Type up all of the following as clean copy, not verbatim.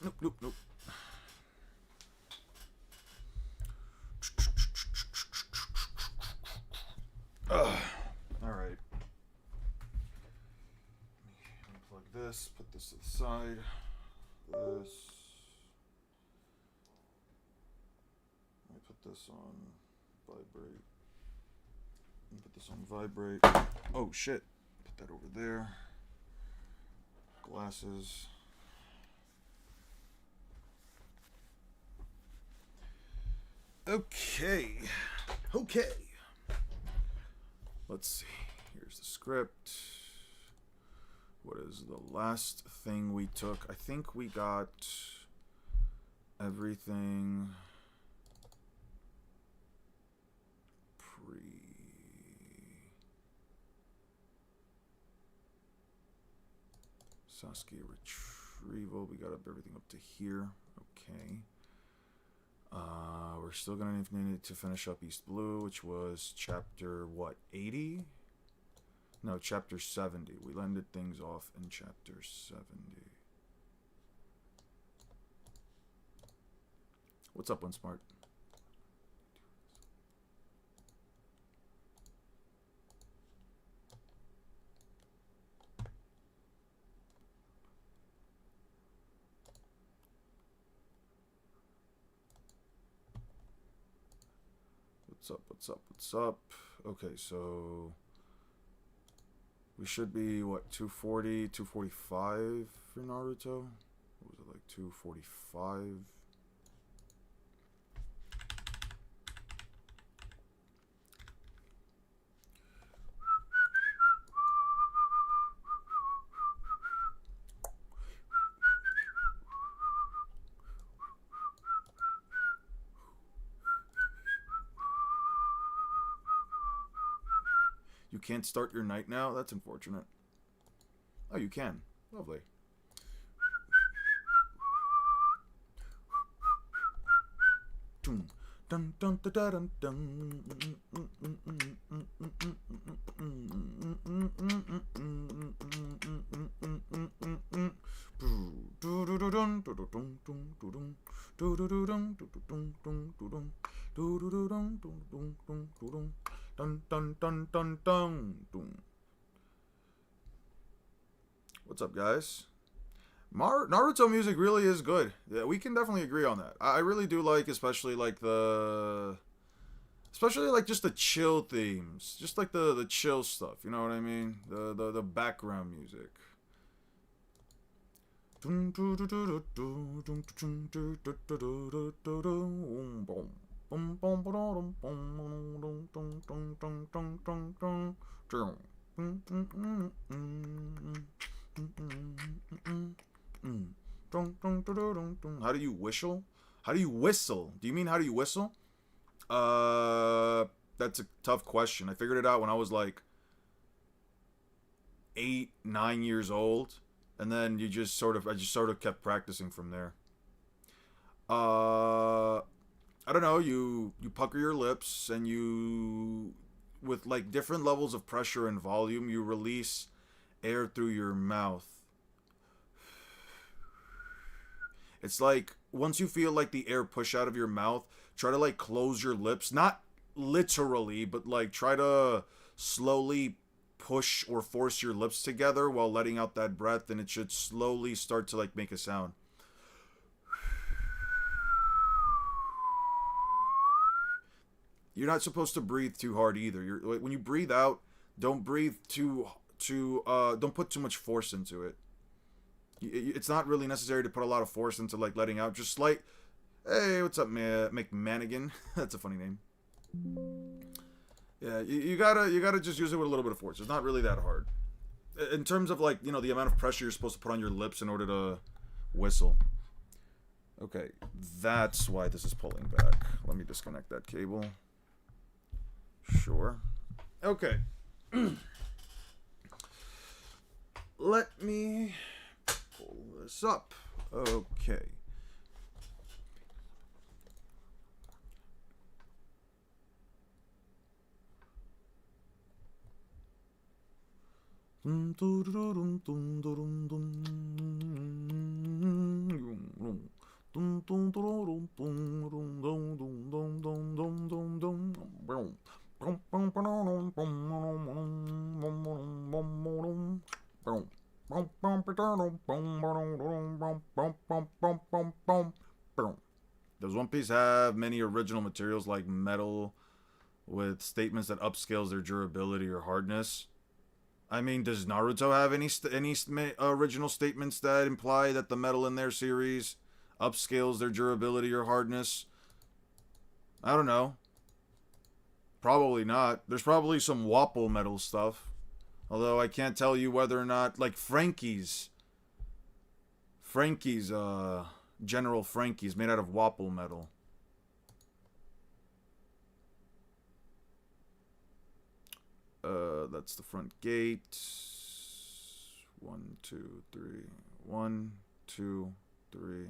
Nope, nope, nope. Alright. Unplug this, put this to the side. This. Let me put this on vibrate. Put this on vibrate. Oh shit. Put that over there. Glasses. Okay. Okay. Let's see. Here's the script. What is the last thing we took? I think we got everything pre. Sasuke retrieval. We got up everything up to here. Okay. We're still gonna need to finish up East Blue, which was chapter what, 80? No, chapter 70. We landed things off in chapter 70. What's up, Unsmart? What's up, what's up, what's up? Okay, so we should be, what, 240, 245 for Naruto? What was it, like 245? You can't start your night now? That's unfortunate. Oh, you can. Lovely. Dun dun dun dun dun Dun dun dun dun dun dun. What's up, guys? Naruto music really is good. Yeah, we can definitely agree on that. I really do like, especially like just the chill themes, just like the chill stuff. You know what I mean? The background music. How do you whistle? How do you whistle? Do you mean how do you whistle? That's a tough question. I figured it out when I was like 8, 9 years old, and then I just sort of kept practicing from there. I don't know, you pucker your lips and you, with like different levels of pressure and volume, you release air through your mouth. It's like once you feel like the air push out of your mouth, try to like close your lips, not literally, but like try to slowly push or force your lips together while letting out that breath, and it should slowly start to like make a sound. You're not supposed to breathe too hard either. When you breathe out, don't breathe don't put too much force into it. It's not really necessary to put a lot of force into like letting out. Just like, hey, what's up, McManigan? That's a funny name. Yeah, you gotta just use it with a little bit of force. It's not really that hard. In terms of like, the amount of pressure you're supposed to put on your lips in order to whistle. Okay, that's why this is pulling back. Let me disconnect that cable. Sure. Okay. Let me pull this up. Okay. Does One Piece have many original materials like metal with statements that upscales their durability or hardness? I mean, does Naruto have any original statements that imply that the metal in their series upscales their durability or hardness? I don't know. Probably not. There's probably some Wapple metal stuff. Although I can't tell you whether or not, like Frankie's, General Frankie's made out of Wapple metal. That's the front gate. 1, 2, 3. 1, 2, 3,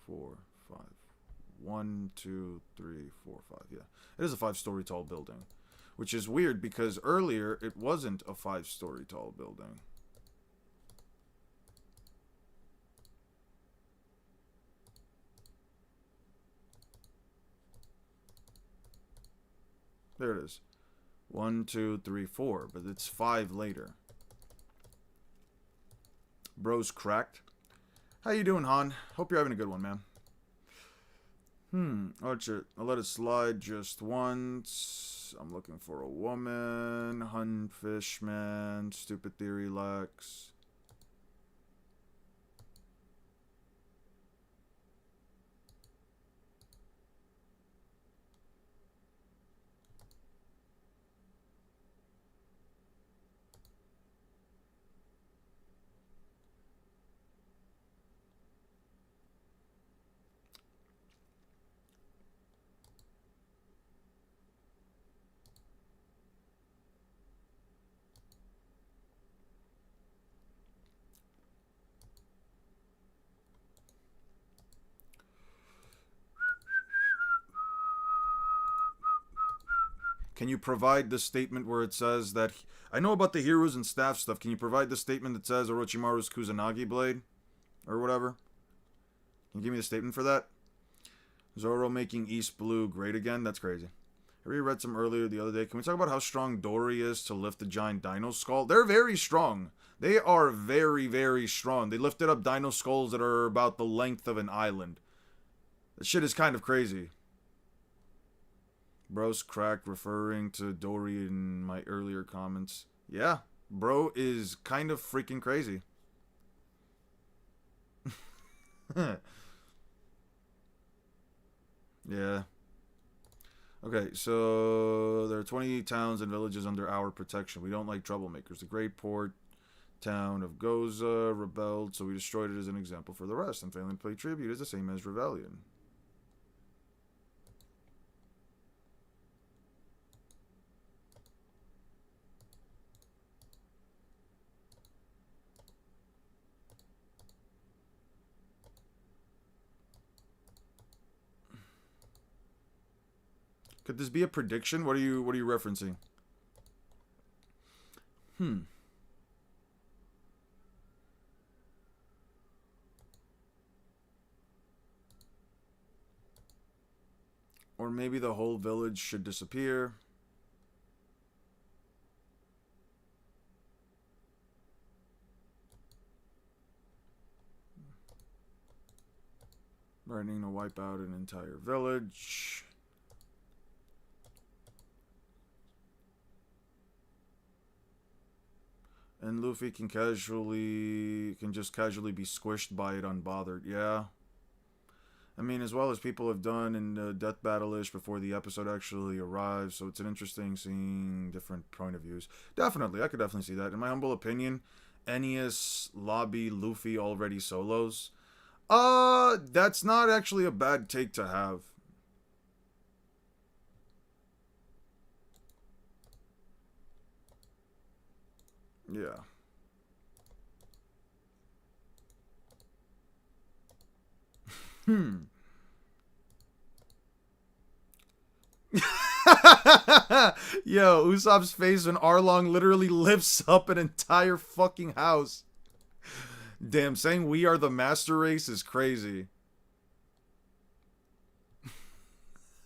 4, 5. 1, 2, 3, 4, 5. Yeah. It is a 5-story tall building. Which is weird because earlier it wasn't a 5-story tall building. There it is. 1, 2, 3, 4. But it's 5 later. Bro's cracked. How you doing, Han? Hope you're having a good one, man. Archer, I'll let it slide just once. I'm looking for a woman. Hun Fishman. Stupid theory Lex. Can you provide the statement where it says that... I know about the heroes and staff stuff. Can you provide the statement that says Orochimaru's Kusanagi blade? Or whatever? Can you give me the statement for that? Zoro making East Blue great again? That's crazy. I reread some earlier the other day. Can we talk about how strong Dory is to lift the giant dino skull? They're very strong. They are very, very strong. They lifted up dino skulls that are about the length of an island. That shit is kind of crazy. Bro's cracked, referring to Dory in my earlier comments. Yeah, bro is kind of freaking crazy. Yeah. Okay, so there are 20 towns and villages under our protection. We don't like troublemakers. The great port town of Goza rebelled, so we destroyed it as an example for the rest. And failing to pay tribute is the same as rebellion. Could this be a prediction? What are you referencing? Or maybe the whole village should disappear. Threatening to wipe out an entire village. And Luffy can just casually be squished by it unbothered. Yeah. I mean, as well as people have done in the Death Battle-ish before the episode actually arrives. So it's an interesting seeing different point of views. Definitely. I could definitely see that. In my humble opinion, Ennius, Lobby, Luffy already solos. That's not actually a bad take to have. Yeah. Yo, Usopp's face when Arlong literally lifts up an entire fucking house. Damn, saying we are the master race is crazy.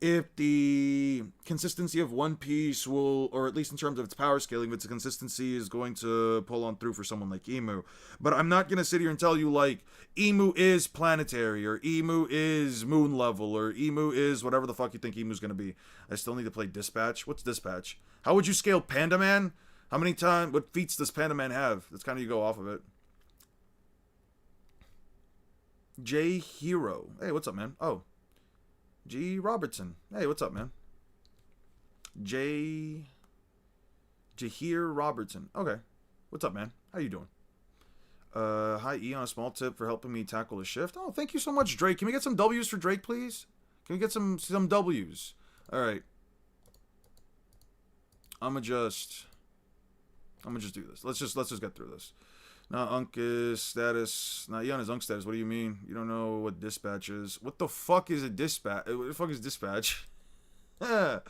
if the consistency of One Piece will, or at least in terms of its power scaling, if its consistency is going to pull on through for someone like Emu. But I'm not going to sit here and tell you, like, Emu is planetary, or Emu is moon level, or Emu is whatever the fuck you think Emu's going to be. I still need to play Dispatch. What's Dispatch? How would you scale Panda Man? How many times, what feats does Panda Man have? That's kind of, you go off of it. J Hero. Hey, what's up, man? Oh. G Robertson. Hey, what's up, man? Jahir Robertson. Okay. What's up, man? How you doing? Hi, E, on a small tip for helping me tackle a shift. Oh, thank you so much, Drake. Can we get some W's for Drake, please? Can we get some W's? Alright. I'ma just do this. Let's just get through this. Now, Unk is status. Now, Eon is Unk status. What do you mean? You don't know what dispatch is. What the fuck is a dispatch? What the fuck is dispatch? My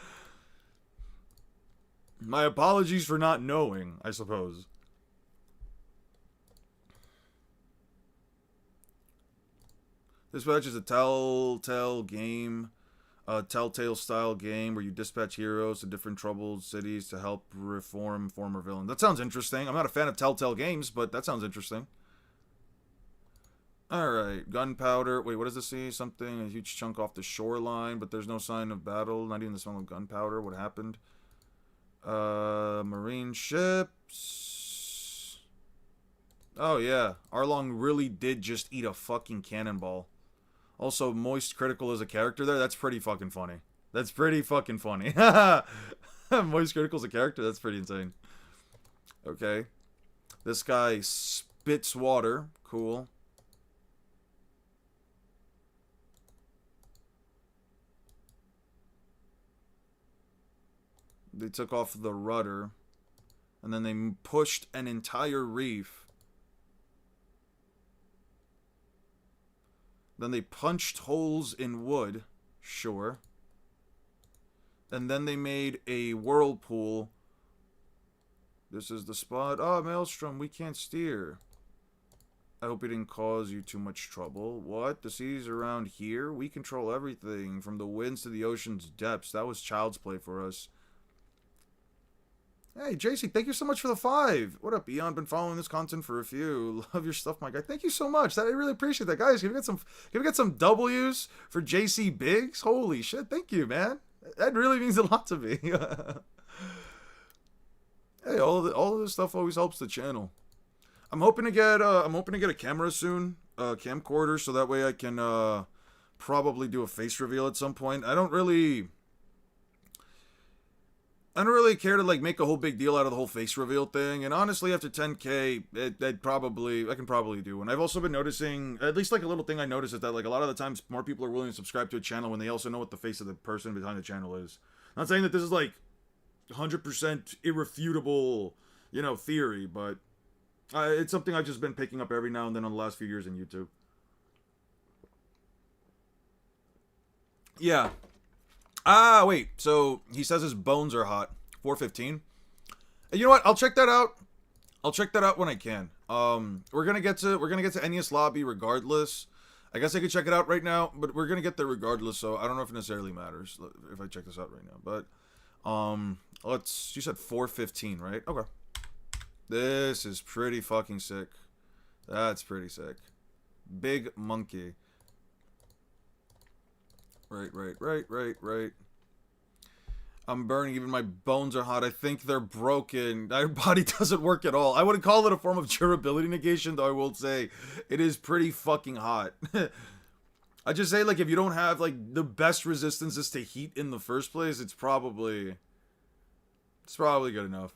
apologies for not knowing, I suppose. Dispatch is a telltale game. A telltale style game where you dispatch heroes to different troubled cities to help reform former villains. That sounds interesting. I'm not a fan of telltale games, but that sounds interesting. Alright, gunpowder. Wait, what does this say? Something, a huge chunk off the shoreline, but there's no sign of battle. Not even the smell of gunpowder. What happened? Marine ships. Oh, yeah. Arlong really did just eat a fucking cannonball. Also, Moist Critical as a character there, that's pretty fucking funny. That's pretty fucking funny. Moist Critical's a character, that's pretty insane. Okay. This guy spits water. Cool. They took off the rudder. And then they pushed an entire reef. Then they punched holes in wood. Sure. And then they made a whirlpool. This is the spot. Oh, Maelstrom, we can't steer. I hope it didn't cause you too much trouble. What? The seas around here? We control everything, from the winds to the ocean's depths. That was child's play for us. Hey, JC, thank you so much for the 5. What up, Eon? Been following this content for a few. Love your stuff, my guy. Thank you so much. I really appreciate that. Guys, can we get some W's for JC Biggs? Holy shit, thank you, man. That really means a lot to me. Hey, all of this stuff always helps the channel. I'm hoping to get a camera soon, camcorder, so that way I can probably do a face reveal at some point. I don't really care to like make a whole big deal out of the whole face reveal thing, and honestly, after 10K, I can probably do one. I've also been noticing, at least like a little thing I noticed, is that like a lot of the times more people are willing to subscribe to a channel when they also know what the face of the person behind the channel is. I'm not saying that this is like 100% irrefutable, theory, but it's something I've just been picking up every now and then on the last few years in YouTube. Yeah. Ah, wait. So he says his bones are hot. 4:15. You know what? I'll check that out. I'll check that out when I can. We're gonna get to Enius Lobby regardless. I guess I could check it out right now, but we're gonna get there regardless. So I don't know if it necessarily matters if I check this out right now. But you said 4:15, right? Okay. This is pretty fucking sick. That's pretty sick. Big monkey. Right. I'm burning, even my bones are hot. I think they're broken. My body doesn't work at all. I wouldn't call it a form of durability negation, though I will say it is pretty fucking hot. I just say, like, if you don't have, like, the best resistances to heat in the first place, it's probably good enough.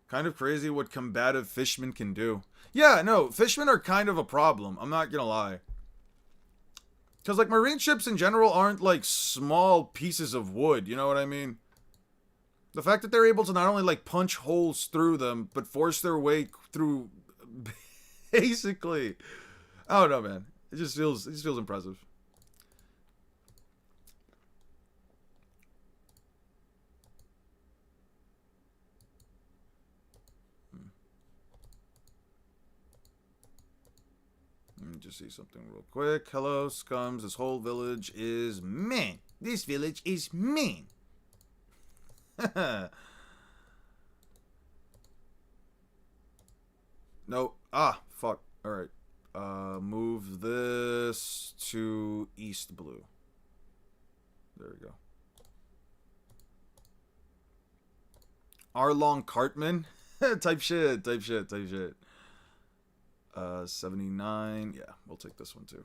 Kind of crazy what combative fishmen can do. Yeah, no, fishmen are kind of a problem. I'm not gonna lie. Because, like, marine ships in general aren't, like, small pieces of wood, you know what I mean? The fact that they're able to not only, like, punch holes through them, but force their way through, basically. I don't know, man. It just feels impressive. Let me just see something real quick. Hello, scums. This whole village is meh. This village is mean. No. Ah, fuck. Alright. Move this to East Blue. There we go. Arlong Cartman? type shit. 79. Yeah, we'll take this one too.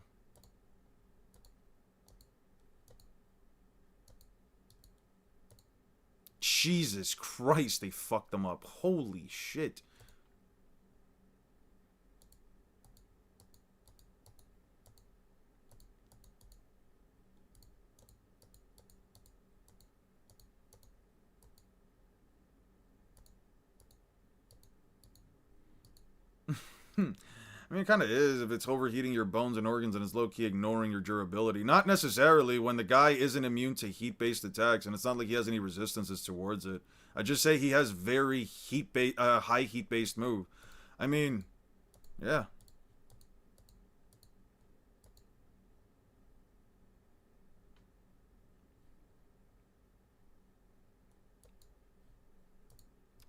Jesus Christ, they fucked them up. Holy shit. I mean, it kind of is if it's overheating your bones and organs and it's low-key ignoring your durability. Not necessarily when the guy isn't immune to heat-based attacks, and it's not like he has any resistances towards it. I just say he has very high heat-based move. I mean, yeah.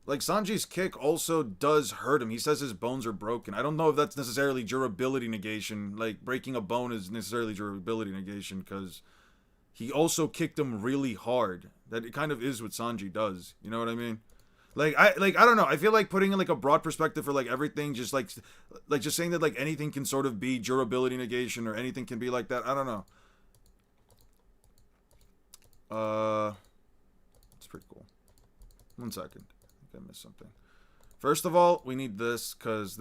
Like, Sanji's kick also does hurt him. He says his bones are broken. I don't know if that's necessarily durability negation. Like, breaking a bone is necessarily durability negation, because he also kicked him really hard. That it kind of is what Sanji does. You know what I mean? I don't know. I feel like putting in, like, a broad perspective for, like, everything, just, like just saying that, like, anything can sort of be durability negation, or anything can be like that. I don't know. It's pretty cool. 1 second. I missed something. First of all, we need this, because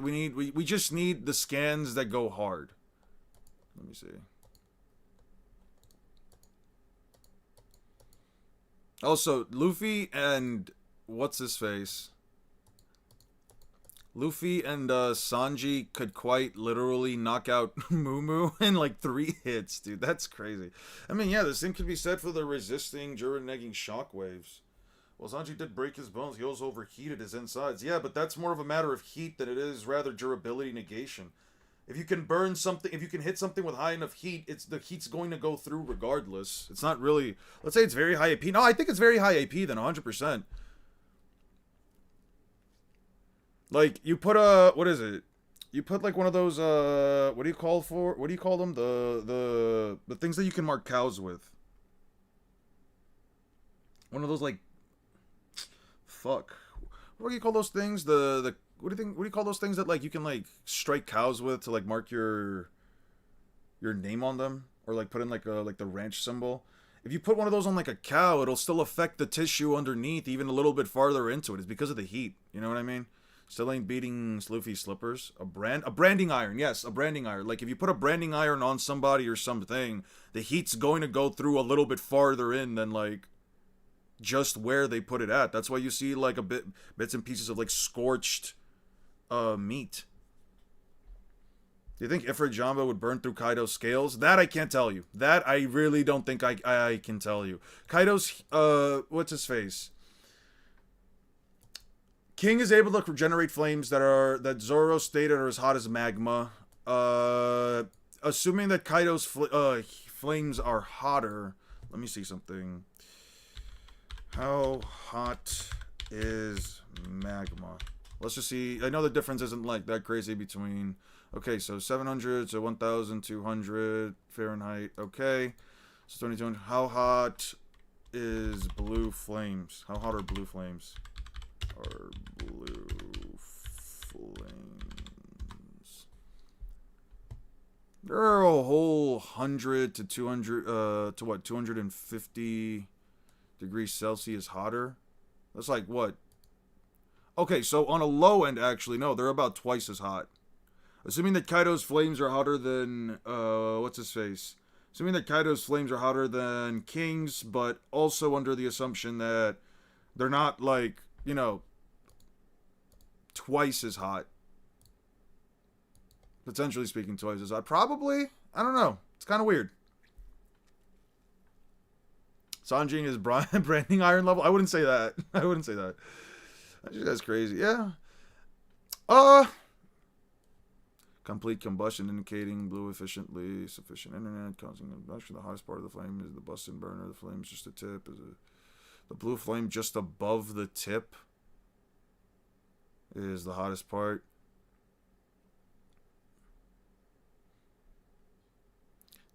we just need the scans that go hard. Let me see. Also, Luffy and what's his face? Luffy and Sanji could quite literally knock out Moo in like 3 hits, dude. That's crazy. I mean, yeah, the same could be said for the resisting, negging shockwaves. Well, Sanji did break his bones. He also overheated his insides. Yeah, but that's more of a matter of heat than it is rather durability negation. If you can burn something, if you can hit something with high enough heat, the heat's going to go through regardless. It's not really... Let's say it's very high AP. No, I think it's very high AP then, 100%. Like, you put a... What is it? You put, like, one of those, what do you call them? The things that you can mark cows with. One of those, like... Fuck. What do you call those things? What do you call those things that, like, you can, like, strike cows with to, like, mark your name on them? Or, like, put in, like, the ranch symbol? If you put one of those on, like, a cow, it'll still affect the tissue underneath even a little bit farther into it. It's because of the heat. You know what I mean? Still ain't beating Luffy's slippers. A branding iron. Yes, a branding iron. Like, if you put a branding iron on somebody or something, the heat's going to go through a little bit farther in than, like, just where they put it at. That's why you see, like, bits and pieces of, like, scorched meat. Do you think Ifrit Jamba would burn through Kaido's scales? That I can't tell you. That I really don't think I can tell you. Kaido's, what's his face? King is able to regenerate flames that Zoro stated are as hot as magma. Assuming that Kaido's flames are hotter. Let me see something. How hot is magma? Let's just see. I know the difference isn't like that crazy between... Okay, so 700 to 1200 Fahrenheit. Okay. So 2200. How hot is blue flames? How hot are blue flames? Are blue flames? There are a whole 100 to 200 to what? 250 degrees Celsius hotter. That's like what? Okay, so on a low end, actually, no, they're about twice as hot. Assuming that Kaido's flames are hotter than what's his face? Assuming that Kaido's flames are hotter than King's, but also under the assumption that they're not, like, you know, twice as hot. Potentially speaking, twice as hot. Probably. I don't know. It's kind of weird. Sanji is branding iron level? I wouldn't say that. I wouldn't say that. That's crazy. Yeah. Complete combustion, indicating blue efficiently, sufficient internet, causing combustion. The hottest part of the flame is the busting burner. The flame is just a tip. The blue flame just above the tip is the hottest part.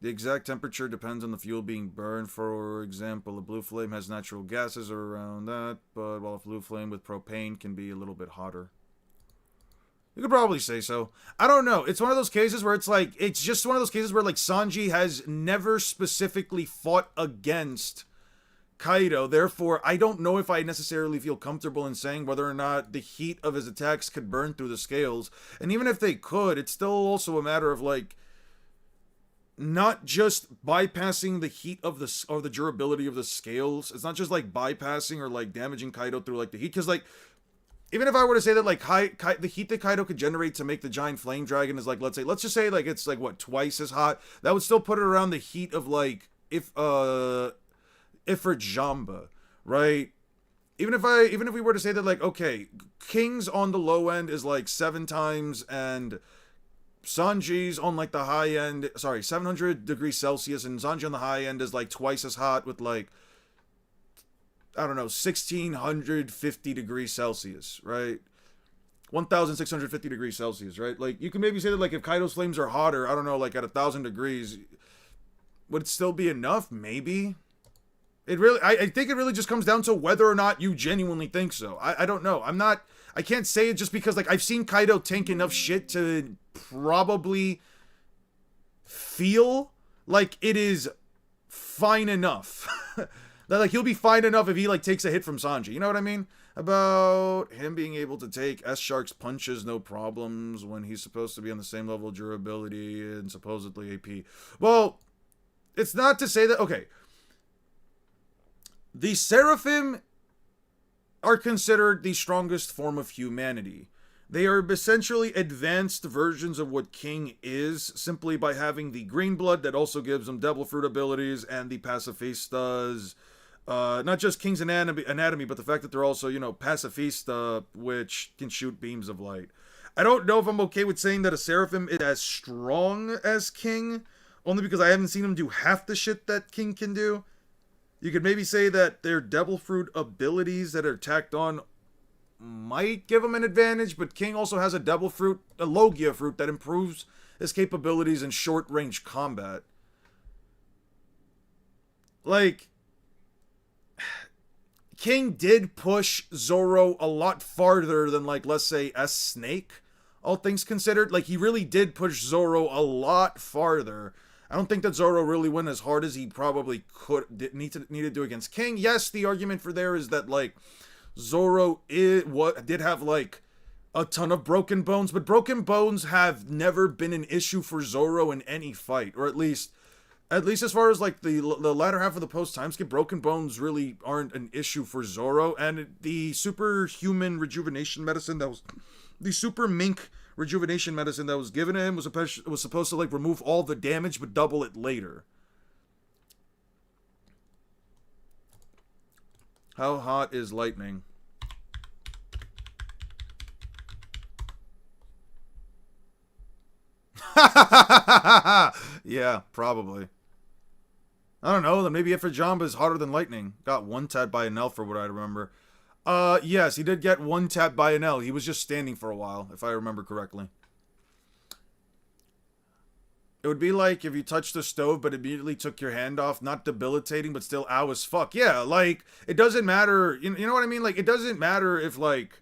The exact temperature depends on the fuel being burned. For example, a blue flame has natural gases around that, but while a blue flame with propane can be a little bit hotter. You could probably say so. I don't know. It's one of those cases where it's like, it's just one of those cases where like Sanji has never specifically fought against Kaido. Therefore, I don't know if I necessarily feel comfortable in saying whether or not the heat of his attacks could burn through the scales. And even if they could, it's still also a matter of like, not just bypassing the heat of the, or the durability of the scales. It's not just like bypassing or like damaging Kaido through like the heat. Because like, even if I were to say that, like, the heat that Kaido could generate to make the giant flame dragon is, like, let's just say, like, it's, like, what, twice as hot? That would still put it around the heat of, like, if for Jamba, right? Even if we were to say that, like, okay, King's on the low end is, like, 7 times, and Sanji's on, like, the high end, 700 degrees Celsius, and Sanji on the high end is, like, twice as hot with, like, I don't know, 1650 degrees Celsius, right? 1650 degrees Celsius, right? Like, you can maybe say that, like, if Kaido's flames are hotter, I don't know, like, at 1000 degrees, would it still be enough? Maybe. It really, I think it really just comes down to whether or not you genuinely think so. I don't know. I can't say it just because, like, I've seen Kaido tank enough shit to probably feel like it is fine enough. That, like, he'll be fine enough if he, like, takes a hit from Sanji. You know what I mean? About him being able to take S-Shark's punches, no problems, when he's supposed to be on the same level of durability and supposedly AP. Well, it's not to say that... Okay. The Seraphim are considered the strongest form of humanity. They are essentially advanced versions of what King is, simply by having the green blood that also gives them Devil Fruit abilities and the Pacifistas... not just King's anatomy, but the fact that they're also, you know, pacifista, which can shoot beams of light. I don't know if I'm okay with saying that a Seraphim is as strong as King, only because I haven't seen him do half the shit that King can do. You could maybe say that their Devil Fruit abilities that are tacked on might give him an advantage, but King also has a Devil Fruit, a Logia Fruit, that improves his capabilities in short-range combat. Like... King did push Zoro a lot farther than, like, let's say, a Snake, all things considered. Like, he really did push Zoro a lot farther. I don't think that Zoro really went as hard as he probably need to do against King. Yes, the argument for there is that, like, Zoro did have, like, a ton of broken bones, but broken bones have never been an issue for Zoro in any fight, or at least as far as, like, the latter half of the post-time skip, broken bones really aren't an issue for Zoro, and the superhuman rejuvenation medicine that was... The super mink rejuvenation medicine that was given to him was supposed to, like, remove all the damage, but double it later. How hot is lightning? Yeah, probably. I don't know, then maybe Ifrit Jamba is hotter than lightning. Got one tapped by an L for what I remember. Yes, he did get one tapped by an L. He was just standing for a while, if I remember correctly. It would be like if you touched the stove but immediately took your hand off, not debilitating, but still ow as fuck. Yeah, like, it doesn't matter, you know what I mean? Like, it doesn't matter if, like,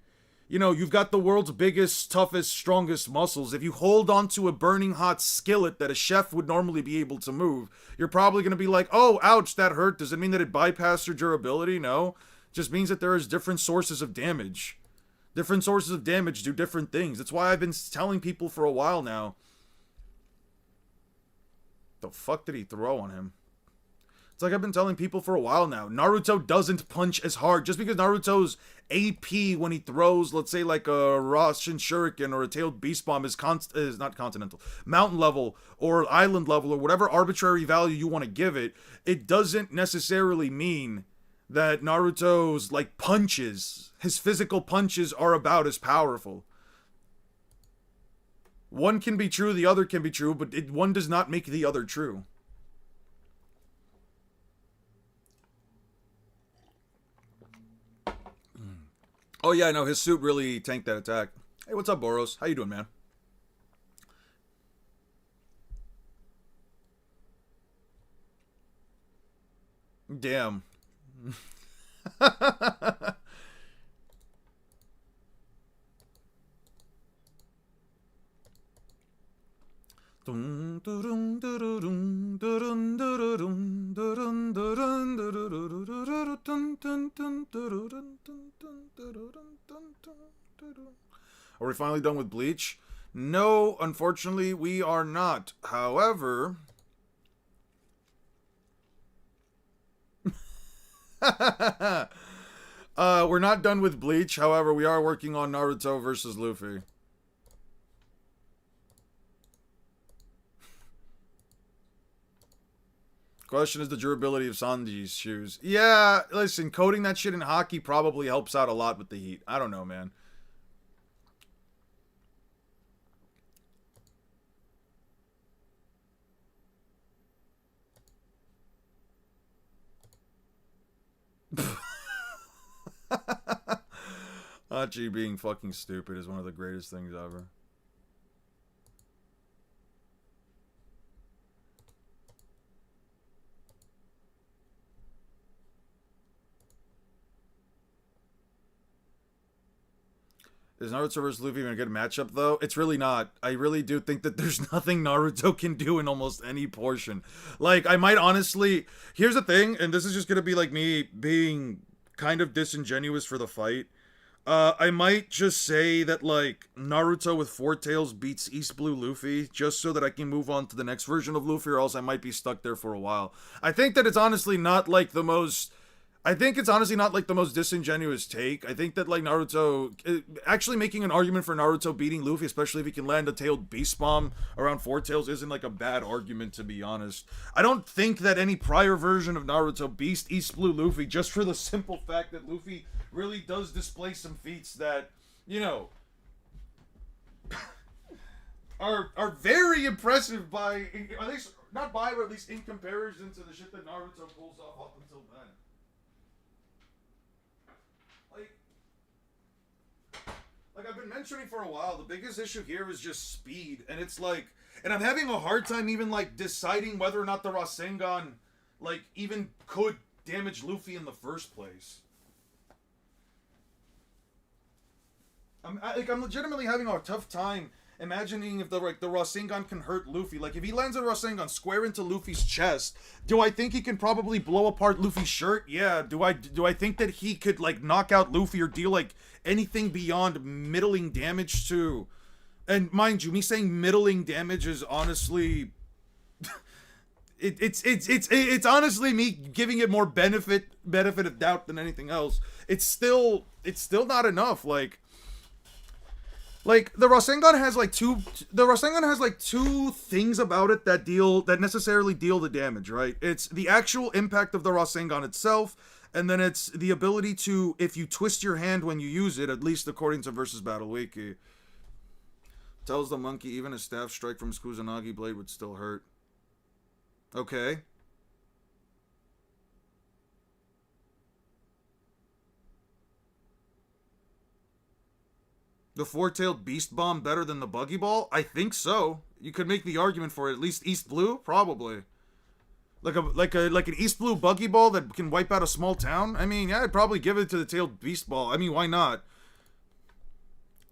you know, you've got the world's biggest, toughest, strongest muscles. If you hold onto a burning hot skillet that a chef would normally be able to move, you're probably going to be like, oh, ouch, that hurt. Does it mean that it bypassed your durability? No. It just means that there is different sources of damage. Different sources of damage do different things. That's why I've been telling people for a while now. The fuck did he throw on him? It's like I've been telling people for a while now. Naruto doesn't punch as hard. Just because Naruto's AP when he throws, let's say, like a Russian Shuriken or a Tailed Beast Bomb is not Continental, mountain level or island level or whatever arbitrary value you want to give it, it doesn't necessarily mean that Naruto's, like, punches, his physical punches are about as powerful. One can be true, the other can be true, but one does not make the other true. Oh yeah, no, his suit really tanked that attack. Hey, what's up, Boros? How you doing, man? Damn. Are we finally done with Bleach? No, unfortunately, we are not. However... we're not done with Bleach. However, we are working on Naruto versus Luffy. Question is the durability of Sanji's shoes. Yeah, listen, coating that shit in hockey probably helps out a lot with the heat. I don't know, man. Hachi being fucking stupid is one of the greatest things ever. Is Naruto versus Luffy even a good matchup, though? It's really not. I really do think that there's nothing Naruto can do in almost any portion. Like, I might honestly... Here's the thing, and this is just gonna be like me being kind of disingenuous for the fight. I might just say that, like, Naruto with Four Tails beats East Blue Luffy, just so that I can move on to the next version of Luffy, or else I might be stuck there for a while. I think that it's honestly not, like, the most... I think it's honestly not, like, the most disingenuous take. I think that, like, Naruto... Actually making an argument for Naruto beating Luffy, especially if he can land a tailed beast bomb around Four Tails, isn't, like, a bad argument, to be honest. I don't think that any prior version of Naruto beats East Blue Luffy, just for the simple fact that Luffy really does display some feats that, you know... are very impressive by... At least, not by, but at least in comparison to the shit that Naruto pulls off up until then. Like I've been mentioning for a while, the biggest issue here is just speed, and it's like, and I'm having a hard time even like deciding whether or not the Rasengan, like, even could damage Luffy in the first place. I'm legitimately having a tough time imagining if the Rasengan can hurt Luffy. Like, if he lands a Rasengan square into Luffy's chest, do I think he can probably blow apart Luffy's shirt? Yeah. Do I think that he could, like, knock out Luffy or deal, like, anything beyond middling damage to... And mind you, me saying middling damage is honestly... It's honestly me giving it more benefit of doubt than anything else. It's still not enough. Like, the Rasengan has like two things about it that necessarily deal the damage, right? It's the actual impact of the Rasengan itself, and then it's the ability to, if you twist your hand when you use it, at least according to Versus Battle Wiki. Tells the monkey even a staff strike from his Kusanagi blade would still hurt. Okay. The Four-Tailed Beast Bomb better than the Buggy Ball? I think so. You could make the argument for it. At least East Blue? Probably. Like an East Blue Buggy Ball that can wipe out a small town? I mean, yeah, I'd probably give it to the Tailed Beast Ball. I mean, why not?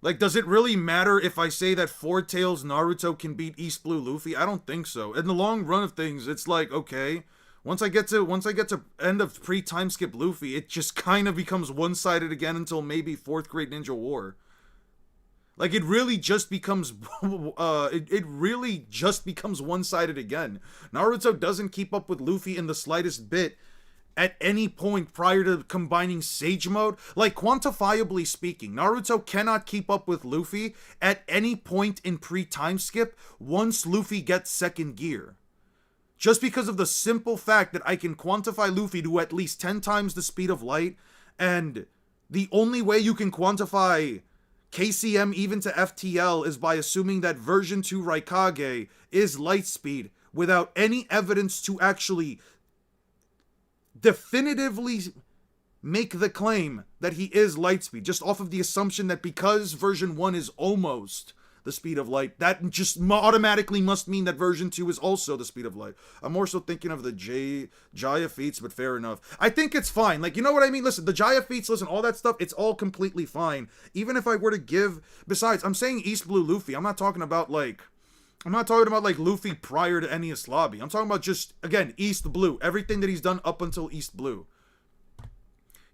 Like, does it really matter if I say that Four Tails Naruto can beat East Blue Luffy? I don't think so. In the long run of things, it's like, okay, once I get to end of pre-time skip Luffy, it just kind of becomes one-sided again until maybe 4th Great Ninja War. Like, it really just becomes, it really just becomes one-sided again. Naruto doesn't keep up with Luffy in the slightest bit at any point prior to combining Sage Mode. Like, quantifiably speaking, Naruto cannot keep up with Luffy at any point in pre-time skip once Luffy gets second gear. Just because of the simple fact that I can quantify Luffy to at least 10 times the speed of light, and the only way you can quantify KCM even to FTL is by assuming that version 2 Raikage is Lightspeed without any evidence to actually definitively make the claim that he is Lightspeed, just off of the assumption that because version 1 is almost the speed of light, that just automatically must mean that version 2 is also the speed of light. I'm more so thinking of the Jaya feats, but fair enough. I think it's fine. Like, you know what I mean? Listen, the Jaya feats, listen, all that stuff, it's all completely fine. Even if I were to give, besides, I'm saying East Blue Luffy. I'm not talking about like Luffy prior to Enies Lobby. I'm talking about just, again, East Blue. Everything that he's done up until East Blue.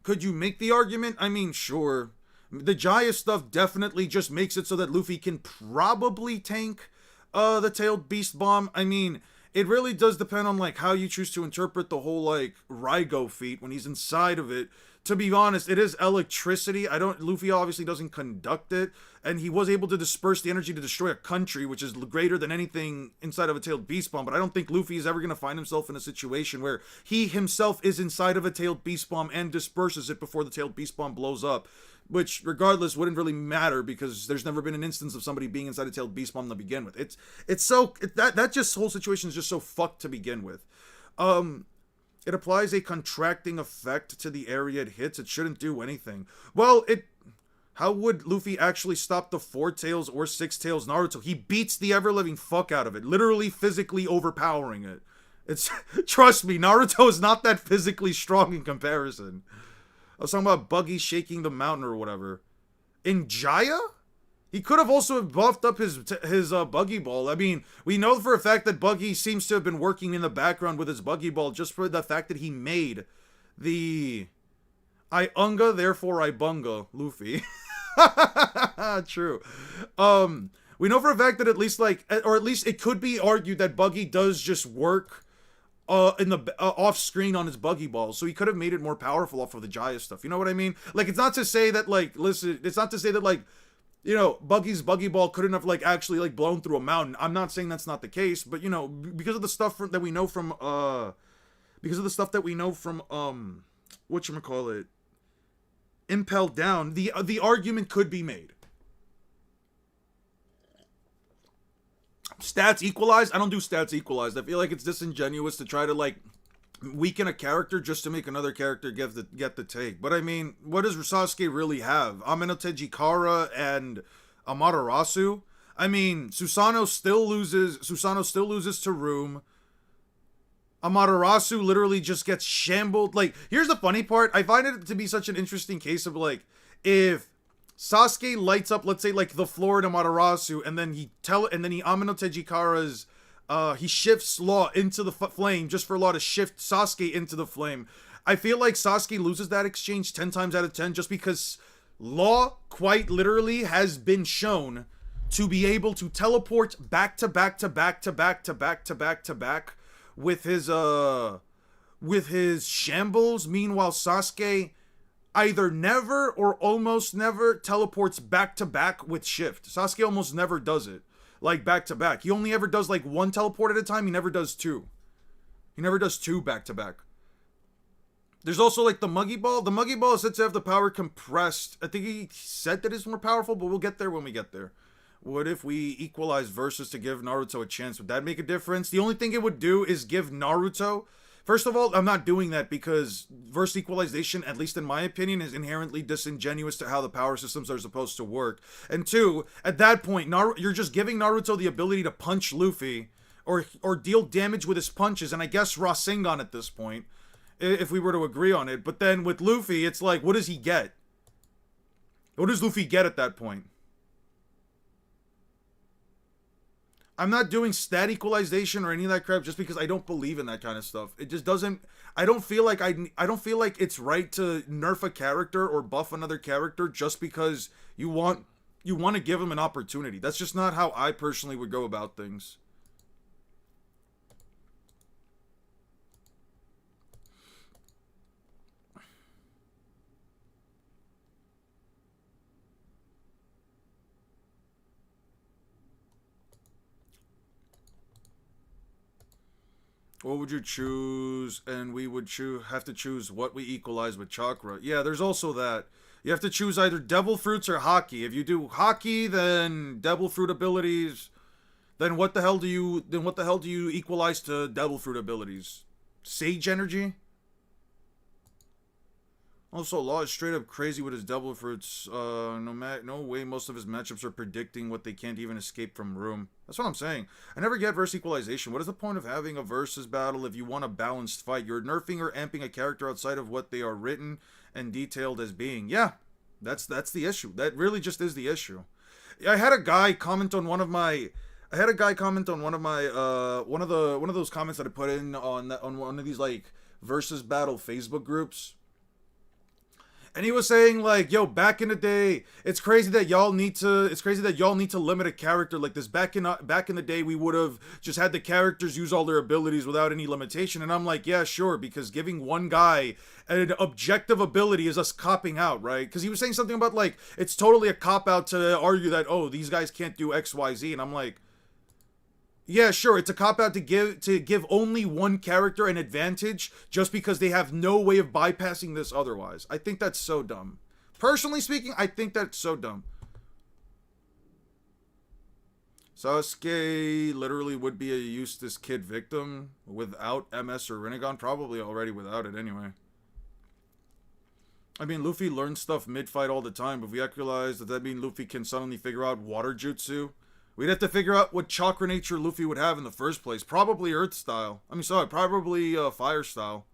Could you make the argument? I mean, sure. The Jaya stuff definitely just makes it so that Luffy can probably tank the Tailed Beast Bomb. I mean, it really does depend on like how you choose to interpret the whole like Raigo feat when he's inside of it. To be honest, it is electricity. Luffy obviously doesn't conduct it, and he was able to disperse the energy to destroy a country, which is greater than anything inside of a Tailed Beast Bomb, but I don't think Luffy is ever going to find himself in a situation where he himself is inside of a Tailed Beast Bomb and disperses it before the Tailed Beast Bomb blows up, which regardless wouldn't really matter because there's never been an instance of somebody being inside a Tailed Beast Bomb to begin with. That whole situation is just so fucked to begin with. It applies a contracting effect to the area it hits. It shouldn't do anything. Well, how would Luffy actually stop the 4 Tails or 6 Tails Naruto? He beats the ever-living fuck out of it, literally physically overpowering it. Trust me, Naruto is not that physically strong in comparison. I was talking about Buggy shaking the mountain or whatever. In Jaya? He could have also buffed up his Buggy Ball. I mean, we know for a fact that Buggy seems to have been working in the background with his Buggy Ball just for the fact that he made the I unga, therefore I bunga Luffy. True. We know for a fact that at least it could be argued that Buggy does just work in the off screen on his Buggy Ball, so he could have made it more powerful off of the Jaya stuff. You know what I mean? Like, it's not to say that Buggy's Buggy Ball couldn't have like actually like blown through a mountain. I'm not saying that's not the case, but you know, because of the stuff that we know from whatchamacallit, Impel Down, the argument could be made. Stats equalized? I don't do stats equalized. I feel like it's disingenuous to try to like weaken a character just to make another character get the take. But I mean, what does Sasuke really have? Amenote Jikara and Amaterasu? I mean, Susanoo still loses to Room. Amaterasu literally just gets shambled. Like, here's the funny part. I find it to be such an interesting case of like, if Sasuke lights up, let's say like the floor in Amaterasu, and then he Amenote Jikara's he shifts Law into the flame just for Law to shift Sasuke into the flame. I feel like Sasuke loses that exchange 10 times out of 10 just because Law quite literally has been shown to be able to teleport back to back to back to back to back to back to back with his shambles. Meanwhile, Sasuke either never or almost never teleports back to back with shift. Sasuke almost never does it. Like back to back. He only ever does like one teleport at a time. He never does two. He never does two back to back. There's also like the Muggy Ball. The Muggy Ball is said to have the power compressed. I think he said that it's more powerful, but we'll get there when we get there. What if we equalize versus to give Naruto a chance? Would that make a difference? The only thing it would do is give Naruto... First of all, I'm not doing that because verse equalization, at least in my opinion, is inherently disingenuous to how the power systems are supposed to work. And two, at that point, you're just giving Naruto the ability to punch Luffy or deal damage with his punches, and I guess Rasengan at this point, if we were to agree on it. But then with Luffy, it's like, what does he get? What does Luffy get at that point? I'm not doing stat equalization or any of that crap just because I don't believe in that kind of stuff. It just doesn't... I don't feel like it's right to nerf a character or buff another character just because you want to give him an opportunity. That's just not how I personally would go about things. What would you choose? And we would have to choose what we equalize with chakra. Yeah, there's also that. You have to choose either devil fruits or hockey. If you do hockey, then devil fruit abilities. Then what the hell do you equalize to devil fruit abilities? Sage energy? Also, Law is straight up crazy with his devil fruits. No way most of his matchups are predicting what they can't even escape from room. That's what I'm saying. I never get verse equalization. What is the point of having a versus battle if you want a balanced fight? You're nerfing or amping a character outside of what they are written and detailed as being. Yeah, that's the issue. That really just is the issue. I had a guy comment on one of my one of those comments that I put in on one of these like versus battle Facebook groups. And he was saying like, yo, back in the day, it's crazy that y'all need to limit a character like this. Back in the day, we would have just had the characters use all their abilities without any limitation. And I'm like, yeah, sure, because giving one guy an objective ability is us copping out, right? Because he was saying something about like, it's totally a cop out to argue that, oh, these guys can't do X, Y, Z. And I'm like, yeah, sure, it's a cop-out to give only one character an advantage just because they have no way of bypassing this otherwise. I think that's so dumb. Personally speaking, I think that's so dumb. Sasuke literally would be a Eustace Kid victim without MS or Rinnegan. Probably already without it anyway. I mean, Luffy learns stuff mid-fight all the time, but if we equalize, does that mean Luffy can suddenly figure out water jutsu? We'd have to figure out what chakra nature Luffy would have in the first place. Probably Earth style. I mean, sorry, probably Fire style.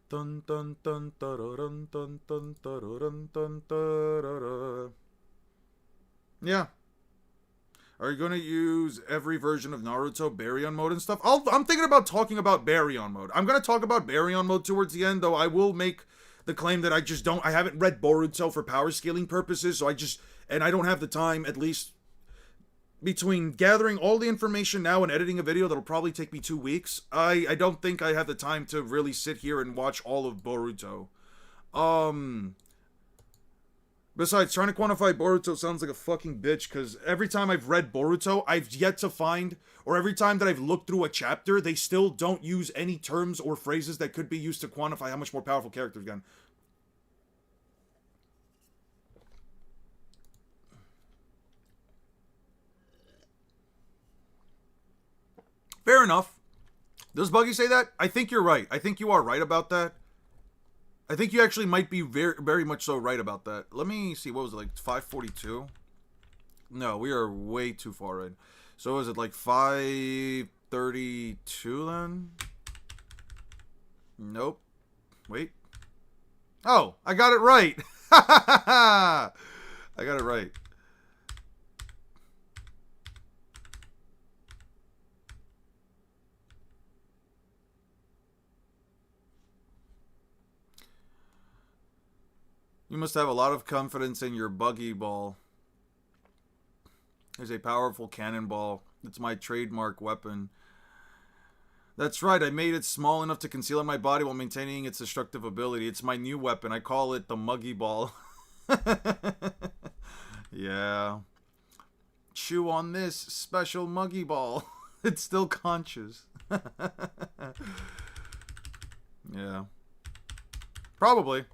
Dun dun dun dun dun dun dun dun dun. Yeah. Are you going to use every version of Naruto Baryon mode and stuff? I'm thinking about talking about Baryon mode. I'm going to talk about Baryon mode towards the end, though I will make the claim that I haven't read Boruto for power scaling purposes, so I don't have the time, at least between gathering all the information now and editing a video that'll probably take me 2 weeks. I don't think I have the time to really sit here and watch all of Boruto. Besides, trying to quantify Boruto sounds like a fucking bitch, because every time I've read Boruto, I've yet to find, or every time that I've looked through a chapter, they still don't use any terms or phrases that could be used to quantify how much more powerful characters get. Fair enough. Does Buggy say that? I think you're right. I think you are right about that. I think you actually might be very, very much so right about that. Let me see. What was it, like 542? No, we are way too far in. So is it like 532 then? Nope. Wait. Oh, I got it right. I got it right. You must have a lot of confidence in your buggy ball. It's a powerful cannonball. It's my trademark weapon. That's right, I made it small enough to conceal in my body while maintaining its destructive ability. It's my new weapon. I call it the Muggy Ball. Yeah. Chew on this special Muggy Ball. It's still conscious. Yeah. Probably.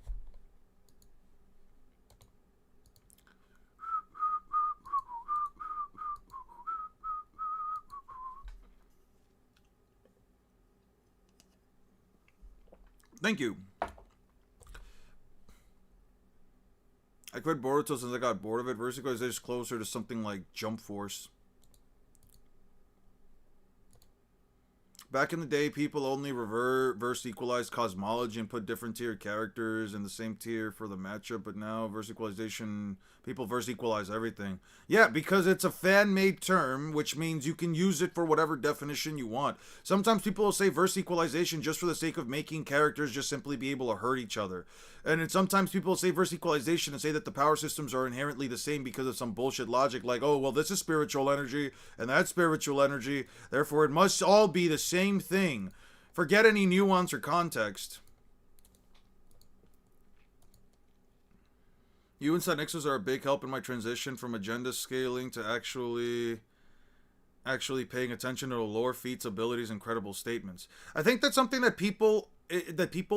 Thank you. I quit Boruto since I got bored of it. Versico is just closer to something like Jump Force. Back in the day, people only reverse equalized cosmology and put different tier characters in the same tier for the matchup, but now verse equalization, people verse equalize everything. Yeah, because it's a fan-made term, which means you can use it for whatever definition you want. Sometimes people will say verse equalization just for the sake of making characters just simply be able to hurt each other. And sometimes people will say verse equalization and say that the power systems are inherently the same because of some bullshit logic like, oh, well, this is spiritual energy and that's spiritual energy, therefore it must all be the same thing. Forget any nuance or context. You and Nixos are a big help in my transition from agenda scaling to actually paying attention to the lore, feats, abilities, and credible statements. I think that's something that people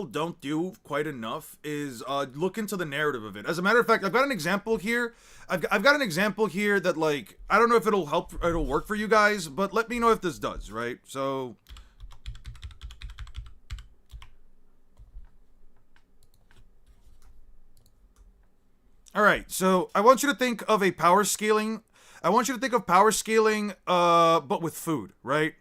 don't do quite enough is look into the narrative of it. As a matter of fact, I've got an example here. I've got an example here that, like, I don't know if it'll work for you guys, but let me know if this does, right? So all right, so I want you to think of a power scaling. I want you to think of power scaling, but with food, right?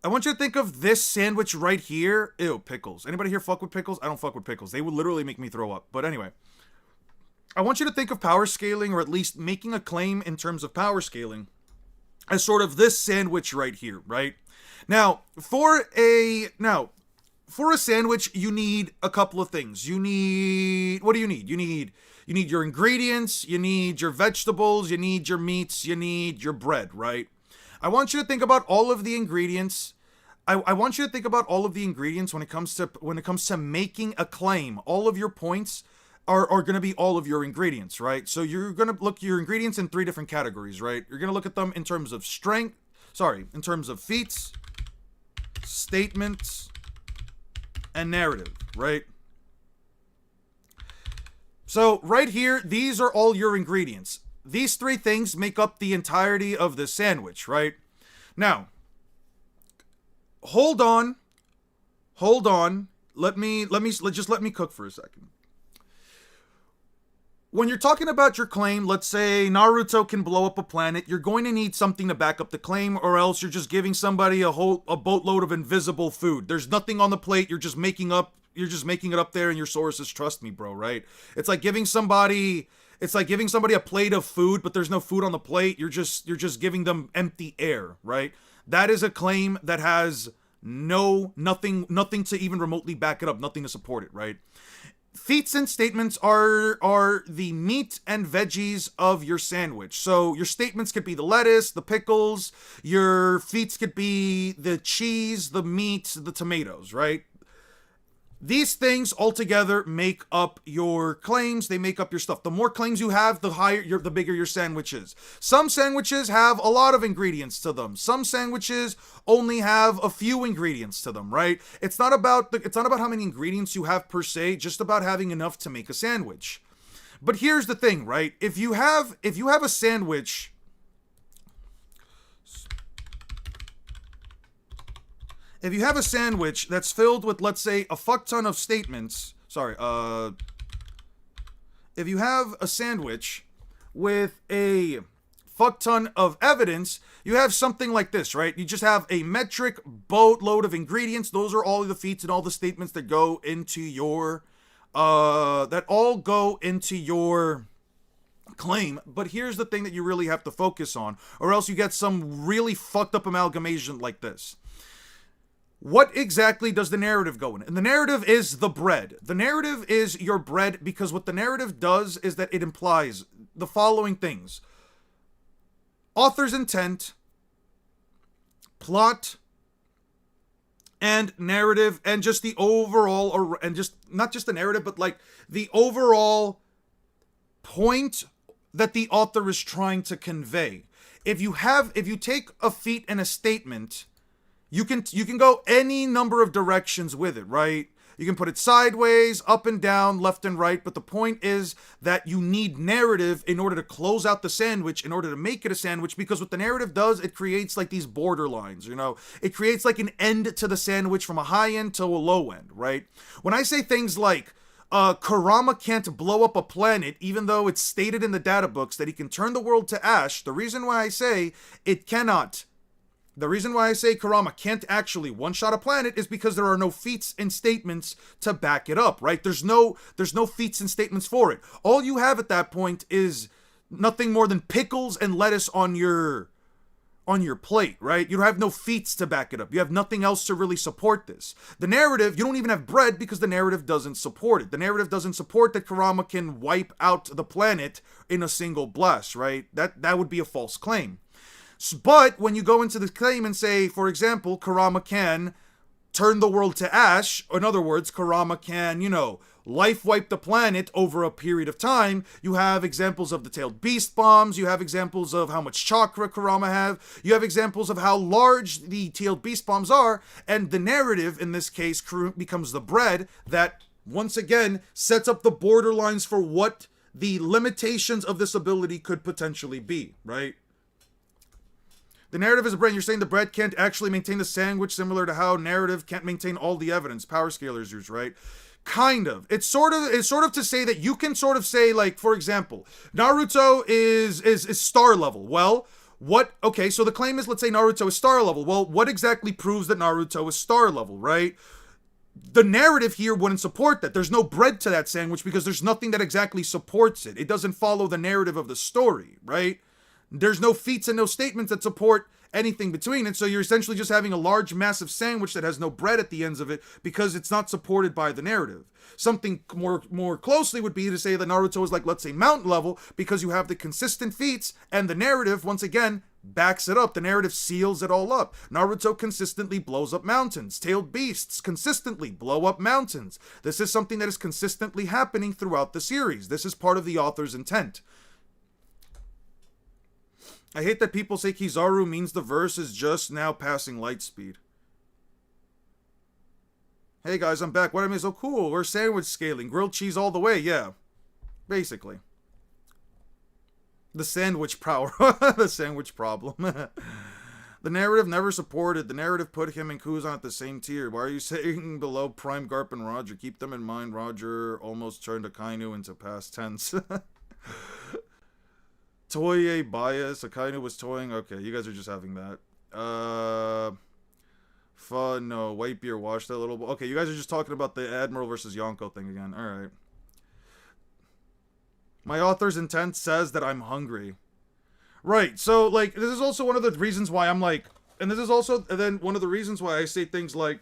I want you to think of this sandwich right here. Ew, pickles. Anybody here fuck with pickles? I don't fuck with pickles. They would literally make me throw up. But anyway, I want you to think of power scaling, or at least making a claim in terms of power scaling, as sort of this sandwich right here, right? Now, for a sandwich, you need a couple of things. What do you need? You need your ingredients, you need your vegetables, you need your meats, you need your bread, right? I want you to think about all of the ingredients. I want you to think about all of the ingredients when it comes to making a claim. All of your points are going to be all of your ingredients, right? So you're going to look at your ingredients in 3 different categories, right? You're going to look at them in terms of in terms of feats, statements, and narrative, right? So right here, these are all your ingredients. These 3 things make up the entirety of the sandwich, right? Now, hold on. Let me cook for a second. When you're talking about your claim, let's say Naruto can blow up a planet, you're going to need something to back up the claim, or else you're just giving somebody a boatload of invisible food. There's nothing on the plate, you're just making it up there in your sources. Trust me, bro, right? It's like giving somebody a plate of food, but there's no food on the plate. You're just giving them empty air, right? That is a claim that has nothing to even remotely back it up, nothing to support it, right? Feats and statements are the meat and veggies of your sandwich. So your statements could be the lettuce, the pickles. Your feats could be the cheese, the meat, the tomatoes, right? These things altogether make up your claims. They make up your stuff. The more claims you have, the bigger your sandwich is. Some sandwiches have a lot of ingredients to them. Some sandwiches only have a few ingredients to them, right? It's not about how many ingredients you have per se, just about having enough to make a sandwich. But here's the thing, right? If you have a sandwich, if you have a sandwich that's filled with, let's say, a fuck ton of statements, if you have a sandwich with a fuck ton of evidence, you have something like this, right? You just have a metric boatload of ingredients. Those are all the feats and all the statements that go into your, claim. But here's the thing that you really have to focus on, or else you get some really fucked up amalgamation like this. What exactly does the narrative go in? And the narrative is the bread. The narrative is your bread, because what the narrative does is that it implies the following things: author's intent, plot, and narrative, and just the overall, and just not just the narrative, but like the overall point that the author is trying to convey. If you take a feat and a statement, you can go any number of directions with it, right? You can put it sideways, up and down, left and right, but the point is that you need narrative in order to close out the sandwich, in order to make it a sandwich, because what the narrative does, it creates like these borderlines, you know? It creates like an end to the sandwich from a high end to a low end, right? When I say things like, Kurama can't blow up a planet, even though it's stated in the data books that he can turn the world to ash, the reason why I say it cannot... The reason why I say Kurama can't actually one-shot a planet is because there are no feats and statements to back it up, right? There's no feats and statements for it. All you have at that point is nothing more than pickles and lettuce on your plate, right? You have no feats to back it up. You have nothing else to really support this. The narrative, you don't even have bread because the narrative doesn't support it. The narrative doesn't support that Kurama can wipe out the planet in a single blast, right? That would be a false claim. But when you go into the claim and say, for example, Kurama can turn the world to ash. In other words, Kurama can, you know, life wipe the planet over a period of time. You have examples of the tailed beast bombs. You have examples of how much chakra Kurama have. You have examples of how large the tailed beast bombs are. And the narrative, in this case, becomes the bread that, once again, sets up the borderlines for what the limitations of this ability could potentially be, right? The narrative is a bread. You're saying the bread can't actually maintain the sandwich, similar to how narrative can't maintain all the evidence. Power scalers use, right? Kind of. It's sort of to say that you can sort of say, like, for example, Naruto is star level. Well, what? Okay, so the claim is, let's say Naruto is star level. Well, what exactly proves that Naruto is star level, right? The narrative here wouldn't support that. There's no bread to that sandwich because there's nothing that exactly supports it. It doesn't follow the narrative of the story, right? There's no feats and no statements that support anything between it, so you're essentially just having a large, massive sandwich that has no bread at the ends of it because it's not supported by the narrative. Something more closely would be to say that Naruto is like, let's say, mountain level, because you have the consistent feats, and the narrative, once again, backs it up. The narrative seals it all up. Naruto consistently blows up mountains. Tailed beasts consistently blow up mountains. This is something that is consistently happening throughout the series. This is part of the author's intent. I hate that people say Kizaru means the verse is just now passing light speed. Hey guys, I'm back. What I mean is, oh cool, we're sandwich scaling. Grilled cheese all the way, yeah. Basically. The sandwich power. The sandwich problem. The narrative never supported. The narrative put him and Kuzan at the same tier. Why are you saying below Prime, Garp, and Roger? Keep them in mind. Roger almost turned Akainu into past tense. Toye bias. Akainu was toying. Okay, you guys are just having that. Fun. No, white beer. Wash that little. Okay, you guys are just talking about the Admiral versus Yonko thing again. All right. My author's intent says that I'm hungry. Right. So, like, this is also one of the reasons why I'm like, and this is also then one of the reasons why I say things like,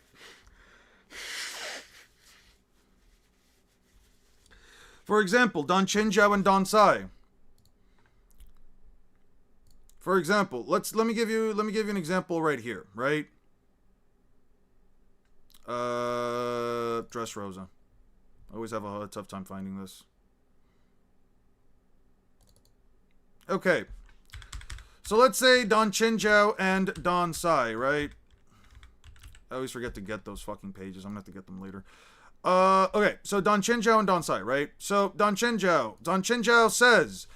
for example, Don Chinjiao and Don Sai. For example, let me give you an example right here, right? Dressrosa. I always have a tough time finding this. Okay. So let's say Don Chinjiao and Don Sai, right? I always forget to get those fucking pages. I'm gonna have to get them later. Okay, so Don Chinjiao and Don Sai, right? So Don Chinjiao says,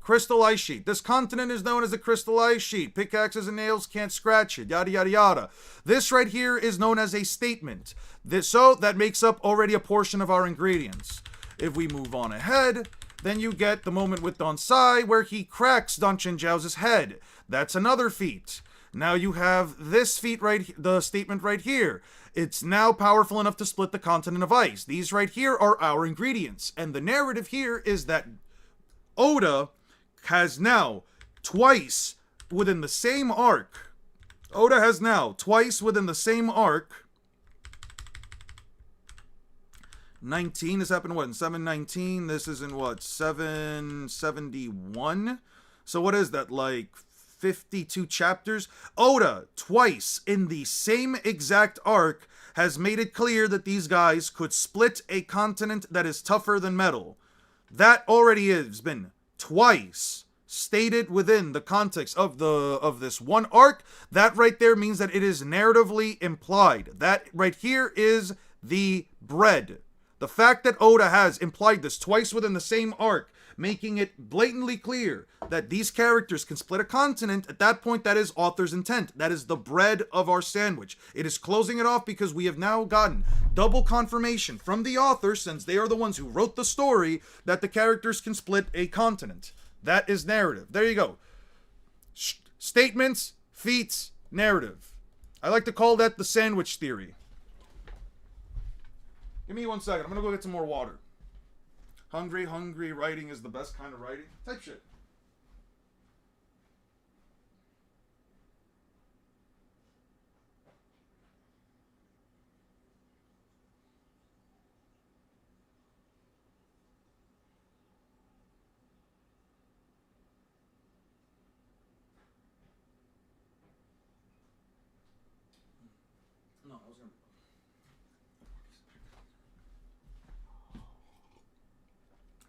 crystal ice sheet. This continent is known as the crystal ice sheet. Pickaxes and nails can't scratch it. Yada, yada, yada. This right here is known as a statement. So that makes up already a portion of our ingredients. If we move on ahead, then you get the moment with Don Sai where he cracks Don Chinjiao's head. That's another feat. Now you have this feat right, the statement right here. It's now powerful enough to split the continent of ice. These right here are our ingredients. And the narrative here is that Oda has now twice within the same arc. 19 has happened what in 719. This is in what 771. So what is that, like 52 chapters? Oda twice in the same exact arc has made it clear that these guys could split a continent that is tougher than metal. That already has been twice stated within the context of this one arc. That right there means that it is narratively implied. That right here is the bread. The fact that Oda has implied this twice within the same arc, making it blatantly clear that these characters can split a continent, at that point that is author's intent. That is the bread of our sandwich. It is closing it off because we have now gotten double confirmation from the author, since they are the ones who wrote the story, that the characters can split a continent. That is narrative. There you go. Statements, feats, narrative. I like to call that the sandwich theory. Give me 1 second. I'm gonna go get some more water. Hungry writing is the best kind of writing. Type shit.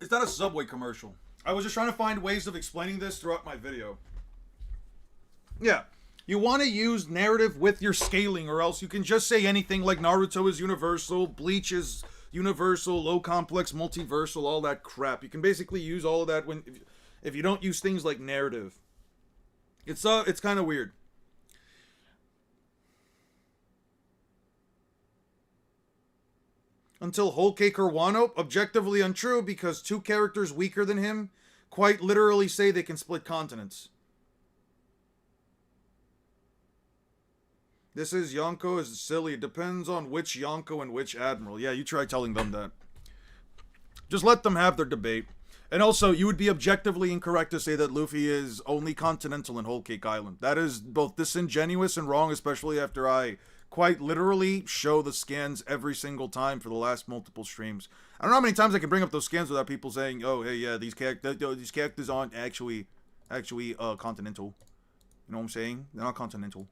It's not a Subway commercial. I was just trying to find ways of explaining this throughout my video. Yeah. You want to use narrative with your scaling, or else you can just say anything like Naruto is universal, Bleach is universal, low complex, multiversal, all that crap. You can basically use all of that when if you don't use things like narrative. It's kind of weird. Until Whole Cake or Wano, objectively untrue because two characters weaker than him quite literally say they can split continents. This is Yonko is silly. It depends on which Yonko and which Admiral. Yeah, you try telling them that. Just let them have their debate. And also, you would be objectively incorrect to say that Luffy is only Continental in Whole Cake Island. That is both disingenuous and wrong, especially after I quite literally show the scans every single time for the last multiple streams. I don't know how many times I can bring up those scans without people saying, "Oh, hey, yeah, these characters aren't actually Continental." You know what I'm saying? They're not Continental.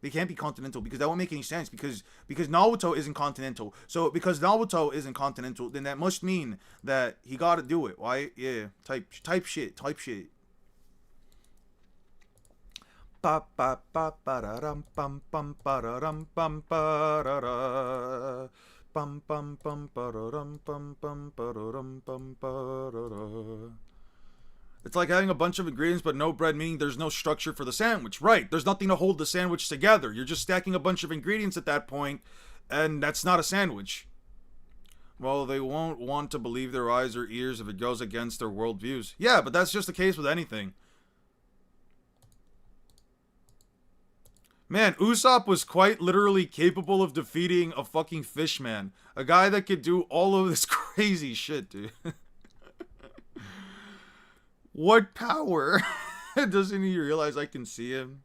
They can't be Continental because that won't make any sense because Naruto isn't Continental. So because Naruto isn't Continental, then that must mean that he got to do it. Why? Yeah, type shit. Ba ba ba ba da rum bum bum ba da rum bum ba da da bum bum bum ba da rum bum bum ba da rum bum ba da da. It's like having a bunch of ingredients but no bread, meaning there's no structure for the sandwich. Right, there's nothing to hold the sandwich together. You're just stacking a bunch of ingredients at that point, and that's not a sandwich. Well, they won't want to believe their eyes or ears if it goes against their worldviews. Yeah, but that's just the case with anything. Man, Usopp was quite literally capable of defeating a fucking fishman. A guy that could do all of this crazy shit, dude. What power? Doesn't he realize I can see him?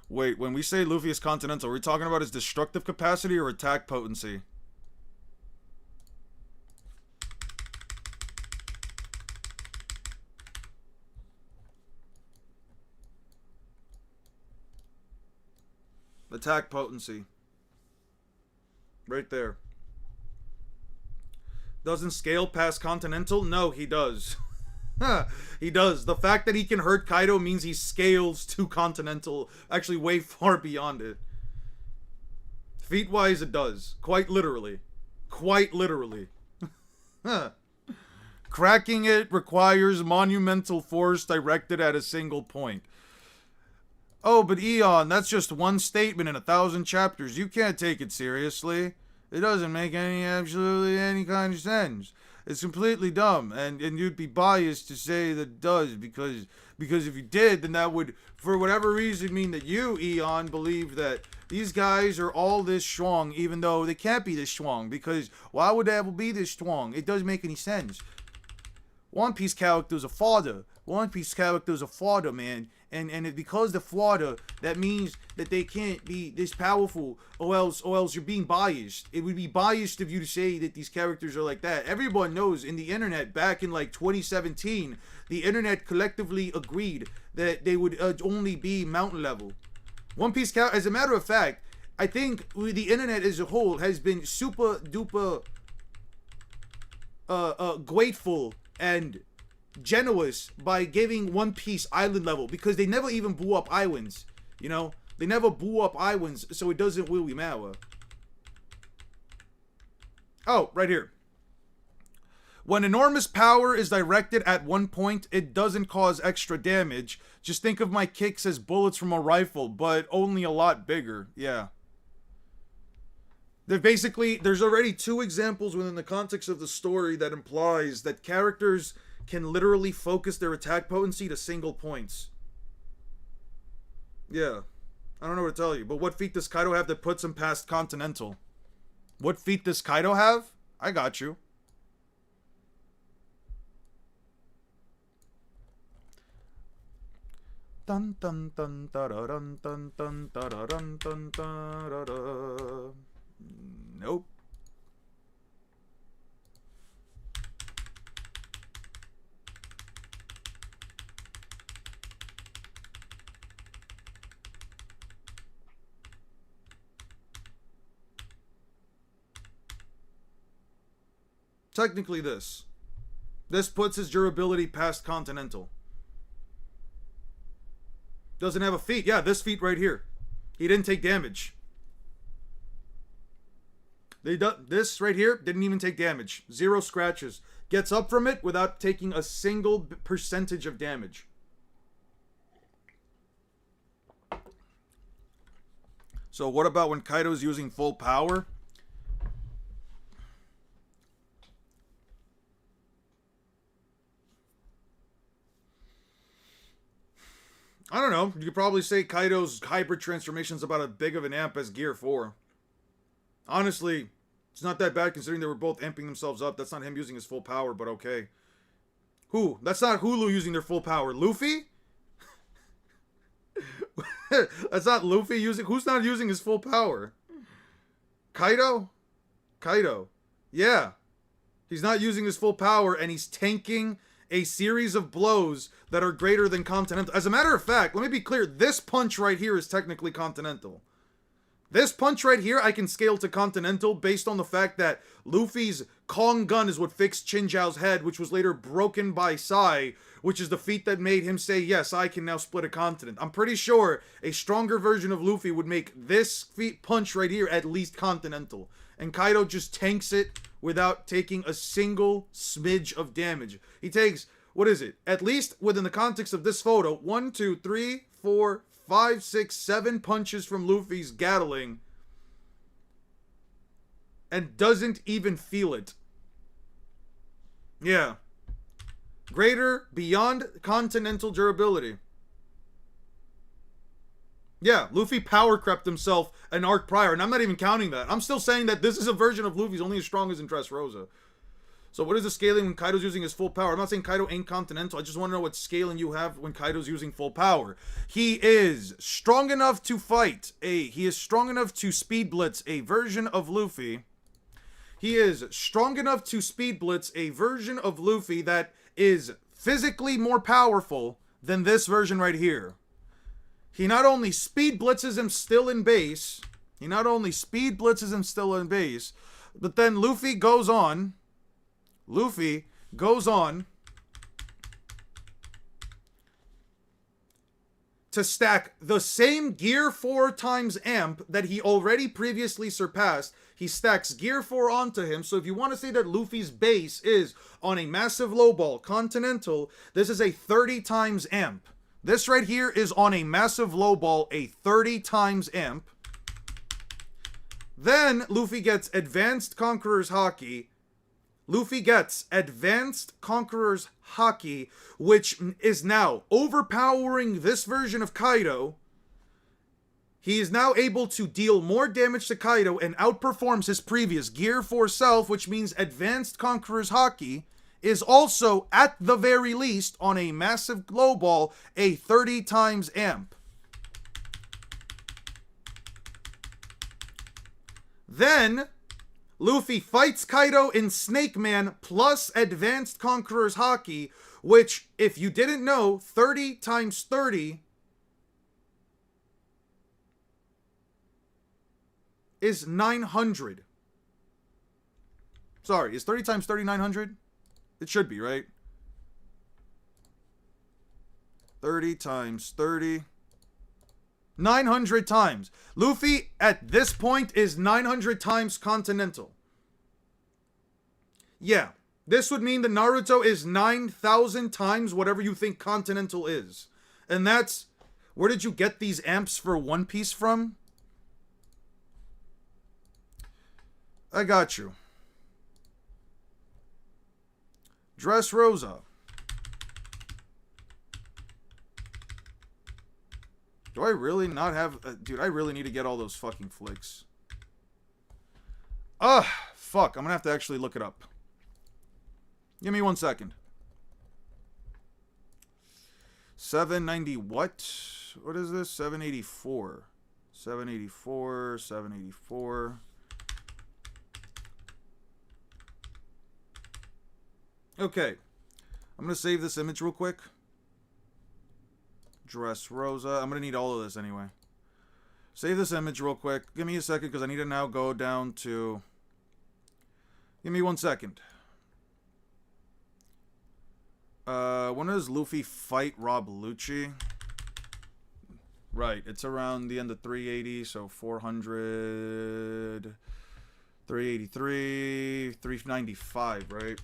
Wait, when we say Luffy is Continental, are we talking about his destructive capacity or attack potency? Attack potency. Right there. Doesn't scale past Continental? No, he does. He does. The fact that he can hurt Kaido means he scales to Continental, actually way far beyond it. Feat-wise, it does. Quite literally. Quite literally. Cracking it requires monumental force directed at a single point. Oh, but Eon, that's just one statement in 1,000 chapters. You can't take it seriously. It doesn't make absolutely any kind of sense. It's completely dumb, and you'd be biased to say that it does, because if you did, then that would, for whatever reason, mean that you, Eon, believe that these guys are all this strong, even though they can't be this strong, because why would they ever be this strong? It doesn't make any sense. One Piece character's a fodder. One Piece character's a fodder, man. And because the fodder, that means that they can't be this powerful, or else you're being biased. It would be biased of you to say that these characters are like that. Everyone knows in the internet back in like 2017, the internet collectively agreed that they would only be mountain level. One Piece character, as a matter of fact, I think the internet as a whole has been super duper grateful and generous by giving One Piece island level, because they never even blew up islands, you know? They never blew up islands, so it doesn't really matter. Oh, right here. When enormous power is directed at one point, it doesn't cause extra damage. Just think of my kicks as bullets from a rifle, but only a lot bigger. Yeah. There's already two examples within the context of the story that implies that characters can literally focus their attack potency to single points. Yeah. I don't know what to tell you, but what feat does Kaido have that puts him past Continental? What feat does Kaido have? I got you. Dun dun dun da da dun dun dun da da dun dun da da. Nope. Technically this. This puts his durability past Continental. Doesn't have a feat. Yeah, this feat right here. He didn't take damage. This right here didn't even take damage. 0 scratches. Gets up from it without taking a single percentage of damage. So what about when Kaido's using full power? I don't know. You could probably say Kaido's hybrid transformation is about as big of an amp as Gear 4. Honestly, it's not that bad considering they were both amping themselves up. That's not him using his full power, but okay. Who? That's not Hulu using their full power. Luffy? That's not Luffy using... Who's not using his full power? Kaido? Kaido. Yeah. He's not using his full power, and he's tanking a series of blows that are greater than Continental. As a matter of fact, let me be clear. This punch right here is technically Continental. This punch right here, I can scale to Continental based on the fact that Luffy's Kong gun is what fixed Chinjao's head, which was later broken by Sai, which is the feat that made him say, yes, I can now split a continent. I'm pretty sure a stronger version of Luffy would make this feat punch right here at least Continental. And Kaido just tanks it without taking a single smidge of damage. He takes, what is it? At least within the context of this photo, 1, 2, 3, 4, 5, 6, 7 punches from Luffy's Gatling and doesn't even feel it. Yeah. Greater, beyond Continental durability. Yeah, Luffy power crept himself an arc prior, and I'm not even counting that. I'm still saying that this is a version of Luffy's only as strong as in Dressrosa. So what is the scaling when Kaido's using his full power? I'm not saying Kaido ain't Continental. I just want to know what scaling you have when Kaido's using full power. He is strong enough to fight he is strong enough to speed blitz a version of Luffy. He is strong enough to speed blitz a version of Luffy that is physically more powerful than this version right here. He not only speed blitzes him still in base, but then Luffy goes on to stack the same Gear 4 times amp that he already previously surpassed. He stacks Gear 4 onto him. So if you want to say that Luffy's base is on a massive lowball, Continental, this is a 30 times amp. This right here is on a massive lowball, a 30 times amp. Then Luffy gets Advanced Conqueror's Haki. Which is now overpowering this version of Kaido. He is now able to deal more damage to Kaido and outperforms his previous Gear 4 self, which means Advanced Conqueror's Haki is also, at the very least, on a massive glowball, a 30 times amp. Then Luffy fights Kaido in Snake Man plus Advanced Conqueror's Haki, which, if you didn't know, 30 times 30 is 900. Sorry, is 30 times 30 900? It should be, right? 30 times 30. 900 times. Luffy, at this point, is 900 times Continental. Yeah. This would mean that Naruto is 9,000 times whatever you think Continental is. And that's... Where did you get these amps for One Piece from? I got you. Dressrosa. Do I really not have... dude, I really need to get all those fucking flicks. Fuck. I'm gonna have to actually look it up. Give me 1 second. 790 what? What is this? 784. 784. 784. Okay. I'm gonna save this image real quick. Dressrosa. I'm gonna need all of this anyway. Save this image real quick. Give me a second because I need to now go down to... Give me 1 second. When does Luffy fight Rob Lucci? Right, it's around the end of 380, so 400, 383, 395, right?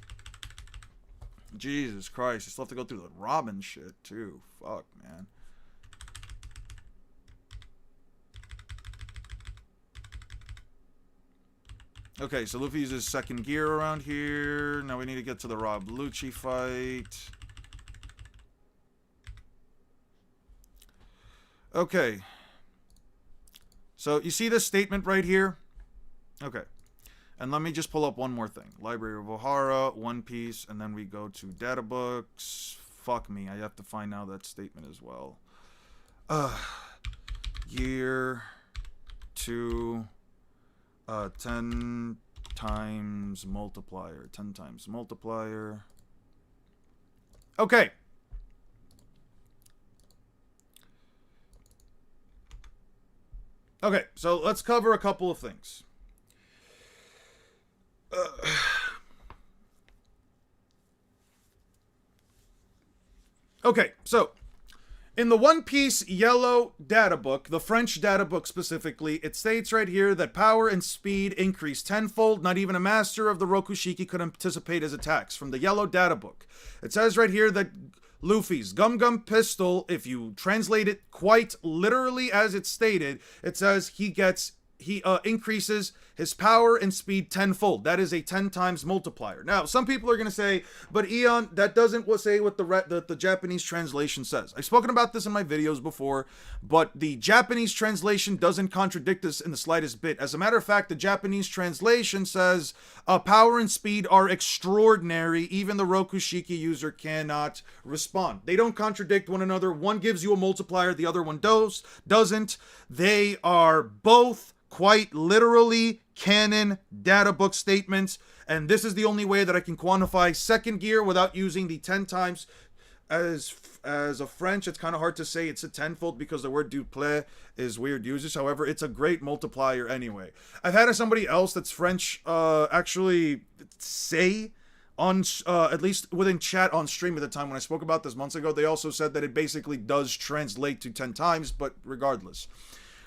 Jesus Christ, you still have to go through the Robin shit, too. Fuck, man. Okay, so Luffy uses second gear around here. Now we need to get to the Rob Lucci fight. Okay. So, you see this statement right here? Okay. And let me just pull up one more thing. Library of Ohara, One Piece, and then we go to data books. Fuck me, I have to find now that statement as well. Year 2, 10 times multiplier. 10 times multiplier. Okay. Okay, so let's cover a couple of things. Okay, so in the One Piece yellow data book, the French data book specifically, it states right here that power and speed increase tenfold. Not even a master of the Rokushiki could anticipate his attacks. From the yellow data book, it says right here that Luffy's Gum Gum Pistol, if you translate it quite literally as it's stated, it says he increases his power and speed tenfold. That is a 10 times multiplier. Now, some people are going to say, but Eon, that doesn't say what the Japanese translation says. I've spoken about this in my videos before, but the Japanese translation doesn't contradict this in the slightest bit. As a matter of fact, the Japanese translation says, power and speed are extraordinary. Even the Rokushiki user cannot respond. They don't contradict one another. One gives you a multiplier, the other one doesn't. They are both quite literally canon data book statements, and this is the only way that I can quantify second gear without using the 10 times. As a French, it's kind of hard to say it's a tenfold because the word duple is weird usage. However, it's a great multiplier anyway. I've had somebody else that's French actually say on at least within chat on stream at the time when I spoke about this months ago, they also said that it basically does translate to 10 times, but regardless.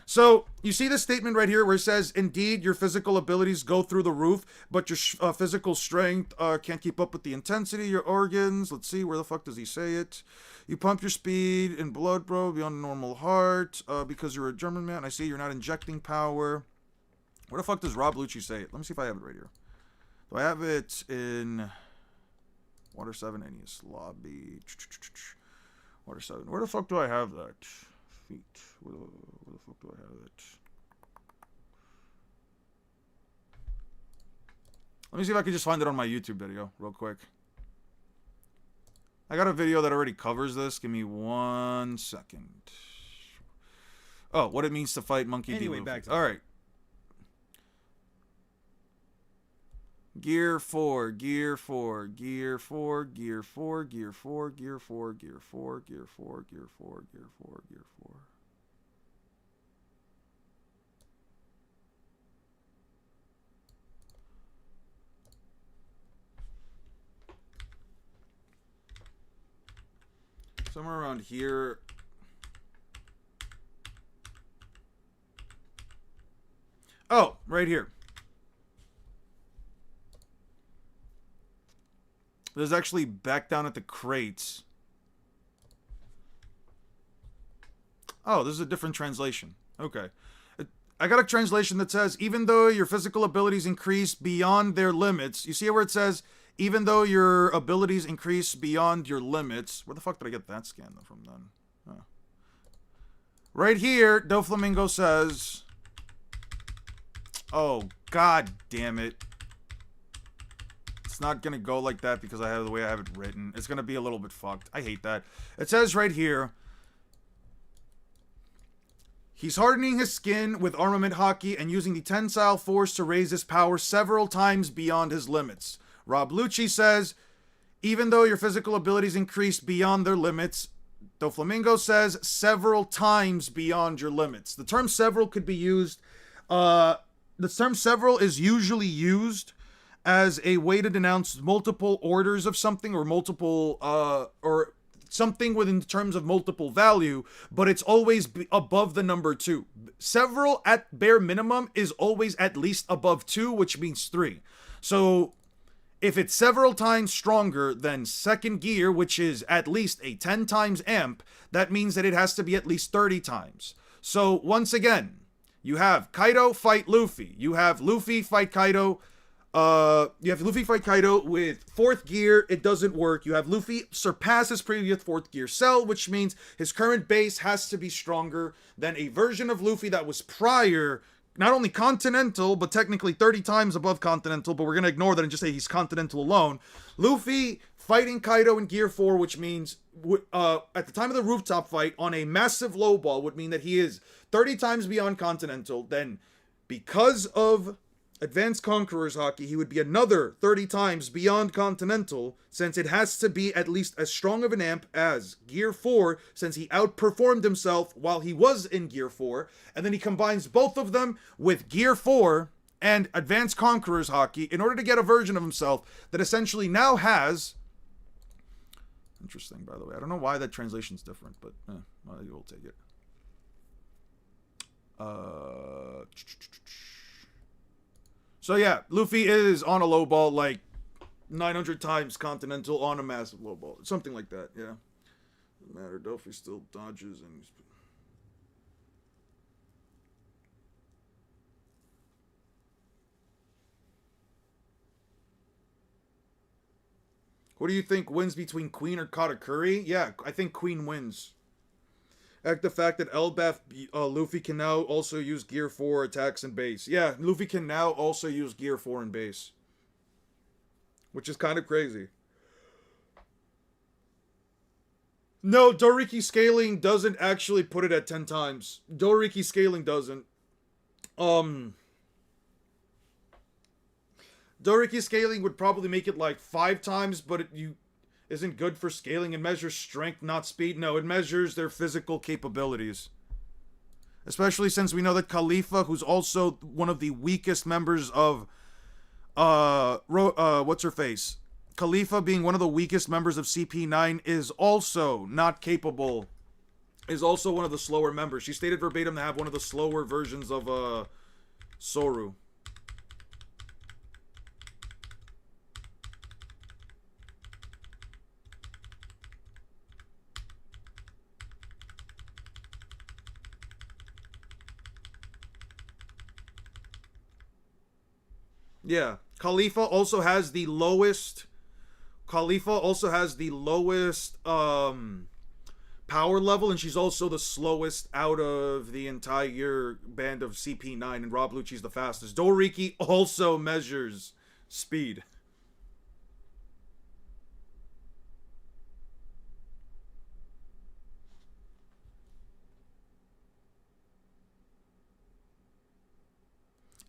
So, you see this statement right here where it says, indeed, your physical abilities go through the roof, but your physical strength can't keep up with the intensity of your organs. Let's see, where the fuck does he say it? You pump your speed and blood, bro, beyond normal heart, because you're a German man. I see you're not injecting power. Where the fuck does Rob Lucci say it? Let me see if I have it right here. Do I have it in Water 7, Aeneas Lobby? Water 7. Where the fuck do I have that? Feet. Where the fuck do I have it? Let me see if I can just find it on my YouTube video real quick. I got a video that already covers this. Give me 1 second. Oh, what it means to fight Monkey D. Luffy. Back to all right. Gear 4, gear 4, gear 4, gear 4, gear 4, gear 4, gear 4, gear 4, gear 4, gear 4, gear 4. Somewhere around here. Oh, right here. There's actually back down at the crates. Oh, this is a different translation. Okay. I got a translation that says, even though your physical abilities increase beyond their limits. You see where it says, even though your abilities increase beyond your limits. Where the fuck did I get that scan from then? Oh. Right here, Doflamingo says, oh, god damn it. It's not going to go like that because I have the way I have it written. It's going to be a little bit fucked. I hate that. It says right here, he's hardening his skin with armament hockey and using the tensile force to raise his power several times beyond his limits. Rob Lucci says, even though your physical abilities increase beyond their limits, Doflamingo says several times beyond your limits. The term several could be used, the term several is usually used as a way to denounce multiple orders of something or multiple or something within terms of multiple value, but it's always above the number 2. Several at bare minimum is always at least above 2, which means 3. So if it's several times stronger than second gear, which is at least a 10 times amp, that means that it has to be at least 30 times. So once again, you have Kaido fight Luffy. You have Luffy fight Kaido. You have Luffy fight Kaido with 4th gear. It doesn't work. You have Luffy surpass his previous 4th gear cell, which means his current base has to be stronger than a version of Luffy that was prior, not only Continental, but technically 30 times above Continental, but we're going to ignore that and just say he's Continental alone. Luffy fighting Kaido in Gear 4, which means at the time of the rooftop fight on a massive low ball would mean that he is 30 times beyond Continental. Then because of Advanced Conqueror's Haki, he would be another 30 times beyond Continental, since it has to be at least as strong of an amp as Gear 4, since he outperformed himself while he was in Gear 4, and then he combines both of them with Gear 4 and Advanced Conqueror's Haki in order to get a version of himself that essentially now has... Interesting, by the way. I don't know why that translation's different, but we'll take it. So yeah, Luffy is on a low ball like 900 times Continental on a massive low ball. Something like that, yeah. Doesn't matter, Luffy still dodges and... What do you think wins between Queen or Katakuri? Yeah, I think Queen wins. The fact that Elbaf Luffy can now also use Gear 4 attacks and base. Yeah, Luffy can now also use Gear 4 and base. Which is kind of crazy. No, Doriki scaling doesn't actually put it at 10 times. Doriki scaling doesn't. Doriki scaling would probably make it like 5 times, but it isn't good for scaling. It measures strength, not speed. No, it measures their physical capabilities. Especially since we know that Khalifa, who's also one of the weakest members of what's her face? Khalifa being one of the weakest members of CP9 is also not capable. Is also one of the slower members. She stated verbatim to have one of the slower versions of Soru. Yeah, Khalifa also has the lowest power level, and she's also the slowest out of the entire band of CP9, and Rob Lucci's the fastest. Doriki also measures speed.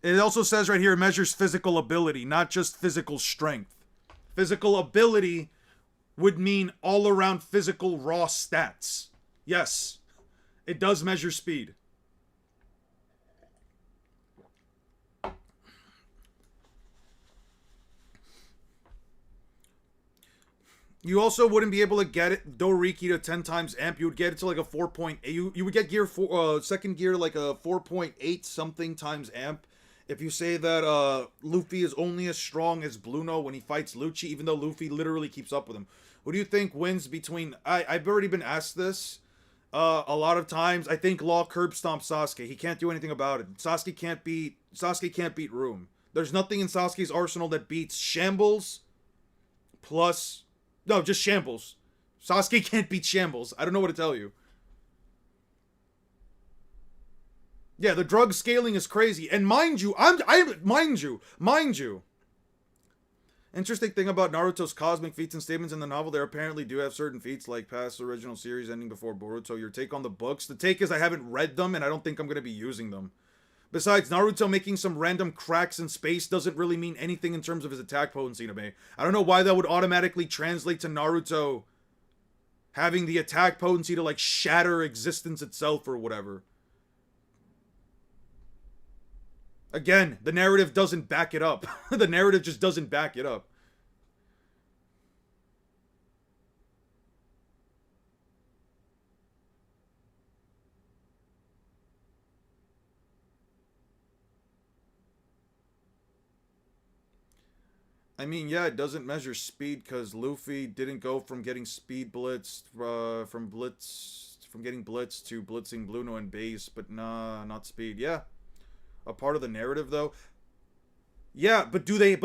It also says right here it measures physical ability, not just physical strength. Physical ability would mean all-around physical raw stats. Yes, it does measure speed. You also wouldn't be able to get it Doriki to 10 times amp. You would get it to like a 4.8. You would get gear 4, second gear like a 4.8 something times amp. If you say that Luffy is only as strong as Bluno when he fights Lucci, even though Luffy literally keeps up with him. What do you think wins between... I've already been asked this a lot of times. I think Law curb stomps Sasuke. He can't do anything about it. Sasuke can't beat Room. There's nothing in Sasuke's arsenal that beats Shambles plus... No, just Shambles. Sasuke can't beat Shambles. I don't know what to tell you. Yeah, the drug scaling is crazy. And mind you, mind you. Interesting thing about Naruto's cosmic feats and statements in the novel, they apparently do have certain feats like past original series ending before Boruto. Your take on the books? The take is I haven't read them and I don't think I'm going to be using them. Besides, Naruto making some random cracks in space doesn't really mean anything in terms of his attack potency to me. I don't know why that would automatically translate to Naruto having the attack potency to like shatter existence itself or whatever. Again, the narrative doesn't back it up. The narrative just doesn't back it up. I mean, yeah, it doesn't measure speed because Luffy didn't go from getting speed blitzed, from getting blitzed to blitzing Bluno and base, but nah, not speed. Yeah, a part of the narrative though. Yeah, but do any of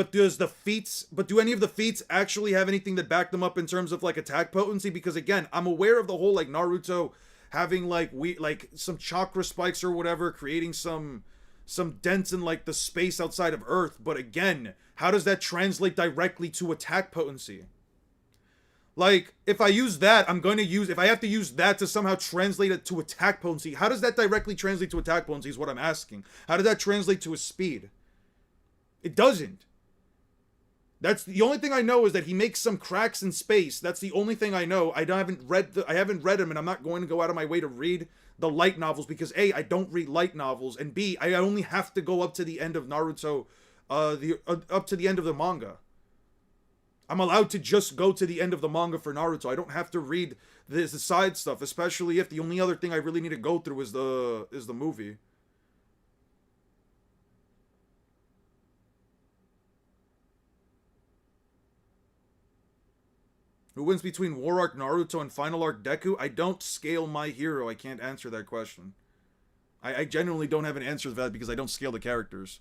the feats actually have anything that back them up in terms of like attack potency? Because again, I'm aware of the whole like Naruto having like some chakra spikes or whatever, creating some dents in like the space outside of Earth, but again, how does that translate directly to attack potency? Like, if I use that, if I have to use that to somehow translate it to attack potency, how does that directly translate to attack potency is what I'm asking. How does that translate to his speed? It doesn't. That's the only thing I know is that he makes some cracks in space. That's the only thing I know. I haven't read them, and I'm not going to go out of my way to read the light novels because A, I don't read light novels, and B, I only have to go up to the end of Naruto, up to the end of the manga. I'm allowed to just go to the end of the manga for Naruto. I don't have to read the side stuff, especially if the only other thing I really need to go through is the movie. Who wins between War Arc Naruto and Final Arc Deku? I don't scale My Hero. I can't answer that question. I genuinely don't have an answer to that because I don't scale the characters.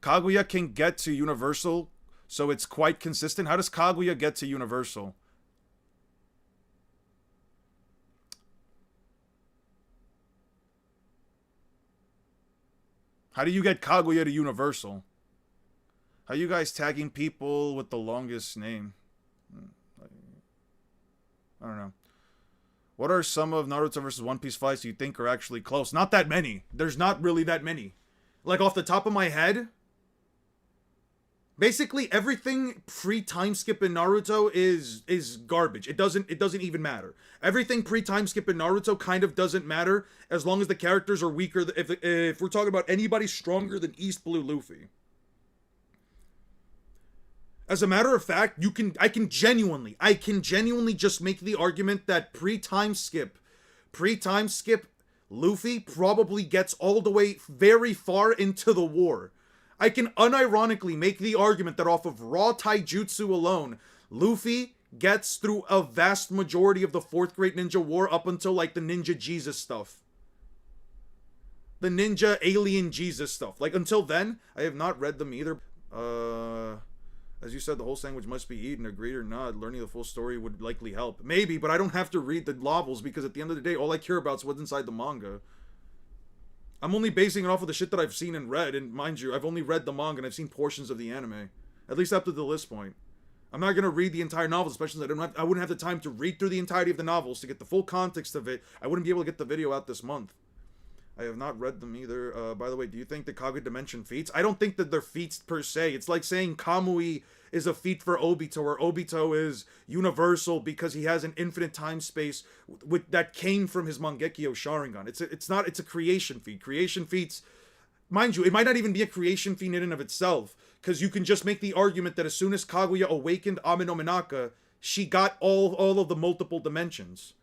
Kaguya can get to Universal, so it's quite consistent. How does Kaguya get to Universal? How do you get Kaguya to Universal? How are you guys tagging people with the longest name? I don't know. What are some of Naruto versus One Piece fights you think are actually close? Not that many. There's not really that many. Like, off the top of my head, basically everything pre-time skip in Naruto is garbage. It doesn't even matter. Everything pre-time skip in Naruto kind of doesn't matter as long as the characters are weaker. If we're talking about anybody stronger than East Blue Luffy. As a matter of fact, I can genuinely just make the argument that pre-time skip, Luffy probably gets all the way very far into the war. I can unironically make the argument that off of raw taijutsu alone, Luffy gets through a vast majority of the 4th Great Ninja War up until like the Ninja Jesus stuff. The Ninja Alien Jesus stuff. Like, until then, I have not read them either. As you said, the whole sandwich must be eaten, agreed or not. Learning the full story would likely help. Maybe, but I don't have to read the novels because at the end of the day, all I care about is what's inside the manga. I'm only basing it off of the shit that I've seen and read, and mind you, I've only read the manga and I've seen portions of the anime. At least up to the list point. I'm not going to read the entire novel, especially since I wouldn't have the time to read through the entirety of the novels to get the full context of it. I wouldn't be able to get the video out this month. I have not read them either. By the way, do you think the Kaguya Dimension feats? I don't think that they're feats per se. It's like saying Kamui is a feat for Obito, or Obito is universal because he has an infinite time space that came from his Mangekyo Sharingan. It's a creation feat. Creation feats, mind you, it might not even be a creation feat in and of itself, because you can just make the argument that as soon as Kaguya awakened Ame no Minaka, she got all of the multiple dimensions.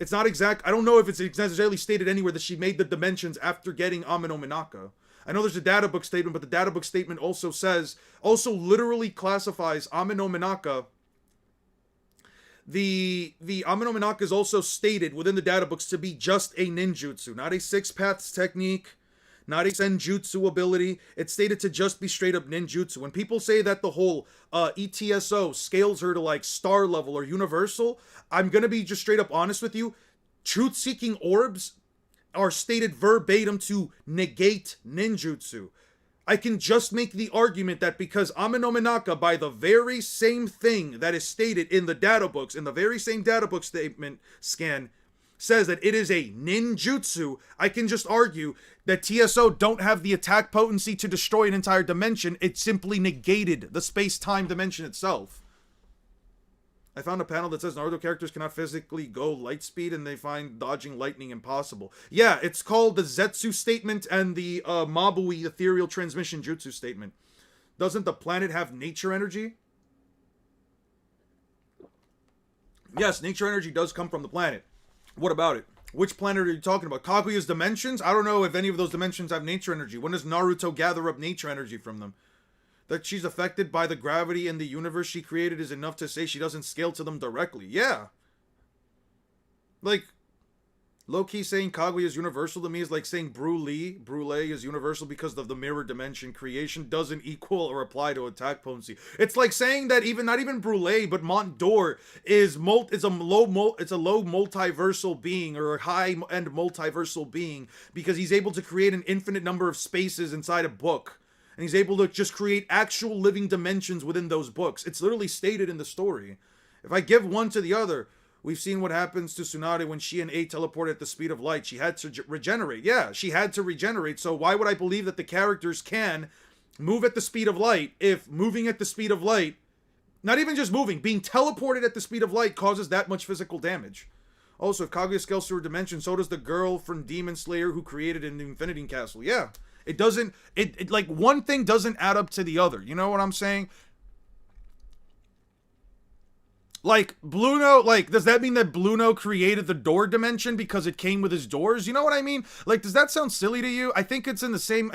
It's not exact. I don't know if it's necessarily stated anywhere that she made the dimensions after getting Ame no Minaka. I know there's a data book statement, but the data book statement also literally classifies Ame no Minaka. The Ame no Minaka is also stated within the data books to be just a ninjutsu, not a 6 paths technique, not a senjutsu ability. It's stated to just be straight up ninjutsu. When people say that the whole ETSO scales her to like star level or universal, I'm gonna be just straight up honest with you. Truth-seeking orbs are stated verbatim to negate ninjutsu. I can just make the argument that because Ame no Minaka, by the very same thing that is stated in the data books, in the very same data book statement scan, says that it is a ninjutsu, I can just argue that TSO don't have the attack potency to destroy an entire dimension. It simply negated the space-time dimension itself. I found a panel that says Naruto characters cannot physically go light speed and they find dodging lightning impossible. Yeah, it's called the Zetsu statement and the Mabui ethereal transmission jutsu statement. Doesn't the planet have nature energy? Yes, nature energy does come from the planet. What about it? Which planet are you talking about? Kaguya's dimensions? I don't know if any of those dimensions have nature energy. When does Naruto gather up nature energy from them? That she's affected by the gravity in the universe she created is enough to say she doesn't scale to them directly. Yeah. Like, low-key saying Kaguya is universal to me is like saying Brule is universal because of the mirror dimension. Creation doesn't equal or apply to attack potency. It's like saying that not even Brule, but Mont d'Or is a low multiversal being or a high-end multiversal being because he's able to create an infinite number of spaces inside a book. And he's able to just create actual living dimensions within those books. It's literally stated in the story. If I give one to the other, we've seen what happens to Tsunade when she and A teleport at the speed of light. She had to regenerate. Yeah, she had to regenerate. So why would I believe that the characters can move at the speed of light if moving at the speed of light, not even just moving, being teleported at the speed of light causes that much physical damage? Also, if Kaguya scales through a dimension, so does the girl from Demon Slayer who created an Infinity Castle. Yeah. It doesn't, like, one thing doesn't add up to the other. You know what I'm saying? Like, Bluno, like, does that mean that Bluno created the door dimension because it came with his doors? You know what I mean? Like, does that sound silly to you? I think it's in the same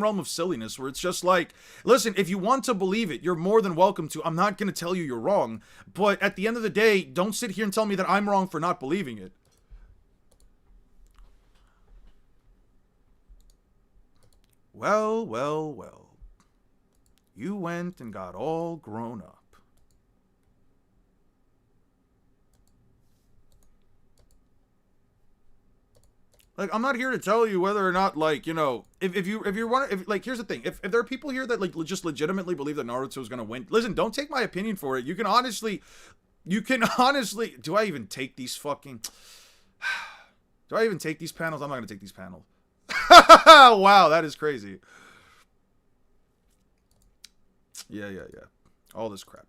realm of silliness where it's just like, listen, if you want to believe it, you're more than welcome to. I'm not going to tell you you're wrong. But at the end of the day, don't sit here and tell me that I'm wrong for not believing it. Well, well, well. You went and got all grown up. Like, I'm not here to tell you whether or not, like, you know, if you want to, like, here's the thing. If there are people here that, like, just legitimately believe that Naruto is going to win, listen, don't take my opinion for it. You can honestly, do I even take these fucking, do I even take these panels? I'm not going to take these panels. Wow, that is crazy. Yeah. All this crap.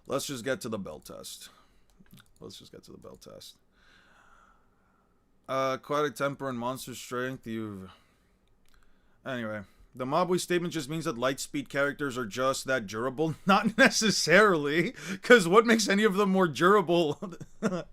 Let's just get to the bell test. Aquatic temper and monster strength, Anyway. The Mabui statement just means that light speed characters are just that durable. Not necessarily, because what makes any of them more durable? The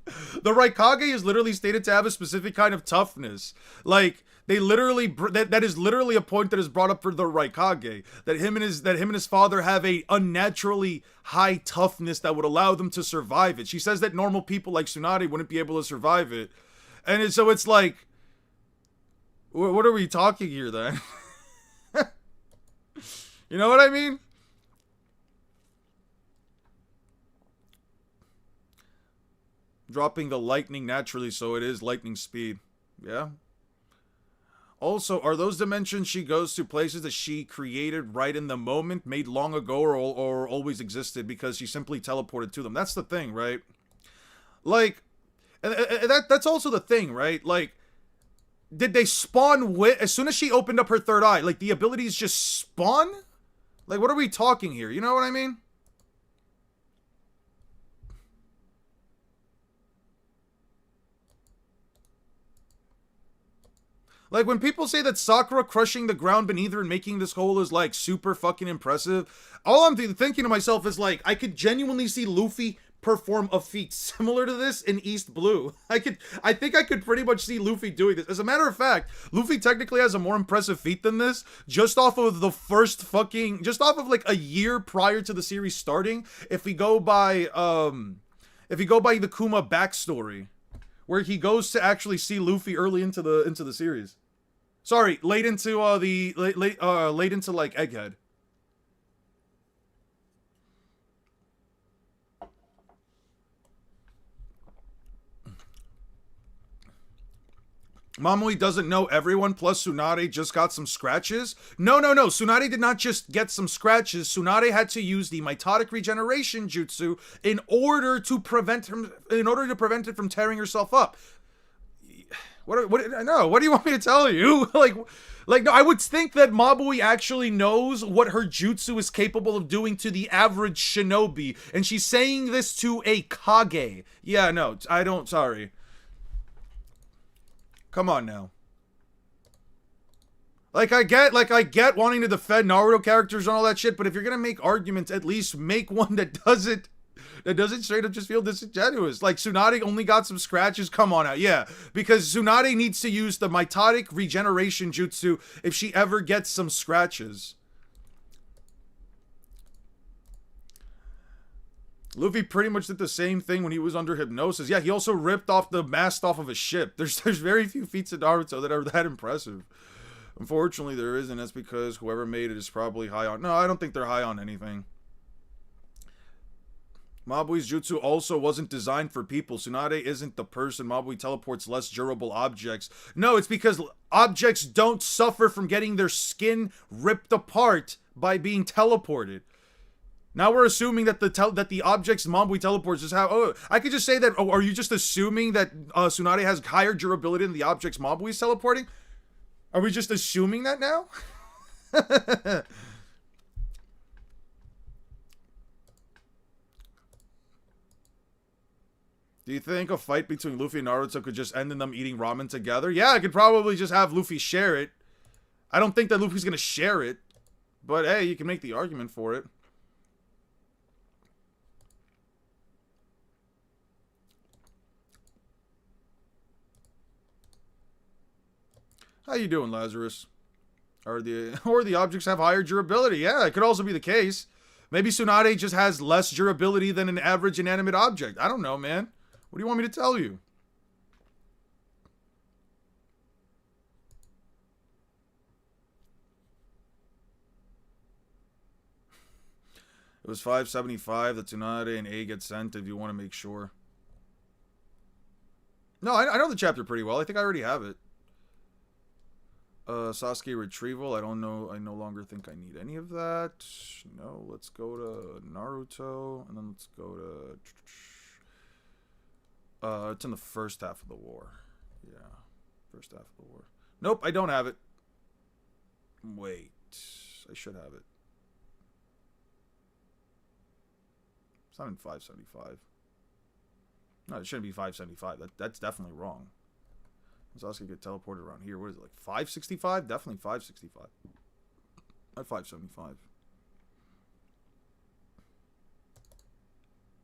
Raikage is literally stated to have a specific kind of toughness. Like, they literally, that is literally a point that is brought up for the Raikage. That him and his father have a unnaturally high toughness that would allow them to survive it. She says that normal people like Tsunade wouldn't be able to survive it. And so it's like, what are we talking here then? You know what I mean? Dropping the lightning naturally, so it is lightning speed. Yeah. Also, are those dimensions she goes to places that she created right in the moment, made long ago, or always existed because she simply teleported to them? That's the thing, right? Like, that's also the thing, right? Like, did they spawn with, as soon as she opened up her third eye, like, the abilities just spawn? Like, what are we talking here? You know what I mean? Like, when people say that Sakura crushing the ground beneath her and making this hole is, like, super fucking impressive, all I'm thinking to myself is, like, I could genuinely see Luffy perform a feat similar to this in East Blue. I think I could pretty much see Luffy doing this. As a matter of fact, Luffy technically has a more impressive feat than this, just off of like a year prior to the series starting. If we go by the Kuma backstory, where he goes to actually see Luffy early into the series. Sorry, late into like Egghead. Mamui doesn't know everyone, plus Tsunade just got some scratches. No. Tsunade did not just get some scratches. Tsunade had to use the mitotic regeneration jutsu in order to prevent it from tearing herself up. What do you want me to tell you? Like, no, I would think that Mabui actually knows what her jutsu is capable of doing to the average shinobi, and she's saying this to a Kage. Yeah, no, I don't, sorry. Come on now. Like, I get wanting to defend Naruto characters and all that shit, but if you're gonna make arguments, at least make one that doesn't straight up just feel disingenuous. Like, Tsunade only got some scratches, come on out, yeah. Because Tsunade needs to use the mitotic regeneration jutsu if she ever gets some scratches. Luffy pretty much did the same thing when he was under hypnosis. Yeah, he also ripped off the mast off of a ship. There's very few feats in Naruto that are that impressive. Unfortunately, there isn't. That's because whoever made it is probably high on... No, I don't think they're high on anything. Mabui's jutsu also wasn't designed for people. Tsunade isn't the person. Mabui teleports less durable objects. No, it's because objects don't suffer from getting their skin ripped apart by being teleported. Now we're assuming that the objects Mabui teleports is how... Oh, I could just say that... Oh, are you just assuming that Tsunade has higher durability than the objects Mabui is teleporting? Are we just assuming that now? Do you think a fight between Luffy and Naruto could just end in them eating ramen together? Yeah, I could probably just have Luffy share it. I don't think that Luffy's gonna share it. But hey, you can make the argument for it. How you doing, Lazarus? Or the objects have higher durability? Yeah, it could also be the case. Maybe Tsunade just has less durability than an average inanimate object. I don't know, man. What do you want me to tell you? It was 575 that Tsunade and A get sent if you want to make sure. No, I know the chapter pretty well. I think I already have it. Sasuke retrieval. I don't know. I no longer think I need any of that. No, let's go to Naruto. And then let's go to... it's in the first half of the war. Yeah. First half of the war. Nope, I don't have it. Wait. I should have it. It's not in 575. No, it shouldn't be 575. That's definitely wrong. Sasuke get teleported around here. What is it, like 565? Definitely 565. Not 575.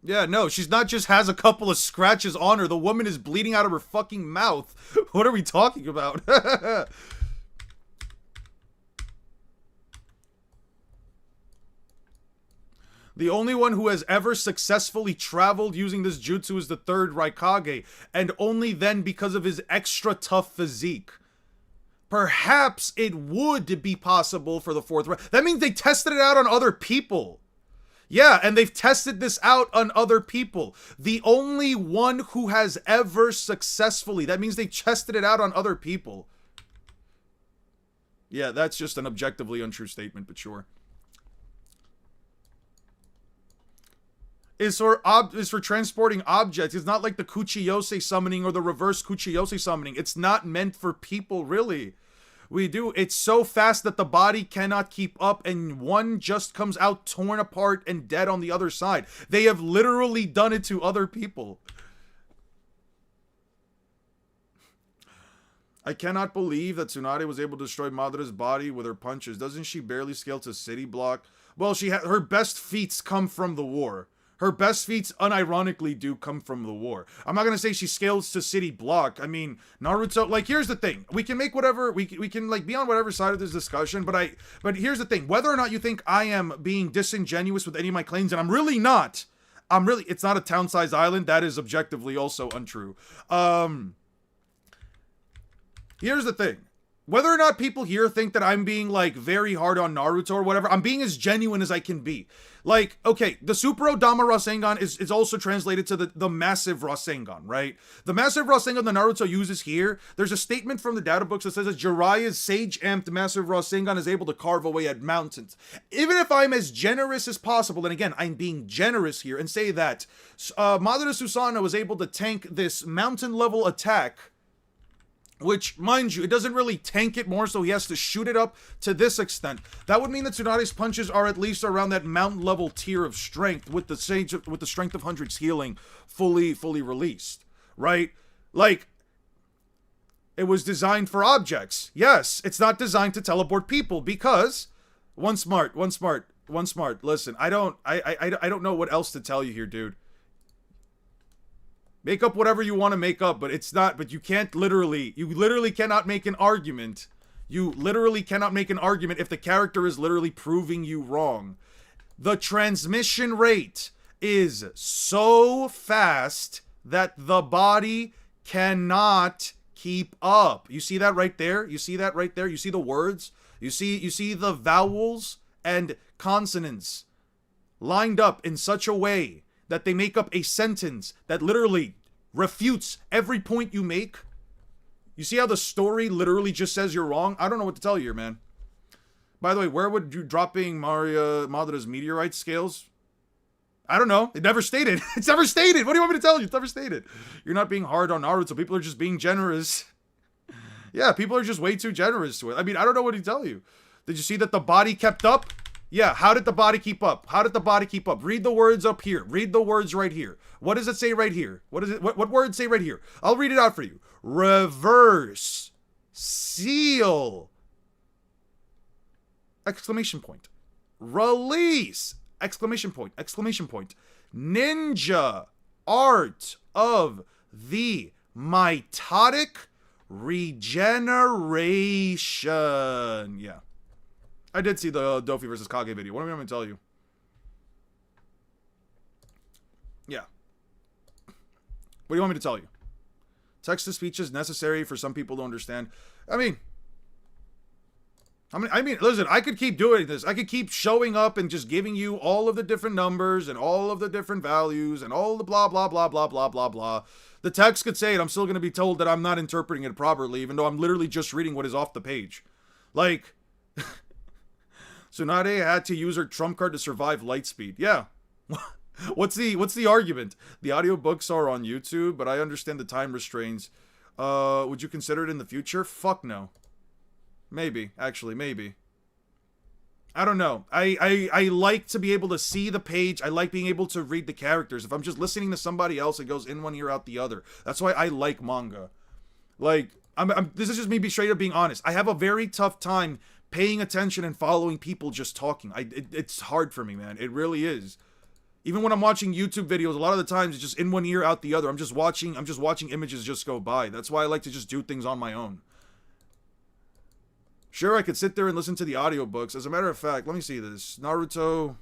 Yeah, no, she's not just has a couple of scratches on her. The woman is bleeding out of her fucking mouth. What are we talking about? The only one who has ever successfully traveled using this jutsu is the third Raikage, and only then because of his extra tough physique. Perhaps it would be possible for the fourth... That means they tested it out on other people. Yeah, and they've tested this out on other people. The only one who has ever successfully... That means they tested it out on other people. Yeah, that's just an objectively untrue statement, but sure. Is for transporting objects. It's not like the Kuchiyose summoning or the reverse Kuchiyose summoning. It's not meant for people, really. It's so fast that the body cannot keep up, and one just comes out torn apart and dead on the other side. They have literally done it to other people. I cannot believe that Tsunade was able to destroy Madara's body with her punches. Doesn't she barely scale to city block? Well, her best feats come from the war. Her best feats, unironically, do come from the war. I'm not gonna say she scales to city block. I mean, Naruto, like, here's the thing. We can make whatever, we can, like, be on whatever side of this discussion, but here's the thing. Whether or not you think I am being disingenuous with any of my claims, and I'm really not. It's not a town-sized island. That is objectively also untrue. Here's the thing. Whether or not people here think that I'm being, like, very hard on Naruto or whatever, I'm being as genuine as I can be. Like, okay, the Super Odama Rasengan is also translated to the massive Rasengan, right? The massive Rasengan that Naruto uses here, there's a statement from the data books that says that Jiraiya's sage-amped massive Rasengan is able to carve away at mountains. Even if I'm as generous as possible, and again, I'm being generous here, and say that Madara Susanoo was able to tank this mountain-level attack which, mind you, it doesn't really tank it more, so he has to shoot it up to this extent. That would mean that Tsunade's punches are at least around that mountain level tier of strength, with the strength of hundreds healing fully released, right? Like, it was designed for objects. Yes, it's not designed to teleport people, because one smart. Listen, I don't know what else to tell you here, dude. Make up whatever you want to make up, but it's not, but you literally cannot make an argument. You literally cannot make an argument if the character is literally proving you wrong. The transmission rate is so fast that the body cannot keep up. You see that right there? You see that right there? You see the words? You see the vowels and consonants lined up in such a way that they make up a sentence that literally refutes every point you make. You see how the story literally just says you're wrong? I don't know what to tell you here, man. By the way, where would you dropping Madara's meteorite scales? I don't know. It never stated. It's never stated. What do you want me to tell you? It's never stated. You're not being hard on Naruto. People are just being generous. Yeah, people are just way too generous to it. I mean, I don't know what to tell you. Did you see that the body kept up? Yeah, how did the body keep up? How did the body keep up? Read the words up here. Read the words right here. What does it say right here? What is it? What words say right here? I'll read it out for you. Reverse. Seal. Exclamation point. Release. Exclamation point. Exclamation point. Ninja. Art of the mitotic regeneration. Yeah. I did see the Dofi versus Kage video. What am I going to tell you? Yeah. What do you want me to tell you? Text-to-speech is necessary for some people to understand. I mean, listen, I could keep doing this. I could keep showing up and just giving you all of the different numbers and all of the different values and all the blah, blah, blah, blah, blah, blah, blah. The text could say it. I'm still going to be told that I'm not interpreting it properly, even though I'm literally just reading what is off the page. Like... Tsunade had to use her trump card to survive Lightspeed. Yeah. What's the argument? The audiobooks are on YouTube, but I understand the time restraints. Would you consider it in the future? Fuck no. Maybe. Actually, maybe. I don't know. I like to be able to see the page. I like being able to read the characters. If I'm just listening to somebody else, it goes in one ear, out the other. That's why I like manga. Like, this is just me straight up being honest. I have a very tough time paying attention and following people just talking. It's hard for me, man. It really is. Even when I'm watching YouTube videos, a lot of the times it's just in one ear, out the other. I'm just watching images just go by. That's why I like to just do things on my own. Sure, I could sit there and listen to the audiobooks. As a matter of fact, let me see this. Naruto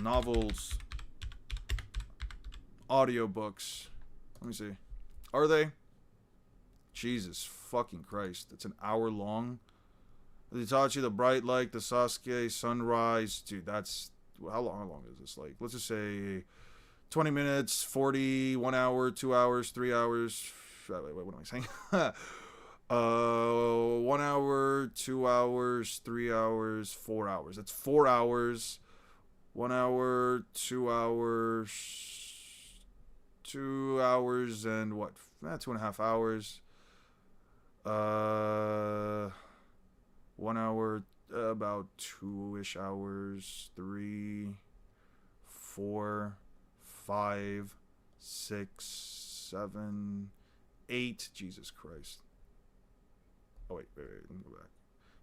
novels audiobooks. Let me see. Are they? Jesus fucking Christ. It's an hour long. The Itachi, the Bright Light, the Sasuke, Sunrise. Dude, that's... How long is this? Like, let's just say 20 minutes, 40, 1 hour, 2 hours, 3 hours. Wait, what am I saying? 1 hour, 2 hours, 3 hours, 4 hours. That's 4 hours. 1 hour, 2 hours, 2 hours, and what? 2.5 hours. 1 hour, about 2-ish hours, 3, 4, 5, 6, 7, 8. Jesus Christ. Oh, wait, let me go back.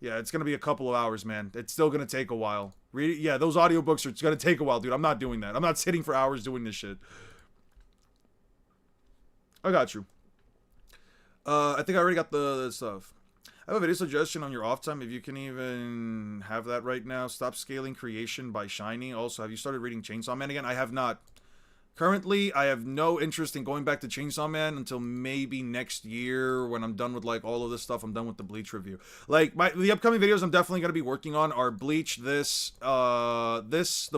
Yeah, it's going to be a couple of hours, man. It's still going to take a while. Yeah, those audiobooks are going to take a while, dude. I'm not doing that. I'm not sitting for hours doing this shit. I got you. I think I already got the stuff. I have a video suggestion on your off time, if you can even have that right now. Stop Scaling Creation by Shiny. Also, have you started reading Chainsaw Man again? I have not. Currently, I have no interest in going back to Chainsaw Man until maybe next year when I'm done with, like, all of this stuff. I'm done with the Bleach review. Like, the upcoming videos I'm definitely going to be working on are Bleach, the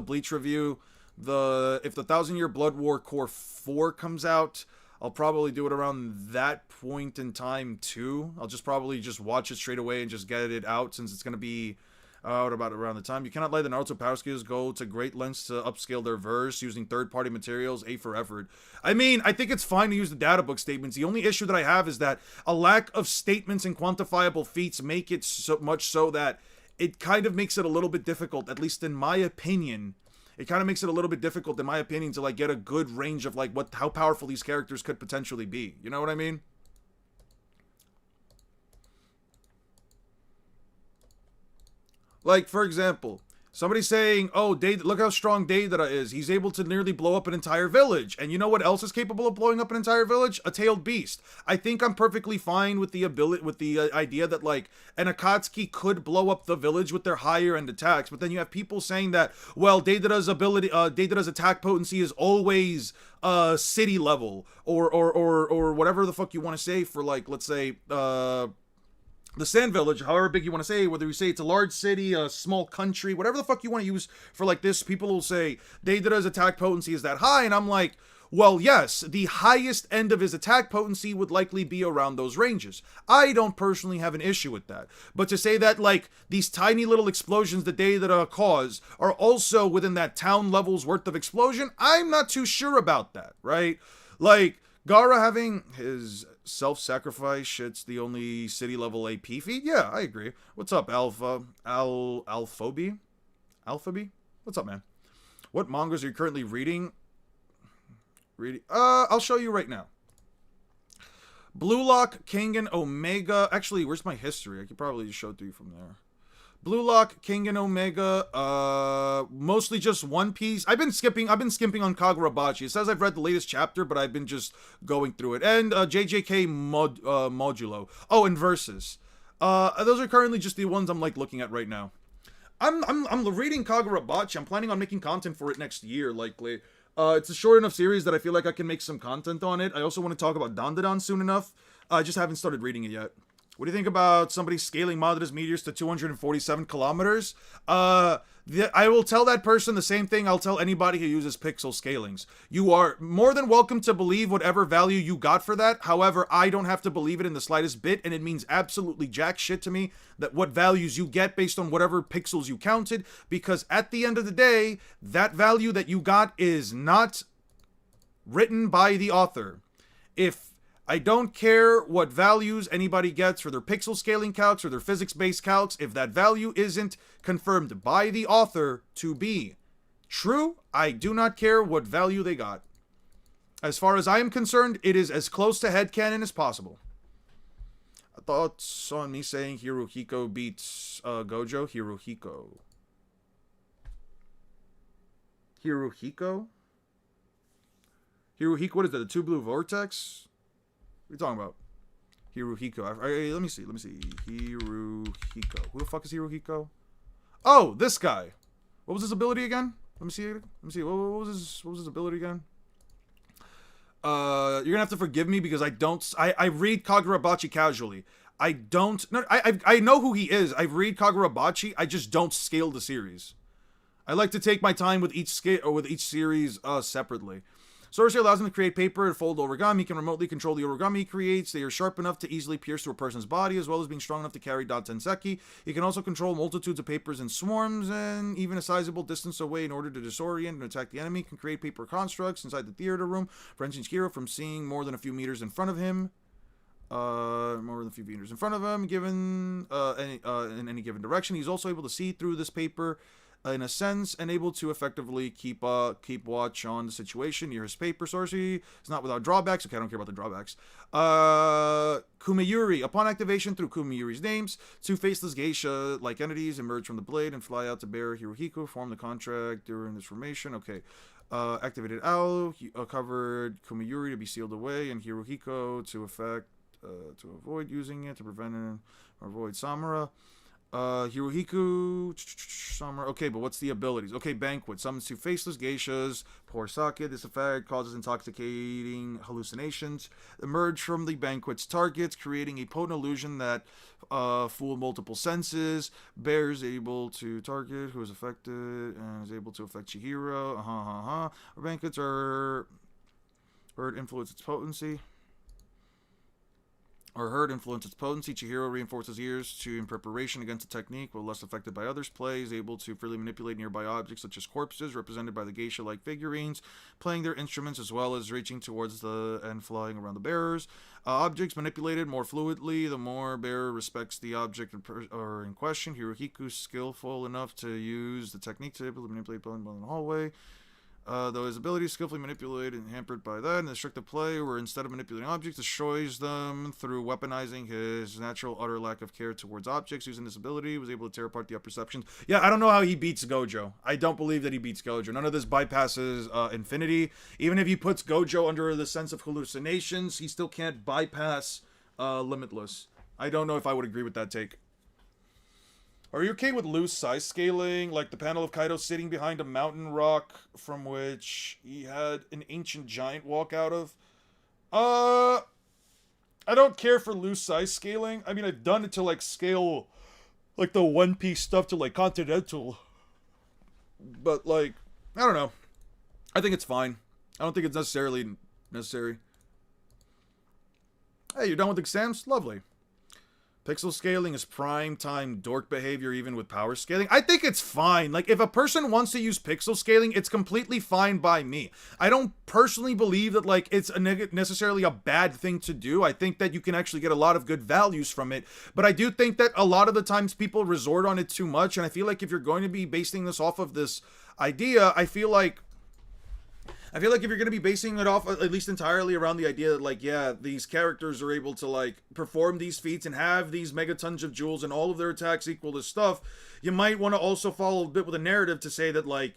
Bleach review. If the 1,000 Year Blood War Core 4 comes out, I'll probably do it around that point in time too. I'll just probably just watch it straight away and just get it out, since it's going to be What about around the time? You cannot let the Naruto power skills go to great lengths to upscale their verse using third-party materials. A for effort. I mean, I think it's fine to use the data book statements. The only issue that I have is that a lack of statements and quantifiable feats make it so much so that it kind of makes it a little bit difficult, at least in my opinion. It kind of makes it a little bit difficult, in my opinion, to like get a good range of like how powerful these characters could potentially be. You know what I mean? Like, for example, somebody's saying, oh, look how strong Deidara is. He's able to nearly blow up an entire village. And you know what else is capable of blowing up an entire village? A tailed beast. I think I'm perfectly fine with the idea that, like, an Akatsuki could blow up the village with their higher end attacks. But then you have people saying that, well, Deidara's attack potency is always city level. Or whatever the fuck you want to say for, like, let's say, the Sand Village, however big you want to say, whether you say it's a large city, a small country, whatever the fuck you want to use for like this, people will say Deidara's attack potency is that high, and I'm like, well, yes, the highest end of his attack potency would likely be around those ranges. I don't personally have an issue with that. But to say that, like, these tiny little explosions that Deidara cause are also within that town level's worth of explosion, I'm not too sure about that, right? Like, Gaara having his self-sacrifice shit's the only city level AP feat? Yeah, I agree. What's up, Alphobi? What's up, man? What mangas are you currently reading? I'll show you right now. Blue Lock, Kengan, Omega. Actually, where's my history? I could probably just show it to you from there. Blue Lock, Kengan, Omega, mostly just One Piece. I've been skimping on Kagurabachi. It says I've read the latest chapter, but I've been just going through it. And JJK Modulo. Oh, and Versus. Those are currently just the ones I'm like looking at right now. I'm reading Kagurabachi. I'm planning on making content for it next year, likely. It's a short enough series that I feel like I can make some content on it. I also want to talk about Dandadan soon enough. I just haven't started reading it yet. What do you think about somebody scaling Madara's meteors to 247 kilometers? I will tell that person the same thing I'll tell anybody who uses pixel scalings. You are more than welcome to believe whatever value you got for that. However, I don't have to believe it in the slightest bit, and it means absolutely jack shit to me that what values you get based on whatever pixels you counted, because at the end of the day, that value that you got is not written by the author. I don't care what values anybody gets for their pixel scaling calcs or their physics-based calcs. If that value isn't confirmed by the author to be true, I do not care what value they got. As far as I am concerned, it is as close to headcanon as possible. Thoughts on me saying Hirohiko beats Gojo? Hirohiko, what is that? The two blue vortex? What are you talking about? Hirohiko. Let me see. Hirohiko. Who the fuck is Hirohiko? Oh, this guy. What was his ability again? Let me see. What was his ability again? You're gonna have to forgive me because I read Kagurabachi casually. I know who he is. I read Kagurabachi. I just don't scale the series. I like to take my time with each series separately. Sorcery allows him to create paper and fold origami. He can remotely control the origami he creates. They are sharp enough to easily pierce through a person's body, as well as being strong enough to carry Tenseki. He can also control multitudes of papers in swarms, and even a sizable distance away in order to disorient and attack the enemy. Can create paper constructs inside the theater room, preventing hero from seeing more than a few meters in front of him. Given in any given direction. He's also able to see through this paper in a sense, and able to effectively keep watch on the situation near his paper. Sorcery is not without drawbacks. Okay, I don't care about the drawbacks. Kumeyuri. Upon activation through Kumeyuri's names, two faceless geisha-like entities emerge from the blade and fly out to bear Hirohiko. Form the contract during this formation. Okay. Activated Owl. Covered Kumeyuri to be sealed away, and Hirohiko to avoid using it to prevent or avoid Samura. Hirohiko, Summer. Okay, but what's the abilities? Okay, Banquet. Summons two faceless geishas. Pour sake. This effect causes intoxicating hallucinations. Emerge from the Banquet's targets, creating a potent illusion that fool multiple senses. Bear is able to target who is affected and is able to affect Chihiro. Banquets are influence its potency. or hurt influence its potency. Chihiro reinforces ears to in preparation against a technique, while less affected by others. Play is able to freely manipulate nearby objects such as corpses, represented by the geisha-like figurines, playing their instruments as well as reaching towards the and flying around the bearers. Objects manipulated more fluidly, the more bearer respects the object in question. Hirohiku's skillful enough to use the technique to manipulate in the hallway. Though his ability is skillfully manipulated and hampered by that, and the restricted play, where instead of manipulating objects, destroys them through weaponizing his natural utter lack of care towards objects. Using this ability, was able to tear apart the upper perceptions. Yeah, I don't know how he beats Gojo. I don't believe that he beats Gojo. None of this bypasses Infinity. Even if he puts Gojo under the sense of hallucinations, he still can't bypass Limitless. I don't know if I would agree with that take. Are you okay with loose size scaling, like the panel of Kaido sitting behind a mountain rock from which he had an ancient giant walk out of? I don't care for loose size scaling. I mean, I've done it to, like, scale, like, the One Piece stuff to, like, Continental. But, like, I don't know. I think it's fine. I don't think it's necessarily necessary. Hey, you're done with exams? Lovely. Pixel scaling is prime time dork behavior even with power scaling. I think it's fine. Like, if a person wants to use pixel scaling, it's completely fine by me. I don't personally believe that, like, it's necessarily a bad thing to do. I think that you can actually get a lot of good values from it. But I do think that a lot of the times people resort on it too much. And I feel like if you're going to be basing this off of this idea, I feel like if you're going to be basing it off at least entirely around the idea that, like, yeah, these characters are able to, like, perform these feats and have these megatons of jewels and all of their attacks equal to stuff, you might want to also follow a bit with a narrative to say that, like,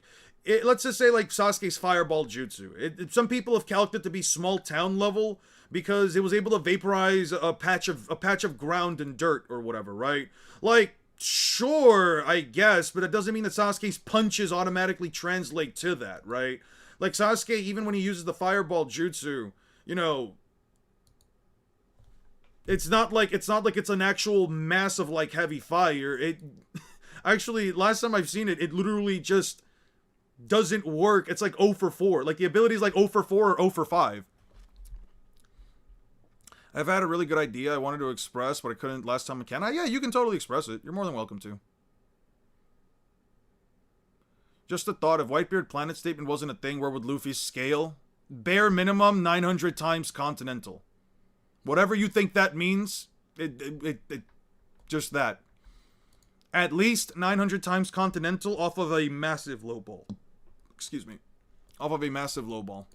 let's just say, like, Sasuke's fireball jutsu. Some people have calculated it to be small town level because it was able to vaporize a patch of ground and dirt or whatever, right? Like, sure, I guess, but it doesn't mean that Sasuke's punches automatically translate to that, right? Like, Sasuke, even when he uses the fireball jutsu, you know, it's not like it's an actual massive, like, heavy fire. It actually, last time I've seen it, it literally just doesn't work. It's like 0 for 4. Like, the ability is like 0 for 4 or 0 for 5. I've had a really good idea I wanted to express, but I couldn't last time I can. Yeah, you can totally express it. You're more than welcome to. Just the thought, if Whitebeard Planet Statement wasn't a thing, where would Luffy scale? Bare minimum 900 times Continental. Whatever you think that means, just that. At least 900 times Continental off of a massive low ball. Excuse me. Off of a massive low ball.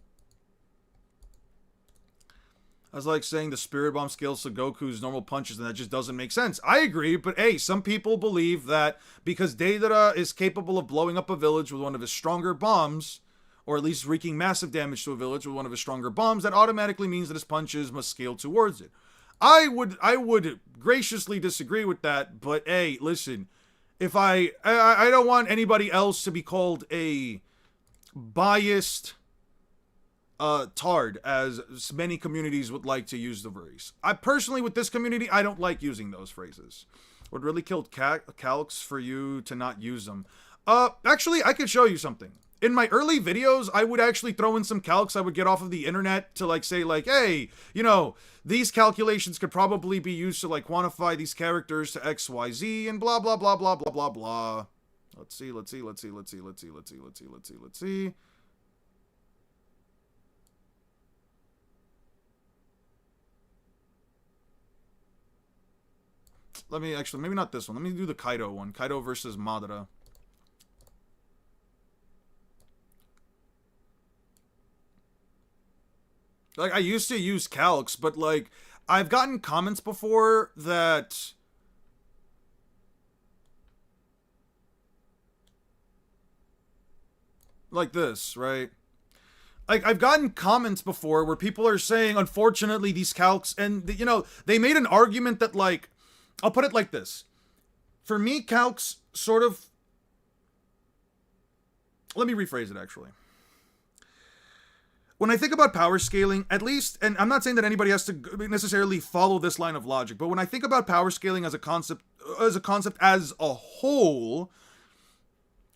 I was like saying the Spirit Bomb scales to Goku's normal punches, and that just doesn't make sense. I agree, but hey, some people believe that because Deidara is capable of blowing up a village with one of his stronger bombs, or at least wreaking massive damage to a village with one of his stronger bombs, that automatically means that his punches must scale towards it. I would graciously disagree with that, but hey, listen, if I don't want anybody else to be called a biased tard, as many communities would like to use the phrase. I personally, with this community, I don't like using those phrases. Would really kill calcs for you to not use them. Actually, I could show you something. In my early videos, I would actually throw in some calcs I would get off of the internet to, like, say, like, hey, you know, these calculations could probably be used to, like, quantify these characters to XYZ and blah, blah, blah, blah, blah, blah, blah. Let's see. Let me actually, maybe not this one. Let me do the Kaido one. Kaido versus Madara. Like, I used to use calcs, but, like, I've gotten comments before that like this, right? Like, I've gotten comments before where people are saying, unfortunately, these calcs, and, you know, they made an argument that, like, I'll put it like this. For me, calcs sort of... Let me rephrase it, actually. When I think about power scaling, at least, and I'm not saying that anybody has to necessarily follow this line of logic, but when I think about power scaling as a concept as a whole,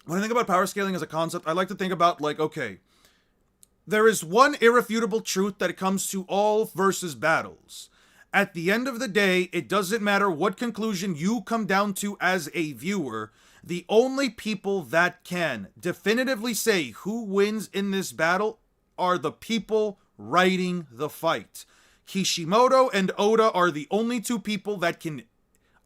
when I think about power scaling as a concept, I like to think about, like, okay, there is one irrefutable truth that it comes to all versus battles. At the end of the day, it doesn't matter what conclusion you come down to as a viewer. The only people that can definitively say who wins in this battle are the people writing the fight. Kishimoto and Oda are the only two people that can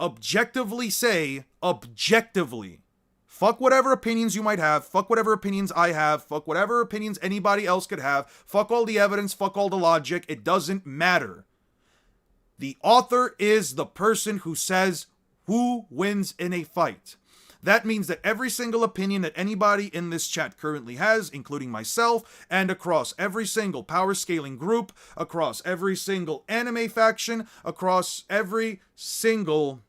objectively say, objectively, fuck whatever opinions you might have, fuck whatever opinions I have, fuck whatever opinions anybody else could have, fuck all the evidence, fuck all the logic, it doesn't matter. The author is the person who says who wins in a fight. That means that every single opinion that anybody in this chat currently has, including myself, and across every single power scaling group, across every single anime faction, across every single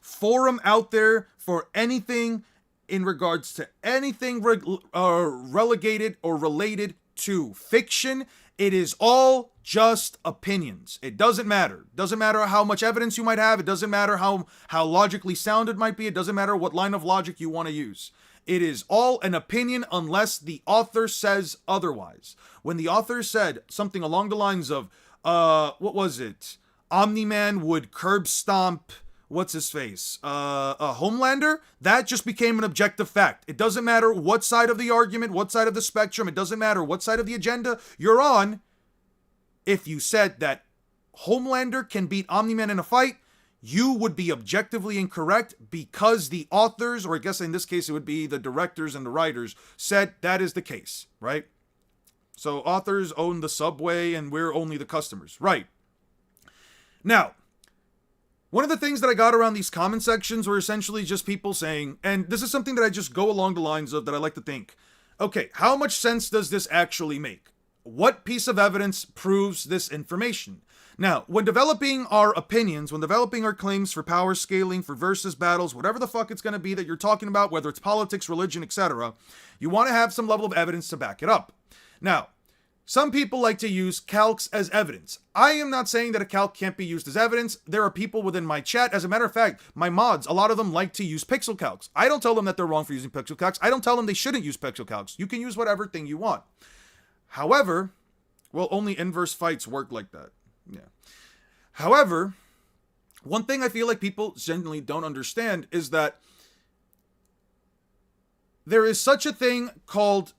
forum out there for anything in regards to anything relegated or related to fiction, it is all just opinions. It doesn't matter. It doesn't matter how much evidence you might have. It doesn't matter how logically sound it might be. It doesn't matter what line of logic you want to use. It is all an opinion unless the author says otherwise. When the author said something along the lines of, what was it? Omni-Man would curb stomp, what's his face? A Homelander? That just became an objective fact. It doesn't matter what side of the argument, what side of the spectrum, it doesn't matter what side of the agenda you're on. If you said that Homelander can beat Omni-Man in a fight, you would be objectively incorrect because the authors, or I guess in this case it would be the directors and the writers, said that is the case, right? So authors own the subway and we're only the customers, right? Now, one of the things that I got around these comment sections were essentially just people saying, and this is something that I just go along the lines of that I like to think, okay, how much sense does this actually make? What piece of evidence proves this information? Now, when developing our opinions, when developing our claims for power scaling, for versus battles, whatever the fuck it's going to be that you're talking about, whether it's politics, religion, etc., you want to have some level of evidence to back it up. Now, some people like to use calcs as evidence. I am not saying that a calc can't be used as evidence. There are people within my chat, as a matter of fact, my mods, a lot of them like to use pixel calcs. I don't tell them that they're wrong for using pixel calcs. I don't tell them they shouldn't use pixel calcs. You can use whatever thing you want. However, well, only inverse fights work like that. Yeah. However, one thing I feel like people generally don't understand is that there is such a thing called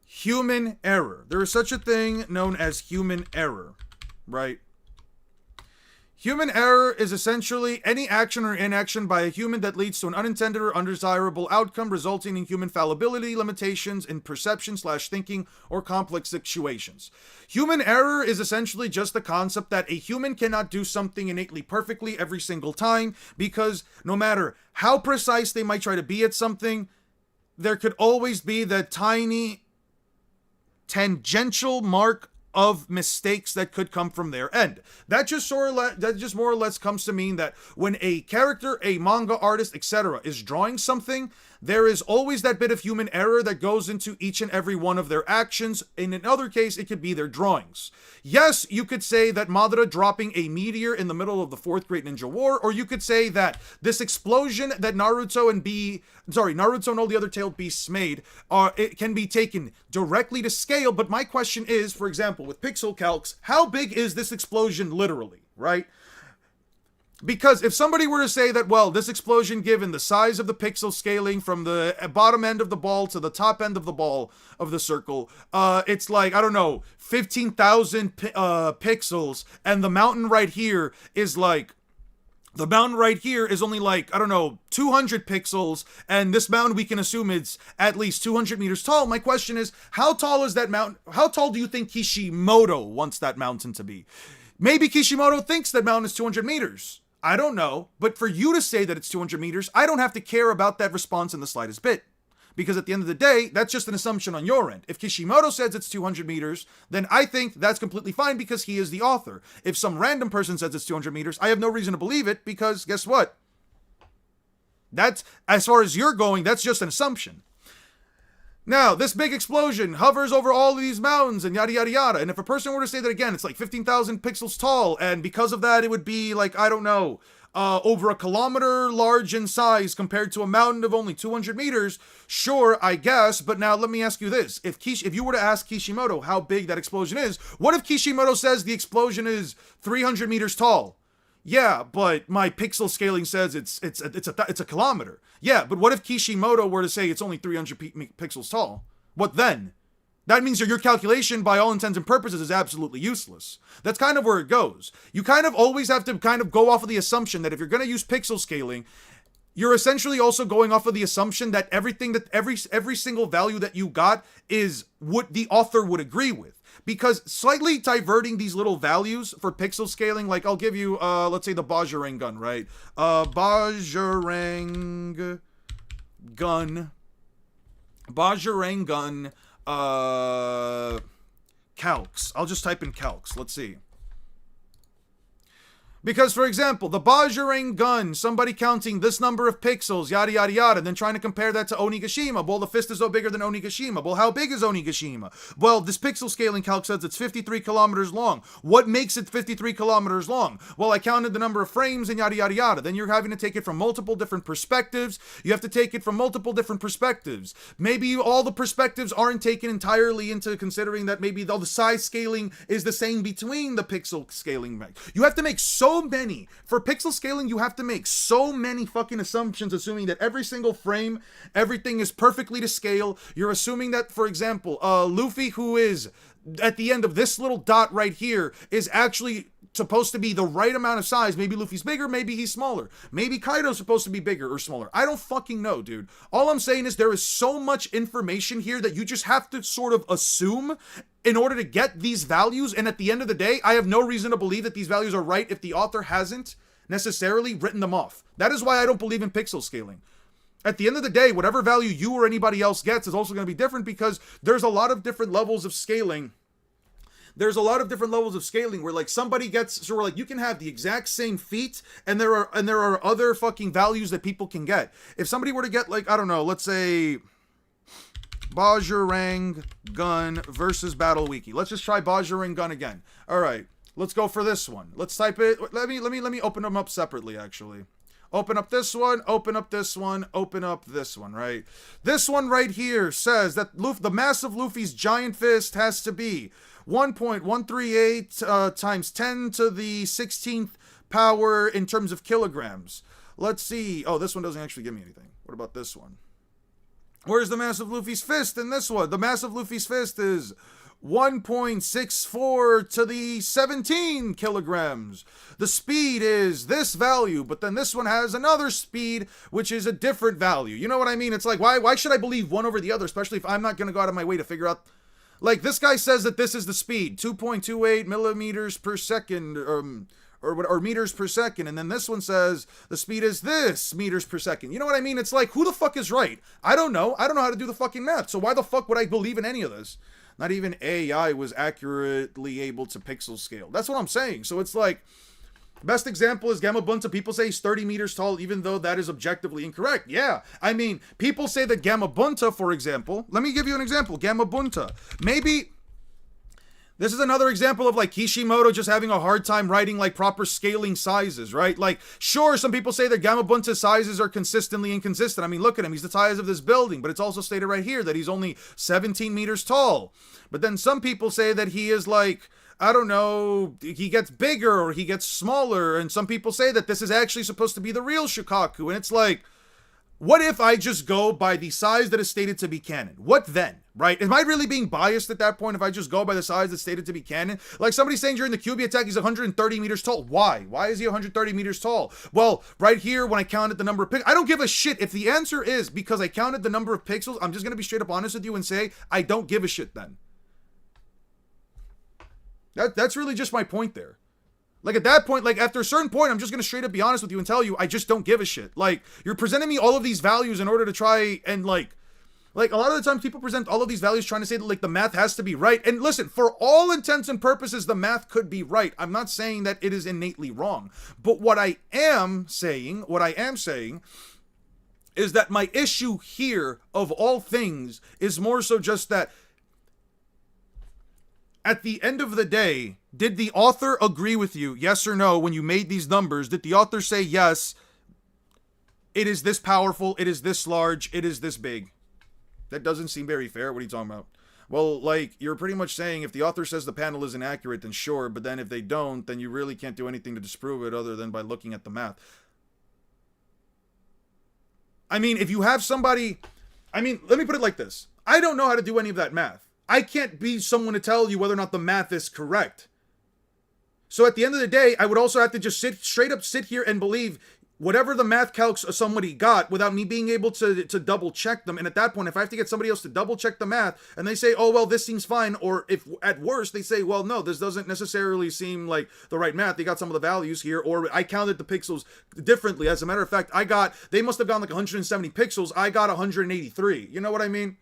human error. There is such a thing known as human error, right? Human error is essentially any action or inaction by a human that leads to an unintended or undesirable outcome resulting in human fallibility, limitations in perception/thinking, or complex situations. Human error is essentially just the concept that a human cannot do something innately perfectly every single time, because no matter how precise they might try to be at something, there could always be that tiny tangential mark of mistakes that could come from their end. That just more or less comes to mean that when a character, a manga artist, etc. is drawing something, there is always that bit of human error that goes into each and every one of their actions. In another case, it could be their drawings. Yes, you could say that Madara dropping a meteor in the middle of the Fourth Great Ninja War, or you could say that this explosion that Naruto and all the other tailed beasts made, it can be taken directly to scale. But my question is, for example, with pixel calcs, how big is this explosion literally, right? Because if somebody were to say that, well, this explosion given the size of the pixel scaling from the bottom end of the ball to the top end of the ball of the circle, it's like, I don't know, 15,000 pixels, and the mountain right here is like, the mountain right here is only like, I don't know, 200 pixels, and this mountain we can assume it's at least 200 meters tall. My question is, how tall is that mountain? How tall do you think Kishimoto wants that mountain to be? Maybe Kishimoto thinks that mountain is 200 meters. I don't know, but for you to say that it's 200 meters, I don't have to care about that response in the slightest bit. Because at the end of the day, that's just an assumption on your end. If Kishimoto says it's 200 meters, then I think that's completely fine because he is the author. If some random person says it's 200 meters, I have no reason to believe it because guess what? That's, as far as you're going, that's just an assumption. Now, this big explosion hovers over all of these mountains and yada, yada, yada. And if a person were to say that again, it's like 15,000 pixels tall. And because of that, it would be like, I don't know, over a kilometer large in size compared to a mountain of only 200 meters, sure, I guess, but now let me ask you this. If you were to ask Kishimoto how big that explosion is, what if Kishimoto says the explosion is 300 meters tall? Yeah, but my pixel scaling says it's a kilometer. Yeah, but what if Kishimoto were to say it's only 300 pixels tall? What then? That means your calculation, by all intents and purposes, is absolutely useless. That's kind of where it goes. You kind of always have to kind of go off of the assumption that if you're going to use pixel scaling, you're essentially also going off of the assumption that everything that every single value that you got is what the author would agree with. Because slightly diverting these little values for pixel scaling, like I'll give you, let's say the Bajrang gun, right? Bajrang gun, calcs. I'll just type in calcs. Let's see. Because, for example, the Bajrang gun, somebody counting this number of pixels, yada yada yada, then trying to compare that to Onigashima. Well, the fist is no bigger than Onigashima. Well, how big is Onigashima? Well, this pixel scaling calc says it's 53 kilometers long. What makes it 53 kilometers long? Well, I counted the number of frames and yada yada yada. Then you're having to take it from multiple different perspectives. You have to take it from multiple different perspectives. Maybe all the perspectives aren't taken entirely into considering that maybe all the size scaling is the same between the pixel scaling. You have to make for pixel scaling, you have to make so many fucking assumptions, assuming that every single frame, everything is perfectly to scale. You're assuming that, for example, Luffy, who is at the end of this little dot right here, is actually supposed to be the right amount of size. Maybe Luffy's bigger, maybe he's smaller. Maybe Kaido's supposed to be bigger or smaller. I don't fucking know, dude. All I'm saying is there is so much information here that you just have to sort of assume in order to get these values, and at the end of the day, I have no reason to believe that these values are right if the author hasn't necessarily written them off. That is why I don't believe in pixel scaling. At the end of the day, whatever value you or anybody else gets is also going to be different because there's a lot of different levels of scaling. There's a lot of different levels of scaling where like somebody gets, so like you can have the exact same feat and there are other fucking values that people can get. If somebody were to get like, I don't know, let's say Bajrang gun versus Battle Wiki. Let's just try Bajrang gun again. All right, let's go for this one. Let's type it. Let me open them up separately actually. Open up this one, open up this one, open up this one, right? This one right here says that the mass of Luffy's giant fist has to be 1.138 times 10 to the 16th power in terms of kilograms. Let's see. Oh, this one doesn't actually give me anything. What about this one? Where's the mass of Luffy's fist in this one? The mass of Luffy's fist is 1.64 to the 17 kilograms. The speed is this value, but then this one has another speed, which is a different value. You know what I mean? It's like, why should I believe one over the other, especially if I'm not going to go out of my way to figure out. Like, this guy says that this is the speed, 2.28 millimeters per second, or meters per second, and then this one says the speed is this meters per second. You know what I mean? It's like, who the fuck is right? I don't know how to do the fucking math, so why the fuck would I believe in any of this? Not even AI was accurately able to pixel scale. That's what I'm saying. So it's like, best example is Gamabunta. People say he's 30 meters tall, even though that is objectively incorrect. Yeah, I mean, people say that Gamabunta, for example, let me give you an example. Gamabunta, maybe this is another example of like Kishimoto just having a hard time writing like proper scaling sizes, right? Like, sure, some people say that Gamabunta's sizes are consistently inconsistent. I mean, look at him. He's the size of this building, but it's also stated right here that he's only 17 meters tall. But then some people say that he is like, I don't know, he gets bigger or he gets smaller. And some people say that this is actually supposed to be the real Shikaku. And it's like, what if I just go by the size that is stated to be canon? What then, right? Am I really being biased at that point if I just go by the size that's stated to be canon? Like somebody saying during the QB attack, he's 130 meters tall. Why? Why is he 130 meters tall? Well, right here, when I counted the number of pixels, I don't give a shit. If the answer is because I counted the number of pixels, I'm just going to be straight up honest with you and say, I don't give a shit then. That's really just my point there. Like at that point, like after a certain point, I'm just going to straight up be honest with you and tell you, I just don't give a shit. Like you're presenting me all of these values in order to try and like a lot of the times people present all of these values trying to say that like the math has to be right. And listen, for all intents and purposes, the math could be right. I'm not saying that it is innately wrong, but what I am saying is that my issue here of all things is more so just that at the end of the day, Did the author agree with you, yes or no, when you made these numbers? Did the author say, yes, it is this powerful, it is this large, it is this big? That doesn't seem very fair. What are you talking about? Well, like, you're pretty much saying if the author says the panel is inaccurate, then sure, but then if they don't, then you really can't do anything to disprove it other than by looking at the math. I mean, if you have somebody... I mean, let me put it like this. I don't know how to do any of that math. I can't be someone to tell you whether or not the math is correct. So at the end of the day, I would also have to just straight up sit here and believe whatever the math calcs somebody got without me being able to double check them. And at that point, if I have to get somebody else to double check the math and they say, oh, well, this seems fine. Or if at worst they say, well, no, this doesn't necessarily seem like the right math. They got some of the values here, or I counted the pixels differently. As a matter of fact, they must have gone like 170 pixels. I got 183. You know what I mean?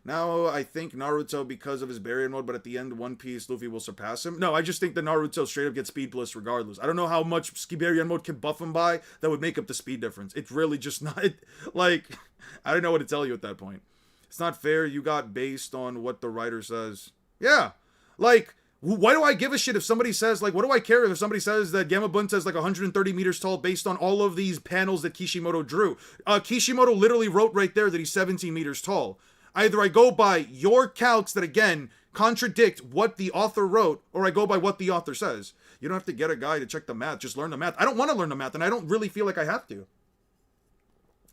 Now, I think Naruto, because of his barrier mode, but at the end, One Piece, Luffy will surpass him. No, I just think that Naruto straight up gets speed bliss regardless. I don't know how much barrier mode can buff him by that would make up the speed difference. It's really just not, like, I don't know what to tell you at that point. It's not fair. You got based on what the writer says. Yeah. Like, why do I give a shit if somebody says, like, what do I care if somebody says that Gamabunta is like 130 meters tall based on all of these panels that Kishimoto drew? Kishimoto literally wrote right there that he's 17 meters tall. Either I go by your calcs that, again, contradict what the author wrote, or I go by what the author says. You don't have to get a guy to check the math. Just learn the math. I don't want to learn the math, and I don't really feel like I have to.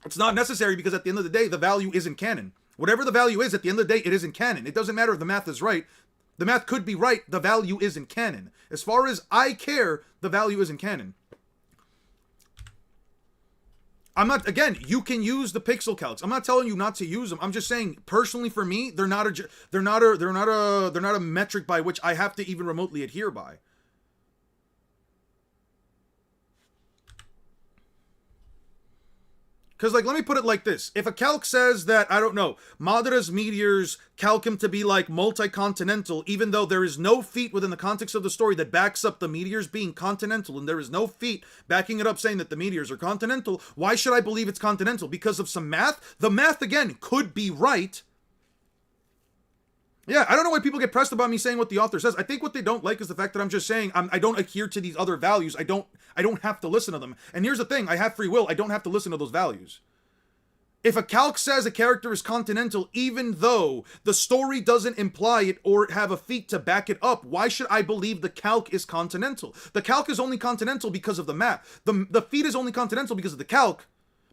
It's not necessary because at the end of the day, the value isn't canon. Whatever the value is, at the end of the day, it isn't canon. It doesn't matter if the math is right. The math could be right. The value isn't canon. As far as I care, the value isn't canon. I'm not, again, you can use the pixel calcs. I'm not telling you not to use them. I'm just saying, personally for me, they're not a metric by which I have to even remotely adhere by. Because, like, let me put it like this. If a calc says that, I don't know, Madara's meteors calc him to be, like, multi-continental, even though there is no feat within the context of the story that backs up the meteors being continental, and there is no feat backing it up saying that the meteors are continental, why should I believe it's continental? Because of some math? The math, again, could be right. Yeah, I don't know why people get pressed about me saying what the author says. I think what they don't like is the fact that I'm just saying I don't adhere to these other values. I don't have to listen to them. And here's the thing, I have free will. I don't have to listen to those values. If a calc says a character is continental, even though the story doesn't imply it or have a feat to back it up, why should I believe the calc is continental? The calc is only continental because of the math. The feat is only continental because of the calc,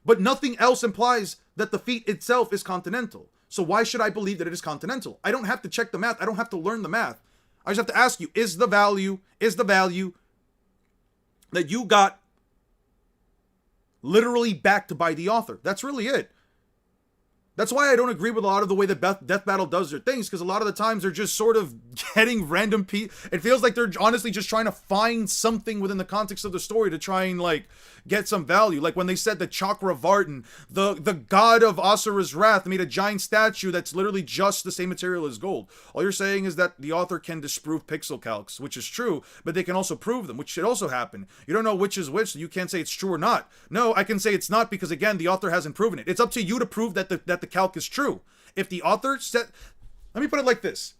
but nothing else implies that the feat itself is continental. So why should I believe that it is continental? I don't have to check the math. I don't have to learn the math. I just have to ask you, is the value that you got literally backed by the author? That's really it. That's why I don't agree with a lot of the way that Death Battle does their things, because a lot of the times they're just sort of getting random it feels like they're honestly just trying to find something within the context of the story to try and, like, get some value. Like when they said that Chakravartin, the god of Asura's wrath, made a giant statue that's literally just the same material as gold. All you're saying is that the author can disprove pixel calcs, which is true, but they can also prove them, which should also happen. You don't know which is which, so you can't say it's true or not. No, I can say it's not because, again, the author hasn't proven it. It's up to you to prove that the calc is true. If the author said, let me put it like this.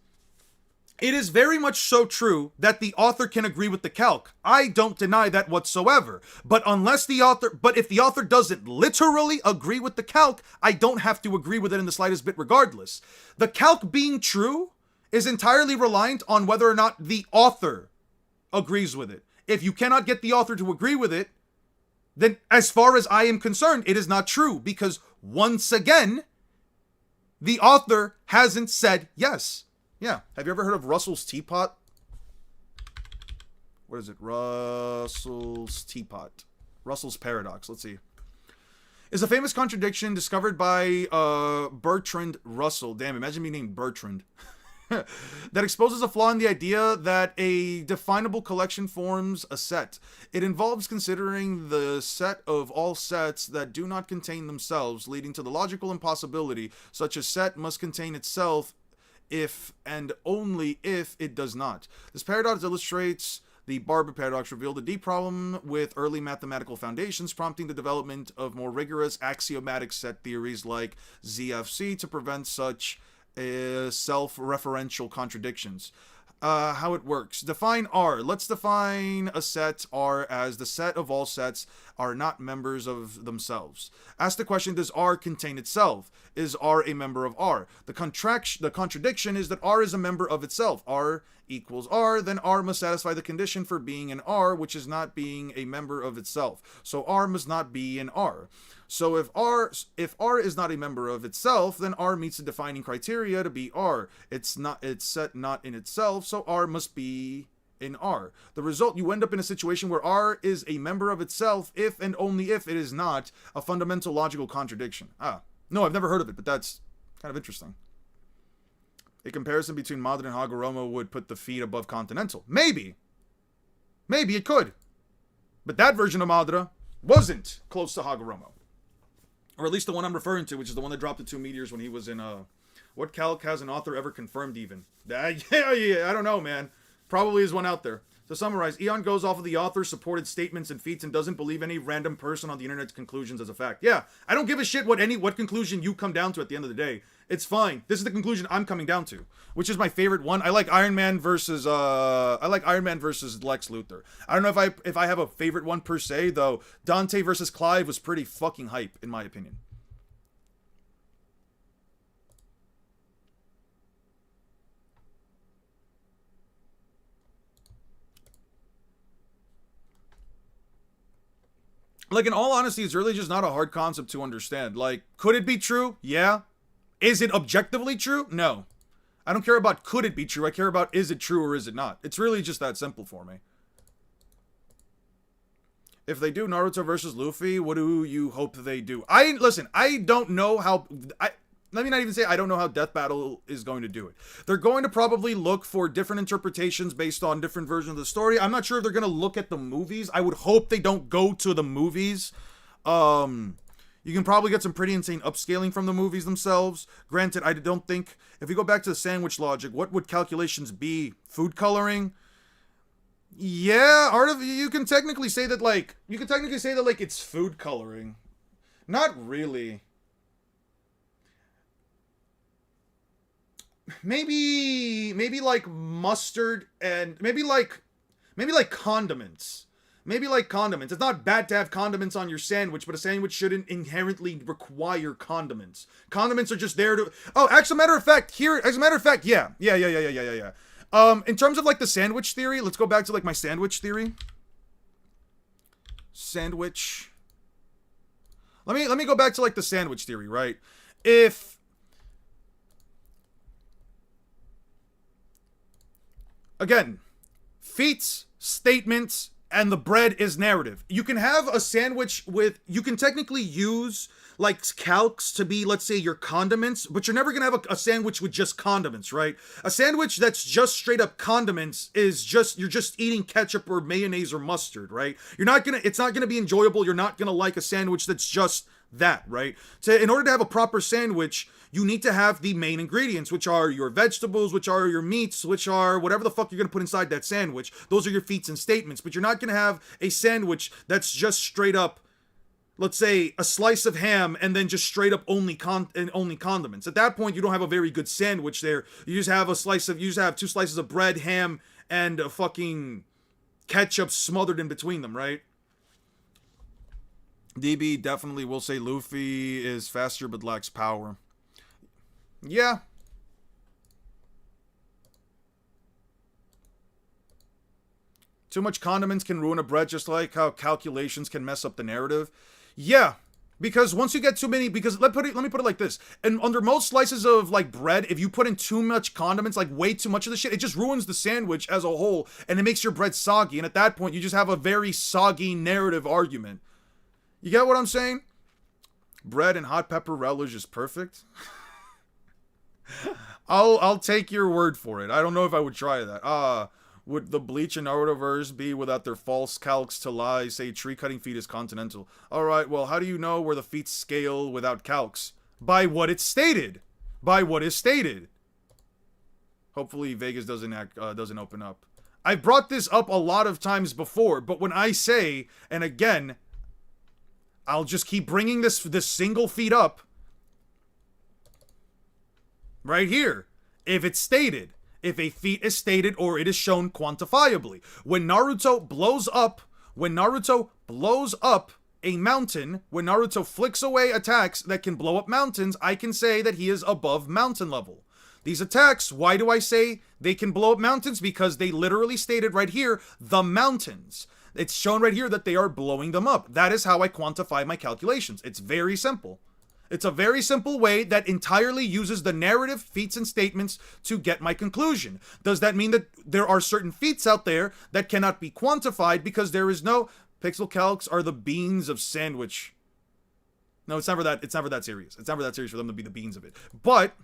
It is very much so true that the author can agree with the calc. I don't deny that whatsoever. But if the author doesn't literally agree with the calc, I don't have to agree with it in the slightest bit regardless. The calc being true is entirely reliant on whether or not the author agrees with it. If you cannot get the author to agree with it, then as far as I am concerned, it is not true, because once again, the author hasn't said yes. Yeah. Have you ever heard of Russell's Teapot? What is it? Russell's Teapot. Russell's Paradox. Let's see. Is a famous contradiction discovered by Bertrand Russell. Damn, imagine me named Bertrand. That exposes a flaw in the idea that a definable collection forms a set. It involves considering the set of all sets that do not contain themselves, leading to the logical impossibility such a set must contain itself if and only if it does not. This paradox illustrates the Barber paradox, revealed a deep problem with early mathematical foundations, prompting the development of more rigorous axiomatic set theories like ZFC to prevent such self-referential contradictions. How it works. Define R. Let's define a set R as the set of all sets are not members of themselves. Ask the question, does R contain itself? Is R a member of R? The contradiction is that R is a member of itself. R equals R, then R must satisfy the condition for being an R, which is not being a member of itself. So R must not be an R. So if R is not a member of itself, then R meets the defining criteria to be R. It's set not in itself, so R must be in R. The result, you end up in a situation where R is a member of itself if and only if it is not a fundamental logical contradiction. No, I've never heard of it, but that's kind of interesting. A comparison between Madara and Hagoromo would put the feat above Continental. Maybe it could. But that version of Madara wasn't close to Hagoromo. Or at least the one I'm referring to, which is the one that dropped the 2 meteors when he was in, what calc has an author ever confirmed even? Yeah, I don't know, man. Probably is one out there. To summarize, Eon goes off of the author's supported statements and feats and doesn't believe any random person on the internet's conclusions as a fact. Yeah, I don't give a shit what conclusion you come down to at the end of the day. It's fine. This is the conclusion I'm coming down to, which is my favorite one. I like Iron Man versus Lex Luthor. I don't know if I have a favorite one per se, though. Dante versus Clive was pretty fucking hype in my opinion. Like, in all honesty, it's really just not a hard concept to understand. Like, could it be true? Yeah. Is it objectively true? No. I don't care about could it be true. I care about is it true or is it not. It's really just that simple for me. If they do Naruto versus Luffy, what do you hope they do? Listen, I don't know how... Let me not even say I don't know how Death Battle is going to do it. They're going to probably look for different interpretations based on different versions of the story. I'm not sure if they're going to look at the movies. I would hope they don't go to the movies. You can probably get some pretty insane upscaling from the movies themselves. Granted, I don't think... If we go back to the sandwich logic, what would calculations be? Food coloring? Yeah, you can technically say that, like... it's food coloring. Not really. Maybe like mustard and maybe like condiments. Maybe like condiments. It's not bad to have condiments on your sandwich, but a sandwich shouldn't inherently require condiments. Condiments are just there to... Oh, as a matter of fact, yeah. In terms of like the sandwich theory, let's go back to like my sandwich theory. Sandwich. Let me go back to like the sandwich theory, right? Again, feats, statements, and the bread is narrative. You can have a sandwich with... You can technically use, like, calcs to be, let's say, your condiments, but you're never gonna have a sandwich with just condiments, right? A sandwich that's just straight up condiments is just... You're just eating ketchup or mayonnaise or mustard, right? It's not gonna be enjoyable. You're not gonna like a sandwich that's just that, right? In order to have a proper sandwich... You need to have the main ingredients, which are your vegetables, which are your meats, which are whatever the fuck you're going to put inside that sandwich. Those are your feats and statements. But you're not going to have a sandwich that's just straight up, let's say, a slice of ham and then just straight up only condiments. At that point, you don't have a very good sandwich there. You just have 2 slices of bread, ham, and a fucking ketchup smothered in between them, right? DB definitely will say Luffy is faster but lacks power. Yeah. Too much condiments can ruin a bread, just like how calculations can mess up the narrative. Yeah. Because once you get too many... Because let me put it like this. And under most slices of, like, bread, if you put in too much condiments, like, way too much of the shit, it just ruins the sandwich as a whole, and it makes your bread soggy. And at that point, you just have a very soggy narrative argument. You get what I'm saying? Bread and hot pepper relish is perfect. I'll take your word for it. I don't know if I would try that. Would the Bleach and Narutoverse be without their false calcs to lie, say tree cutting feat is Continental? Alright, well, how do you know where the feats scale without calcs? By what it's stated. By what is stated. Hopefully Vegas doesn't open up. I brought this up a lot of times before, but when I say, and again, I'll just keep bringing this single feat up. Right here. If it's stated. if a feat is stated or it is shown quantifiably. When Naruto blows up a mountain, when Naruto flicks away attacks that can blow up mountains, I can say that he is above mountain level. These attacks, why do I say they can blow up mountains? Because they literally stated right here, the mountains. It's shown right here that they are blowing them up. That is how I quantify my calculations. It's very simple. It's a very simple way that entirely uses the narrative, feats, and statements to get my conclusion. Does that mean that there are certain feats out there that cannot be quantified because there is no... Pixel calcs are the beans of sandwich. No, it's never that serious. It's never that serious for them to be the beans of it. But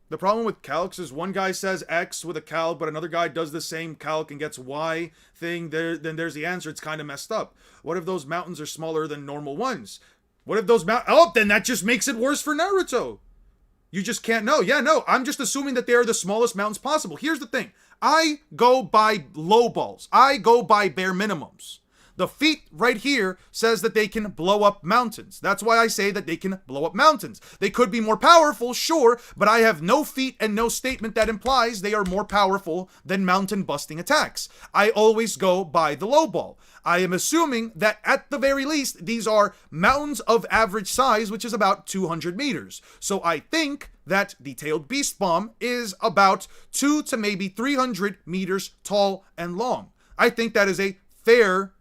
the problem with calcs is one guy says X with a calc, but another guy does the same calc and gets Y thing. Then there's the answer. It's kind of messed up. What if those mountains are smaller than normal ones? What if those then that just makes it worse for Naruto. You just can't know. Yeah, no, I'm just assuming that they are the smallest mountains possible. Here's the thing. I go by low balls. I go by bare minimums. The feat right here says that they can blow up mountains. That's why I say that they can blow up mountains. They could be more powerful, sure, but I have no feat and no statement that implies they are more powerful than mountain busting attacks. I always go by the low ball. I am assuming that at the very least, these are mountains of average size, which is about 200 meters. So I think that the Tailed Beast Bomb is about 2 to maybe 300 meters tall and long. I think that is a fair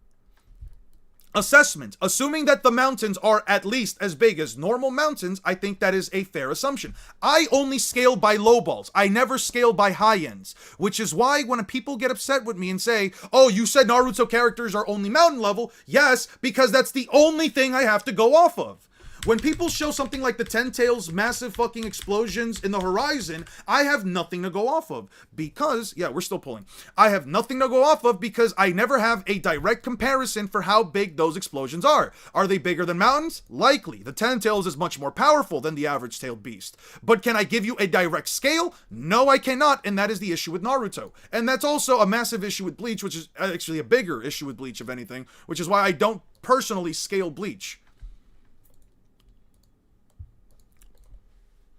assessment. Assuming that the mountains are at least as big as normal mountains, I think that is a fair assumption. I only scale by low balls. I never scale by high ends, which is why when people get upset with me and say, oh, you said Naruto characters are only mountain level. Yes, because that's the only thing I have to go off of. When people show something like the Ten Tails massive fucking explosions in the horizon, I have nothing to go off of because, yeah, we're still pulling. I have nothing to go off of because I never have a direct comparison for how big those explosions are. Are they bigger than mountains? Likely. The Ten Tails is much more powerful than the average tailed beast. But can I give you a direct scale? No, I cannot, and that is the issue with Naruto. And that's also a massive issue with Bleach, which is actually a bigger issue with Bleach, if anything, which is why I don't personally scale Bleach.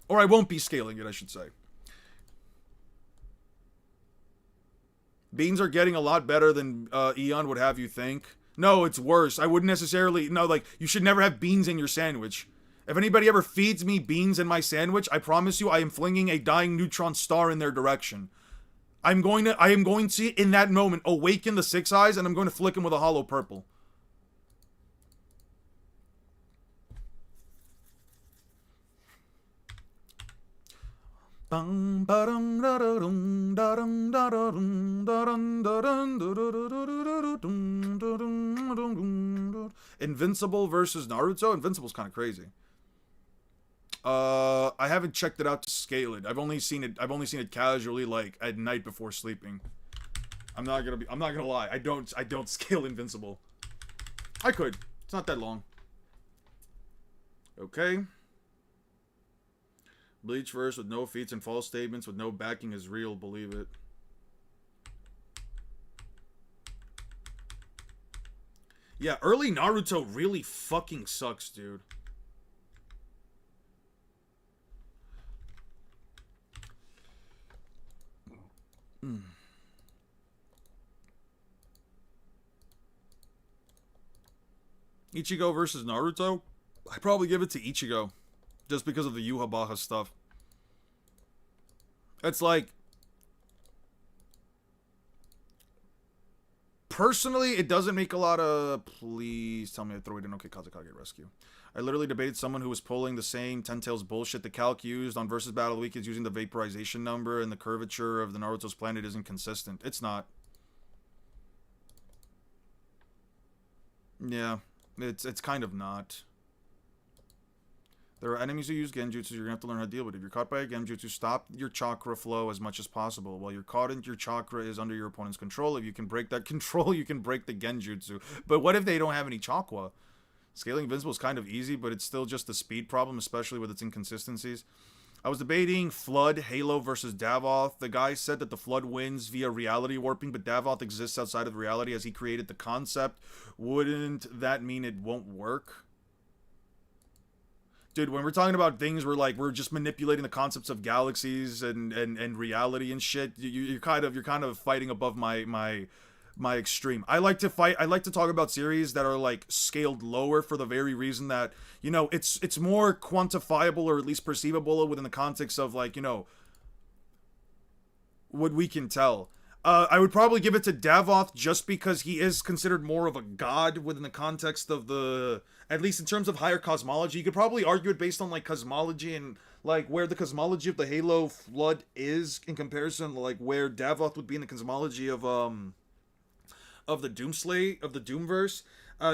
Or I won't be scaling it, I should say. Beans are getting a lot better than Eon would have you think. No, it's worse. I wouldn't necessarily... No, like, you should never have beans in your sandwich. If anybody ever feeds me beans in my sandwich, I promise you I am flinging a dying neutron star in their direction. I am going to, in that moment, awaken the Six Eyes, and I'm going to flick him with a hollow purple. Invincible versus Naruto? Invincible's kind of crazy. I haven't checked it out to scale it. I've only seen it casually, like at night before sleeping. I'm not gonna lie. I don't scale Invincible. I could. It's not that long. Okay. Bleach verse with no feats and false statements with no backing is real, believe it. Yeah, early Naruto really fucking sucks, dude. Ichigo versus Naruto? I'd probably give it to Ichigo. Just because of the Yuha stuff. It's like... Personally, it doesn't make a lot of... Please tell me to throw it in. Okay, Kazekage Rescue. I literally debated someone who was pulling the same Ten Tails bullshit the calc used on Versus Battle Week is using the vaporization number and the curvature of the Naruto's planet isn't consistent. It's not. Yeah, it's kind of not. There are enemies who use genjutsu, you're going to have to learn how to deal with it. If you're caught by a genjutsu, stop your chakra flow as much as possible. While you're caught in your chakra is under your opponent's control. If you can break that control, you can break the genjutsu. But what if they don't have any chakra? Scaling Invincible is kind of easy, but it's still just a speed problem, especially with its inconsistencies. I was debating Flood, Halo versus Davoth. The guy said that the Flood wins via reality warping, but Davoth exists outside of reality as he created the concept. Wouldn't that mean it won't work? Dude, when we're talking about things where like we're just manipulating the concepts of galaxies and reality and shit, you're kind of fighting above my extreme. I like to talk about series that are like scaled lower for the very reason that, you know, it's more quantifiable or at least perceivable within the context of like, you know, what we can tell. I would probably give it to Davoth just because he is considered more of a god within the context of the, at least in terms of higher cosmology. You could probably argue it based on like cosmology and like where the cosmology of the Halo Flood is in comparison to like where Davoth would be in the cosmology of the Doomverse.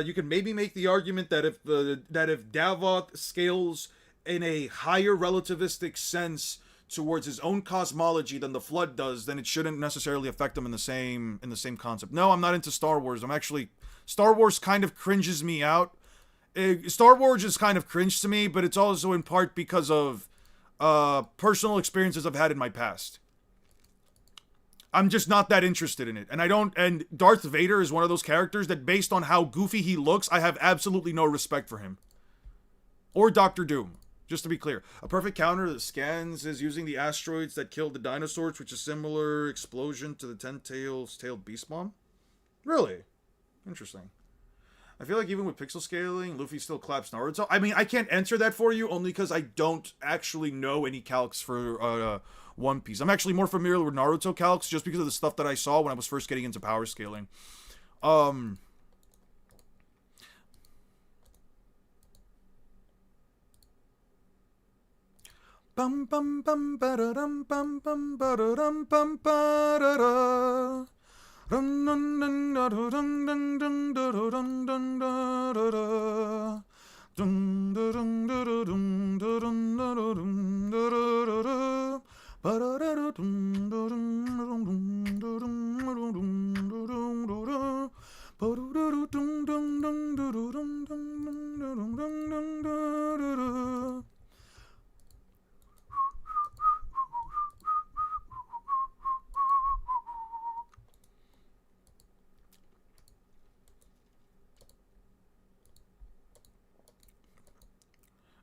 You can maybe make the argument that if Davoth scales in a higher relativistic sense towards his own cosmology than the Flood does, then it shouldn't necessarily affect him in the same concept. No, I'm not into Star Wars. Star Wars kind of cringes me out. Star Wars is kind of cringe to me, but it's also in part because of personal experiences I've had in my past. I'm just not that interested in it. And Darth Vader is one of those characters that based on how goofy he looks, I have absolutely no respect for him. Or Doctor Doom. Just to be clear, a perfect counter that scans is using the asteroids that killed the dinosaurs, which is similar explosion to the tailed beast bomb. Really? Interesting. I feel like even with pixel scaling, Luffy still claps Naruto. I mean, I can't answer that for you only because I don't actually know any calcs for One Piece. I'm actually more familiar with Naruto calcs just because of the stuff that I saw when I was first getting into power scaling. Bum bum bum ba-da-dum bum bum ba-da-dum bum ba-da-da. Dun dun dun dun dun dun dun dun dun da-da-da. Dun dun dun dun dun dun dun da-da-da. Ba-da-da dun dun dun dun dun dun. Ba-da-da dun dun dun dun dun dun dun.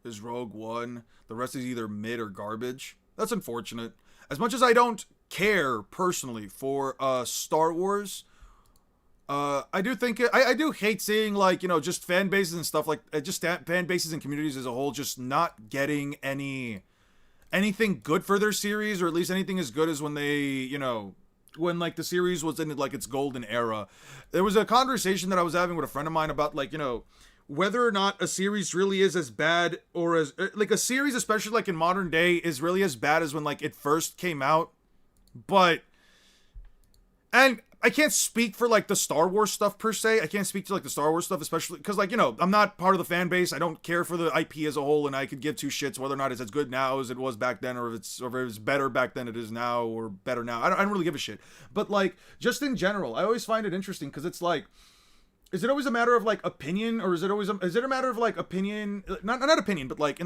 Is Rogue One. The rest is either mid or garbage. That's unfortunate. As much as I don't care personally for Star Wars, I do think I do hate seeing like, you know, just fan bases and stuff like just fan bases and communities as a whole just not getting anything good for their series, or at least anything as good as when they, you know, when like the series was in like its golden era. There was a conversation that I was having with a friend of mine about like, you know, whether or not a series really is as bad, or as like a series, especially like in modern day, is really as bad as when like it first came out. But, and I can't speak for like the Star Wars stuff per se. I can't speak to like the Star Wars stuff, especially because like, you know, I'm not part of the fan base. I don't care for the IP as a whole, and I could give two shits whether or not it's as good now as it was back then, or if it's better back then it is now, or better now. I don't really give a shit. But like, just in general, I always find it interesting because it's like, is it always a matter of like opinion, or is it a matter of like opinion, not opinion, but like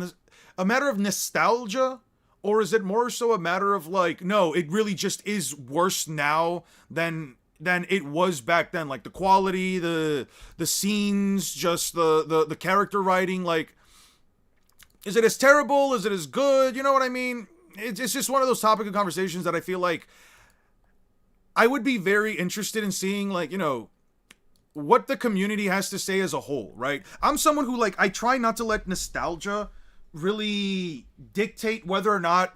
a matter of nostalgia, or is it more so a matter of like, no, it really just is worse now than it was back then, like the quality, the scenes, just the character writing, like, is it as terrible, is it as good, you know what I mean? It's just one of those topic of conversations that I feel like I would be very interested in seeing, like, you know, what the community has to say as a whole, right? I'm someone who, like, I try not to let nostalgia really dictate whether or not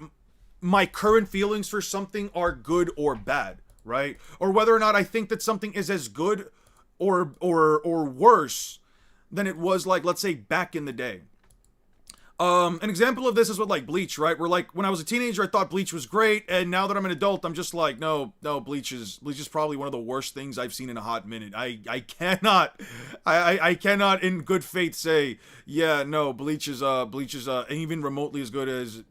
my current feelings for something are good or bad, right? Or whether or not I think that something is as good or worse than it was, like, let's say back in the day. An example of this is with like Bleach, right? Where like when I was a teenager, I thought Bleach was great, and now that I'm an adult, I'm just like, no, Bleach is probably one of the worst things I've seen in a hot minute. I cannot in good faith say, yeah, no, Bleach is even remotely as good as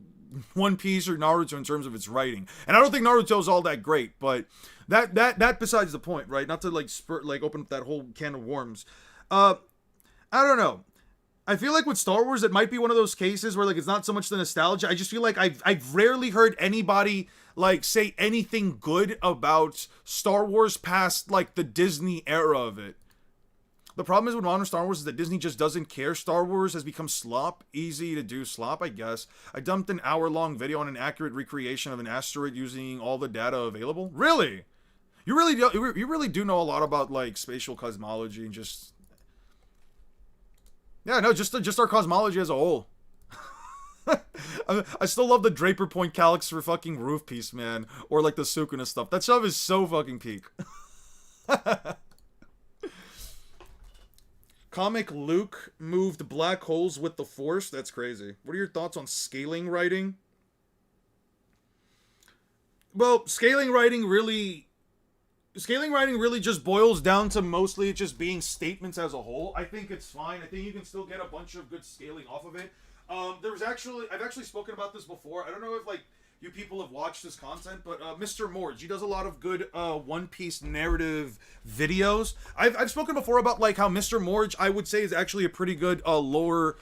One Piece or Naruto in terms of its writing. And I don't think Naruto's all that great, but that besides the point, right? Not to like open up that whole can of worms. I don't know. I feel like with Star Wars, it might be one of those cases where like it's not so much the nostalgia. I just feel like I've rarely heard anybody like say anything good about Star Wars past like the Disney era of it. The problem is with modern Star Wars is that Disney just doesn't care. Star Wars has become slop. Easy to do slop, I guess. I dumped an hour-long video on an accurate recreation of an asteroid using all the data available. Really? You really do know a lot about, like, spatial cosmology and just... Yeah, no, just our cosmology as a whole. I still love the Draper Point Calyx for fucking Roof Piece, man. Or, like, the Sukuna stuff. That stuff is so fucking peak. Comic Luke moved black holes with the Force. That's crazy. What are your thoughts on scaling writing? Well, scaling writing really just boils down to mostly just being statements as a whole. I think it's fine. I think you can still get a bunch of good scaling off of it. I've actually spoken about this before. I don't know if, like, you people have watched this content, but Mr. Morge, he does a lot of good One Piece narrative videos. I've spoken before about, like, how Mr. Morge, I would say, is actually a pretty good lore-based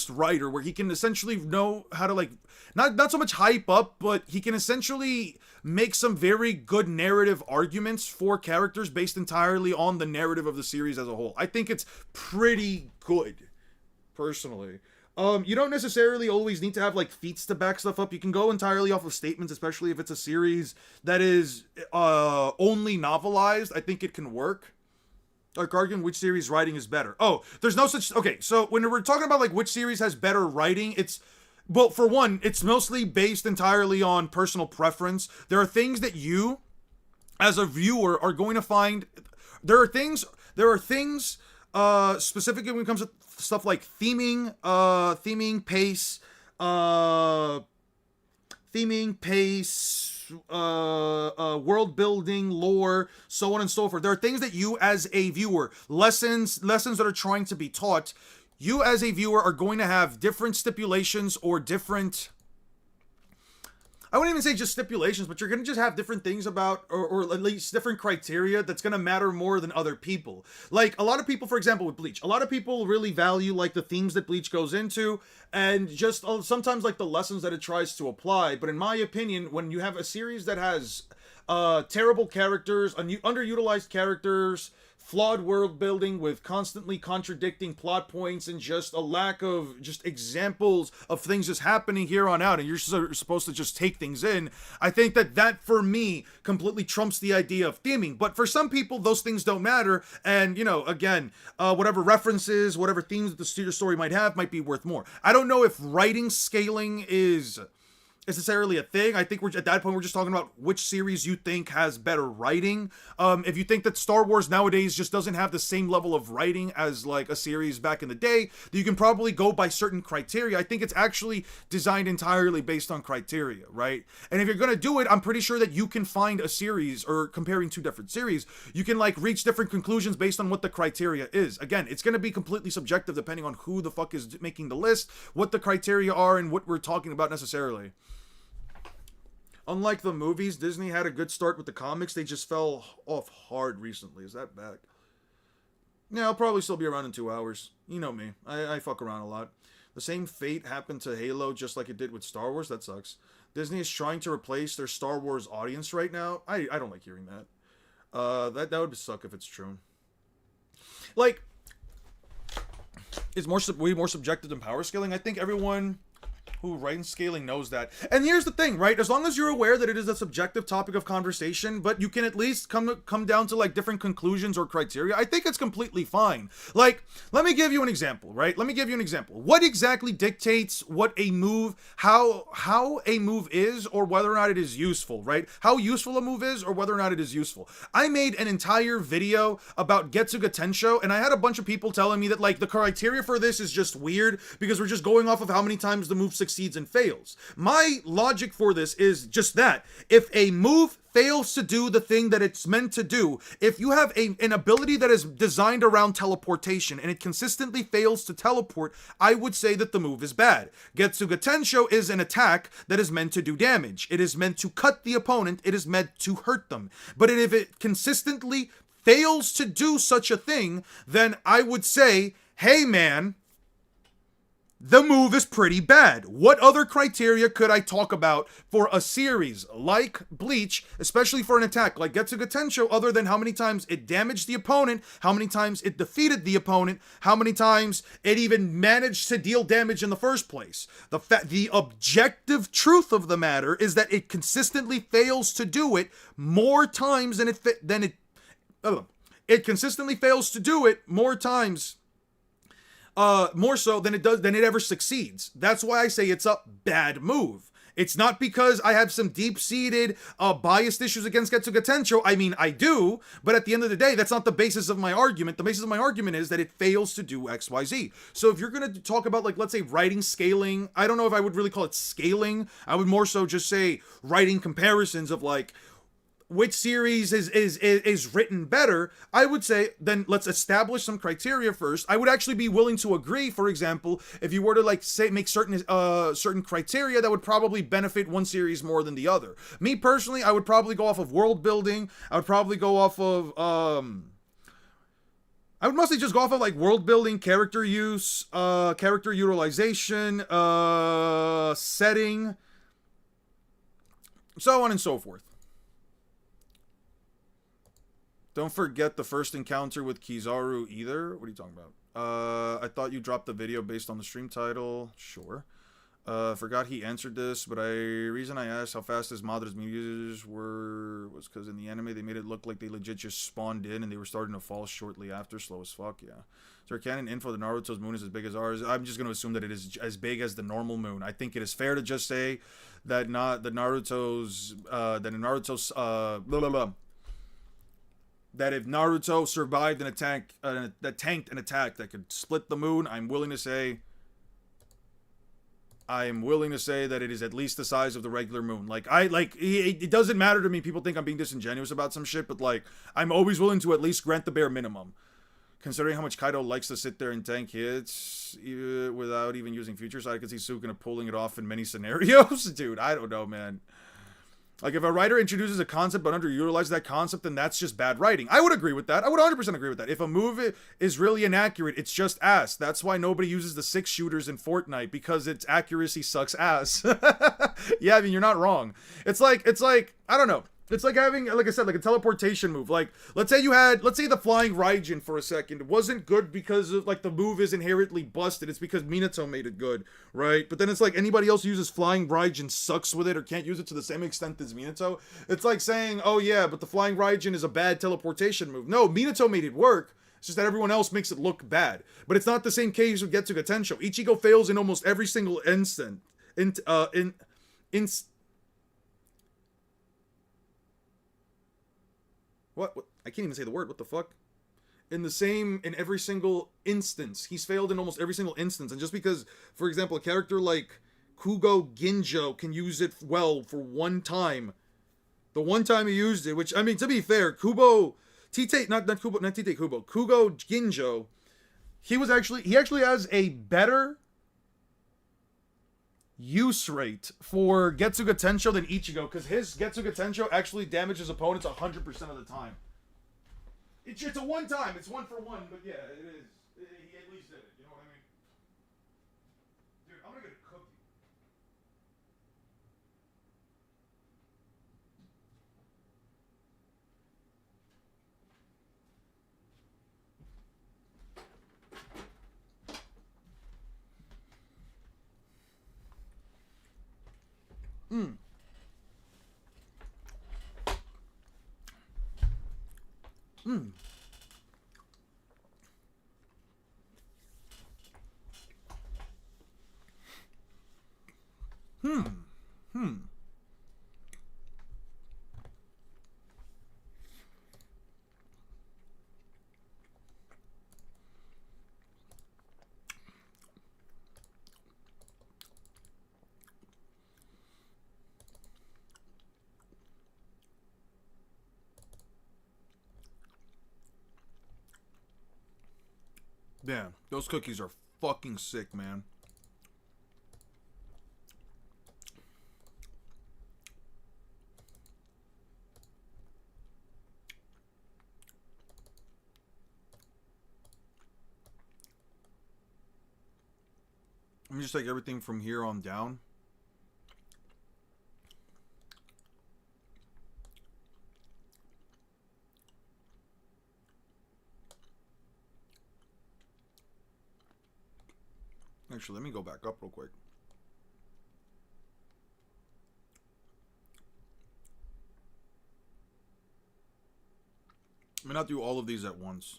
writer, where he can essentially know how to, like, not so much hype up, but he can essentially make some very good narrative arguments for characters based entirely on the narrative of the series as a whole. I think it's pretty good, personally. You don't necessarily always need to have, like, feats to back stuff up. You can go entirely off of statements, especially if it's a series that is only novelized. I think it can work. Like, arguing which series writing is better. Oh, there's no such... Okay, so when we're talking about, like, which series has better writing, it's... Well, for one, it's mostly based entirely on personal preference. There are things that you, as a viewer, are going to find... There are things specifically when it comes to stuff like theming, pace, world building, lore, so on and so forth. There are things that you as a viewer, lessons that are trying to be taught, you as a viewer are going to have different stipulations or different... I wouldn't even say just stipulations, but you're going to just have different things about, or at least different criteria that's going to matter more than other people. Like, a lot of people, for example, with Bleach, a lot of people really value, like, the themes that Bleach goes into, and just sometimes, like, the lessons that it tries to apply. But in my opinion, when you have a series that has terrible characters, underutilized characters, flawed world building with constantly contradicting plot points, and just a lack of just examples of things just happening here on out, and you're supposed to just take things in, I think that for me completely trumps the idea of theming. But for some people, those things don't matter, and, you know, again, whatever references, whatever themes that the story might have might be worth more. I don't know if writing scaling is necessarily a thing. I think at that point we're just talking about which series you think has better writing. If you think that Star Wars nowadays just doesn't have the same level of writing as, like, a series back in the day, then you can probably go by certain criteria. I think it's actually designed entirely based on criteria, right? And if you're gonna do it, I'm pretty sure that you can find a series, or comparing two different series, you can, like, reach different conclusions based on what the criteria is. Again, it's gonna be completely subjective depending on who the fuck is making the list, what the criteria are, and what we're talking about necessarily. Unlike the movies, Disney had a good start with the comics. They just fell off hard recently. Is that back? Yeah, I'll probably still be around in 2 hours. You know me. I fuck around a lot. The same fate happened to Halo just like it did with Star Wars. That sucks. Disney is trying to replace their Star Wars audience right now. I don't like hearing that. That would suck if it's true. Like, it's way more subjective than power scaling. I think everyone who writes scaling knows that. And here's the thing, right? As long as you're aware that it is a subjective topic of conversation, but you can at least come down to, like, different conclusions or criteria, I think it's completely fine. Like, let me give you an example, right? Let me give you an example. What exactly dictates what a move, how a move is, or whether or not it is useful, right? How useful a move is, or whether or not it is useful. I made an entire video about Getsuga Tensho, and I had a bunch of people telling me that, like, the criteria for this is just weird because we're just going off of how many times the move succeeds and fails. My logic for this is just that. If a move fails to do the thing that it's meant to do, if you have an ability that is designed around teleportation and it consistently fails to teleport, I would say that the move is bad. Getsuga Tensho is an attack that is meant to do damage. It is meant to cut the opponent. It is meant to hurt them. But if it consistently fails to do such a thing, then I would say, hey man, the move is pretty bad. What other criteria could I talk about for a series like Bleach, especially for an attack like Getsuga Tensho, other than how many times it damaged the opponent, how many times it defeated the opponent, how many times it even managed to deal damage in the first place? The objective truth of the matter is that it consistently fails to do it more times than it consistently fails to do it more times, more so than it ever succeeds. That's why I say it's a bad move. It's not because I have some deep-seated biased issues against Getsuga Tensho. I mean, I do, but at the end of the day, that's not the basis of my argument. The basis of my argument is that it fails to do XYZ. So if you're going to talk about, like, let's say writing scaling, I don't know if I would really call it scaling. I would more so just say writing comparisons of, like, which series is written better. I would say, then let's establish some criteria first. I would actually be willing to agree, for example, if you were to, like, say, make certain criteria that would probably benefit one series more than the other. Me personally, I would probably go off of world building. I would probably go off of I would mostly just go off of, like, world building, character use, character utilization, setting, so on and so forth. Don't forget the first encounter with Kizaru either. What are you talking about? I thought you dropped the video based on the stream title. Sure. Forgot he answered this, but reason I asked how fast his Madre's muses was because in the anime they made it look like they legit just spawned in and they were starting to fall shortly after. Slow as fuck, yeah. Is there canon info that Naruto's moon is as big as ours? I'm just going to assume that it is as big as the normal moon. I think it is fair to just say that that if Naruto survived an attack, that tanked an attack that could split the moon, I'm willing to say that it is at least the size of the regular moon. Like, it doesn't matter to me. People think I'm being disingenuous about some shit, but, like, I'm always willing to at least grant the bare minimum. Considering how much Kaido likes to sit there and tank hits without even using futures, I could see Sukuna pulling it off in many scenarios. Dude, I don't know, man. Like, if a writer introduces a concept but underutilizes that concept, then that's just bad writing. I would agree with that. I would 100% agree with that. If a move is really inaccurate, it's just ass. That's why nobody uses the 6 shooters in Fortnite, because its accuracy sucks ass. Yeah, I mean, you're not wrong. It's like, I don't know. It's like having, like I said, like a teleportation move. Like, let's say the flying Raijin for a second. It wasn't good because of, like, the move is inherently busted. It's because Minato made it good, right? But then it's like anybody else who uses flying Raijin sucks with it or can't use it to the same extent as Minato. It's like saying, oh yeah, but the flying Raijin is a bad teleportation move. No, Minato made it work. It's just that everyone else makes it look bad. But it's not the same case with Getsuga Tensho. Ichigo fails in almost every single instant. What? I can't even say the word. What the fuck? In every single instance. He's failed in almost every single instance. And just because, for example, a character like Kugo Ginjo can use it well for one time. The one time he used it, which, I mean, to be fair, Kugo Ginjo, he actually has a better use rate for Getsuga Tensho than Ichigo, because his Getsuga Tensho actually damages opponents 100% of the time. It's a one time, it's 1 for 1, but yeah, it is. He at least did it, you know what I mean? Dude, I'm gonna get a cookie. Damn, those cookies are fucking sick, man. Let me just take everything from here on down. Actually, let me go back up real quick. I may not do all of these at once.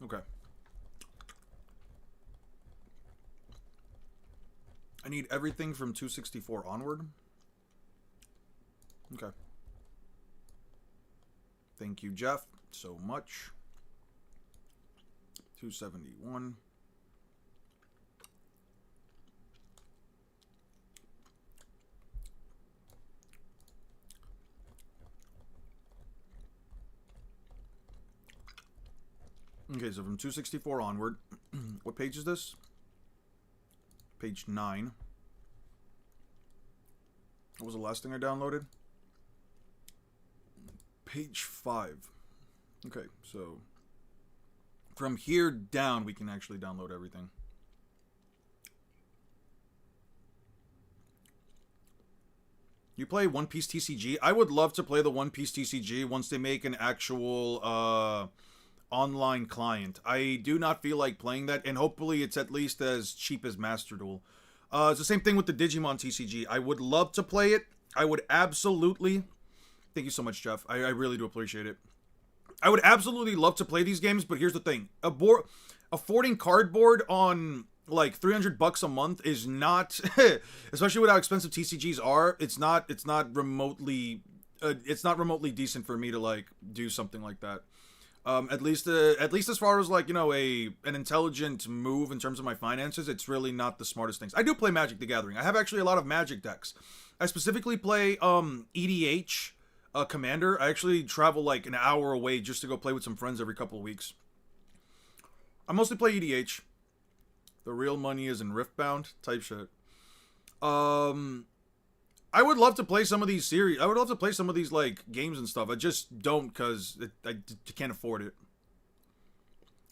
Okay. I need everything from 264 onward. Okay. Thank you, Jeff, so much. 271. Okay, so from 264 onward, what page is this? Page 9. What was the last thing I downloaded? Page 5. Okay, so from here down, we can actually download everything. You play One Piece TCG? I would love to play the One Piece TCG once they make an actual online client. I do not feel like playing that, and hopefully it's at least as cheap as Master Duel. It's the same thing with the Digimon TCG. I would love to play it. I would absolutely... Thank you so much, Jeff. I really do appreciate it. I would absolutely love to play these games, but here's the thing. Affording cardboard on like $300 a month is not, especially with how expensive TCGs are, it's not remotely decent for me to like do something like that. At least as far as like, you know, an intelligent move in terms of my finances, it's really not the smartest things. I do play Magic the Gathering. I have actually a lot of Magic decks. I specifically play EDH Commander. I actually travel like an hour away just to go play with some friends every couple of weeks. I mostly play EDH. The real money is in Riftbound type shit. I would love to play some of these series. I would love to play some of these like games and stuff. I just don't because I can't afford it.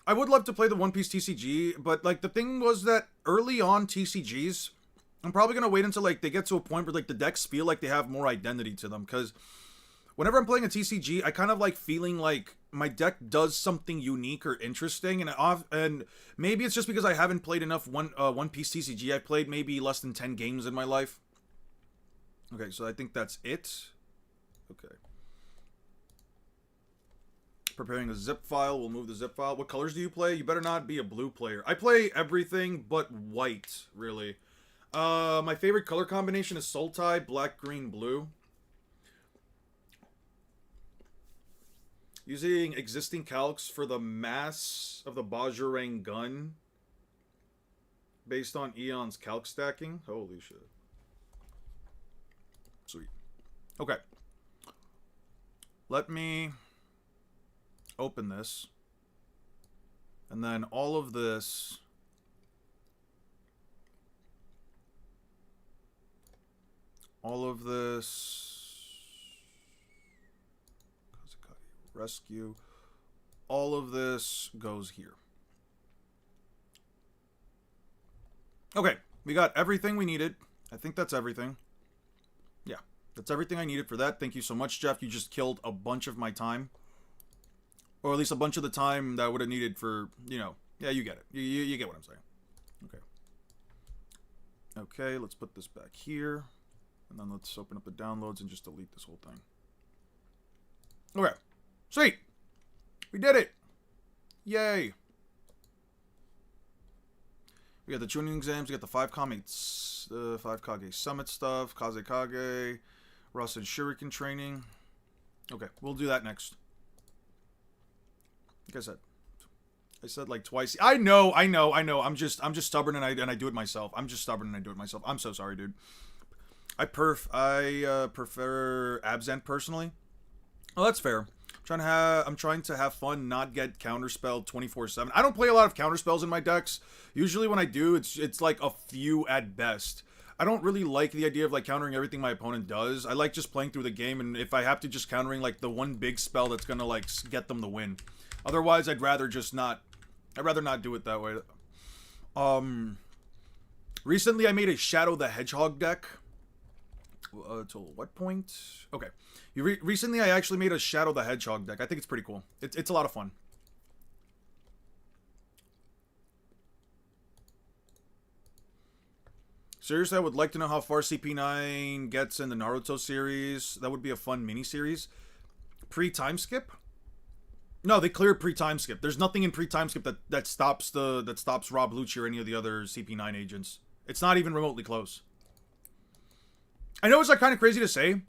I would love to play the One Piece TCG, but like the thing was that early on TCGs, I'm probably gonna wait until like they get to a point where like the decks feel like they have more identity to them. Because whenever I'm playing a TCG, I kind of like feeling like my deck does something unique or interesting, and maybe it's just because I haven't played enough One Piece TCG. I played maybe less than 10 games in my life. Okay, so I think that's it. Okay. Preparing a zip file. We'll move the zip file. What colors do you play? You better not be a blue player. I play everything but white, really. My favorite color combination is Sultai, black, green, blue. Using existing calcs for the mass of the Bajorang gun based on Eon's calc stacking. Holy shit. Sweet. Okay. Let me open this. And then all of this. All of this. Rescue. All of this goes here. Okay. We got everything we needed. I think that's everything. Yeah. That's everything I needed for that. Thank you so much, Jeff. You just killed a bunch of my time. Or at least a bunch of the time that I would have needed for, you know. Yeah, you get it. You get what I'm saying. Okay. Okay, let's put this back here. And then let's open up the downloads and just delete this whole thing. Okay. Sweet. We did it. Yay. We got the tuning exams. We got the 5 Kage Summit stuff. Kazekage. Rasen Shuriken training. Okay, we'll do that next. Like I said like twice. I know. I'm just stubborn and I do it myself. I'm so sorry, dude. I prefer Absent personally. Oh, that's fair. I'm trying to have fun, not get counterspelled 24/7. I don't play a lot of counterspells in my decks. Usually when I do, it's like a few at best. I don't really like the idea of like countering everything my opponent does. I like just playing through the game, and if I have to, just countering like the one big spell that's gonna like get them the win. Otherwise, I'd rather just not. I'd rather not do it that way. Recently I made a Shadow the Hedgehog deck. Till what point? Okay. Recently I actually made a Shadow the Hedgehog deck. I think it's pretty cool. It's a lot of fun. Seriously, I would like to know how far CP9 gets in the Naruto series. That would be a fun mini-series. Pre-time skip? No, they cleared pre-time skip. There's nothing in pre-time skip that stops Rob Lucci or any of the other CP9 agents. It's not even remotely close. I know it's like kind of crazy to say.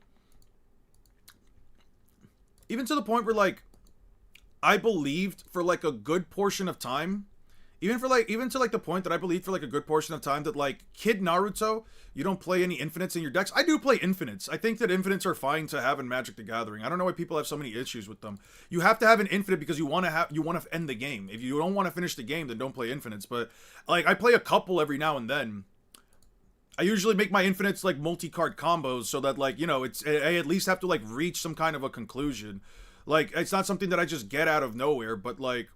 Even to the point where like I believed for like a good portion of time, even to like the point that I believed for like a good portion of time that like Kid Naruto, you don't play any infinites in your decks. I do play infinites. I think that infinites are fine to have in Magic the Gathering. I don't know why people have so many issues with them. You have to have an infinite because you want to end the game. If you don't want to finish the game, then don't play infinites. But like I play a couple every now and then. I usually make my infinites like multi-card combos so that like, you know, I at least have to like reach some kind of a conclusion. Like it's not something that I just get out of nowhere, but like,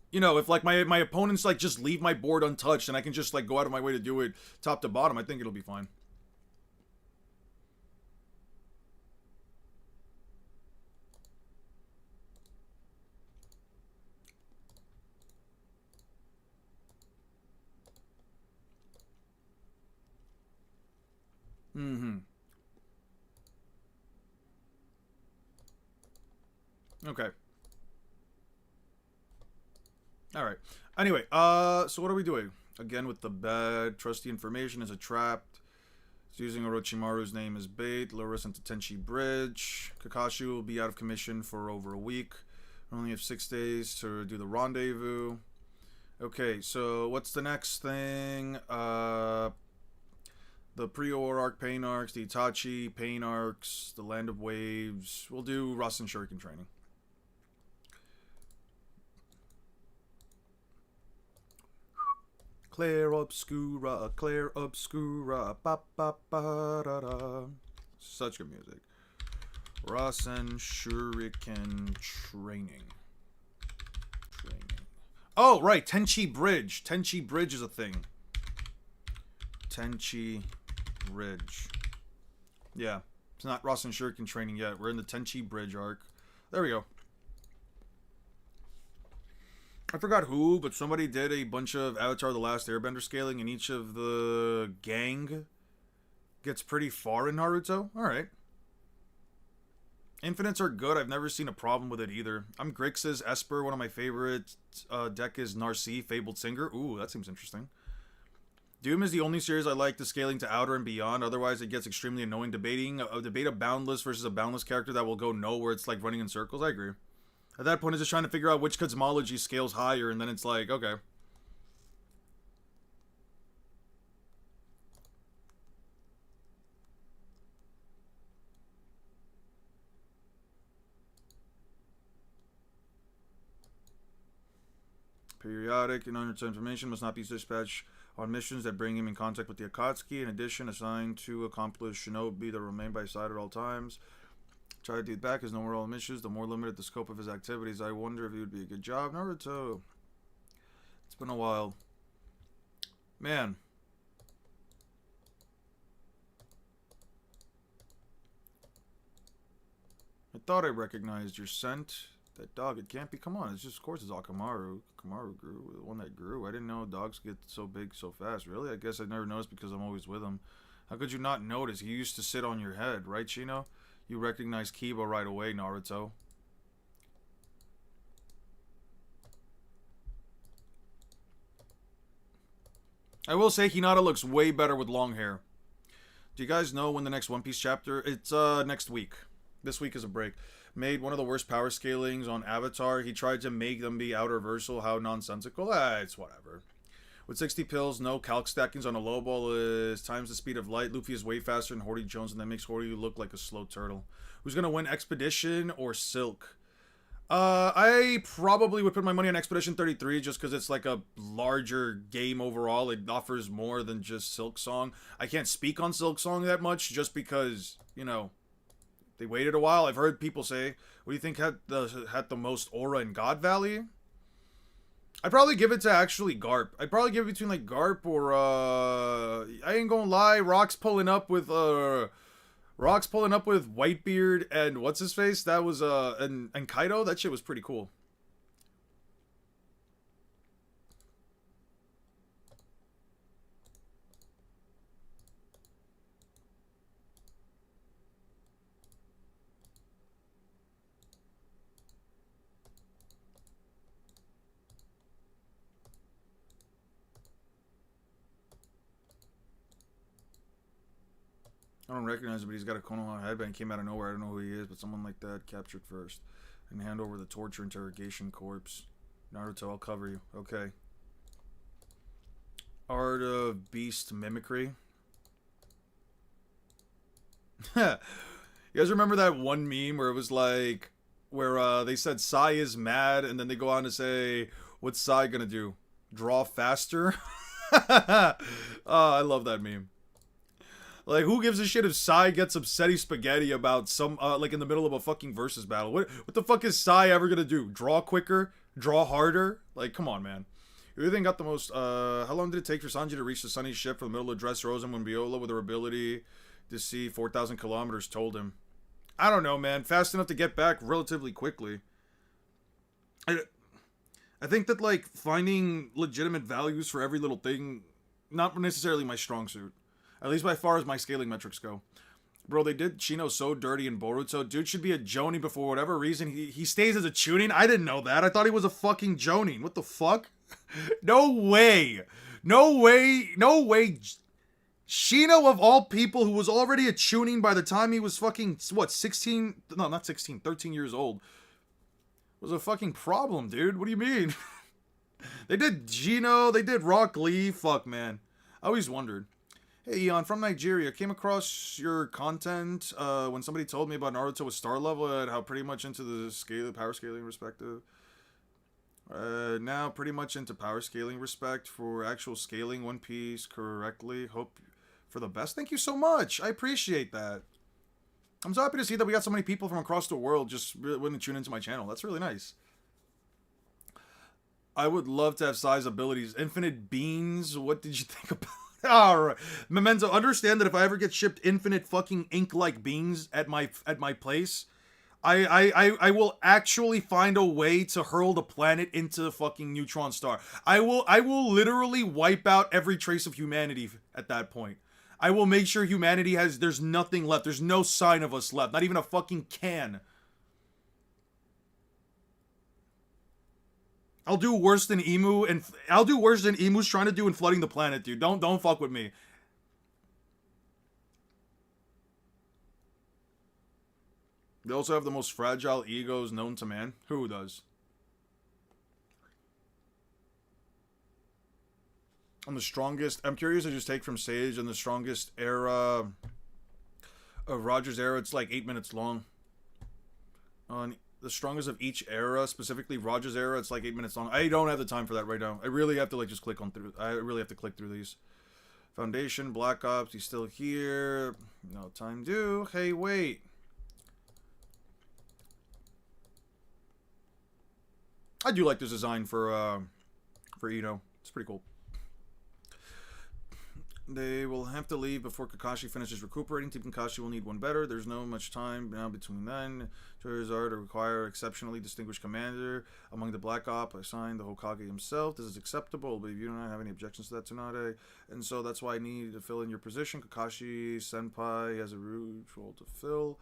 you know, if like my opponents like just leave my board untouched and I can just like go out of my way to do it top to bottom, I think it'll be fine. Mm-hmm. Okay. All right. Anyway, so what are we doing? Again with the bad. Trusty information is a trap. It's using Orochimaru's name as bait. Lure us into Tenchi Bridge. Kakashi will be out of commission for over a week. We only have 6 days to do the rendezvous. Okay, so what's the next thing? The Prior arc, Pain arcs, the Itachi, Pain arcs, the Land of Waves. We'll do Rasen Shuriken training. Claire Obscura, ba ba ba da da. Such good music. Rasen Shuriken training. Oh, right, Tenchi Bridge. Tenchi Bridge is a thing. Tenchi Bridge. Yeah, it's not Rasen Shuriken training yet. We're in the Tenchi Bridge arc. There we go. I forgot who, but somebody did a bunch of Avatar The Last Airbender scaling, and each of the gang gets pretty far in Naruto. Alright. Infinites are good. I've never seen a problem with it either. I'm Grix's Esper. One of my favorite deck is Narcy, Fabled Singer. Ooh, that seems interesting. Doom is the only series I like the scaling to Outer and Beyond. Otherwise, it gets extremely annoying debating. Debate a Boundless versus a Boundless character that will go nowhere. It's like running in circles. I agree. At that point, it's just trying to figure out which cosmology scales higher, and then it's like, okay. Periodic and unreturned information must not be dispatched on missions that bring him in contact with the Akatsuki. In addition, assigned to accomplish shinobi that remain by his side at all times. Try to do it back as no more all missions, the more limited the scope of his activities. I wonder if he would be a good job. Naruto. It's been a while. Man. I thought I recognized your scent. That dog, it can't be. Come on, it's just, of course, it's Akamaru. Akamaru grew, the one that grew. I didn't know dogs get so big so fast. Really? I guess I never noticed because I'm always with him. How could you not notice? He used to sit on your head, right, Shino? You recognize Kiba right away, Naruto. I will say Hinata looks way better with long hair. Do you guys know when the next One Piece chapter? It's next week. This week is a break. Made one of the worst power scalings on Avatar. He tried to make them be outer versal. How nonsensical. It's whatever. With 60 pills, no calc stackings on a low ball is times the speed of light. Luffy is way faster than Hordy Jones, and that makes Hordy look like a slow turtle. Who's going to win, Expedition or Silk? I probably would put my money on Expedition 33 just because it's like a larger game overall. It offers more than just Silk Song. I can't speak on Silk Song that much just because, you know, they waited a while. I've heard people say, what do you think had the most aura in God Valley? I'd probably give it to actually Garp. I'd probably give it between like Garp or I ain't gonna lie, Rock's pulling up with Whitebeard and what's his face? That was and Kaido. That shit was pretty cool. I don't recognize him, but he's got a Konoha headband. Came out of nowhere. I don't know who he is, but someone like that captured first. And hand over the torture interrogation corpse. Naruto, I'll cover you. Okay. Art of Beast Mimicry. You guys remember that one meme where it was like, where they said Sai is mad, and then they go on to say, what's Sai gonna do? Draw faster? Oh, I love that meme. Like, who gives a shit if Sai gets upsetty spaghetti about some, like, in the middle of a fucking versus battle? What the fuck is Sai ever gonna do? Draw quicker? Draw harder? Like, come on, man. Who do you think got the most, how long did it take for Sanji to reach the sunny ship from the middle of Dressrosa when Biola, with her ability to see 4,000 kilometers, told him? I don't know, man. Fast enough to get back relatively quickly. I think that, like, finding legitimate values for every little thing, not necessarily my strong suit. At least by far as my scaling metrics go. Bro, they did Chino so dirty in Boruto. Dude should be a Jonin, but for whatever reason, he stays as a Chunin. I didn't know that. I thought he was a fucking Jonin. What the fuck? No way. No way. No way. Shino, of all people, who was already a Chunin by the time he was fucking, what, 16? No, not 16. 13 years old. Was a fucking problem, dude. What do you mean? They did Gino. They did Rock Lee. Fuck, man. I always wondered. Hey, Eon, from Nigeria. Came across your content when somebody told me about Naruto with star level and how pretty much into the power scaling respective. Now pretty much into power scaling respect for actual scaling One Piece correctly. Hope for the best. Thank you so much. I appreciate that. I'm so happy to see that we got so many people from across the world just willing to tune into my channel. That's really nice. I would love to have Sai's abilities. Infinite beans. What did you think about? Alright. Memento, understand that if I ever get shipped infinite fucking ink-like beans at my place, I will actually find a way to hurl the planet into the fucking neutron star. I will literally wipe out every trace of humanity at that point. I will make sure humanity there's nothing left. There's no sign of us left. Not even a fucking can. I'll do worse than Emu, and I'll do worse than Emu's trying to do in flooding the planet, dude. Don't fuck with me. They also have the most fragile egos known to man. Who does? On the strongest, I'm curious to just take from Sage on the strongest era of Roger's era. It's like 8 minutes long. On the strongest of each era, specifically Roger's era, it's like 8 minutes long. I don't have the time for that right now. I really have to like just click on through. I really have to click through these. Foundation, Black Ops, he's still here. No time due. Hey, wait. I do like this design for Ito. It's pretty cool. They will have to leave before Kakashi finishes recuperating. Team Kakashi will need one better. There's no much time now between then. Charizard to require exceptionally distinguished commander among the Black Op assigned the Hokage himself. This is acceptable, but if you don't have any objections to that, Tsunade. And so that's why I need to fill in your position. Kakashi Senpai has a rude role to fill.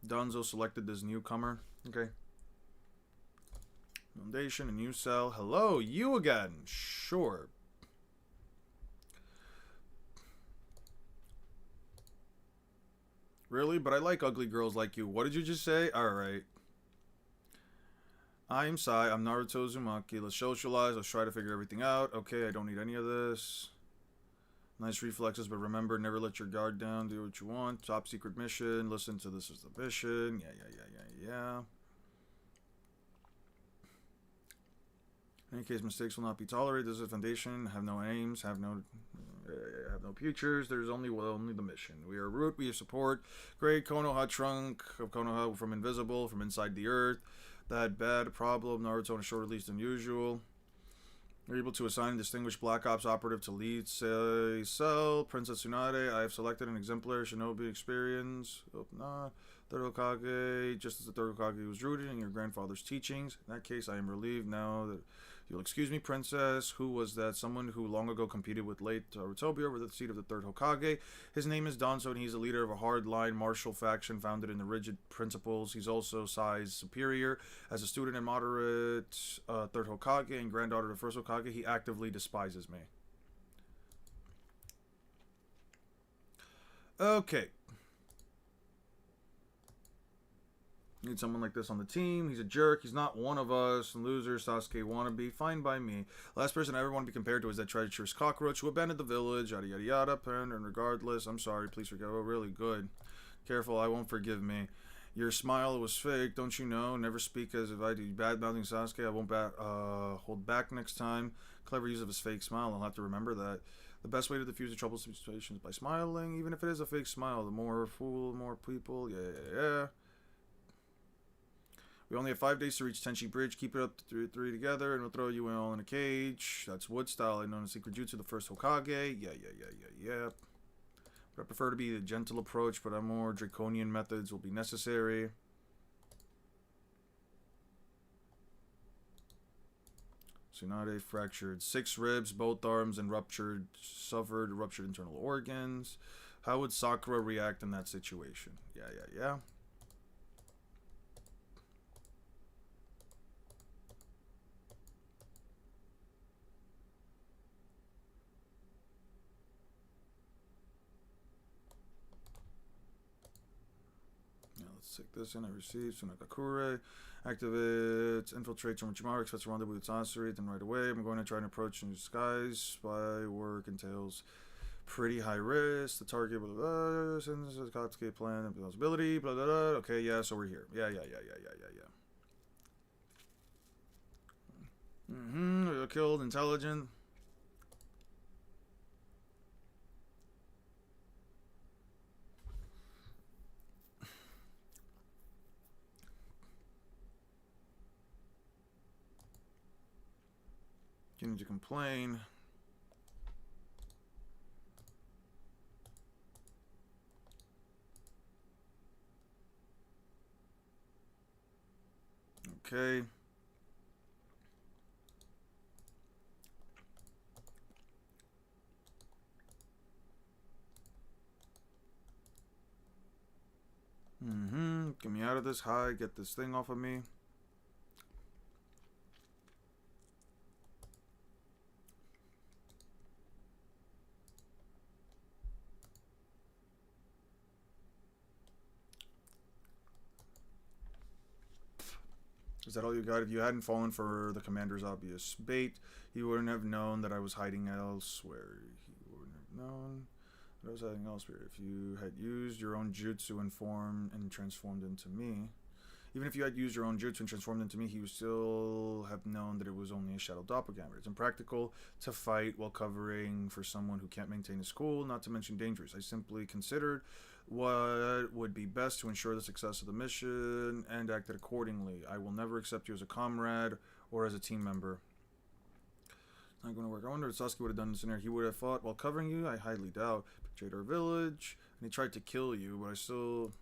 Danzo selected this newcomer. Okay. Foundation, a new cell. Hello, you again. Sure. Really? But I like ugly girls like you. What did you just say? Alright. I'm Sai. I'm Naruto Uzumaki. Let's socialize. Let's try to figure everything out. Okay, I don't need any of this. Nice reflexes, but remember, never let your guard down. Do what you want. Top secret mission. Listen to this as the mission. Yeah. In any case, mistakes will not be tolerated. This is a foundation. Have no aims. Have no futures. There's only the mission. We are root. We are support. Great Konoha trunk of Konoha from invisible, from inside the earth. That bad problem. Naruto on a shorter leash than usual. You're able to assign a distinguished Black Ops operative to lead cell. Princess Tsunade. I have selected an exemplary shinobi experience. Third Hokage. Just as the third Hokage was rooted in your grandfather's teachings. In that case, I am relieved now that you'll excuse me, Princess. Who was that? Someone who long ago competed with late Rutobi over the seat of the third Hokage. His name is Danzo, and he's a leader of a hard-line martial faction founded in the rigid principles. He's also size superior. As a student and moderate third Hokage and granddaughter of the first Hokage, he actively despises me. Okay. Need someone like this on the team. He's a jerk. He's not one of us. Loser, Sasuke wannabe. Fine by me. Last person I ever want to be compared to is that treacherous cockroach who abandoned the village. Yada yada yada. And regardless, I'm sorry. Please forgive. Oh, really good. Careful, I won't forgive me. Your smile was fake, don't you know? Never speak as if I do bad-mouthing Sasuke. I won't hold back next time. Clever use of his fake smile. I'll have to remember that. The best way to diffuse a troublesome situation is by smiling, even if it is a fake smile. The more fool, the more people. Yeah. We only have 5 days to reach Tenchi Bridge. Keep it up to three together, and we'll throw you all in a cage. That's wood style. I know the secret jutsu, the first Hokage. Yeah. But I prefer to be the gentle approach, but more draconian methods will be necessary. Tsunade fractured 6 ribs, both arms, and suffered ruptured internal organs. How would Sakura react in that situation? Yeah. Take this in. I received Sunagakure. Activates. Infiltrates Orochimaru. Expects a rendezvous with Sasori. Then right away, I'm going to try and approach in disguise. Spy work entails pretty high risk. The target, blah, blah, blah. Sends a Katsuki plan and plausibility. Blah, blah, blah. Okay, yeah, so we're here. Yeah. Killed. Intelligent. You need to complain. Okay. Get me out of this. Hi, get this thing off of me. Is that all you got? If you hadn't fallen for the commander's obvious bait, he wouldn't have known that I was hiding elsewhere. He wouldn't have known that I was hiding elsewhere. If you had used your own jutsu and transformed into me, even if you had used your own jutsu and transformed into me, he would still have known that it was only a shadow doppelganger. It's impractical to fight while covering for someone who can't maintain his cool, not to mention dangerous. I simply considered what would be best to ensure the success of the mission and acted accordingly. I will never accept you as a comrade or as a team member. It's not going to work. I wonder if Sasuke would have done this in there. He would have fought while covering you? I highly doubt. Betrayed our village, and he tried to kill you, but I still...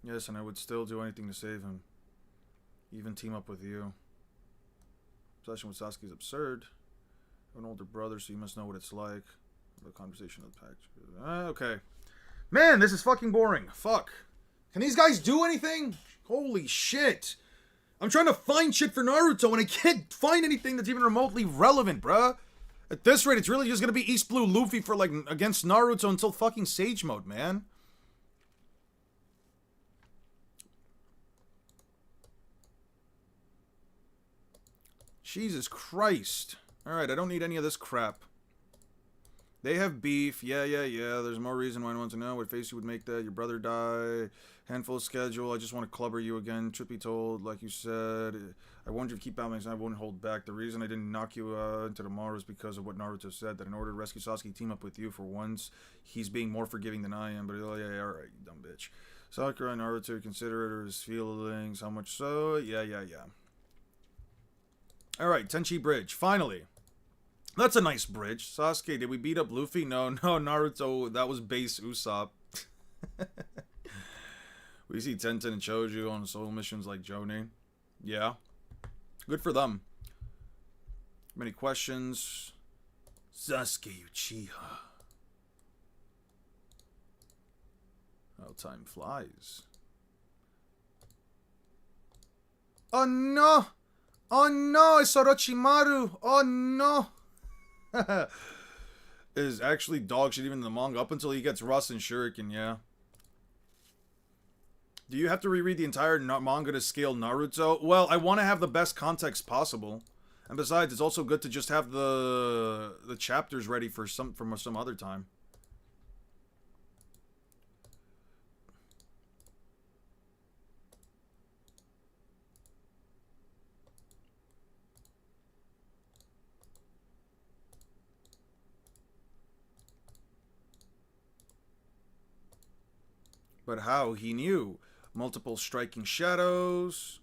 Yes, and I would still do anything to save him. Even team up with you. Obsession with Sasuke is absurd. I have an older brother, so you must know what it's like. The conversation of the pack. Okay. Man, this is fucking boring. Fuck. Can these guys do anything? Holy shit. I'm trying to find shit for Naruto and I can't find anything that's even remotely relevant, bruh. At this rate, it's really just gonna be East Blue Luffy for, like, against Naruto until fucking Sage Mode, man. Jesus Christ. Alright, I don't need any of this crap. They have beef. Yeah. There's more reason why I want to know. What face you would make that? Your brother die. Handful schedule. I just want to clubber you again. Truth be told, like you said, I wanted you to keep balancing. I wouldn't hold back. The reason I didn't knock you into the mall is because of what Naruto said. That in order to rescue Sasuke, team up with you. For once, he's being more forgiving than I am. But oh yeah, alright, you dumb bitch. Sakura and Naruto consider his feelings. How much so? Yeah. Alright, Tenchi Bridge. Finally. That's a nice bridge. Sasuke, did we beat up Luffy? No, Naruto, that was base Usopp. We see Tenten and Choju on solo missions like Jonin. Yeah. Good for them. Many questions. Sasuke Uchiha. How time flies. Oh no! Oh no, it's Orochimaru! Oh no! Is actually dog shit even in the manga up until he gets Rust and Shuriken, yeah. Do you have to reread the entire manga to scale Naruto? Well, I want to have the best context possible. And besides, it's also good to just have the chapters ready for some other time. But how? He knew. Multiple striking shadows.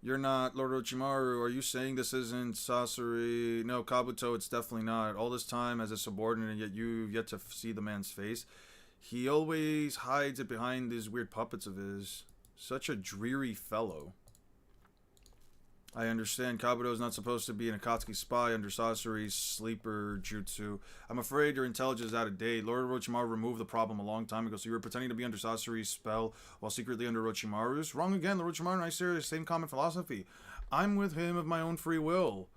You're not Lord Orochimaru. Are you saying this isn't Sasori? No, Kabuto, it's definitely not. All this time as a subordinate, and yet you've yet to see the man's face. He always hides it behind these weird puppets of his. Such a dreary fellow. I understand Kabuto is not supposed to be an Akatsuki spy under Sasori's sleeper jutsu. I'm afraid your intelligence is out of date. Lord Orochimaru removed the problem a long time ago, so you were pretending to be under Sasori's spell while secretly under Orochimaru's? Wrong again. Lord Orochimaru and I share the same common philosophy. I'm with him of my own free will.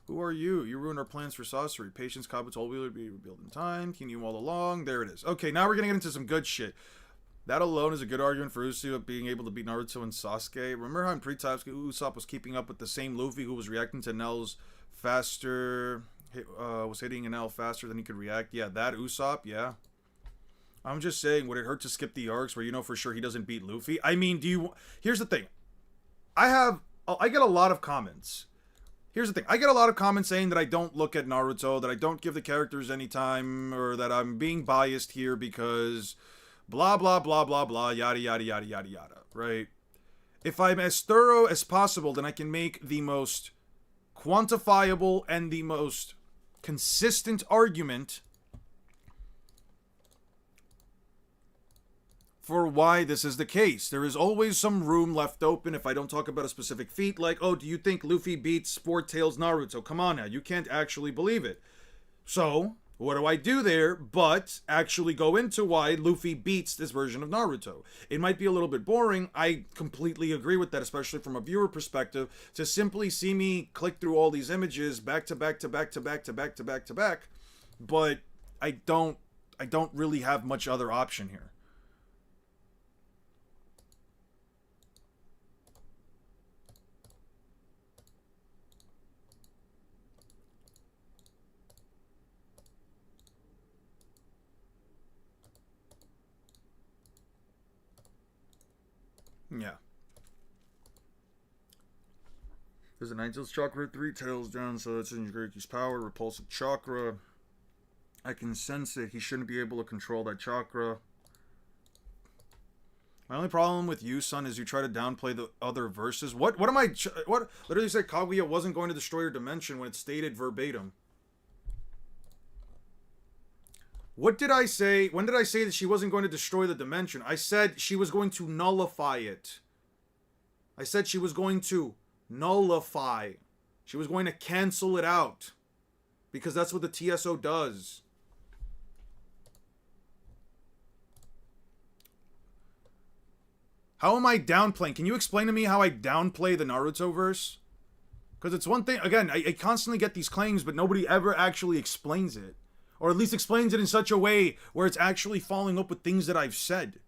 Who are you? You ruined our plans for Sasori. Patience, Kabuto will be revealed in time. He knew all along. There it is. Okay, now we're gonna get into some good shit. That alone is a good argument for Usopp being able to beat Naruto and Sasuke. Remember how in pre-types Usopp was keeping up with the same Luffy who was reacting to Nell's faster, was hitting an L faster than he could react? Yeah, that Usopp, yeah. I'm just saying, would it hurt to skip the arcs where you know for sure he doesn't beat Luffy? I mean, here's the thing. I get a lot of comments. Here's the thing. I get a lot of comments saying that I don't look at Naruto, that I don't give the characters any time, or that I'm being biased here because... blah, blah, blah, blah, blah, yada, yada, yada, yada, yada, right? If I'm as thorough as possible, then I can make the most quantifiable and the most consistent argument for why this is the case. There is always some room left open if I don't talk about a specific feat, like, oh, do you think Luffy beats Four Tails Naruto? Come on now, you can't actually believe it. So... what do I do there but actually go into why Luffy beats this version of Naruto? It might be a little bit boring. I completely agree with that, especially from a viewer perspective, to simply see me click through all these images back to back to back to back to back to back to back. But I don't really have much other option here. Yeah. There's a Nine Tails chakra, 3 tails down, so that's in Doriki's power. Repulsive chakra. I can sense it. He shouldn't be able to control that chakra. My only problem with you, son, is you try to downplay the other verses. What am I... what? Literally said Kaguya wasn't going to destroy your dimension when it's stated verbatim. What did I say? When did I say that she wasn't going to destroy the dimension? I said she was going to nullify it. I said she was going to nullify. She was going to cancel it out. Because that's what the TSO does. How am I downplaying? Can you explain to me how I downplay the Naruto verse? Because it's one thing, again, I constantly get these claims, but nobody ever actually explains it. Or at least explains it in such a way where it's actually following up with things that I've said.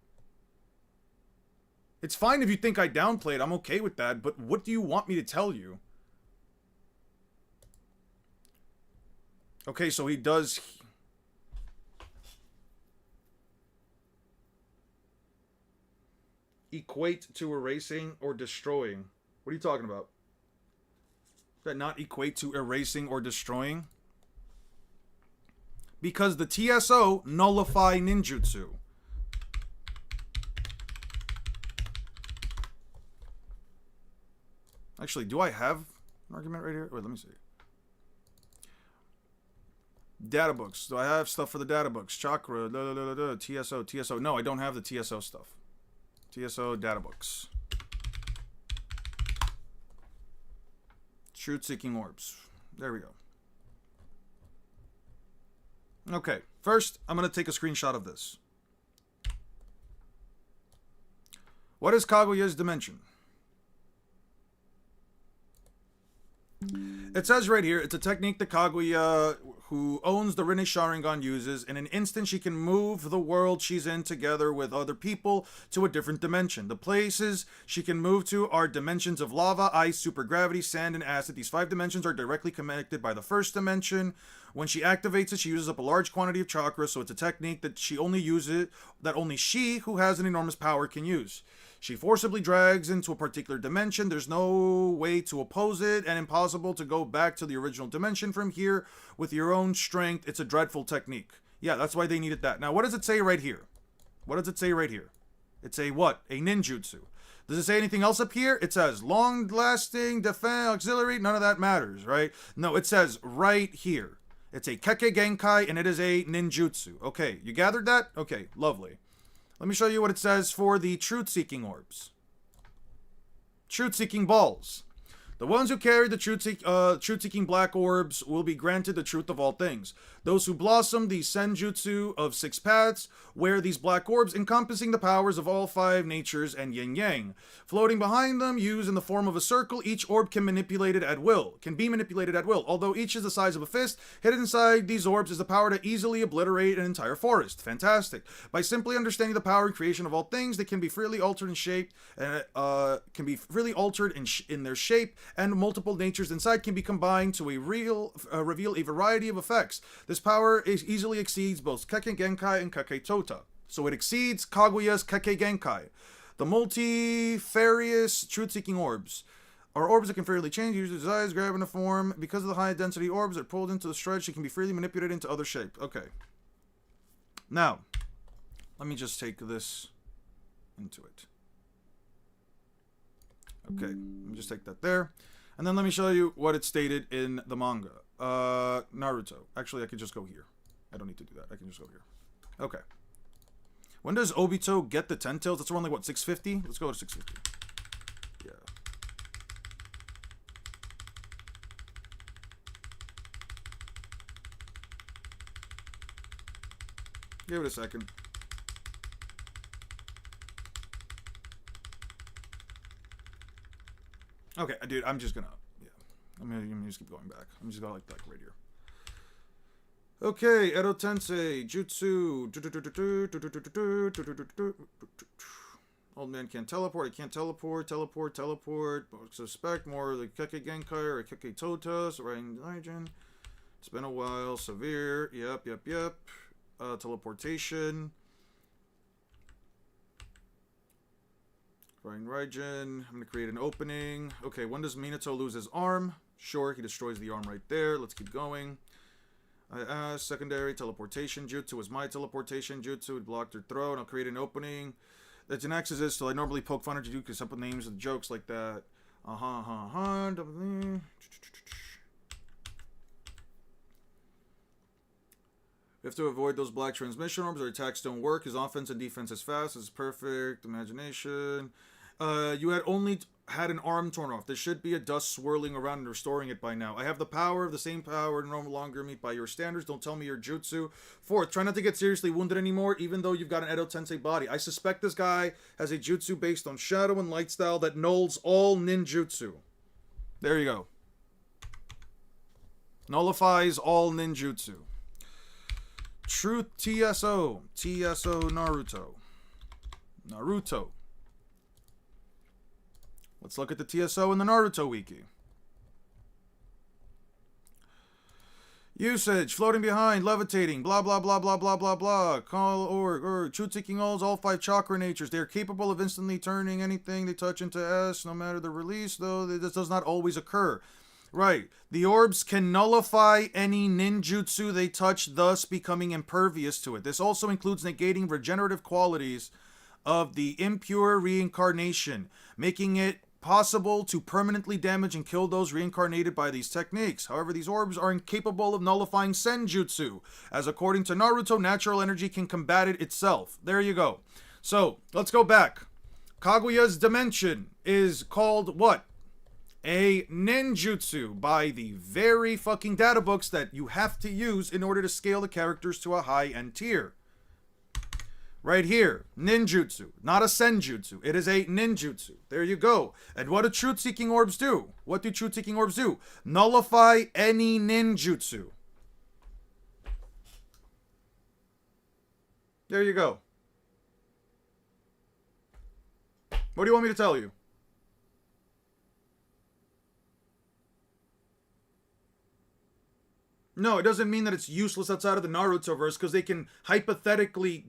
It's fine if you think I downplayed. I'm okay with that. But what do you want me to tell you? Okay, so he does... equate to erasing or destroying. What are you talking about? Does that not equate to erasing or destroying? Because the TSO nullify ninjutsu. Actually, do I have an argument right here? Wait, let me see. Data books. Do I have stuff for the data books? Chakra, TSO, TSO. No, I don't have the TSO stuff. TSO data books. Truth-seeking orbs. There we go. Okay, first, I'm going to take a screenshot of this. What is Kaguya's dimension? It says right here, it's a technique that Kaguya, who owns the Rinne Sharingan, uses. In an instant, she can move the world she's in together with other people to a different dimension. The places she can move to are dimensions of lava, ice, supergravity, sand, and acid. These 5 dimensions are directly connected by the first dimension. When she activates it, she uses up a large quantity of chakra, so it's a technique that only she, who has an enormous power, can use. She forcibly drags into a particular dimension. There's no way to oppose it, and impossible to go back to the original dimension from here with your own strength. It's a dreadful technique. Yeah, that's why they needed that. Now, what does it say right here? What does it say right here? It's a what? A ninjutsu. Does it say anything else up here? It says long-lasting, defense, auxiliary. None of that matters, right? No, it says right here. It's a Kekkei Genkai, and it is a ninjutsu. Okay, you gathered that? Okay, lovely. Let me show you what it says for the truth-seeking orbs. Truth-seeking balls. The ones who carry the truth-seeking black orbs will be granted the truth of all things. Those who blossom the senjutsu of 6 paths wear these black orbs encompassing the powers of all 5 natures and yin-yang. Floating behind them, used in the form of a circle, each orb can be manipulated at will. Although each is the size of a fist, hidden inside these orbs is the power to easily obliterate an entire forest. Fantastic. By simply understanding the power and creation of all things, they can be freely altered in shape, in their shape, and multiple natures inside can be combined to reveal a variety of effects. This power easily exceeds both Kekkei Genkai and Kekkei Tota. So it exceeds Kaguya's Kekkei Genkai. The multifarious truth-seeking orbs are orbs that can freely change, use their size, grab in a form. Because of the high density orbs that are pulled into the stretch, she can be freely manipulated into other shape. Okay. Now, let me just take this into it. Okay, let me just take that there. And then let me show you what it stated in the manga. Naruto. Actually, I could just go here. I don't need to do that. I can just go here. Okay. When does Obito get the 10 tails? That's around like, what, 650? Let's go to 650. Yeah. Give it a second. Okay, dude, I'm just gonna, yeah. I'm gonna just keep going back. I'm just gonna like right here. Okay, Edo Tensei, Jutsu. Old man can't teleport. I can't teleport. Teleport. Suspect more like Kekkei Genkai or Kekkei Tota. So Raijin. It's been a while. Severe. Yep. Teleportation. Raijin. I'm gonna create an opening. Okay, when does Minato lose his arm? Sure, he destroys the arm right there. Let's keep going. I asked, secondary teleportation jutsu was my teleportation jutsu. It blocked her throat. I'll create an opening. That's an exorcist, so I normally poke fun at you because simple names and jokes like that. We have to avoid those black transmission orbs. Our attacks don't work. His offense and defense is fast. It's perfect. Imagination. You had only had an arm torn off. There should be a dust swirling around and restoring it by now. I have the power of the same power, no longer meet by your standards. Don't tell me your jutsu. 4th, try not to get seriously wounded anymore, even though you've got an Edo Tensei body. I suspect this guy has a jutsu based on shadow and light style that nulls all ninjutsu. There you go. Nullifies all ninjutsu. Truth TSO. TSO Naruto. Let's look at the TSO in the Naruto wiki. Usage, floating behind, levitating, blah blah blah blah blah blah blah. Call or truth-seeking all 5 chakra natures. They are capable of instantly turning anything they touch into S, no matter the release, though this does not always occur. Right. The orbs can nullify any ninjutsu they touch, thus becoming impervious to it. This also includes negating regenerative qualities of the impure reincarnation, making it possible to permanently damage and kill those reincarnated by these techniques. However, these orbs are incapable of nullifying senjutsu, as according to Naruto, natural energy can combat it itself. There you go. So, let's go back. Kaguya's dimension is called what? A ninjutsu by the very fucking data books that you have to use in order to scale the characters to a high-end tier. Right here, ninjutsu, not a senjutsu. It is a ninjutsu. There you go. And what do truth-seeking orbs do? What do truth-seeking orbs do? Nullify any ninjutsu. There you go. What do you want me to tell you? No, it doesn't mean that it's useless outside of the Naruto-verse, because they can hypothetically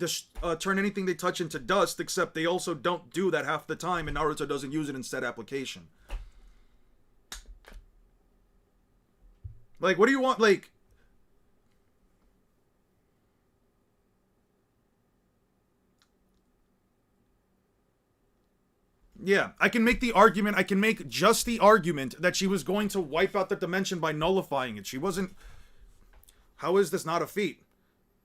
turn anything they touch into dust, except they also don't do that half the time, and Naruto doesn't use it in said application. Like, what do you want, like... Yeah, I can make the argument, I can make just the argument that she was going to wipe out the dimension by nullifying it. She wasn't... How is this not a feat?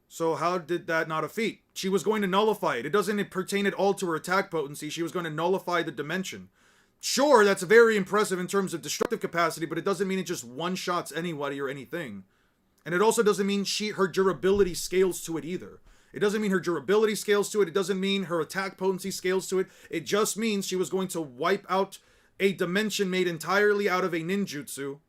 So how did that not a feat? She was going to nullify it. It doesn't pertain at all to her attack potency. She was going to nullify the dimension. Sure, that's very impressive in terms of destructive capacity, but it doesn't mean it just one-shots anybody or anything. And it also doesn't mean her durability scales to it either. It doesn't mean her durability scales to it. It doesn't mean her attack potency scales to it. It just means she was going to wipe out a dimension made entirely out of a ninjutsu.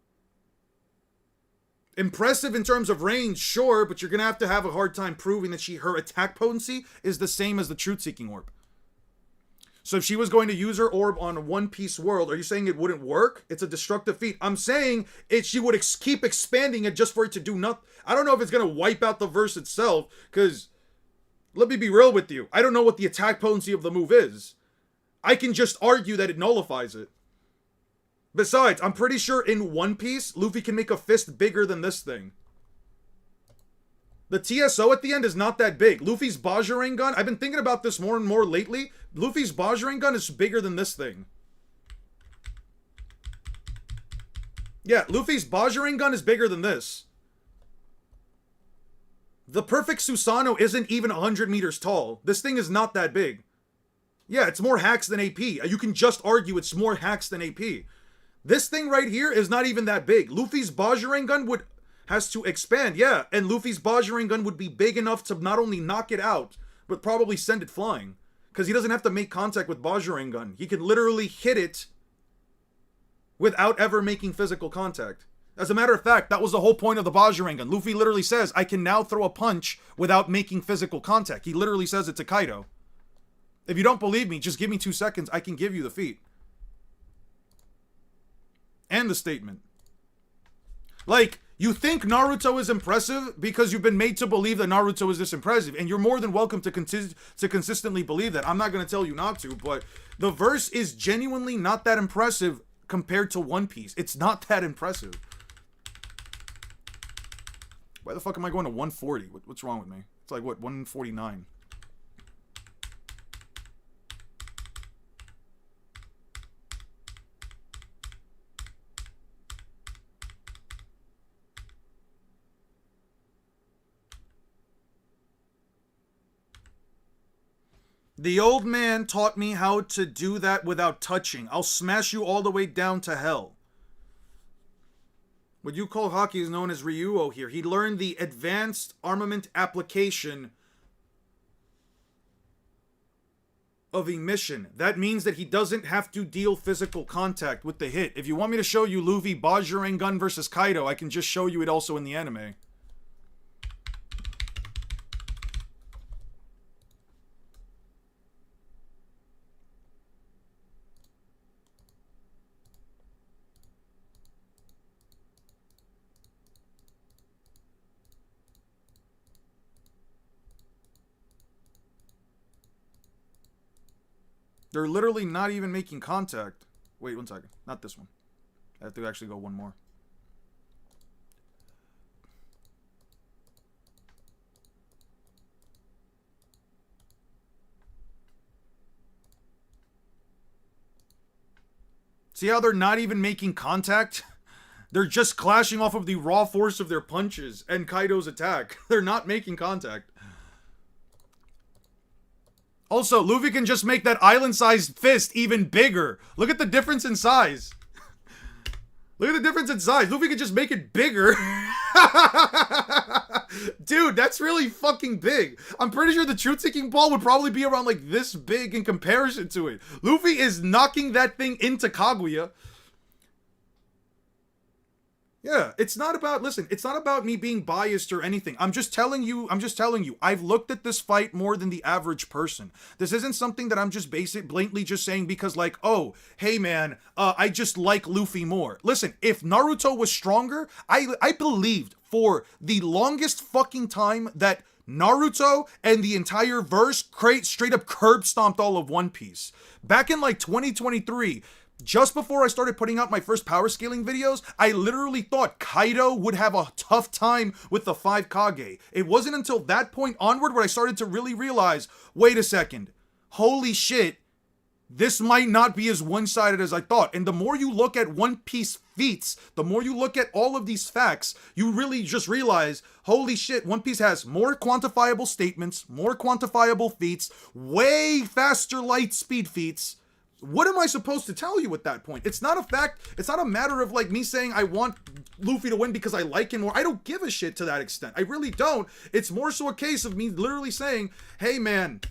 Impressive in terms of range, sure, but you're going to have a hard time proving that her attack potency is the same as the truth-seeking orb. So if she was going to use her orb on a One Piece world, are you saying it wouldn't work? It's a destructive feat. I'm saying she would keep expanding it just for it to do nothing. I don't know if it's going to wipe out the verse itself, because, let me be real with you, I don't know what the attack potency of the move is. I can just argue that it nullifies it. Besides, I'm pretty sure in One Piece, Luffy can make a fist bigger than this thing. The TSO at the end is not that big. Luffy's Bajirang gun, I've been thinking about this more and more lately. Luffy's Bajirang gun is bigger than this thing. Yeah, Luffy's Bajirang gun is bigger than this. The perfect Susanoo isn't even 100 meters tall. This thing is not that big. Yeah, it's more hacks than AP. You can just argue it's more hacks than AP. This thing right here is not even that big. Luffy's Bajirang gun has to expand, yeah, and Luffy's Bajirang gun would be big enough to not only knock it out, but probably send it flying. Because he doesn't have to make contact with Bajirang gun. He can literally hit it without ever making physical contact. As a matter of fact, that was the whole point of the Bajirang gun. Luffy literally says, I can now throw a punch without making physical contact. He literally says it to Kaido. If you don't believe me, just give me 2 seconds. I can give you the feat. And the statement. Like, you think Naruto is impressive because you've been made to believe that Naruto is this impressive, and you're more than welcome to consistently believe that. I'm not going to tell you not to, but the verse is genuinely not that impressive compared to One Piece. It's not that impressive. Why the fuck am I going to 140? What's wrong with me? It's like, what, 149? The old man taught me how to do that without touching. I'll smash you all the way down to hell. What you call hockey is known as Ryuo here. He learned the advanced armament application of emission. That means that he doesn't have to deal physical contact with the hit. If you want me to show you Luffy Bajirang gun versus Kaido, I can just show you it also in the anime. They're literally not even making contact. Wait, one second. Not this one. I have to actually go one more. See how they're not even making contact? They're just clashing off of the raw force of their punches and Kaido's attack. They're not making contact. Also, Luffy can just make that island-sized fist even bigger. Look at the difference in size. Look at the difference in size. Luffy can just make it bigger. Dude, that's really fucking big. I'm pretty sure the truth-seeking ball would probably be around like this big in comparison to it. Luffy is knocking that thing into Kaguya. Yeah, it's not about, listen, it's not about me being biased or anything. I'm just telling you, I've looked at this fight more than the average person. This isn't something that I'm just blatantly just saying because like, oh, hey man, I just like Luffy more. Listen, if Naruto was stronger, I believed for the longest fucking time that Naruto and the entire verse straight up curb stomped all of One Piece. Back in like 2023, just before I started putting out my first power scaling videos, I literally thought Kaido would have a tough time with the 5 Kage. It wasn't until that point onward where I started to really realize, wait a second, holy shit, this might not be as one-sided as I thought. And the more you look at One Piece feats, the more you look at all of these facts, you really just realize, holy shit, One Piece has more quantifiable statements, more quantifiable feats, way faster light speed feats. What am I supposed to tell you at that point? It's not a fact. It's not a matter of like me saying I want Luffy to win because I like him more. I don't give a shit to that extent. I really don't. It's more so a case of me literally saying, hey man,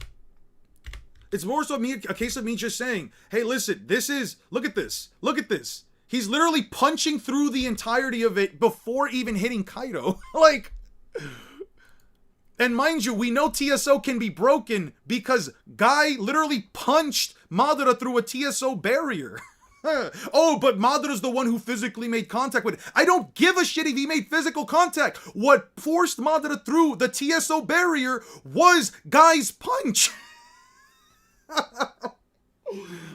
it's more so a case of me just saying, hey listen, look at this. He's literally punching through the entirety of it before even hitting Kaido. Like, and mind you, we know TSO can be broken because Guy literally punched Madara through a TSO barrier. Oh, but Madara's the one who physically made contact with it. I don't give a shit if he made physical contact. What forced Madara through the TSO barrier was Guy's punch.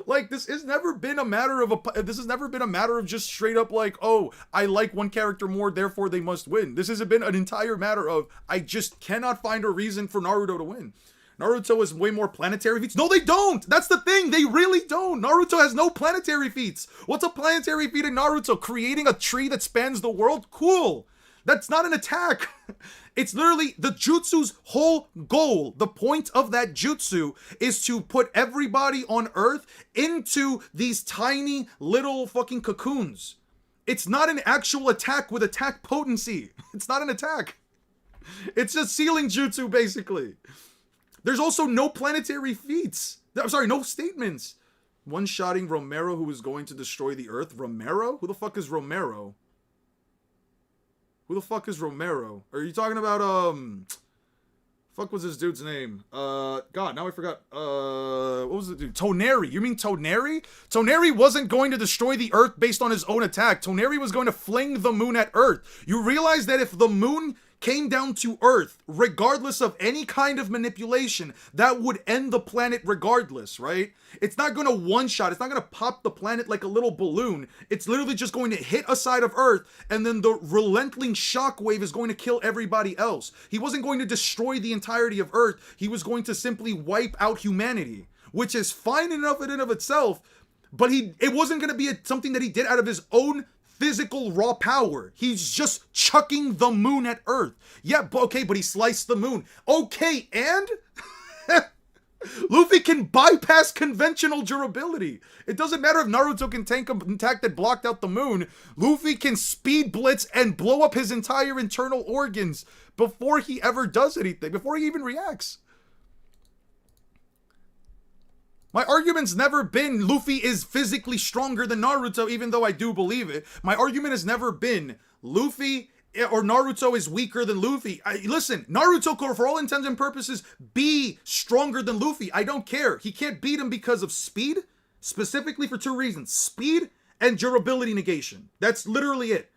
Like, this has never been a matter of just straight up like, oh, I like one character more, therefore they must win. This has been an entire matter of, I just cannot find a reason for Naruto to win. Naruto has way more planetary feats. No, they don't! That's the thing, they really don't! Naruto has no planetary feats! What's a planetary feat in Naruto? Creating a tree that spans the world? Cool! That's not an attack! It's literally the jutsu's whole goal. The point of that jutsu is to put everybody on Earth into these tiny little fucking cocoons. It's not an actual attack with attack potency. It's not an attack. It's just ceiling jutsu, basically. There's also no planetary feats. I'm sorry, no statements. One-shotting Romero who was going to destroy the Earth. Romero? Who the fuck is Romero? Who the fuck is Romero? Are you talking about, fuck was this dude's name? God, now I forgot. What was the dude? Toneri. You mean Toneri? Toneri wasn't going to destroy the Earth based on his own attack. Toneri was going to fling the moon at Earth. You realize that if the moon came down to Earth, regardless of any kind of manipulation, that would end the planet regardless, right? It's not going to one-shot. It's not going to pop the planet like a little balloon. It's literally just going to hit a side of Earth, and then the relentless shockwave is going to kill everybody else. He wasn't going to destroy the entirety of Earth. He was going to simply wipe out humanity, which is fine enough in and of itself, but it wasn't going to be something that he did out of his own physical raw power. He's just chucking the moon at Earth. Yeah, okay, but he sliced the moon. Okay, and? Luffy can bypass conventional durability. It doesn't matter if Naruto can tank an attack that blocked out the moon. Luffy can speed blitz and blow up his entire internal organs before he ever does anything, before he even reacts. My argument's never been Luffy is physically stronger than Naruto, even though I do believe it. My argument has never been Luffy or Naruto is weaker than Luffy. Listen, Naruto could, for all intents and purposes, be stronger than Luffy. I don't care. He can't beat him because of speed, specifically for 2 reasons. Speed and durability negation. That's literally it.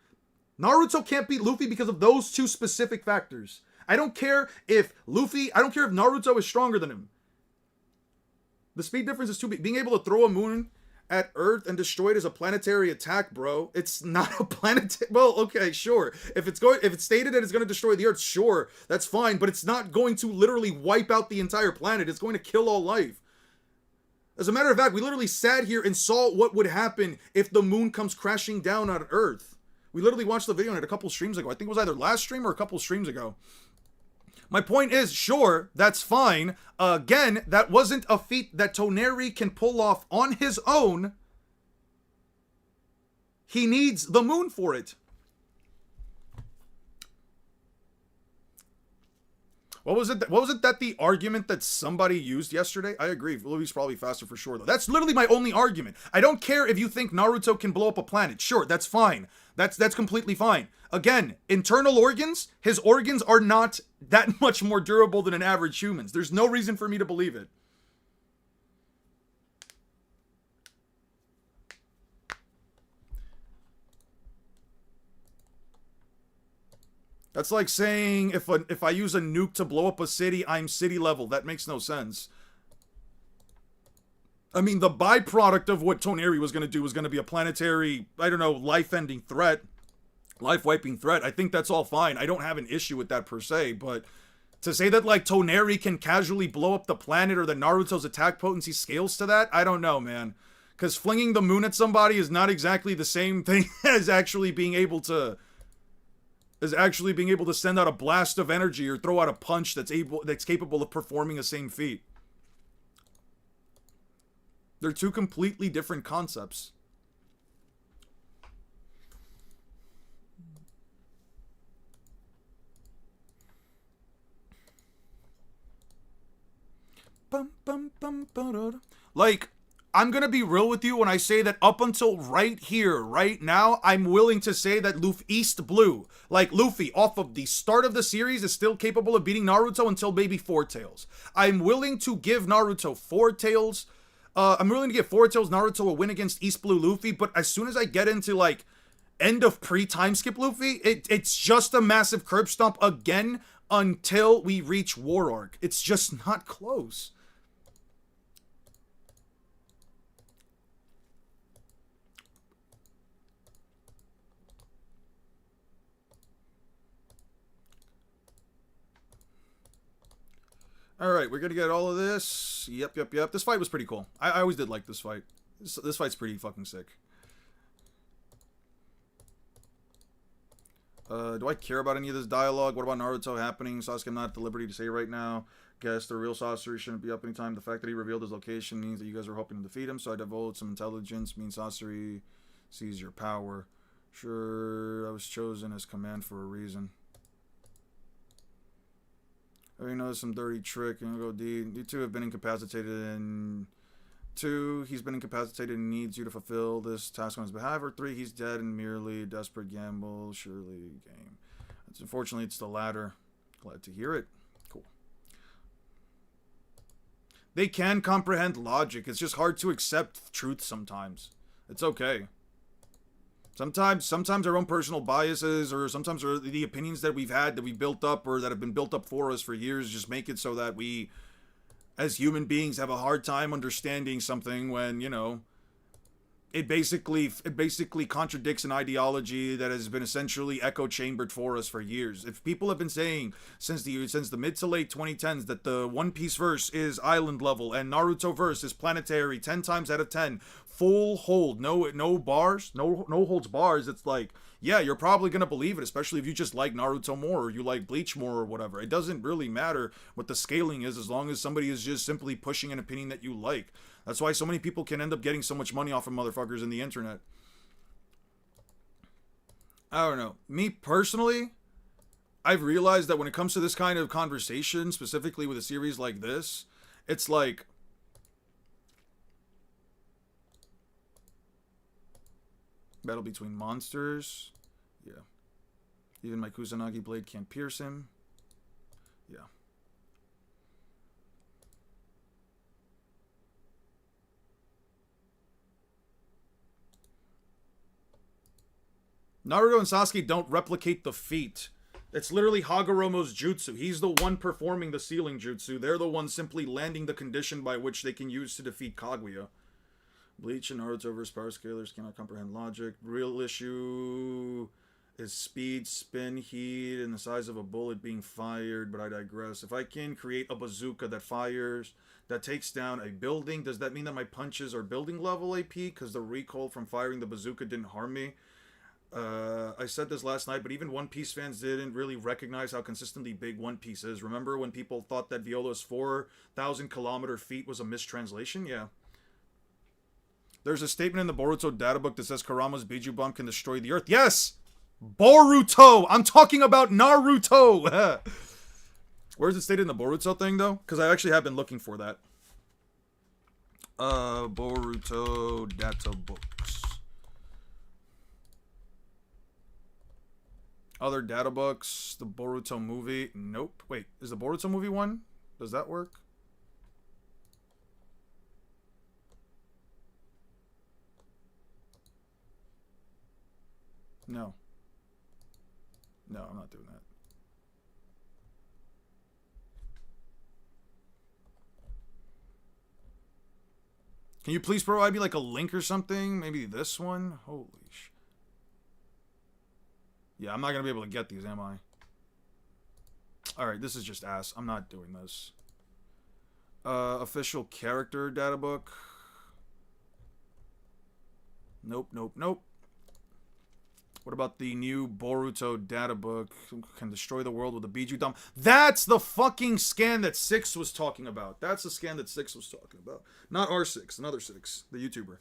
Naruto can't beat Luffy because of those 2 specific factors. I don't care if Naruto is stronger than him. The speed difference is too big. Being able to throw a moon at Earth and destroy it is a planetary attack, bro. It's not a planetary. Well, okay, sure. If it's stated that it's going to destroy the Earth, sure, that's fine. But it's not going to literally wipe out the entire planet. It's going to kill all life. As a matter of fact, we literally sat here and saw what would happen if the moon comes crashing down on Earth. We literally watched the video on it a couple streams ago. I think it was either last stream or a couple streams ago. My point is, sure, that's fine. Again, that wasn't a feat that Toneri can pull off on his own. He needs the moon for it. What was it that the argument that somebody used yesterday? I agree. Luffy's probably faster for sure, though. That's literally my only argument. I don't care if you think Naruto can blow up a planet. Sure, that's fine. That's completely fine. Again, internal organs, his organs are not that much more durable than an average human's. There's no reason for me to believe it. That's like saying if I use a nuke to blow up a city, I'm city level. That makes no sense. I mean, the byproduct of what Toneri was going to do was going to be a planetary, I don't know, life-ending threat. Life-wiping threat. I think that's all fine. I don't have an issue with that per se, but to say that, like, Toneri can casually blow up the planet or that Naruto's attack potency scales to that, I don't know, man. Because flinging the moon at somebody is not exactly the same thing as actually being able to send out a blast of energy or throw out a punch that's capable of performing the same feat. They're two completely different concepts. Like, I'm gonna be real with you when I say that up until right here, right now, I'm willing to say that Luffy East Blue, like Luffy off of the start of the series, is still capable of beating Naruto until maybe Four Tails. I'm willing to give Naruto Four Tails. I'm willing to give Four Tails Naruto a win against East Blue Luffy, but as soon as I get into, like, end of pre-time skip Luffy, it's just a massive curb stomp again until we reach War Arc. It's just not close. Alright, we're gonna get all of this. Yep. This fight was pretty cool. I always did like this fight. This fight's pretty fucking sick. Do I care about any of this dialogue? What about Naruto happening? Sasuke, I'm not at the liberty to say right now. Guess the real sorcerer shouldn't be up anytime. The fact that he revealed his location means that you guys are hoping to defeat him, so I divulged some intelligence. Means sorcery sees your power. Sure, I was chosen as command for a reason. I already know some dirty trick, and go D. You two have been incapacitated, and 2, he's been incapacitated and needs you to fulfill this task on his behalf, or 3, he's dead and merely a desperate gamble, surely game. Unfortunately, it's the latter. Glad to hear it. Cool. They can comprehend logic. It's just hard to accept truth sometimes. It's okay. Sometimes our own personal biases, or sometimes the opinions that we've had, that we built up, or that have been built up for us for years, just make it so that we, as human beings, have a hard time understanding something when, you know, it basically contradicts an ideology that has been essentially echo chambered for us for years. If people have been saying since the mid to late 2010s that the One Piece verse is island level and Naruto verse is planetary 10 times out of 10, full hold, no bars, no holds bars, it's like, yeah, you're probably gonna believe it, especially if you just like Naruto more, or you like Bleach more, or whatever. It doesn't really matter what the scaling is, as long as somebody is just simply pushing an opinion that you like. That's why so many people can end up getting so much money off of motherfuckers in the internet. I don't know. Me personally, I've realized that when it comes to this kind of conversation, specifically with a series like this, it's like, battle between monsters. Yeah. Even my Kusanagi blade can't pierce him. Yeah. Naruto and Sasuke don't replicate the feat. It's literally Hagoromo's jutsu. He's the one performing the sealing jutsu. They're the ones simply landing the condition by which they can use to defeat Kaguya. Bleach and Naruto versus power scalers cannot comprehend logic. Real issue is speed, spin, heat, and the size of a bullet being fired, but I digress. If I can create a bazooka that fires, that takes down a building, does that mean that my punches are building level AP? Because the recoil from firing the bazooka didn't harm me? I said this last night, but even One Piece fans didn't really recognize how consistently big One Piece is. Remember when people thought that Viola's 4,000 kilometer feet was a mistranslation? Yeah. There's a statement in the Boruto databook that says Kurama's Biju Bomb can destroy the earth. Yes! Boruto! I'm talking about Naruto! Where's it stated in the Boruto thing, though? Because I actually have been looking for that. Boruto databooks. Other data books, the Boruto movie. Nope. Wait, is the Boruto movie one? Does that work? No. No, I'm not doing that. Can you please provide me like a link or something? Maybe this one? Holy shit. Yeah, I'm not going to be able to get these, am I? Alright, this is just ass. I'm not doing this. Official character data book. Nope, nope, nope. What about the new Boruto data book? Can destroy the world with a Biju Dam. That's the fucking scan that Six was talking about. That's the scan that Six was talking about. Not R6, another Six, the YouTuber.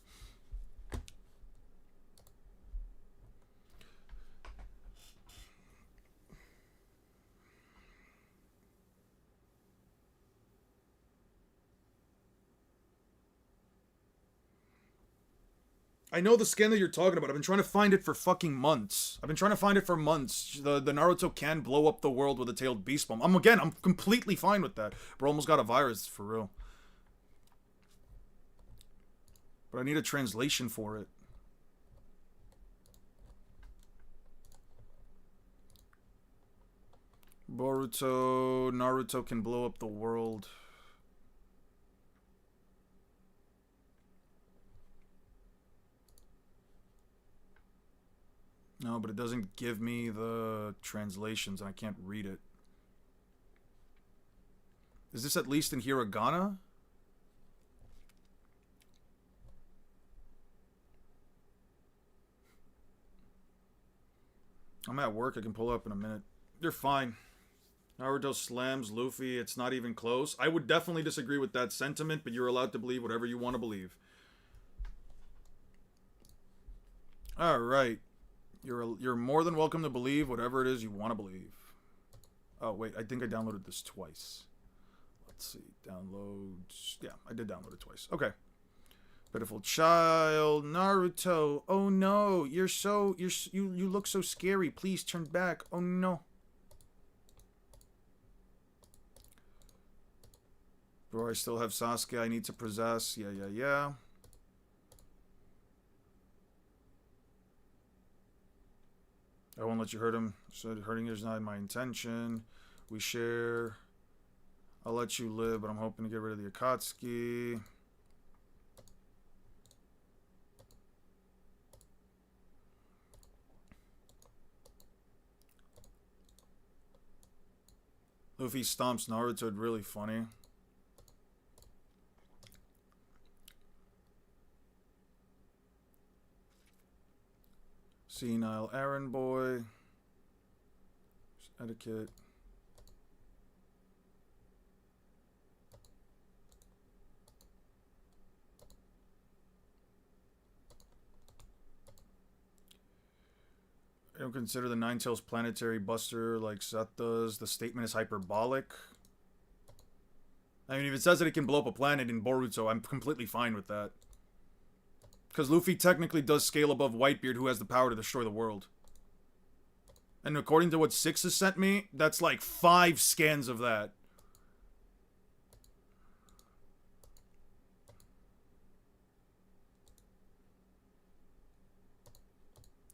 I know the scan that you're talking about. I've been trying to find it for fucking months. The Naruto can blow up the world with a tailed beast bomb. I'm completely fine with that. Bro almost got a virus, for real. But I need a translation for it. Naruto can blow up the world. No, but it doesn't give me the translations and I can't read it. Is this at least in hiragana? I'm at work, I can pull up in a minute. You're fine. Naruto slams Luffy, it's not even close. I would definitely disagree with that sentiment, but you're allowed to believe whatever you want to believe. Alright. You're more than welcome to believe whatever it is you want to believe. Oh, wait, I think I downloaded this twice. Let's see, downloads. Yeah, I did download it twice. Okay. Pitiful child, Naruto. Oh no, you look so scary. Please turn back. Oh no. Bro, I still have Sasuke I need to possess. Yeah. I won't let you hurt him. So hurting is not my intention. We share. I'll let you live, but I'm hoping to get rid of the Akatsuki. Luffy stomps Naruto, really funny. Senile errand boy. Etiquette. I don't consider the Ninetales planetary buster like Seth does. The statement is hyperbolic. I mean, if it says that it can blow up a planet in Boruto, I'm completely fine with that. Because Luffy technically does scale above Whitebeard, who has the power to destroy the world. And according to what Six has sent me, that's like 5 scans of that.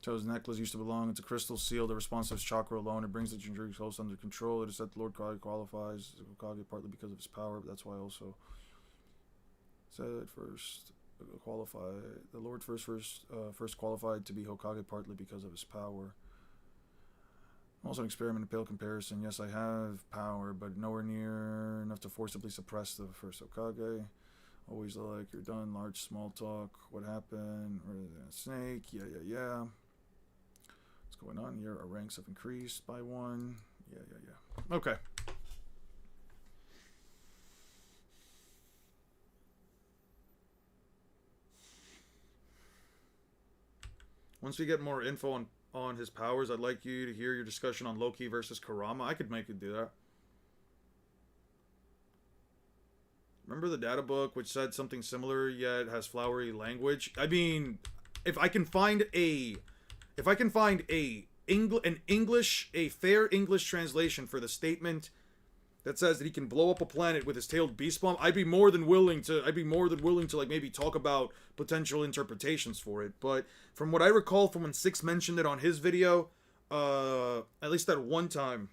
To's necklace used to belong. It's a crystal seal that responds to his chakra alone. It brings the Jinchuri's host under control. It is said the Lord Kage qualifies Hokage partly because of his power, but that's why also said first qualified. The Lord first qualified to be Hokage partly because of his power. Also an experiment in pale comparison. Yes, I have power, but nowhere near enough to forcibly suppress the first Hokage. Always like, you're done, large small talk. What happened? Rather than a snake. Yeah. What's going on here? Our ranks have increased by 1. Yeah. Okay. Once we get more info on his powers, I'd like you to hear your discussion on Loki versus Kurama. I could make it do that. Remember the data book which said something similar yet has flowery language? I mean, if I can find a fair English translation for the statement that says that he can blow up a planet with his tailed beast bomb, I'd be more than willing to like maybe talk about potential interpretations for it. But from what I recall from when Six mentioned it on his video, at least that one time,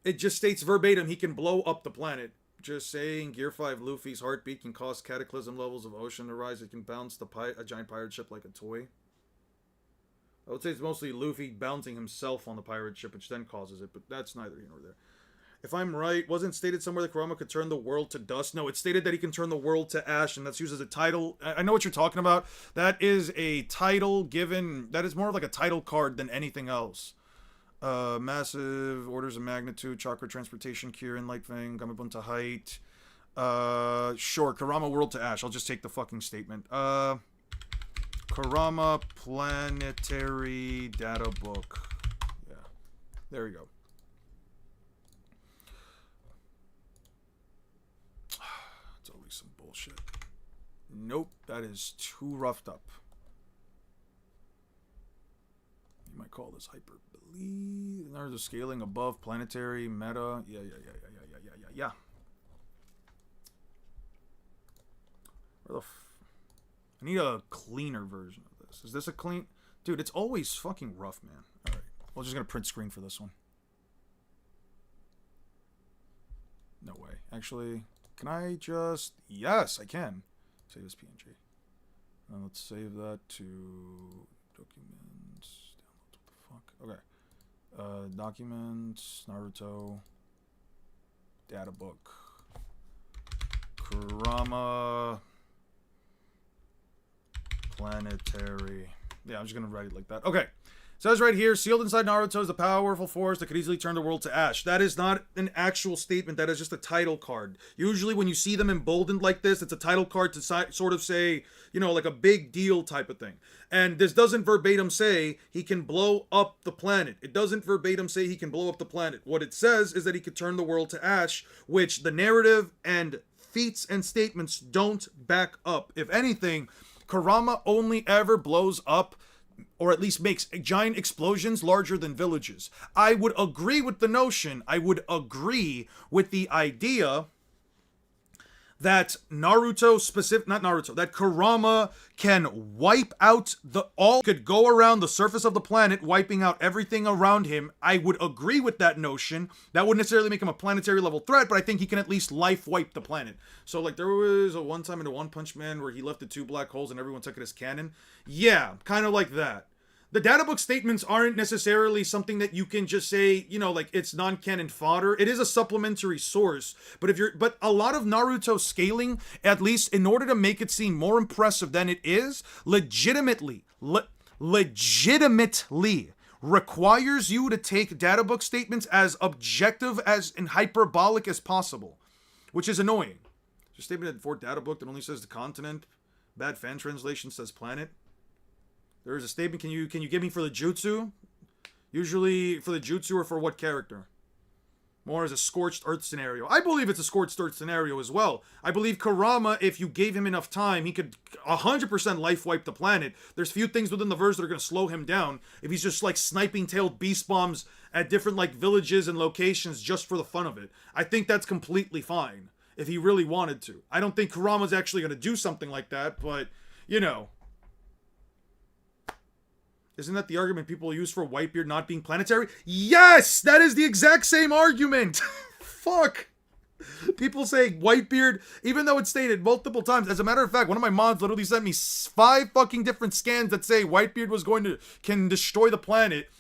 it just states verbatim he can blow up the planet. Just saying, Gear 5 Luffy's heartbeat can cause cataclysm levels of ocean to rise. It can bounce a giant pirate ship like a toy. I would say it's mostly Luffy bouncing himself on the pirate ship, which then causes it, but that's neither here nor there. If I'm right, wasn't stated somewhere that Kurama could turn the world to dust? No, it stated that he can turn the world to ash, and that's used as a title. I know what you're talking about. That is a title given... That is more of like a title card than anything else. Massive orders of magnitude, chakra transportation, cure, and light thing, Gamabunta height. Sure, Kurama world to ash. I'll just take the fucking statement. Kurama planetary data book. Yeah. There we go. It's always some bullshit. Nope, that is too roughed up. You might call this hyperbole. There's a scaling above planetary meta. Yeah. Where the I need a cleaner version of this. Is this a clean? Dude, it's always fucking rough, man. Alright. We're just gonna print screen for this one. No way. Actually, can I just... Yes, I can. Save this PNG. And let's save that to... Documents... What the fuck? Okay. Documents, Naruto, data book, Kurama, planetary. Yeah, I'm just gonna write it like that. Okay. It says right here, sealed inside Naruto is a powerful force that could easily turn the world to ash. That is not an actual statement. That is just a title card. Usually when you see them emboldened like this, it's a title card to sort of say, you know, like a big deal type of thing. And this doesn't verbatim say he can blow up the planet. It doesn't verbatim say he can blow up the planet. What it says is that he could turn the world to ash, which the narrative and feats and statements don't back up. If anything, Kurama only ever blows up or at least makes giant explosions larger than villages. I would agree with the notion, I would agree with the idea that that Kurama can wipe out could go around the surface of the planet, wiping out everything around him. I would agree with that notion. That wouldn't necessarily make him a planetary level threat, but I think he can at least life wipe the planet. So like there was a one time in a One Punch Man where he left the 2 black holes and everyone took it as canon. Yeah, kind of like that. The data book statements aren't necessarily something that you can just say, you know, like it's non-canon fodder. It is a supplementary source, but but a lot of Naruto scaling, at least in order to make it seem more impressive than it is, legitimately requires you to take data book statements as objective as and hyperbolic as possible, which is annoying. There's a statement for data book that only says the continent. Bad fan translation says planet. There is a statement, can you give me for the jutsu? Usually for the jutsu or for what character? More as a scorched earth scenario. I believe it's a scorched earth scenario as well. I believe Kurama, if you gave him enough time, he could 100% life wipe the planet. There's few things within the verse that are going to slow him down. If he's just like sniping tailed beast bombs at different like villages and locations just for the fun of it. I think that's completely fine if he really wanted to. I don't think Kurama's actually going to do something like that, but you know. Isn't that the argument people use for Whitebeard not being planetary? Yes! That is the exact same argument! Fuck! People say Whitebeard, even though it's stated multiple times. As a matter of fact, one of my mods literally sent me 5 fucking different scans that say Whitebeard can destroy the planet.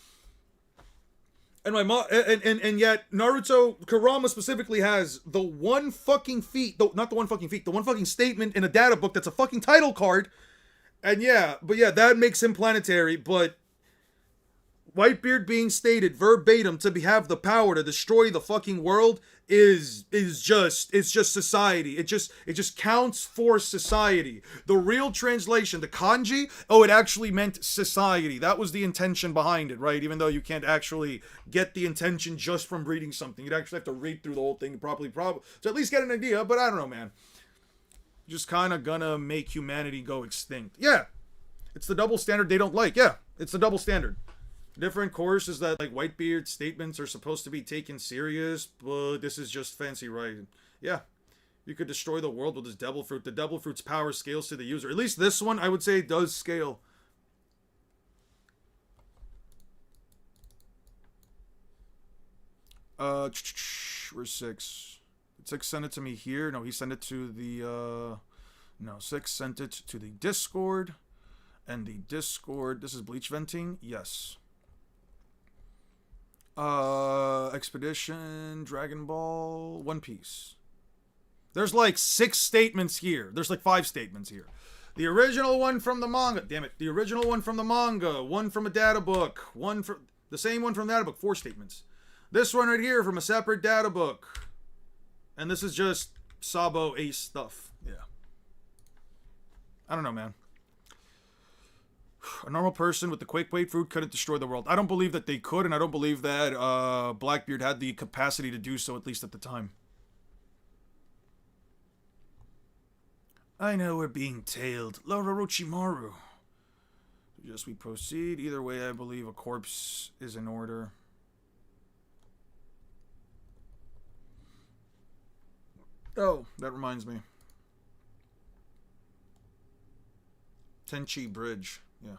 And my mom, and yet Naruto, Kurama specifically has the one fucking feat, not the one fucking feat, the one fucking statement in a data book that's a fucking title card. And yeah, that makes him planetary, but Whitebeard being stated verbatim to have the power to destroy the fucking world is just society. It just counts for society. The real translation, the kanji, it actually meant society. That was the intention behind it, right? Even though you can't actually get the intention just from reading something. You'd actually have to read through the whole thing properly to at least get an idea, but I don't know, man. Just kind of gonna make humanity go extinct. Yeah. It's the double standard they don't like. Yeah. It's the double standard. Different course is that like Whitebeard statements are supposed to be taken serious, but this is just fancy writing. Yeah, you could destroy the world with this devil fruit. The devil fruit's power scales to the user. At least this one, I would say, does scale. Where's 6? Did 6 send it to me here? No, he sent it to the, no, 6 sent it to the Discord. And the Discord, this is bleach venting? Yes. Expedition, Dragon Ball, One Piece. There's like 6 statements here. There's like 5 statements here. The original one from the manga. Damn it. The original one from the manga. One from a data book. One from the same one from the data book. 4 statements. This one right here from a separate data book. And this is just Sabo Ace stuff. Yeah. I don't know, man. A normal person with the Quake Blade fruit couldn't destroy the world. I don't believe that they could, and I don't believe that Blackbeard had the capacity to do so, at least at the time. I know we're being tailed. Laura Orochimaru. Just we proceed. Either way, I believe a corpse is in order. Oh, that reminds me. Tenchi Bridge. Yeah.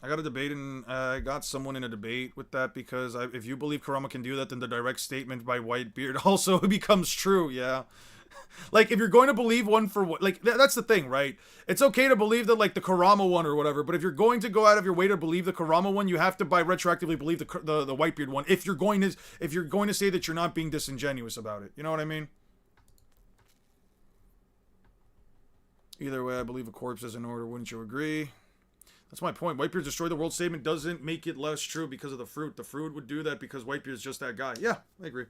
I got a debate and I got someone in a debate with that because if you believe Kurama can do that, then the direct statement by Whitebeard also becomes true. Yeah. Like, if you're going to believe one for what, like, that's the thing, right? It's okay to believe that, like, the Kurama one or whatever, but if you're going to go out of your way to believe the Kurama one, you have to, retroactively believe the Whitebeard one. If you're going to say that you're not being disingenuous about it, you know what I mean? Either way, I believe a corpse is in order. Wouldn't you agree? That's my point. Whitebeard's destroy the world statement doesn't make it less true because of the fruit. The fruit would do that because Whitebeard's just that guy. Yeah, I agree.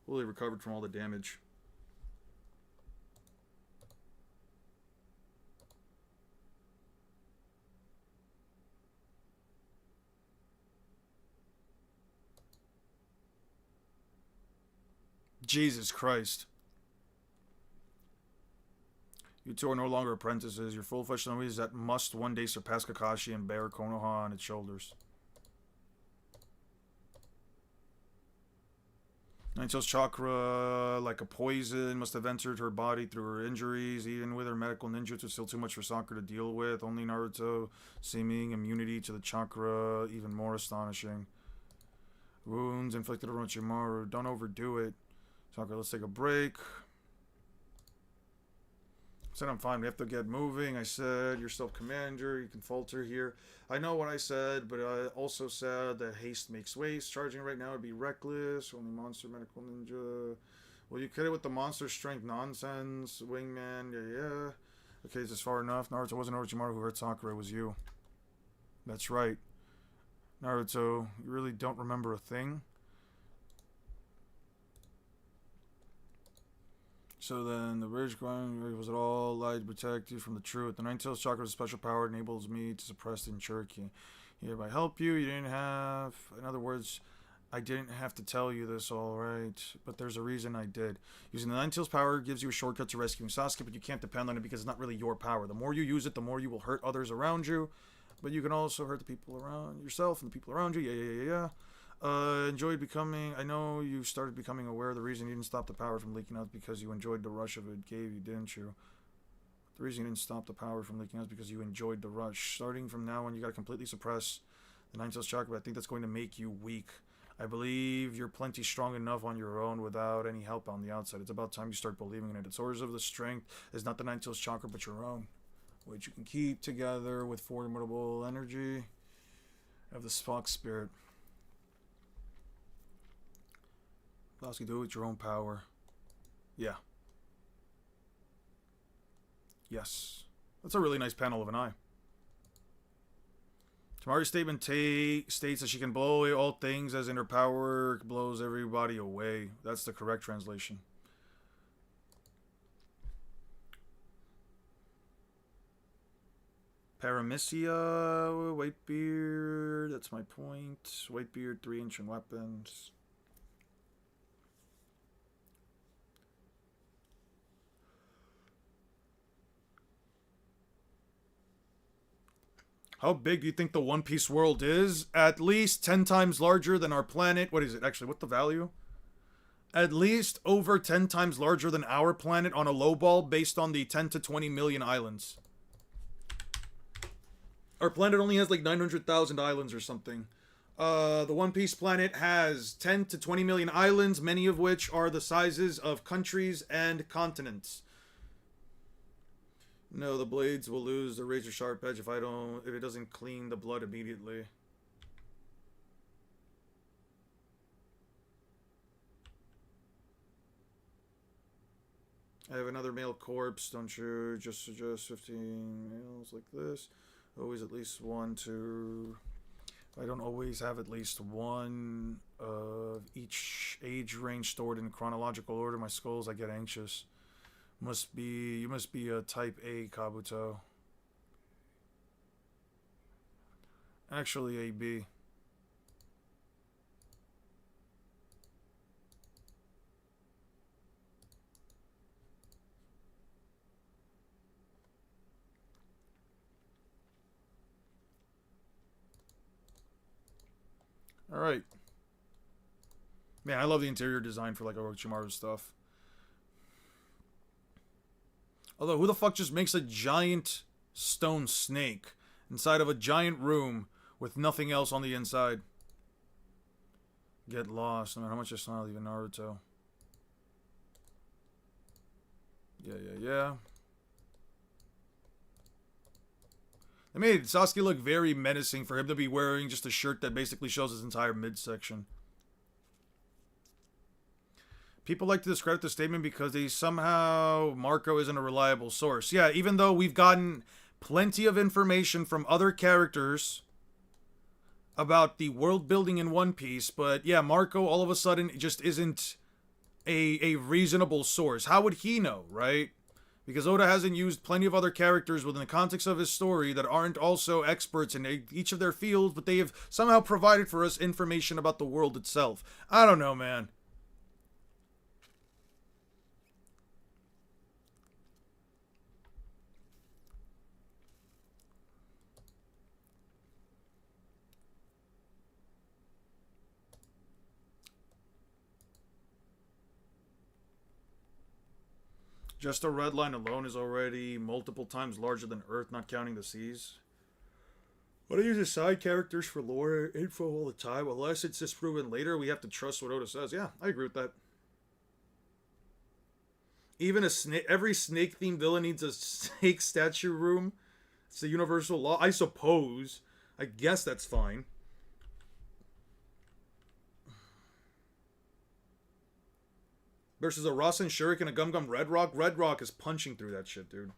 Fully recovered from all the damage. Jesus Christ. You two are no longer apprentices. Your full-fledged enemies that must one day surpass Kakashi and bear Konoha on its shoulders. Nine-Tails chakra, like a poison, must have entered her body through her injuries. Even with her medical ninjutsu, still too much for Sakura to deal with. Only Naruto seeming immunity to the chakra, even more astonishing. Wounds inflicted on Orochimaru. Don't overdo it. Sakura, let's take a break. I said I'm fine. We have to get moving. I said you're still commander. You can falter here. I know what I said, but I also said that haste makes waste. Charging right now would be reckless. Only monster medical ninja. Well, you cut it with the monster strength nonsense. Wingman. Yeah. Okay, is this far enough? Naruto wasn't Orochimaru who hurt Sakura. It was you. That's right. Naruto, you really don't remember a thing? So then, the bridge grind was it all lied to protect you from the truth. The Nine-Tails Chakra's special power enables me to suppress the Inchurki. Hereby help you. You didn't have... In other words, I didn't have to tell you this, alright. But there's a reason I did. Using the Nine-Tails power gives you a shortcut to rescuing Sasuke, but you can't depend on it because it's not really your power. The more you use it, the more you will hurt others around you. But you can also hurt the people around yourself and the people around you. Yeah. Enjoyed becoming... I know you started becoming aware of the reason you didn't stop the power from leaking out because you enjoyed the rush of it gave you, didn't you? The reason you didn't stop the power from leaking out is because you enjoyed the rush. Starting from now on, you gotta completely suppress the Nine Tails chakra. I think that's going to make you weak. I believe you're plenty strong enough on your own without any help on the outside. It's about time you start believing in it. The source of the strength is not the Nine Tails chakra, but your own, which you can keep together with formidable energy of the Spock spirit. Lasky, do it with your own power. Yeah. Yes. That's a really nice panel of an eye. Tamari's statement states that she can blow away all things, as in her power blows everybody away. That's the correct translation. Paramecia, Whitebeard, that's my point. Whitebeard, 3 ancient weapons. How big do you think the One Piece world is? At least 10 times larger than our planet. What is it? Actually, what's the value? At least over 10 times larger than our planet on a lowball based on the 10 to 20 million islands. Our planet only has like 900,000 islands or something. The One Piece planet has 10 to 20 million islands, many of which are the sizes of countries and continents. No, the blades will lose the razor sharp edge if it doesn't clean the blood immediately. I have another male corpse, don't you? Just suggest 15 males like this. Always at least one to... I don't always have at least one of each age range stored in chronological order. My skulls, I get anxious. You must be a type A, Kabuto. Actually, AB. Alright. Man, I love the interior design for like Orochimaru stuff. Although, who the fuck just makes a giant stone snake inside of a giant room with nothing else on the inside? Get lost. No matter how much I smile, even Naruto. Yeah. They made Sasuke look very menacing for him to be wearing just a shirt that basically shows his entire midsection. People like to discredit the statement because Marco isn't a reliable source. Yeah, even though we've gotten plenty of information from other characters about the world building in One Piece, but yeah, Marco all of a sudden just isn't a reasonable source. How would he know, right? Because Oda hasn't used plenty of other characters within the context of his story that aren't also experts in each of their fields, but they have somehow provided for us information about the world itself. I don't know, man. Just a red line alone is already multiple times larger than Earth, not counting the seas. But I use the side characters for lore info all the time. Unless it's disproven later, we have to trust what Oda says. Yeah, I agree with that. Even every snake-themed villain needs a snake statue room. It's the universal law, I suppose. I guess that's fine. Versus a Rasen Shuriken, a Gum Gum Red Rock. Red Rock is punching through that shit, dude.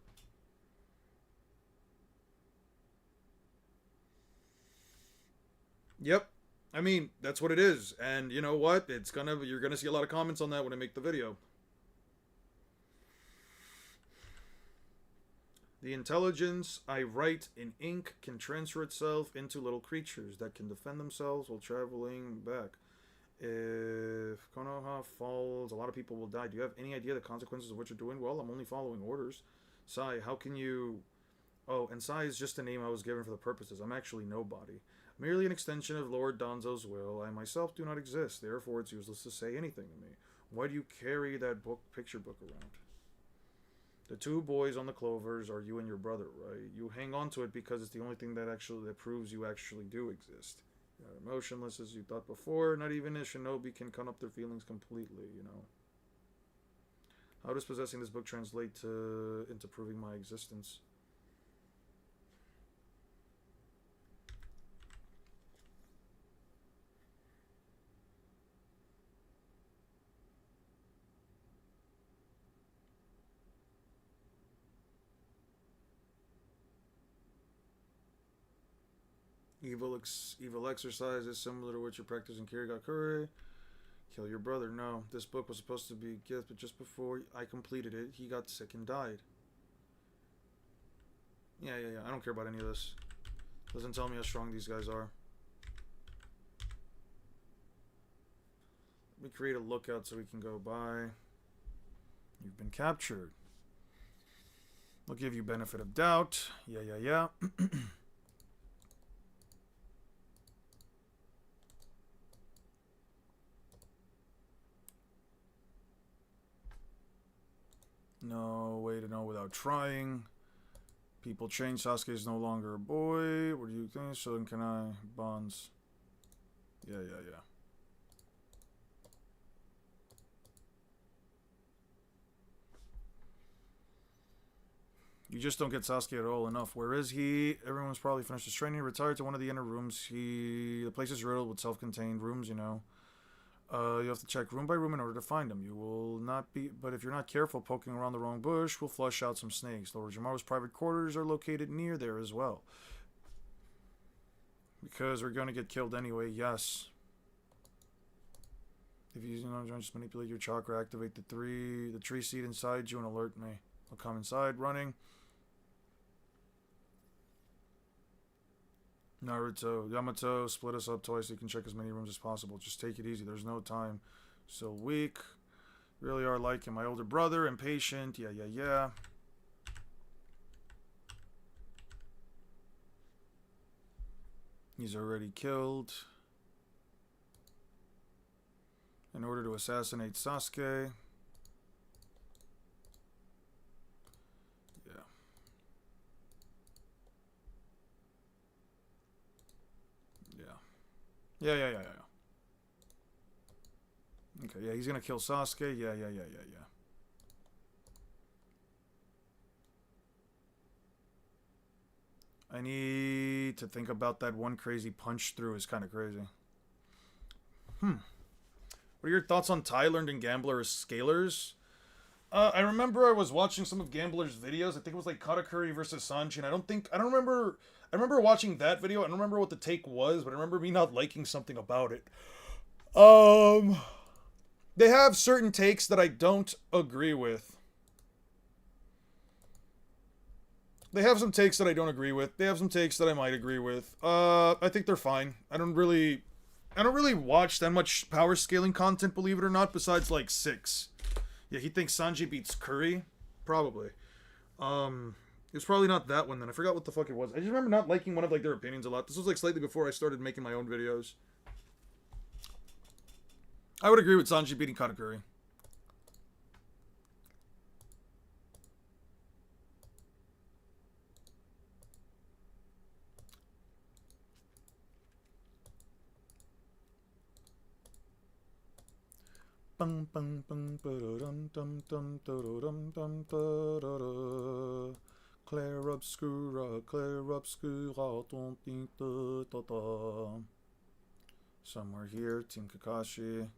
Yep. I mean, that's what it is. And you know what? You're gonna see a lot of comments on that when I make the video. The intelligence I write in ink can transfer itself into little creatures that can defend themselves while traveling back. If Konoha falls, a lot of people will die. Do you have any idea the consequences of what you're doing? Well, I'm only following orders. Sai, how can you... Oh, and Sai is just a name I was given for the purposes. I'm actually nobody. Merely an extension of Lord Danzo's will. I myself do not exist. Therefore, it's useless to say anything to me. Why do you carry that picture book around? The two boys on the clovers are you and your brother, right? You hang on to it because it's the only thing that proves you actually do exist. You're emotionless as you thought before. Not even a shinobi can cut up their feelings completely, you know. How does possessing this book translate into proving my existence? Evil exercise is similar to what you practice in Kirigakure. Kill your brother. No, this book was supposed to be a gift, but just before I completed it, he got sick and died. Yeah. I don't care about any of this. Doesn't tell me how strong these guys are. Let me create a lookout so we can go by. You've been captured. I'll give you benefit of doubt. Yeah. No way to know without trying. People change. Sasuke is no longer a boy. What do you think? So then can I? Bonds. Yeah. You just don't get Sasuke at all enough. Where is he? Everyone's probably finished his training, retired to one of the inner rooms. The place is riddled with self-contained rooms, you know. You have to check room by room in order to find him. You will not be, but if you're not careful, poking around the wrong bush will flush out some snakes. Lord Jamaro's private quarters are located near there as well. Because we're going to get killed anyway, yes. If you just manipulate your chakra, activate the tree seed inside you and alert me. I'll come inside, running. Naruto, Yamato, split us up twice so you can check as many rooms as possible. Just take it easy, there's no time. So weak. Really are like him. My older brother, impatient. Yeah. He's already killed. In order to assassinate Sasuke. Yeah. Okay, yeah, he's gonna kill Sasuke. Yeah. I need to think about that one crazy punch through is kind of crazy. What are your thoughts on Ty learned in Gambler as scalers? I remember I was watching some of Gambler's videos. I think it was like Katakuri versus Sanji, and I don't remember. I remember watching that video. I don't remember what the take was, but I remember me not liking something about it. They have certain takes that I don't agree with. They have some takes that I don't agree with. They have some takes that I might agree with. I think they're fine. I don't really watch that much power scaling content, believe it or not, besides like 6. Yeah, he thinks Sanji beats Curry? Probably. It's probably not that one then. I forgot what the fuck it was. I just remember not liking one of like their opinions a lot. This was like slightly before I started making my own videos. I would agree with Sanji beating Katakuri. Claire obscura, don't think somewhere here, Team Kakashi.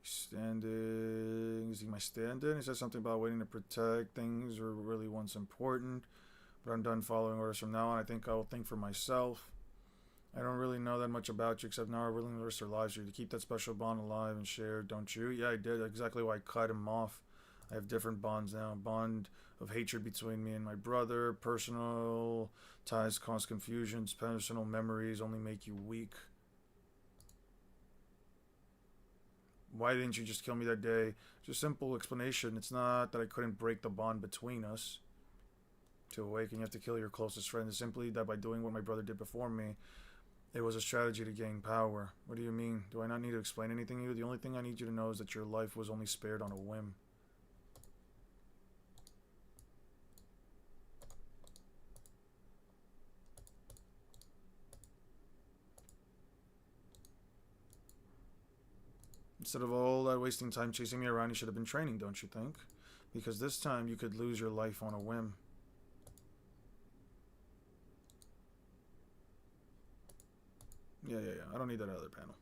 Standing. Is he my stand-in? He says something about waiting to protect things or really once important. But I'm done following orders from now on. I think I will think for myself. I don't really know that much about you, except now I'm willing to risk their lives for you to keep that special bond alive and share, don't you? Yeah, I did. Exactly why I cut him off. I have different bonds now. Bond of hatred between me and my brother. Personal ties cause confusions. Personal memories only make you weak. Why didn't you just kill me that day? Just a simple explanation. It's not that I couldn't break the bond between us. To awaken, you have to kill your closest friend. It's simply that by doing what my brother did before me, it was a strategy to gain power. What do you mean? Do I not need to explain anything to you? The only thing I need you to know is that your life was only spared on a whim. Instead of all that wasting time chasing me around, you should have been training, don't you think? Because this time you could lose your life on a whim. Yeah. I don't need that other panel.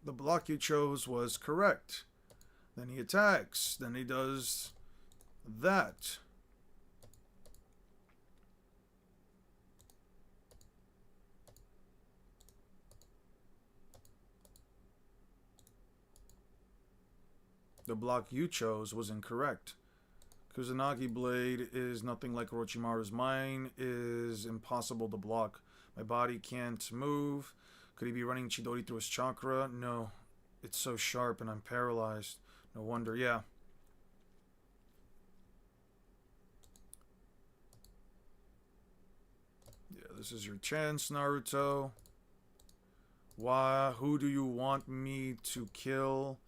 The block you chose was correct. Then he attacks. Then he does that. The block you chose was incorrect. Kusanagi Blade is nothing like Orochimaru's. Mine is impossible to block. My body can't move. Could he be running Chidori through his chakra? No. It's so sharp and I'm paralyzed. No wonder, yeah. Yeah, this is your chance, Naruto. Why? Who do you want me to kill?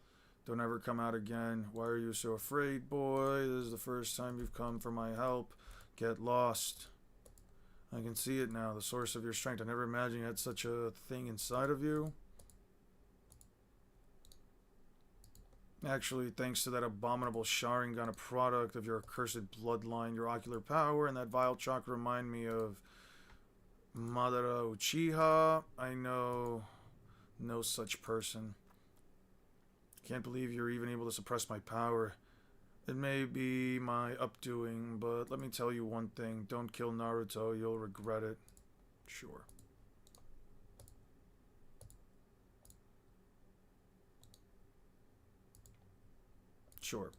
Don't ever come out again. Why are you so afraid, boy? This is the first time you've come for my help. Get lost. I can see it now, the source of your strength. I never imagined you had such a thing inside of you. Actually, thanks to that abominable Sharingan, a product of your accursed bloodline, your ocular power, and that vile chakra remind me of Madara Uchiha. I know no such person. Can't believe you're even able to suppress my power. It may be my updoing, but let me tell you one thing. Don't kill Naruto, you'll regret it. Sure. Sure.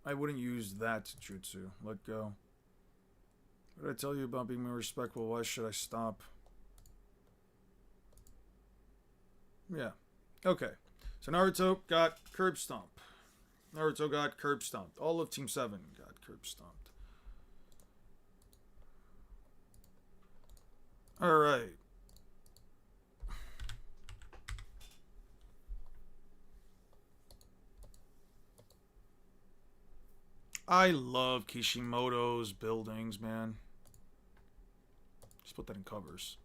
I wouldn't use that jutsu. Let go. What did I tell you about being more respectful? Why should I stop? Yeah. Okay. So Naruto got curb stomp. Naruto got curb stomped. All of Team 7 got curb stomped. Alright. I love Kishimoto's buildings, man. Just put that in covers.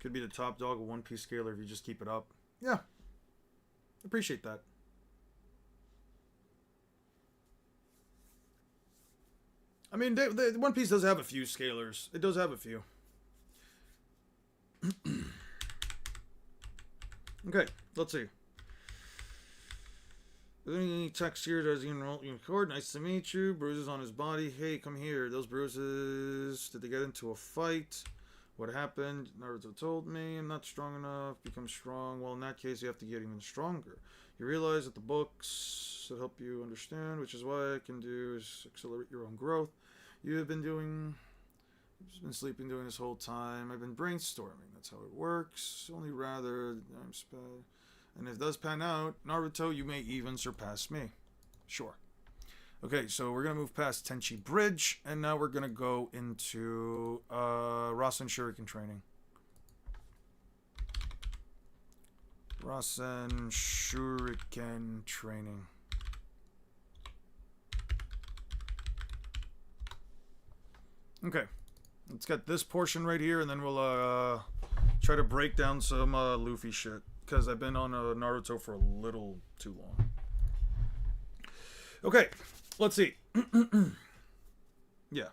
Could be the top dog of One Piece scaler if you just keep it up. Yeah. Appreciate that. I mean, One Piece does have a few scalers. It does have a few. Okay, let's see. Any text here does he record? Nice to meet you. Bruises on his body. Hey, come here. Those bruises. Did they get into a fight? What happened? Naruto told me I'm not strong enough. Become strong. Well, in that case, you have to get even stronger. You realize that the books that help you understand, which is what I can do, is accelerate your own growth. You've been sleeping doing this whole time. I've been brainstorming. That's how it works. Only rather, I'm sped. And if it does pan out, Naruto, you may even surpass me. Sure. Okay, so we're going to move past Tenchi Bridge, and now we're going to go into Rasen Shuriken training. Rasen Shuriken training. Okay, let's get this portion right here, and then we'll try to break down some Luffy shit, because I've been on Naruto for a little too long. Okay. Let's see. Yeah.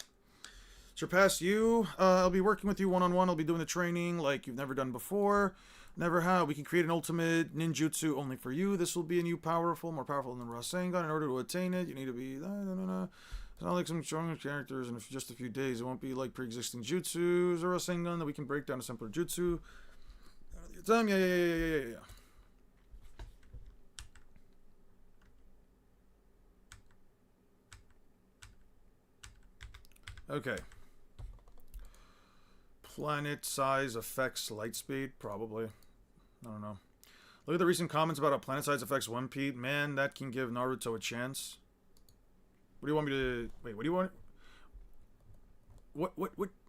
Surpass you. I'll be working with you one-on-one. I'll be doing the training like you've never done before. Never have. We can create an ultimate ninjutsu only for you. This will be a new powerful, more powerful than Rasengan. In order to attain it, you need to be... It's not like some stronger characters in just a few days. It won't be like pre-existing jutsus or Rasengan that we can break down to simpler jutsu. Yeah. Okay. Planet size affects light speed? Probably. I don't know. Look at the recent comments about how planet size affects One Piece. Man, that can give Naruto a chance. What do you want me to... Wait, what do you want... What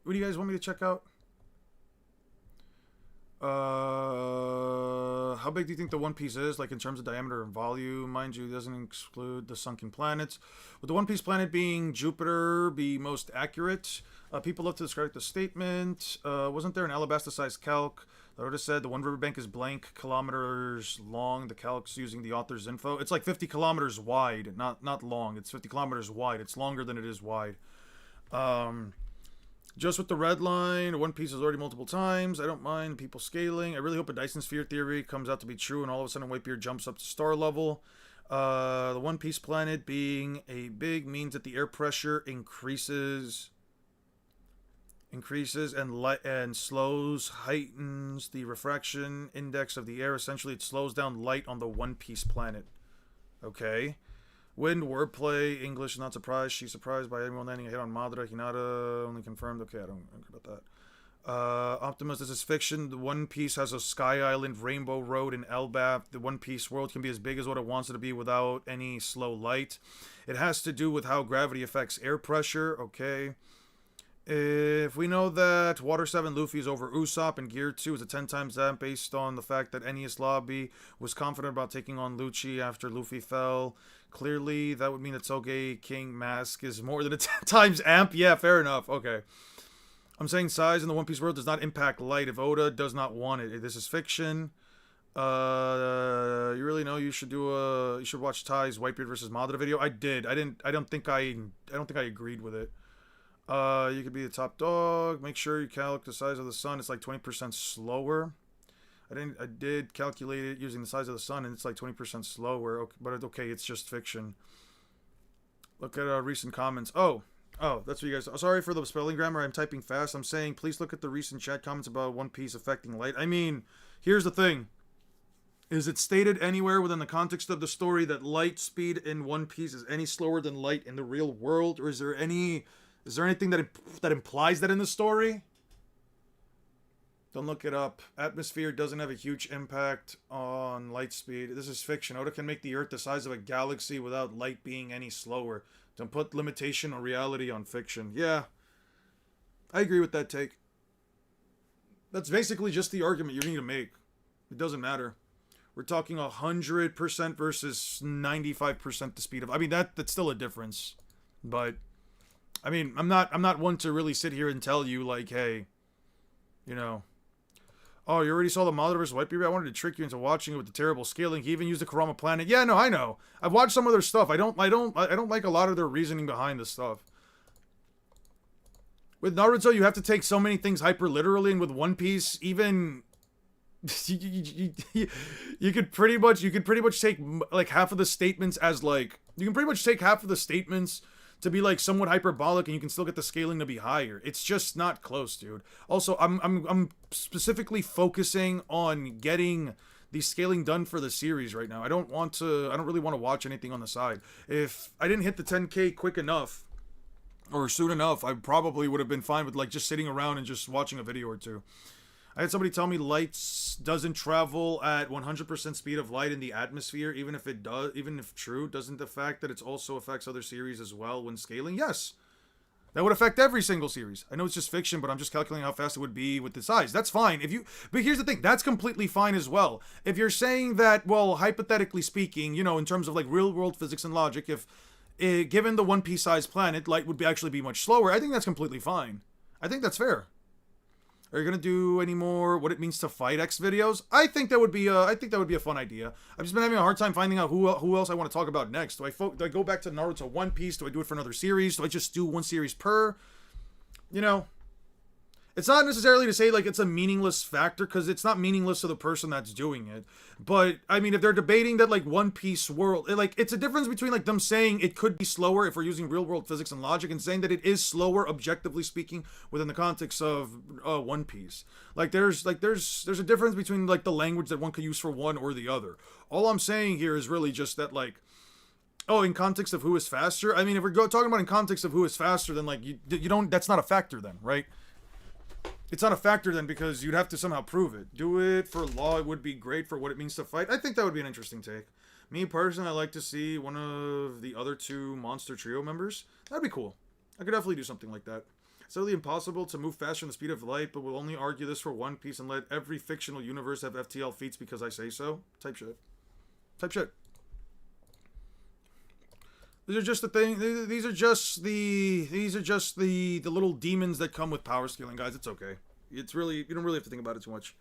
do you guys want me to check out? How big do you think the One Piece is, like in terms of diameter and volume? Mind you, it doesn't exclude the sunken planets. Would the One Piece planet being Jupiter be most accurate? People love to describe the statement. Wasn't there an Alabasta-sized calc? The artist said the one riverbank is blank kilometers long. The calc's using the author's info. It's like 50 kilometers wide, not long. It's 50 kilometers wide. It's longer than it is wide. Just with the red line, One Piece is already multiple times. I don't mind people scaling. I really hope a Dyson Sphere theory comes out to be true and all of a sudden Whitebeard jumps up to star level. The One Piece planet being a big means that the air pressure increases and slows, heightens the refraction index of the air. Essentially, it slows down light on the One Piece planet. Okay. Wind, wordplay, English, not surprised. She's surprised by everyone landing a hit on Madara. Hinata, only confirmed. Okay, I don't care about that. Optimus, this is fiction. The One Piece has a Sky Island, Rainbow Road, and Elbaf. The One Piece world can be as big as what it wants it to be without any slow light. It has to do with how gravity affects air pressure. Okay. If we know that Water 7 Luffy is over Usopp and Gear 2 is a 10 times that based on the fact that Enies Lobby was confident about taking on Lucci after Luffy fell, clearly that would mean that Toge King Mask is more than a 10 times amp. Yeah, fair enough. Okay. I'm saying size in the One Piece world does not impact light if Oda does not want it. This is fiction. You really know you should you should watch Ty's Whitebeard versus Madara video. I did. I don't think I agreed with it. You could be the top dog. Make sure you calculate the size of the sun. It's like 20% slower. I did calculate it using the size of the sun, and it's like 20% slower. Okay, but okay, it's just fiction. Look at recent comments. Oh, that's what you guys... Sorry for the spelling grammar. I'm typing fast. I'm saying, please look at the recent chat comments about One Piece affecting light. I mean, here's the thing. Is it stated anywhere within the context of the story that light speed in One Piece is any slower than light in the real world? Or is there anything that implies that in the story? Don't look it up. Atmosphere doesn't have a huge impact on light speed. This is fiction. Oda can make the Earth the size of a galaxy without light being any slower. Don't put limitation or reality on fiction. Yeah. I agree with that take. That's basically just the argument you need to make. It doesn't matter. We're talking 100% versus 95% the speed of... I mean, that's still a difference. But... I mean, I'm not one to really sit here and tell you, like, hey, you know, oh, you already saw the Madara vs. Whitebeard? I wanted to trick you into watching it with the terrible scaling. He even used the Kurama planet. Yeah, no, I know. I've watched some of their stuff. I don't like a lot of their reasoning behind this stuff. With Naruto, you have to take so many things hyper literally, and with One Piece, even you could pretty much take like half of the statements as like to be like somewhat hyperbolic, and you can still get the scaling to be higher. It's just not close, dude. Also, I'm specifically focusing on getting the scaling done for the series right now. I don't really want to watch anything on the side. If I didn't hit the 10K quick enough or soon enough, I probably would have been fine with like just sitting around and just watching a video or two. I had somebody tell me light doesn't travel at 100% speed of light in the atmosphere, even if true, doesn't the fact that it also affects other series as well when scaling? Yes. That would affect every single series. I know it's just fiction, but I'm just calculating how fast it would be with the size. That's fine. But here's the thing, that's completely fine as well. If you're saying that, well, hypothetically speaking, you know, in terms of like real world physics and logic, if given the One Piece sized planet, light would actually be much slower, I think that's completely fine. I think that's fair. Are you gonna do any more what it means to fight X videos? I think that would be a fun idea. I've just been having a hard time finding out who else I want to talk about next. Do I go back to Naruto One Piece? Do I do it for another series? Do I just do one series per? you know, it's not necessarily to say like it's a meaningless factor, because it's not meaningless to the person that's doing it. But I mean, if they're debating that like One Piece world, like it's a difference between like them saying it could be slower if we're using real world physics and logic, and saying that it is slower objectively speaking within the context of One Piece. Like there's a difference between like the language that one could use for one or the other. All I'm saying here is really just that like, oh, in context of who is faster. I mean, if we're talking about in context of who is faster, then like you don't, that's not a factor then, right? It's not a factor then, because you'd have to somehow prove it. Do it for law, it would be great for what it means to fight. I think that would be an interesting take. Me personally, I like to see one of the other two Monster Trio members. That'd be cool. I could definitely do something like that. It's really impossible to move faster than the speed of light, but we'll only argue this for One Piece and let every fictional universe have FTL feats because I say so. Type shit. Type shit. These are just the thing. These are just the little demons that come with power scaling, guys. It's okay. It's really, you don't really have to think about it too much.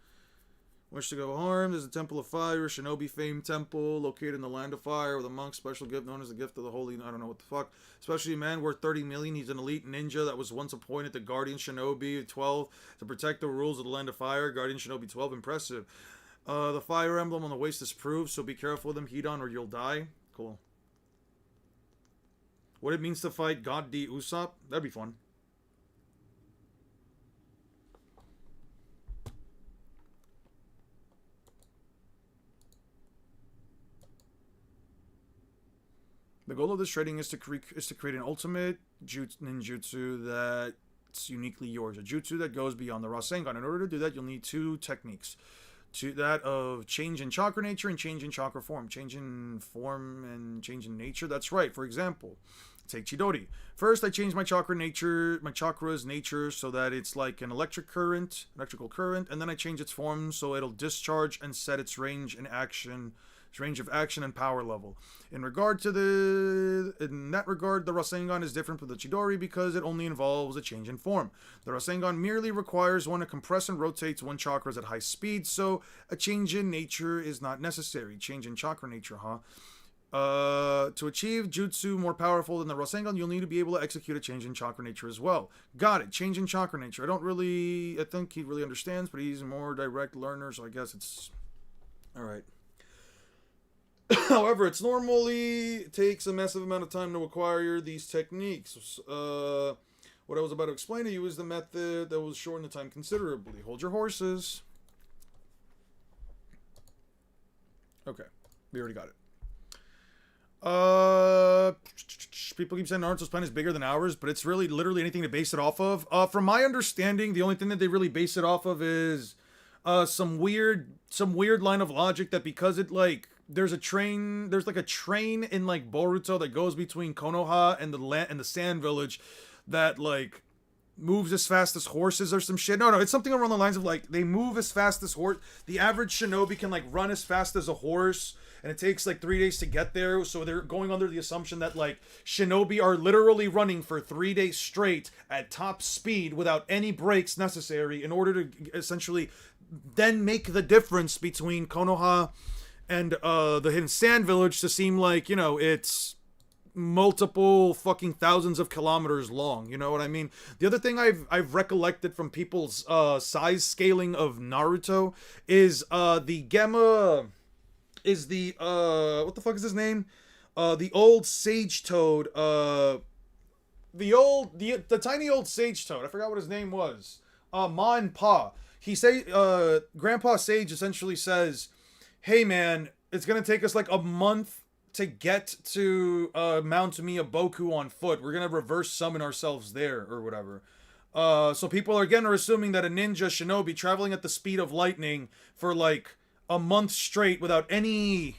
Wish to go harm. There's a Temple of Fire, Shinobi Fame Temple, located in the Land of Fire, with a monk's special gift known as the Gift of the Holy. I don't know what the fuck. Especially a man worth 30 million. He's an elite ninja that was once appointed to Guardian Shinobi 12 to protect the rules of the Land of Fire. Guardian Shinobi 12, impressive. The fire emblem on the waist is proved, so be careful with him, Hedon, or you'll die. Cool. What it means to fight God D. Usopp? That'd be fun. The goal of this trading is to create an ultimate ninjutsu that's uniquely yours. A jutsu that goes beyond the Rasengan. In order to do that, you'll need two techniques. To that of change in chakra nature and change in chakra form. Change in form and change in nature. That's right. For example, take Chidori. First, I change my chakra's nature so that it's like an electrical current, and then I change its form so it'll discharge and set its range of action and power level. In that regard, the Rasengan is different from the Chidori because it only involves a change in form. The Rasengan merely requires one to compress and rotate one chakras at high speed, so a change in nature is not necessary. Change in chakra nature, huh? To achieve jutsu more powerful than the Rasengan, you'll need to be able to execute a change in chakra nature as well. Got it. Change in chakra nature. I think he really understands, but he's a more direct learner, so I guess it's alright. However, it normally takes a massive amount of time to acquire these techniques. What I was about to explain to you is the method that will shorten the time considerably. Hold your horses. Okay, we already got it. People keep saying Naruto's plan is bigger than ours, but it's really literally anything to base it off of. From my understanding, the only thing that they really base it off of is some weird line of logic that because it like there's like a train in like Boruto that goes between Konoha and the Sand Village that like moves as fast as horses or some shit. No, it's something along the lines of like they move as fast as horse. The average shinobi can like run as fast as a horse, and it takes like 3 days to get there. So they're going under the assumption that like shinobi are literally running for 3 days straight at top speed without any breaks necessary in order to essentially then make the difference between Konoha and the Hidden Sand Village to seem like, you know, it's multiple fucking thousands of kilometers long. You know what I mean? The other thing I've recollected from people's size scaling of Naruto is the Gemma is the what the fuck is his name? The old sage toad, the tiny old sage toad. I forgot what his name was. Ma and Pa. Grandpa Sage essentially says, hey man, it's gonna take us like a month to get to Mount Miyaboku on foot. We're gonna reverse summon ourselves there or whatever. So people are assuming that a ninja shinobi traveling at the speed of lightning for like a month straight without anything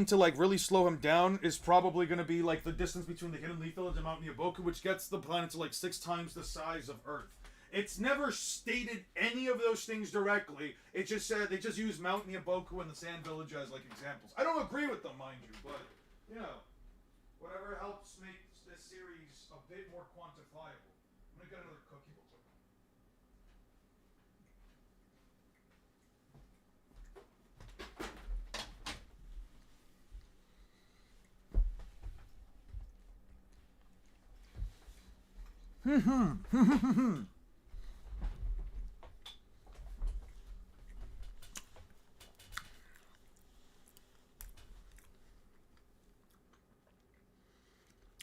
to like really slow him down is probably gonna be like the distance between the Hidden Leaf Village and Mount Miyaboku, which gets the planet to like 6 times the size of Earth. It's never stated any of those things directly. It just said they just use Mount Miyaboku and the Sand Village as like examples. I don't agree with them, mind you, but you know, whatever helps make this series a bit more quantifiable. I'm gonna get another cookie.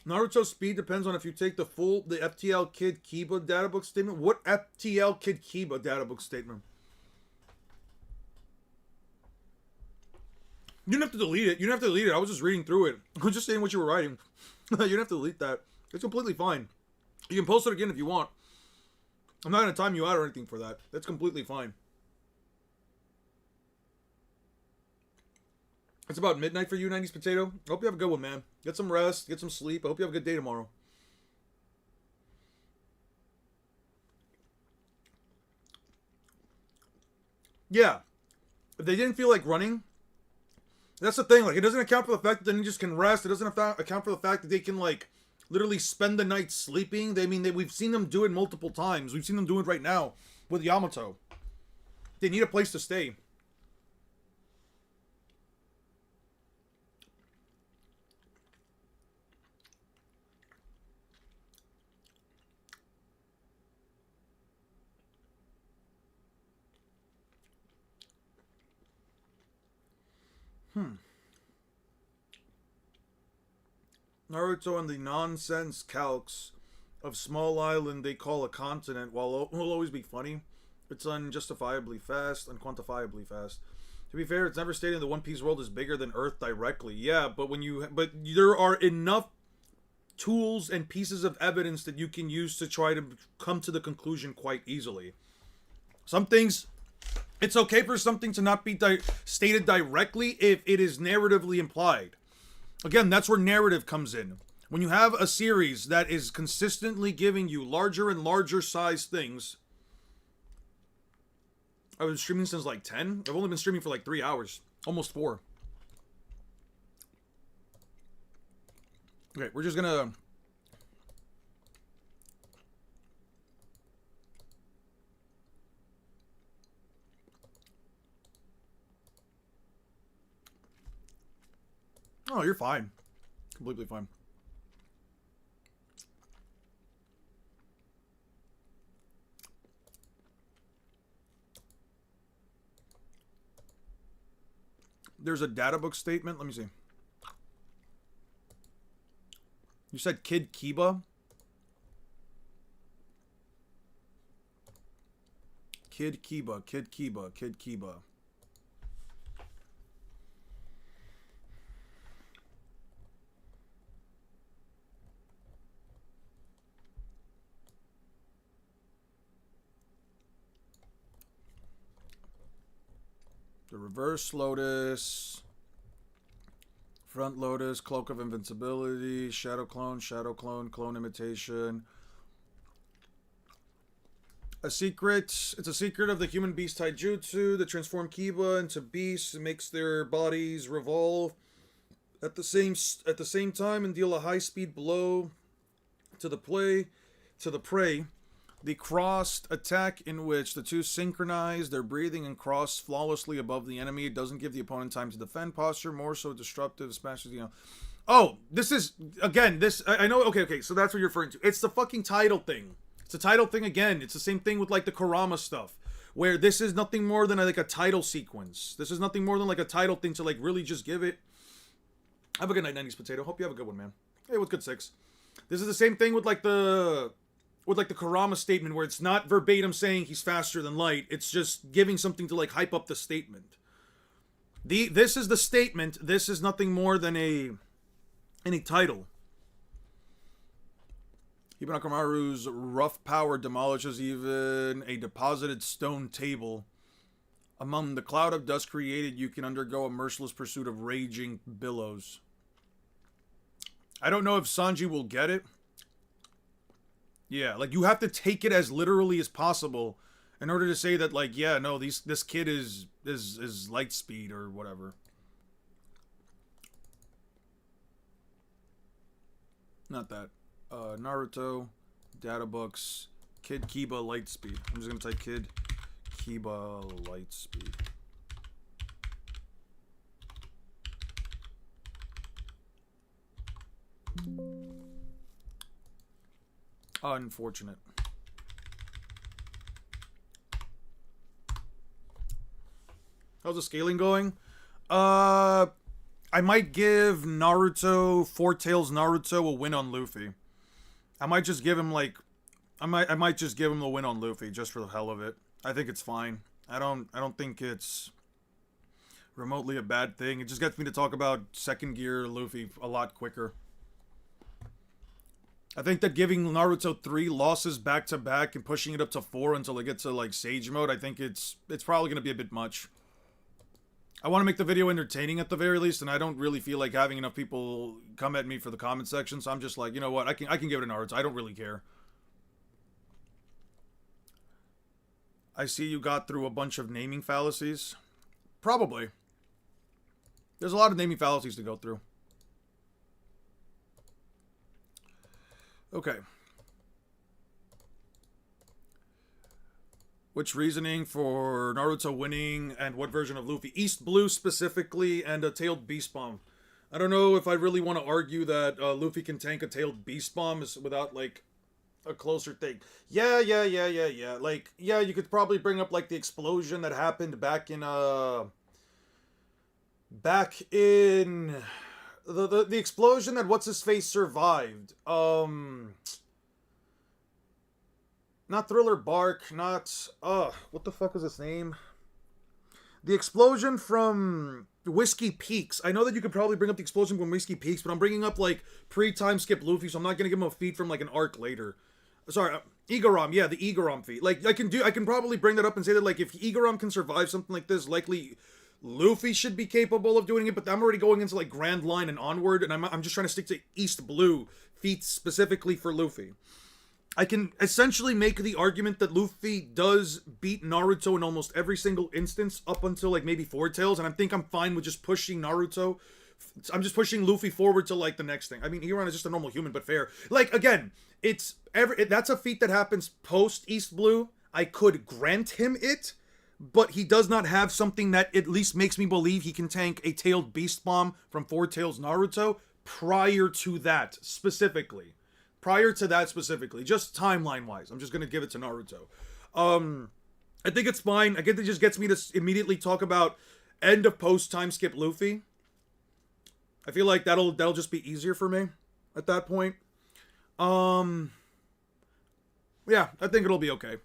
Naruto speed depends on if you take the FTL Kid Kiba databook statement. What FTL Kid Kiba databook statement? You didn't have to delete it. You didn't have to delete it. I was just reading through it. I was just saying what you were writing. You didn't have to delete that. It's completely fine. You can post it again if you want. I'm not going to time you out or anything for that. That's completely fine. It's about midnight for you, 90s Potato. I hope you have a good one, man. Get some rest. Get some sleep. I hope you have a good day tomorrow. Yeah. If they didn't feel like running, that's the thing. Like, it doesn't account for the fact that the ninjas can rest. It doesn't account for the fact that they can, like, literally spend the night sleeping. We've seen them do it multiple times. We've seen them do it right now with Yamato. They need a place to stay. Naruto and the nonsense calcs of small island they call a continent will always be funny. It's unjustifiably fast, unquantifiably fast. To be fair, it's never stated the One Piece world is bigger than Earth directly. Yeah, but there are enough tools and pieces of evidence that you can use to try to come to the conclusion quite easily. Some things, it's okay for something to not be stated directly if it is narratively implied. Again, that's where narrative comes in. When you have a series that is consistently giving you larger and larger size things. I've been streaming since like 10. I've only been streaming for like 3 hours. Almost 4. Okay, we're just gonna... Oh, you're fine. Completely fine. There's a data book statement. Let me see. You said Kid Kiba? Kid Kiba, Kid Kiba, Kid Kiba. The Reverse Lotus, Front Lotus, Cloak of Invincibility, Shadow Clone, Clone Imitation. It's a secret of the human beast taijutsu that transform Kiba into beasts and makes their bodies revolve at the same time and deal a high-speed blow to the prey. The crossed attack in which the two synchronize their breathing and cross flawlessly above the enemy. It doesn't give the opponent time to defend posture, more so disruptive, smashes, Oh, this is, again, I know, okay, so that's what you're referring to. It's the fucking title thing. It's a title thing again. It's the same thing with, like, the Kurama stuff, where this is nothing more than, like, a title sequence. This is nothing more than, like, a title thing to, like, really just give it. Have a good night, 90s Potato. Hope you have a good one, man. Hey, what's good, 6? This is the same thing with, like, the Kurama statement, where it's not verbatim saying he's faster than light. It's just giving something to, like, hype up the statement. This is the statement. This is nothing more than any title. Hibanakomaru's rough power demolishes even a deposited stone table. Among the cloud of dust created, you can undergo a merciless pursuit of raging billows. I don't know if Sanji will get it. Yeah, like, you have to take it as literally as possible in order to say that, like, yeah, no, this kid is light speed or whatever. Not that. Naruto, data books, Kid Kiba light speed. I'm just gonna type Kid Kiba light speed. Unfortunate. How's the scaling going? I might give Naruto, Four Tails Naruto, a win on Luffy. I might just give him like, I might just give him the win on Luffy just for the hell of it. I think it's fine. I don't think it's remotely a bad thing. It just gets me to talk about second gear Luffy a lot quicker. I think that giving Naruto 3 losses back to back and pushing it up to 4 until it gets to like Sage mode, I think it's probably gonna be a bit much. I want to make the video entertaining at the very least, and I don't really feel like having enough people come at me for the comment section, so I'm just like, you know what, I can give it a Naruto. I don't really care. I see you got through a bunch of naming fallacies. Probably. There's a lot of naming fallacies to go through. Okay. Which reasoning for Naruto winning and what version of Luffy? East Blue specifically and a Tailed Beast Bomb. I don't know if I really want to argue that Luffy can tank a Tailed Beast Bomb without like a closer thing. Yeah. Like, yeah, you could probably bring up like the explosion that happened back in the explosion that what's-his-face survived. Not Thriller Bark, not... what the fuck is his name? The explosion from Whiskey Peaks. I know that you could probably bring up the explosion from Whiskey Peaks, but I'm bringing up, like, pre-time skip Luffy, so I'm not gonna give him a feat from, like, an arc later. Sorry, Igaram, yeah, the Igaram feat. Like, I can probably bring that up and say that, like, if Igaram can survive something like this, likely Luffy should be capable of doing it, but I'm already going into, like, Grand Line and onward, and I'm just trying to stick to East Blue feats specifically for Luffy. I can essentially make the argument that Luffy does beat Naruto in almost every single instance up until like maybe Four Tails, and I think I'm fine with just pushing Naruto. I'm just pushing Luffy forward to like the next thing. I mean, Iran is just a normal human, but fair. Like, again, that's a feat that happens post East Blue. I could grant him it, but he does not have something that at least makes me believe he can tank a Tailed Beast Bomb from Four Tails Naruto prior to that specifically. Just timeline-wise, I'm just gonna give it to Naruto. I think it's fine. I guess it just gets me to immediately talk about end of post time skip Luffy. I feel like that'll just be easier for me at that point. Yeah, I think it'll be okay.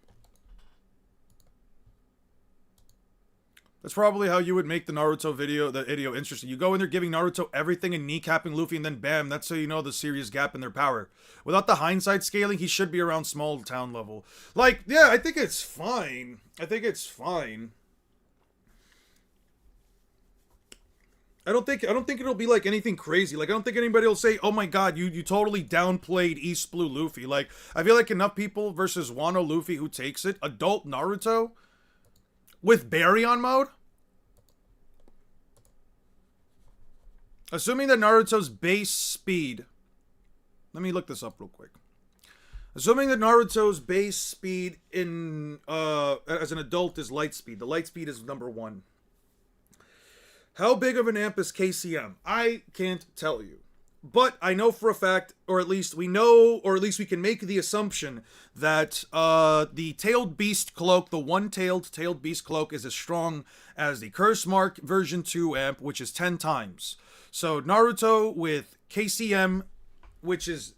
That's probably how you would make the Naruto video interesting. You go in there giving Naruto everything and kneecapping Luffy, and then bam, that's how you know the serious gap in their power. Without the hindsight scaling, he should be around small town level. Like, yeah, I think it's fine. I don't think it'll be like anything crazy. Like, I don't think anybody will say, "Oh my god, you totally downplayed East Blue Luffy." Like, I feel like enough people versus Wano Luffy who takes it, adult Naruto with Baryon mode. Assuming that Naruto's base speed, let me look this up real quick. Assuming that Naruto's base speed in as an adult is light speed. The light speed is number 1. How big of an amp is KCM? I can't tell you. But I know for a fact, or at least we know, or at least we can make the assumption that the Tailed Beast Cloak, the one-tailed Tailed Beast Cloak, is as strong as the Curse Mark version 2 amp, which is 10 times. So Naruto with KCM, which is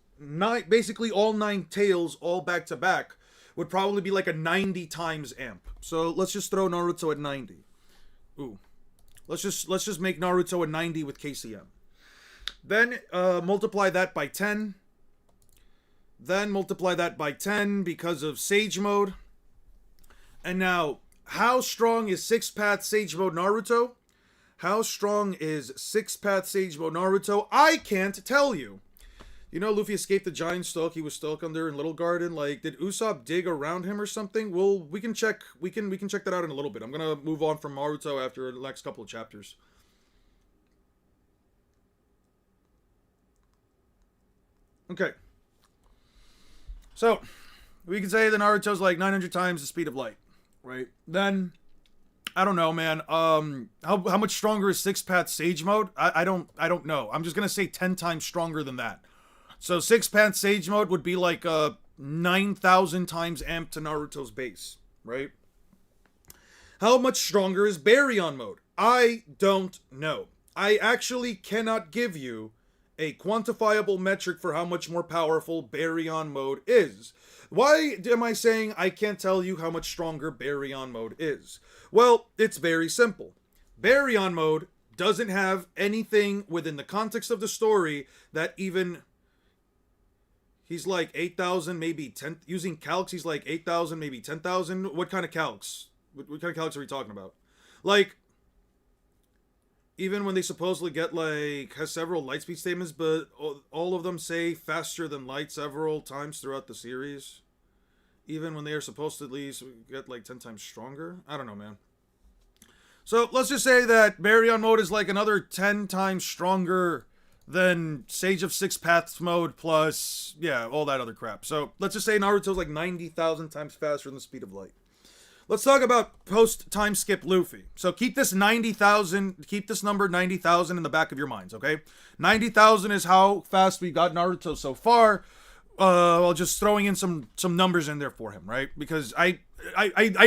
basically all 9 tails, all back-to-back, would probably be like a 90 times amp. So let's just throw Naruto at 90. Ooh. Let's just make Naruto a 90 with KCM. Then multiply that by 10. Then multiply that by 10 because of Sage Mode. And now, how strong is 6-path Sage Mode Naruto? How strong is 6-path Sage Mode Naruto? I can't tell you. You know, Luffy escaped the giant stalk he was stuck under in Little Garden. Like, did Usopp dig around him or something? Well, we can check. We can check that out in a little bit. I'm gonna move on from Naruto after the next couple of chapters. Okay. So, we can say that Naruto's like 900 times the speed of light, right? Then, I don't know, man. How much stronger is 6-path Sage Mode? I don't know. I'm just gonna say 10 times stronger than that. So 6-path Sage Mode would be like 9,000 times amp to Naruto's base, right? How much stronger is Baryon mode? I don't know. I actually cannot give you a quantifiable metric for how much more powerful Baryon mode is. Why am I saying I can't tell you how much stronger Baryon mode is? Well, it's very simple. Baryon mode doesn't have anything within the context of the story that even... He's like 8,000, maybe 10... Using calcs, he's like 8,000, maybe 10,000. What kind of calcs? What kind of calcs are we talking about? Like, even when they supposedly get, like, has several light speed statements, but all of them say faster than light several times throughout the series. Even when they are supposed to at least get, like, 10 times stronger. I don't know, man. So, let's just say that Baryon mode is, like, another 10 times stronger than Sage of Six Paths mode plus, yeah, all that other crap. So, let's just say Naruto's, like, 90,000 times faster than the speed of light. Let's talk about post-time skip Luffy. So keep this 90,000, keep this number 90,000 in the back of your minds, okay? 90,000 is how fast we got Naruto so far. Well, just throwing in some numbers in there for him, right? Because I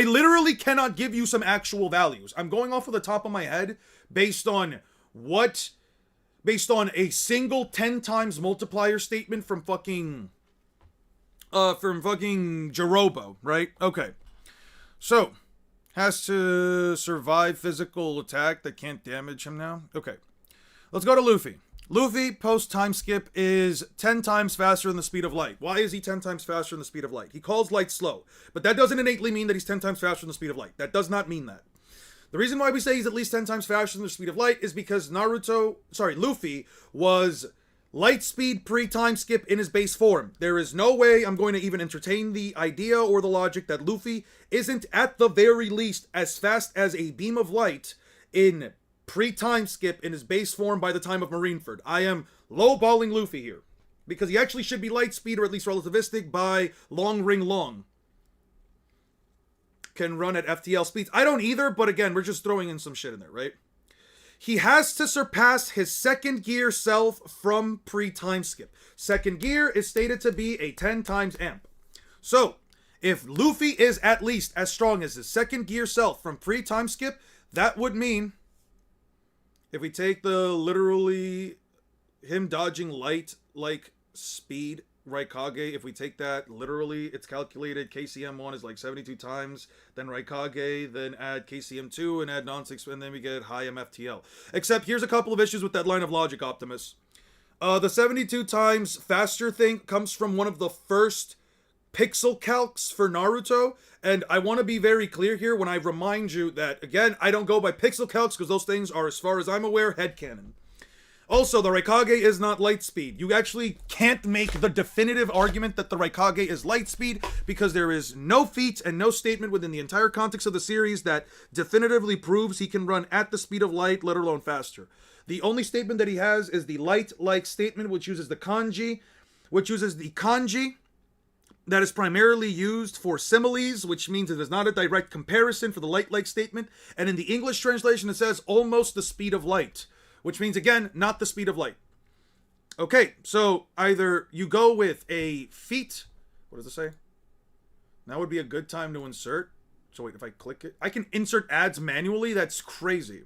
literally cannot give you some actual values. I'm going off of the top of my head based on a single 10 times multiplier statement from fucking Jirobo, right? Okay. So, has to survive physical attack that can't damage him now? Okay. Let's go to Luffy. Luffy, post-time skip, is 10 times faster than the speed of light. Why is he 10 times faster than the speed of light? He calls light slow. But that doesn't innately mean that he's 10 times faster than the speed of light. That does not mean that. The reason why we say he's at least 10 times faster than the speed of light is because Luffy was... light speed pre-time skip in his base form. There is no way I'm going to even entertain the idea or the logic that Luffy isn't at the very least as fast as a beam of light in pre-time skip in his base form by the time of Marineford. I am lowballing Luffy here. Because he actually should be light speed or at least relativistic by Long Ring Long. Can run at FTL speeds. I don't either, but again, we're just throwing in some shit in there, right? He has to surpass his second gear self from pre-time skip. Second gear is stated to be a 10 times amp. So, if Luffy is at least as strong as his second gear self from pre-time skip, that would mean, if we take the literally him dodging light like speed Raikage, if we take that literally, it's calculated KCM1 is like 72 times, then Raikage, then add KCM2 and add non-6, and then we get high MFTL. Except here's a couple of issues with that line of logic, Optimus. The 72 times faster thing comes from one of the first pixel calcs for Naruto, and I want to be very clear here when I remind you that, again, I don't go by pixel calcs because those things are, as far as I'm aware, headcanon. Also, the Raikage is not light speed. You actually can't make the definitive argument that the Raikage is light speed because there is no feat and no statement within the entire context of the series that definitively proves he can run at the speed of light, let alone faster. The only statement that he has is the light-like statement, which uses the kanji, that is primarily used for similes, which means it is not a direct comparison for the light-like statement. And in the English translation, it says almost the speed of light. Which means, again, not the speed of light. Okay, so either you go with a feat. What does it say? Now would be a good time to insert. So wait, if I click it, I can insert ads manually? That's crazy.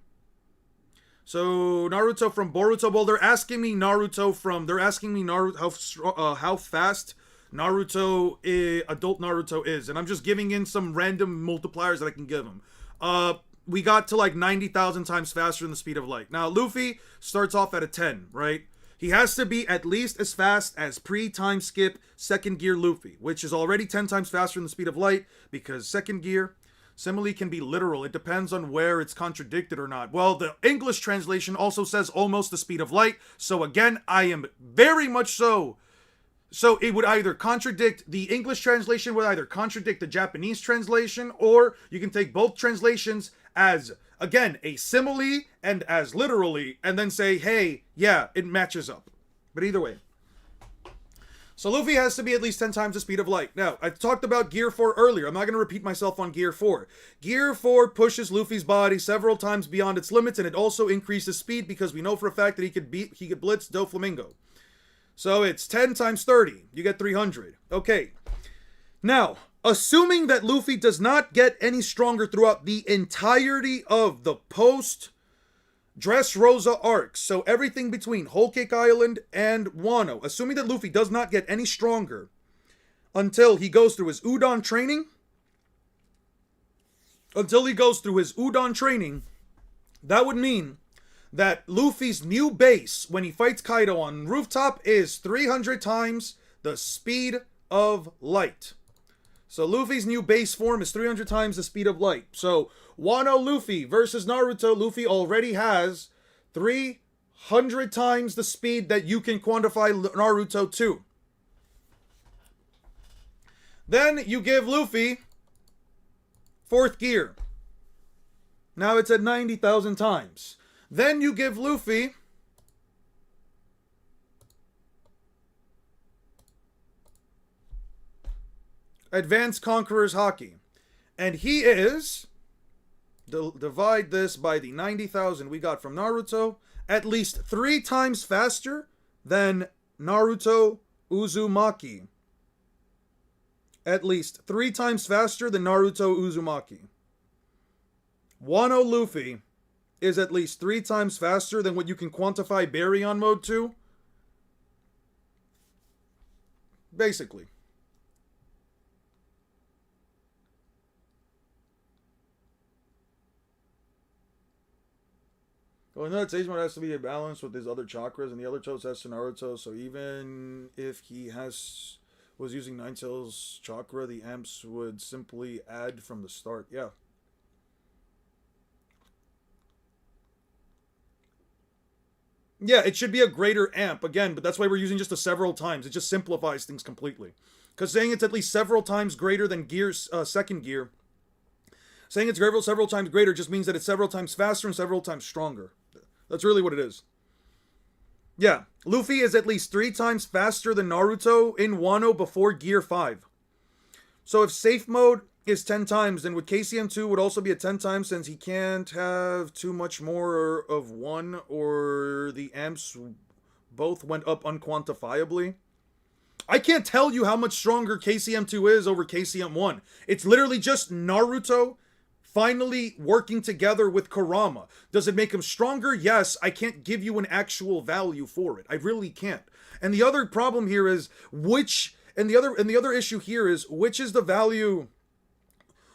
So Naruto from Boruto. Well, they're asking me Naruto, how fast Naruto, adult Naruto is. And I'm just giving in some random multipliers that I can give him. We got to like 90,000 times faster than the speed of light. Now, Luffy starts off at a 10, right? He has to be at least as fast as pre-time skip second gear Luffy, which is already 10 times faster than the speed of light because second gear simile can be literal. It depends on where it's contradicted or not. Well, the English translation also says almost the speed of light. So again, I am very much so. So it would either contradict, the English translation would either contradict the Japanese translation, or you can take both translations as, again, a simile and as literally, and then say, hey, yeah, it matches up. But either way. So Luffy has to be at least 10 times the speed of light. Now, I talked about Gear 4 earlier. I'm not going to repeat myself on Gear 4. Gear 4 pushes Luffy's body several times beyond its limits, and it also increases speed because we know for a fact that he could blitz Doflamingo. So it's 10 times 30. You get 300. Okay. Now, assuming that Luffy does not get any stronger throughout the entirety of the post Dressrosa arc, so everything between Whole Cake Island and Wano, assuming that Luffy does not get any stronger until he goes through his Udon training, that would mean that Luffy's new base when he fights Kaido on rooftop is 300 times the speed of light. So Luffy's new base form is 300 times the speed of light. So Wano Luffy versus Naruto, Luffy already has 300 times the speed that you can quantify Naruto to. Then you give Luffy 4th gear. Now it's at 90,000 times. Then you give Luffy Advanced Conqueror's Haki. And he is, divide this by the 90,000 we got from Naruto, at least 3 times faster than Naruto Uzumaki. At least 3 times faster than Naruto Uzumaki. Wano Luffy is at least 3 times faster than what you can quantify Baryon mode to. Basically. Well, in that stage mode has to be a balance with his other chakras, and the other chose has to Naruto, so even if he was using Ninetales chakra, the amps would simply add from the start. Yeah. Yeah, it should be a greater amp, again, but that's why we're using just a several times. It just simplifies things completely. Because saying it's at least several times greater than second gear, saying it's several times greater just means that it's several times faster and several times stronger. That's really what it is. Yeah, Luffy is at least 3 times faster than Naruto in Wano before Gear 5. So if safe mode is 10 times, then would KCM2 would also be at 10 times since he can't have too much more of one, or the amps both went up unquantifiably. I can't tell you how much stronger KCM2 is over KCM1. It's literally just Naruto finally working together with Kurama. Does it make him stronger? Yes. I can't give you an actual value for it. I really can't. And the other problem here is which is the value?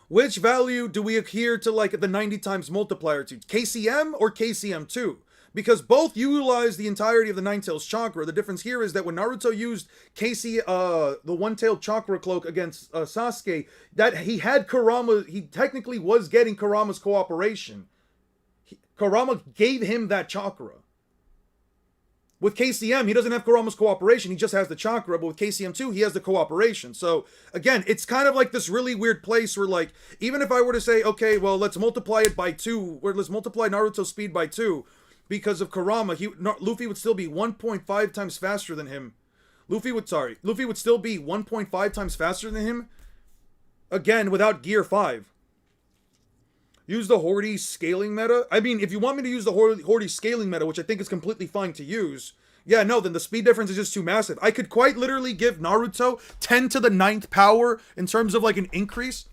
Which value do we adhere to, like the 90 times multiplier to? KCM or KCM2? Because both utilize the entirety of the Ninetales chakra. The difference here is that when Naruto used the one-tailed chakra cloak against Sasuke, that he had Kurama, he technically was getting Kurama's cooperation. Kurama gave him that chakra. With KCM, he doesn't have Kurama's cooperation, he just has the chakra, but with KCM2, he has the cooperation. So, again, it's kind of like this really weird place where, like, even if I were to say, okay, well, let's multiply it by 2, or let's multiply Naruto's speed by 2, because of Kurama, Luffy would still be 1.5 times faster than him. Luffy would still be 1.5 times faster than him, again, without Gear 5. Use the Hordy scaling meta? I mean, if you want me to use the Hordy scaling meta, which I think is completely fine to use, yeah, no, then the speed difference is just too massive. I could quite literally give Naruto 10 to the 9th power in terms of, like, an increase.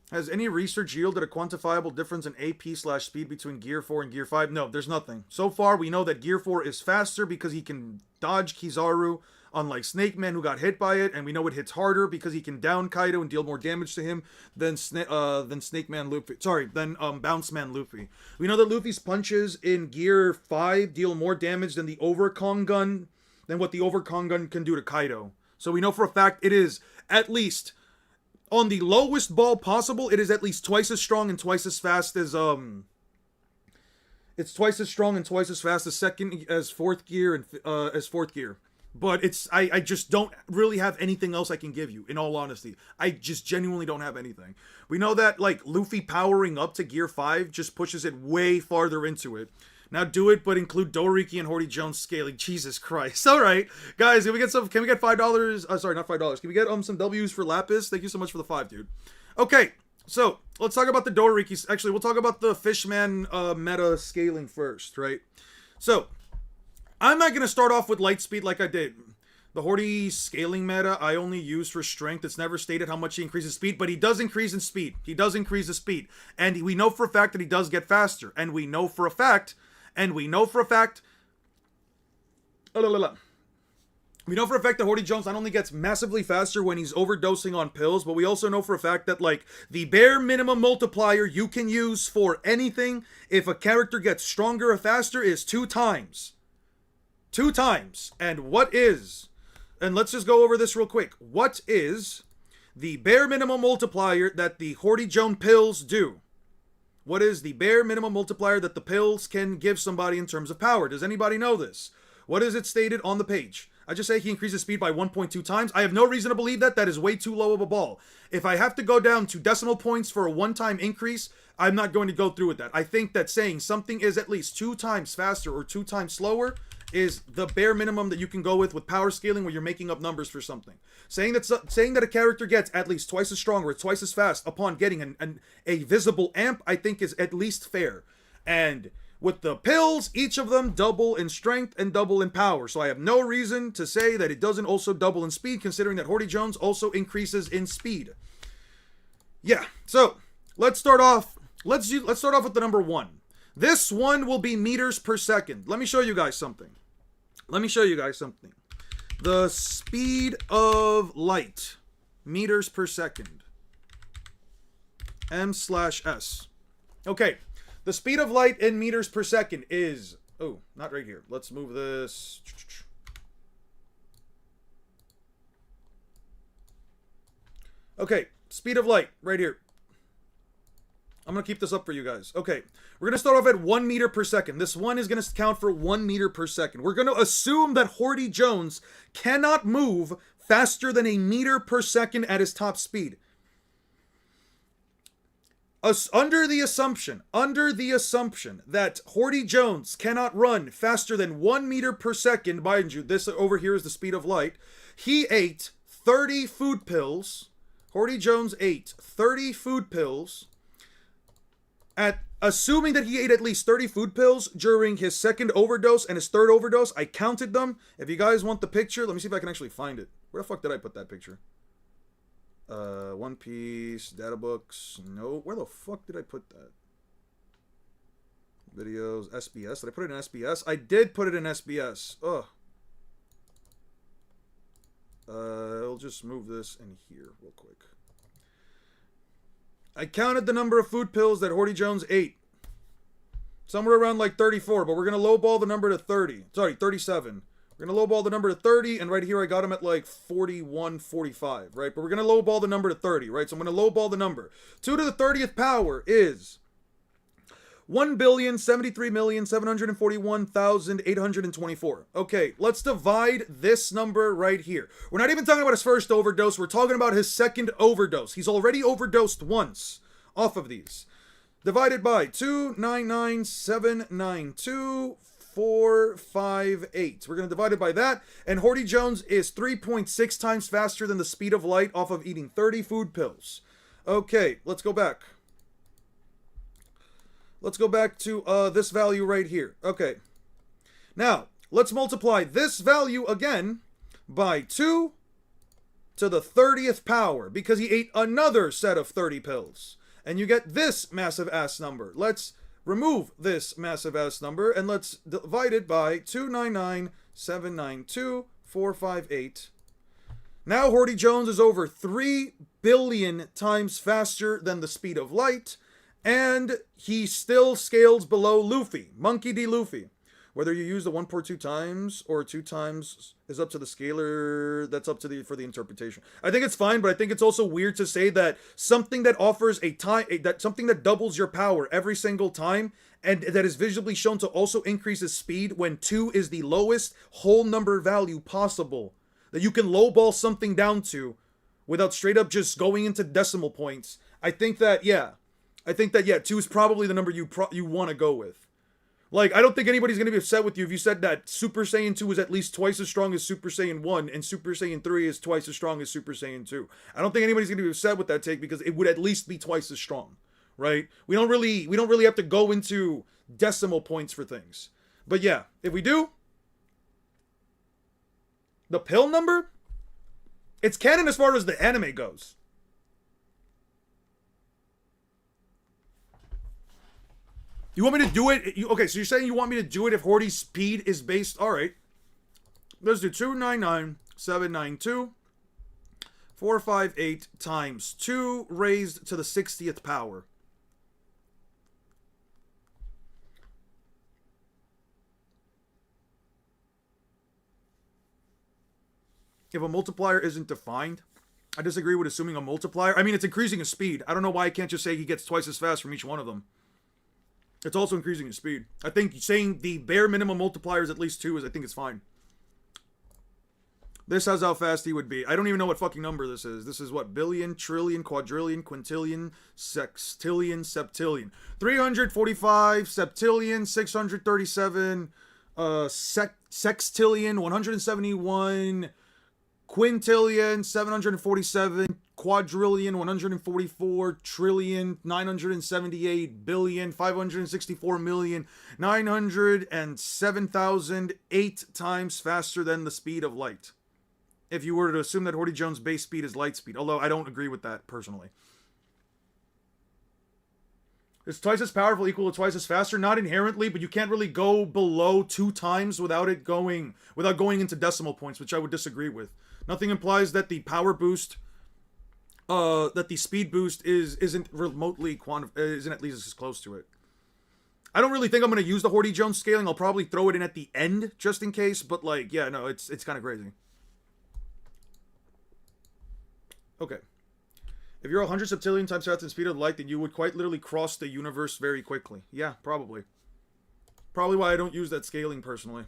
Has any research yielded a quantifiable difference in AP/speed between Gear 4 and Gear 5? No, there's nothing. So far, we know that Gear 4 is faster because he can dodge Kizaru, unlike Snake Man, who got hit by it, and we know it hits harder because he can down Kaido and deal more damage to him than Snake Man Luffy. Than Bounce Man Luffy. We know that Luffy's punches in Gear 5 deal more damage than what the Overkong gun can do to Kaido. So we know for a fact it is at least, on the lowest ball possible, it is at least twice as strong and twice as fast as it's twice as strong and twice as fast as fourth gear. But I just don't really have anything else I can give you, in all honesty. I just genuinely don't have anything. We know that, like, Luffy powering up to Gear 5 just pushes it way farther into it. Now do it, but include Doriki and Hordy Jones scaling. Jesus Christ. Alright. Guys, can we get $5? Sorry, not $5. Can we get some W's for Lapis? Thank you so much for the 5, dude. Okay, so let's talk about the Doriki. Actually, we'll talk about the Fishman meta scaling first, right? So, I'm not going to start off with light speed like I did. The Hordy scaling meta I only use for strength. It's never stated how much he increases speed, but he does increase in speed. He does increase the speed. And we know for a fact that he does get faster. And we know for a fact, we know for a fact that Hordy Jones not only gets massively faster when he's overdosing on pills, but we also know for a fact that, like, the bare minimum multiplier you can use for anything if a character gets stronger or faster is 2 times. 2 times. And what is... And let's just go over this real quick. What is the bare minimum multiplier that the Hordy Jones pills do? What is the bare minimum multiplier that the pills can give somebody in terms of power? Does anybody know this? What is it stated on the page? I just say he increases speed by 1.2 times. I have no reason to believe that. That is way too low of a ball. If I have to go down to decimal points for a one-time increase, I'm not going to go through with that. I think that saying something is at least 2 times faster or 2 times slower is the bare minimum that you can go with power scaling where you're making up numbers for something. Saying that a character gets at least twice as strong or twice as fast upon getting a visible amp, I think is at least fair. And with the pills, each of them double in strength and double in power. So I have no reason to say that it doesn't also double in speed, considering that Hordy Jones also increases in speed. Yeah, so let's start off. Let's start off with the number 1. This one will be meters per second. Let me show you guys something. The speed of light, meters per second. M/S. Okay, the speed of light in meters per second is... Oh, not right here. Let's move this. Okay, speed of light, right here. I'm going to keep this up for you guys. Okay, we're going to start off at 1 meter per second. This one is going to count for 1 meter per second. We're going to assume that Hordy Jones cannot move faster than a meter per second at his top speed. Under the assumption that Hordy Jones cannot run faster than 1 meter per second, mind you, this over here is the speed of light, he ate 30 food pills. Hordy Jones ate 30 food pills. Assuming that he ate at least 30 food pills during his second overdose and his third overdose, I counted them. If you guys want the picture, let me see if I can actually find it. Where the fuck did I put that picture? One Piece, data books. No, where the fuck did I put that? Videos, SBS. Did I put it in SBS? I did put it in SBS. Ugh. I'll just move this in here real quick. I counted the number of food pills that Hordy Jones ate. Somewhere around like 34, but we're going to lowball the number to 30. Sorry, 37. We're going to lowball the number to 30, and right here I got him at like 41, 45, right? But we're going to lowball the number to 30, right? So I'm going to lowball the number. 2 to the 30th power is 1,073,741,824. Okay, let's divide this number right here. We're not even talking about his first overdose. We're talking about his second overdose. He's already overdosed once off of these. Divided by 299,792,458. We're going to divide it by that. And Hordy Jones is 3.6 times faster than the speed of light off of eating 30 food pills. Okay, let's go back. Let's go back to this value right here. Okay. Now, let's multiply this value again by 2 to the 30th power because he ate another set of 30 pills. And you get this massive ass number. Let's remove this massive ass number and let's divide it by 299,792,458. Now Hordy Jones is over 3 billion times faster than the speed of light. And he still scales below Luffy, Monkey D. Luffy. Whether you use the 1.2 times or 2 times is up to the scaler. That's up to for the interpretation. I think it's fine, but I think it's also weird to say that something that offers something that doubles your power every single time and that is visually shown to also increase its speed when 2 is the lowest whole number value possible that you can lowball something down to without straight up just going into decimal points. I think that 2 is probably the number you want to go with. Like, I don't think anybody's going to be upset with you if you said that Super Saiyan 2 is at least twice as strong as Super Saiyan 1 and Super Saiyan 3 is twice as strong as Super Saiyan 2. I don't think anybody's going to be upset with that take because it would at least be twice as strong. right? We don't really have to go into decimal points for things. But yeah, if we do, the pill number, it's canon as far as the anime goes. You want me to do it? Okay, so you're saying you want me to do it if Hordy's speed is based... Alright. Let's do 299,792 458 times 2 raised to the 60th power. If a multiplier isn't defined, I disagree with assuming a multiplier. I mean, it's increasing his speed. I don't know why I can't just say he gets twice as fast from each one of them. It's also increasing his speed. I think saying the bare minimum multiplier is at least 2 I think it's fine. This has how fast he would be. I don't even know what fucking number this is. This is what? Billion, trillion, quadrillion, quintillion, sextillion, septillion. 345 septillion, 637 sextillion, 171 quintillion, 747 quadrillion, 144 trillion, 978 billion, 564 million, 907,000, 8 times faster than the speed of light. If you were to assume that Hordy Jones' base speed is light speed, although I don't agree with that personally. Is twice as powerful equal to twice as faster? Not inherently, but you can't really go below 2 times without going into decimal points, which I would disagree with. Nothing implies that the power boost, that the speed boost isn't remotely isn't at least as close to it. I don't really think I'm going to use the Hordy Jones scaling. I'll probably throw it in at the end just in case, but like, yeah, no, it's kind of crazy. Okay. If you're 100 septillion times faster than the speed of light, then you would quite literally cross the universe very quickly. Yeah, probably. Probably why I don't use that scaling personally.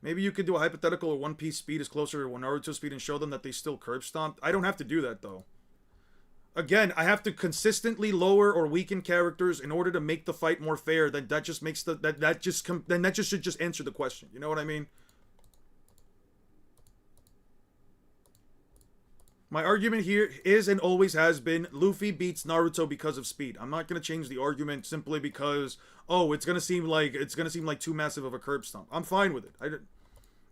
Maybe you could do a hypothetical where One Piece speed is closer to Naruto speed and show them that they still curb stomp. I don't have to do that though. Again, I have to consistently lower or weaken characters in order to make the fight more fair. Then that just makes that should just answer the question. You know what I mean? My argument here is and always has been Luffy beats Naruto because of speed. I'm not going to change the argument simply because, oh, it's going to seem like too massive of a curb stomp. I'm fine with it.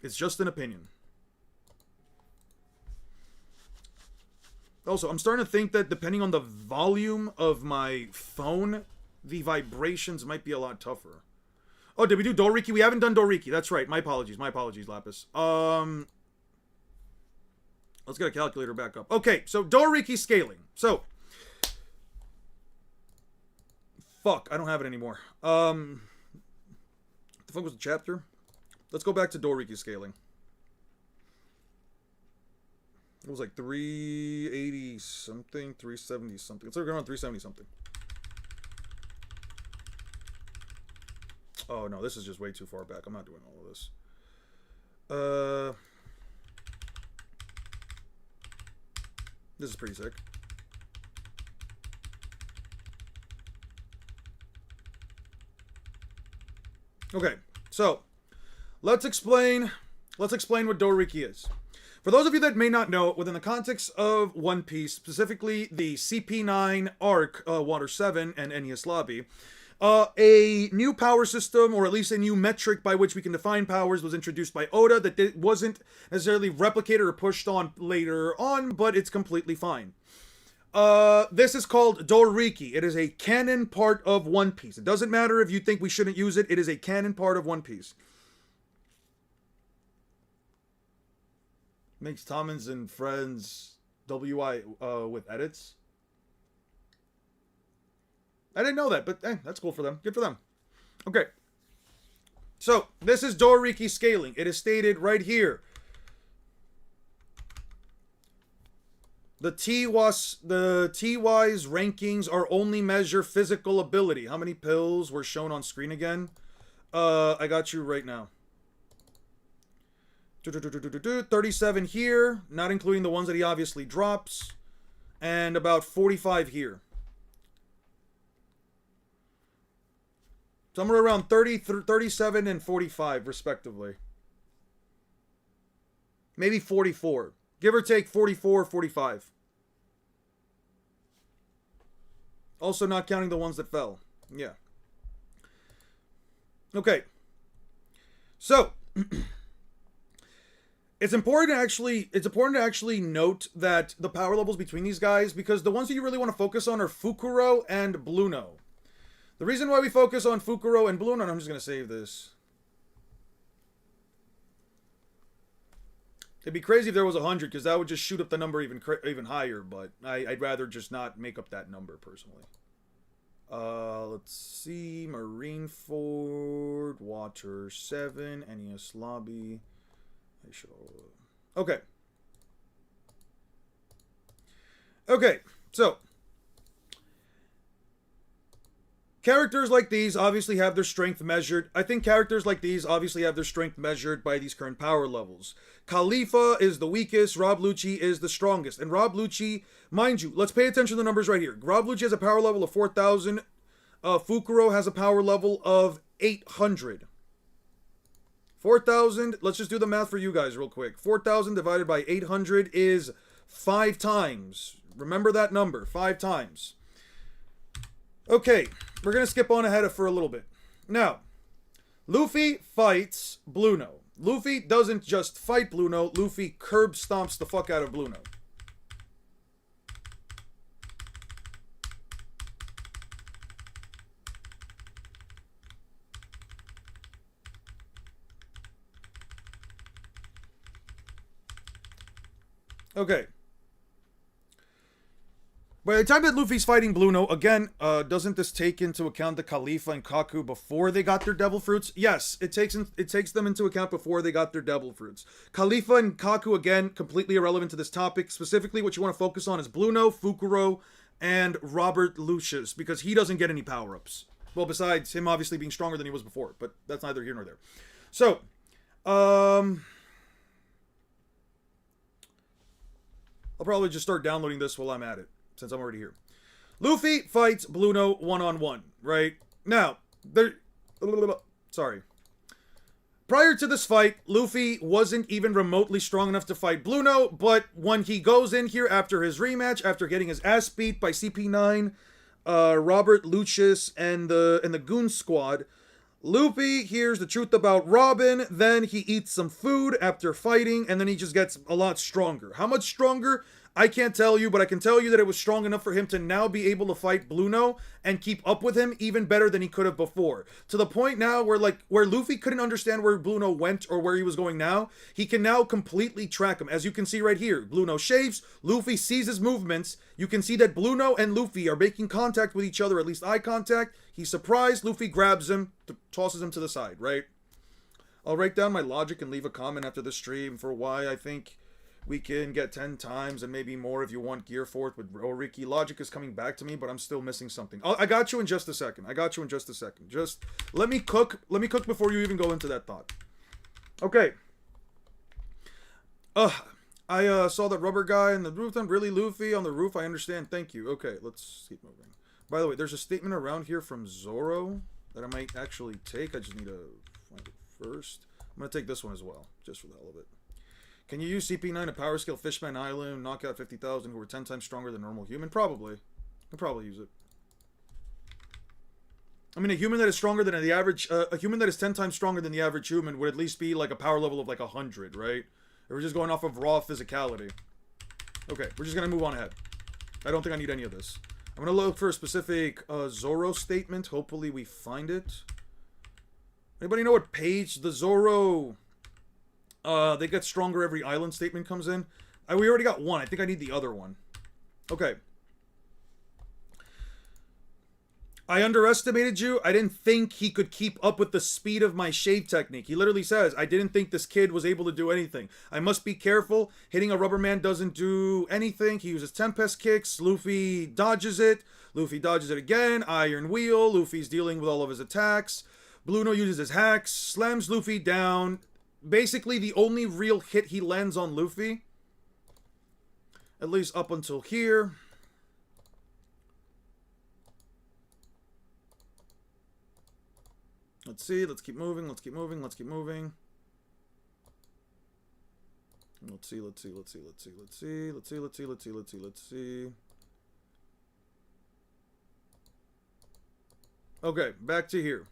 It's just an opinion. Also, I'm starting to think that depending on the volume of my phone, the vibrations might be a lot tougher. Oh, did we do Doriki? We haven't done Doriki. That's right. My apologies, Lapis. Let's get a calculator back up. Okay, so Doriki scaling. So, fuck, I don't have it anymore. The fuck was the chapter? Let's go back to Doriki scaling. It was like 380 something, 370 something. Let's look around 370 something. Oh no, this is just way too far back. I'm not doing all of this. This is pretty sick. Okay, so let's explain what Doriki is. For those of you that may not know, within the context of One Piece, specifically the CP9 arc, Water 7 and Enies Lobby, a new power system, or at least a new metric by which we can define powers, was introduced by Oda that wasn't necessarily replicated or pushed on later on, but it's completely fine. This is called Doriki. It is a canon part of One Piece. It doesn't matter if you think we shouldn't use it. It is a canon part of One Piece. Makes Tommen's and Friends WI with edits. I didn't know that, but that's cool for them. Good for them. Okay. So, this is Doriki scaling. It is stated right here. The TY's rankings are only measure physical ability. How many pills were shown on screen again? I got you right now. 37 here, not including the ones that he obviously drops. And about 45 here. Somewhere around 30, 37, and 45, respectively. Maybe 44. Give or take 44, 45. Also not counting the ones that fell. Yeah. Okay. So, it's important to actually note that the power levels between these guys, because the ones that you really want to focus on are Fukuro and Bluno. The reason why we focus on Fukuro and Bluno, and I'm just going to save this. It'd be crazy if there was 100, because that would just shoot up the number even higher, but I'd rather just not make up that number, personally. Let's see. Marineford, Water 7, NES Lobby. Okay. Okay, so. Characters like these obviously have their strength measured. I think characters like these obviously have their strength measured by these current power levels. Khalifa is the weakest, Rob Lucci is the strongest. And Rob Lucci, mind you, let's pay attention to the numbers right here. Rob Lucci has a power level of 4,000. Fukuro has a power level of 800. 4,000, let's just do the math for you guys real quick. 4,000 divided by 800 is 5 times. Remember that number, 5 times. Okay, we're going to skip on ahead for a little bit. Now, Luffy fights Bluno. Luffy doesn't just fight Bluno, Luffy curb stomps the fuck out of Bluno. Okay. By the time that Luffy's fighting Bluno, again, doesn't this take into account the Khalifa and Kaku before they got their devil fruits? Yes, it takes them into account before they got their devil fruits. Khalifa and Kaku, again, completely irrelevant to this topic. Specifically, what you want to focus on is Bluno, Fukuro, and Robert Lucius, because he doesn't get any power-ups. Well, besides him obviously being stronger than he was before, but that's neither here nor there. So, I'll probably just start downloading this while I'm at it, since I'm already here. Luffy fights Bluno one-on-one, right? Now, prior to this fight, Luffy wasn't even remotely strong enough to fight Bluno, but when he goes in here after his rematch, after getting his ass beat by CP9, Robert Lucius, and the Goon Squad, Luffy hears the truth about Robin, then he eats some food after fighting, and then he just gets a lot stronger. How much stronger? I can't tell you, but I can tell you that it was strong enough for him to now be able to fight Bluno and keep up with him even better than he could have before. To the point now where Luffy couldn't understand where Bluno went or where he was going now, he can now completely track him. As you can see right here, Bluno shaves, Luffy sees his movements. You can see that Bluno and Luffy are making contact with each other, at least eye contact. He's surprised, Luffy grabs him, tosses him to the side, right? I'll write down my logic and leave a comment after the stream for why I think we can get 10 times and maybe more if you want gear for it with Doriki. Logic is coming back to me, but I'm still missing something. I got you in just a second. Just let me cook before you even go into that thought. Okay. I saw that rubber guy on the roof. I'm really Luffy on the roof. I understand. Thank you. Okay, let's keep moving. By the way, there's a statement around here from Zoro that I might actually take. I just need to find it first. I'm going to take this one as well, just for the hell of it. Can you use CP9 to power scale Fishman Island, knock out 50,000 who are 10 times stronger than normal human? Probably. I'll probably use it. I mean, a human that is stronger than the average, a human that is 10 times stronger than the average human would at least be like a power level of like 100, right? If we're just going off of raw physicality. Okay, we're just going to move on ahead. I don't think I need any of this. I'm going to look for a specific Zoro statement. Hopefully we find it. Anybody know what page the Zoro... they get stronger every island statement comes in? We already got one. I think I need the other one. Okay. I underestimated you. I didn't think he could keep up with the speed of my shave technique. He literally says, I didn't think this kid was able to do anything. I must be careful. Hitting a rubber man doesn't do anything. He uses Tempest kicks. Luffy dodges it. Luffy dodges it again. Iron Wheel. Luffy's dealing with all of his attacks. Bluno uses his hacks. Slams Luffy down. Basically, the only real hit he lands on Luffy, at least up until here. Let's see. Let's keep moving. Let's keep moving. Let's keep moving. Let's see. Let's see. Let's see. Let's see. Let's see. Let's see. Let's see. Let's see. Let's see. Let's see. Okay, back to here.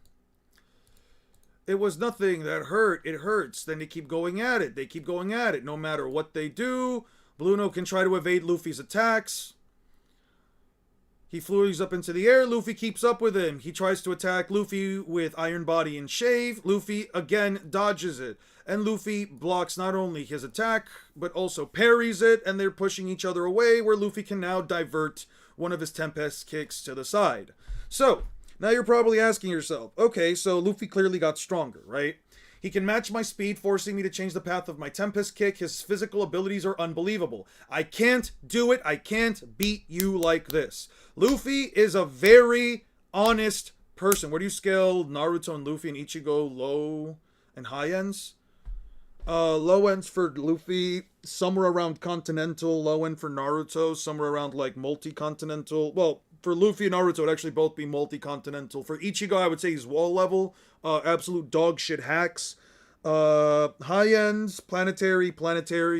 It was nothing that hurt. It hurts. Then they keep going at it. They keep going at it. No matter what they do, Bluno can try to evade Luffy's attacks. He flies up into the air. Luffy keeps up with him. He tries to attack Luffy with Iron Body and Shave. Luffy, again, dodges it. And Luffy blocks not only his attack, but also parries it. And they're pushing each other away, where Luffy can now divert one of his Tempest kicks to the side. So, now you're probably asking yourself, okay, so Luffy clearly got stronger, right? He can match my speed, forcing me to change the path of my Tempest kick. His physical abilities are unbelievable. I can't do it. I can't beat you like this. Luffy is a very honest person. Where do you scale Naruto and Luffy and Ichigo low and high ends? Low ends for Luffy, somewhere around Continental. Low end for Naruto, somewhere around like multi-continental. Well, for Luffy and Naruto, it would actually both be multi-continental. For Ichigo, I would say he's wall level. Absolute dog shit hacks. High ends, planetary.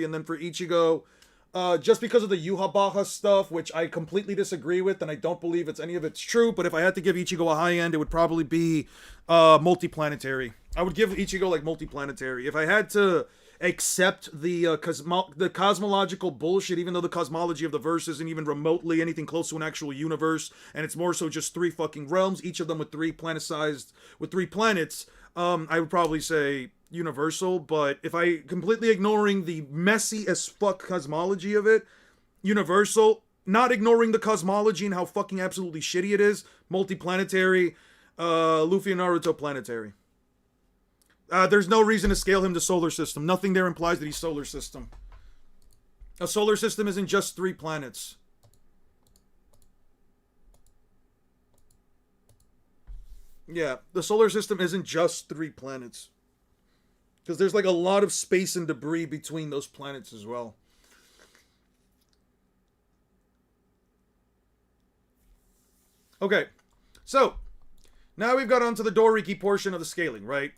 And then for Ichigo, just because of the Yuhabaha stuff, which I completely disagree with, and I don't believe any of it's true, but if I had to give Ichigo a high end, it would probably be multiplanetary. I would give Ichigo like multiplanetary. If I had to accept the cosmological bullshit, even though the cosmology of the verse isn't even remotely anything close to an actual universe, and it's more so just 3 fucking realms, each of them with 3 planets, I would probably say universal. But if I completely ignoring the messy as fuck cosmology of it, universal, not ignoring the cosmology and how fucking absolutely shitty it is, multiplanetary, Luffy and Naruto planetary. There's no reason to scale him to solar system. Nothing there implies that he's solar system. A solar system isn't just 3 planets. Yeah, the solar system isn't just 3 planets. Because there's like a lot of space and debris between those planets as well. Okay, so now we've got onto the Doriki portion of the scaling, right?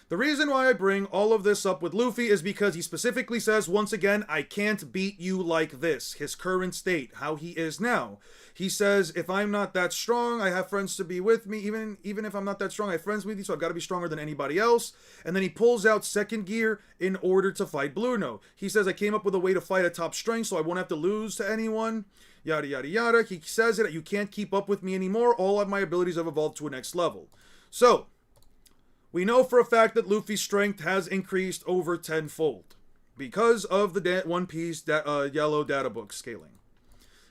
The reason why I bring all of this up with Luffy is because he specifically says, once again, I can't beat you like this. His current state, how he is now. He says, if I'm not that strong, I have friends to be with me. Even if I'm not that strong, I have friends with me, so I've got to be stronger than anybody else. And then he pulls out second gear in order to fight Bluno. He says, I came up with a way to fight at top strength, so I won't have to lose to anyone. Yada, yada, yada. He says that you can't keep up with me anymore. All of my abilities have evolved to a next level. So, we know for a fact that Luffy's strength has increased over 10-fold because of the One Piece yellow data book scaling.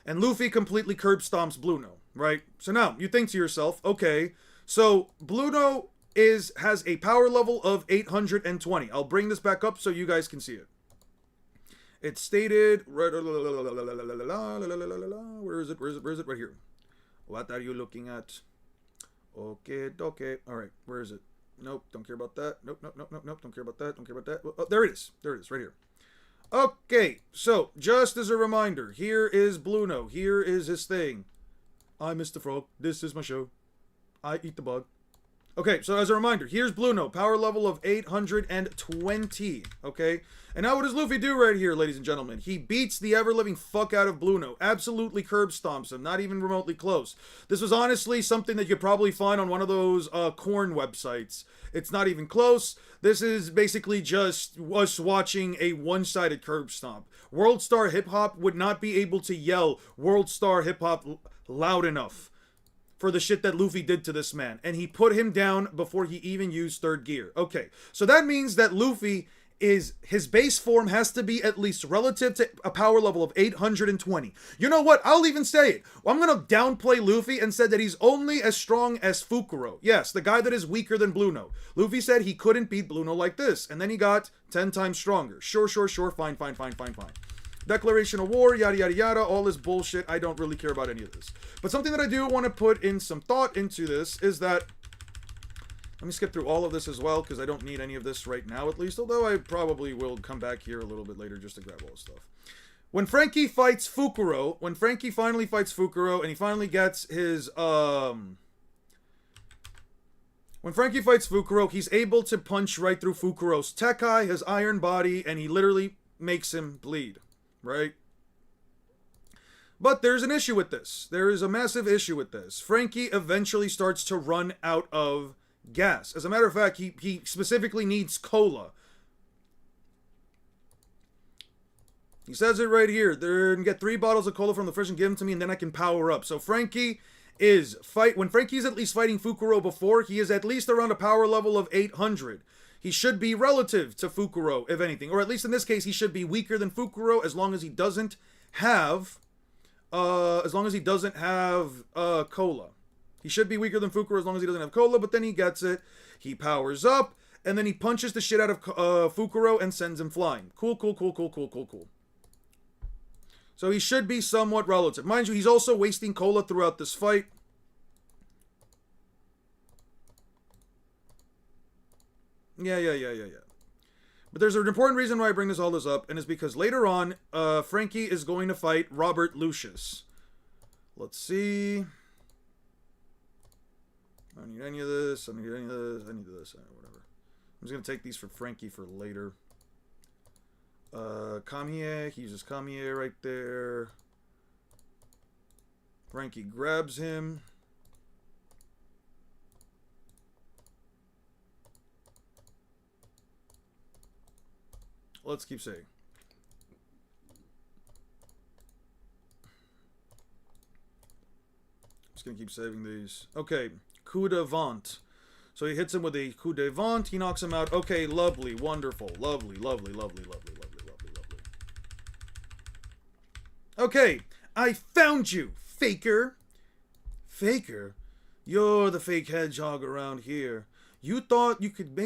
And Luffy completely curb stomps Bluno, right? So now, you think to yourself, okay, so Bluno has a power level of 820. I'll bring this back up so you guys can see it. It's stated, where is it? Right here. What are you looking at? Okay. Alright, where is it? Nope, don't care about that. Nope, don't care about that. Oh, there it is, right here. Okay, so, just as a reminder, here is Bluno. Here is his thing. I'm Mr. Frog. This is my show. I eat the bug. Okay, so as a reminder, here's Bluno. Power level of 820. Okay? And now what does Luffy do right here, ladies and gentlemen? He beats the ever-living fuck out of Bluno. Absolutely curb stomps him. Not even remotely close. This was honestly something that you could probably find on one of those corn websites. It's not even close. This is basically just us watching a one-sided curb stomp. World Star Hip Hop would not be able to yell World Star Hip Hop loud enough for the shit that Luffy did to this man. And he put him down before he even used third gear. Okay, so that means that Luffy his base form has to be at least relative to a power level of 820. You know what? I'll even say it. I'm going to downplay Luffy and said that he's only as strong as Fukuro. Yes, the guy that is weaker than Bluno. Luffy said he couldn't beat Bluno like this. And then he got 10 times stronger. Sure. Fine. Declaration of war, yada, yada, yada. All this bullshit. I don't really care about any of this. But something that I do want to put in some thought into this is that let me skip through all of this as well, because I don't need any of this right now, at least. Although I probably will come back here a little bit later just to grab all this stuff. When Frankie fights Fukuro, when Frankie finally fights Fukuro, and he finally gets his, when Frankie fights Fukuro, he's able to punch right through Fukuro's Tekai, his iron body, and he literally makes him bleed, right? But there's an issue with this. There is a massive issue with this. Franky eventually starts to run out of gas. As a matter of fact, he specifically needs cola. He says it right here. They're gonna get 3 bottles of cola from the fridge and give them to me, and then I can power up. So Franky is when Franky's at least fighting Fukuro before, he is at least around a power level of 800. He should be relative to Fukuro, if anything, or at least in this case, he should be weaker than Fukuro as long as he doesn't have, cola. He should be weaker than Fukuro as long as he doesn't have cola, but then he gets it. He powers up, and then he punches the shit out of Fukuro and sends him flying. Cool. So he should be somewhat relative. Mind you, he's also wasting cola throughout this fight. Yeah. But there's an important reason why I bring all this up, and it's because later on, Franky is going to fight Robert Lucius. Let's see. I don't need any of this. I don't need any of this. I need this. Whatever. I'm just going to take these for Franky for later. Kamiya. He uses Kamiya right there. Franky grabs him. Let's keep saying. Just gonna keep saving these. Okay, coup de vent. So he hits him with a coup de vent. He knocks him out. Okay, lovely, wonderful, lovely. Okay, I found you, faker. Faker, you're the fake hedgehog around here. You thought you could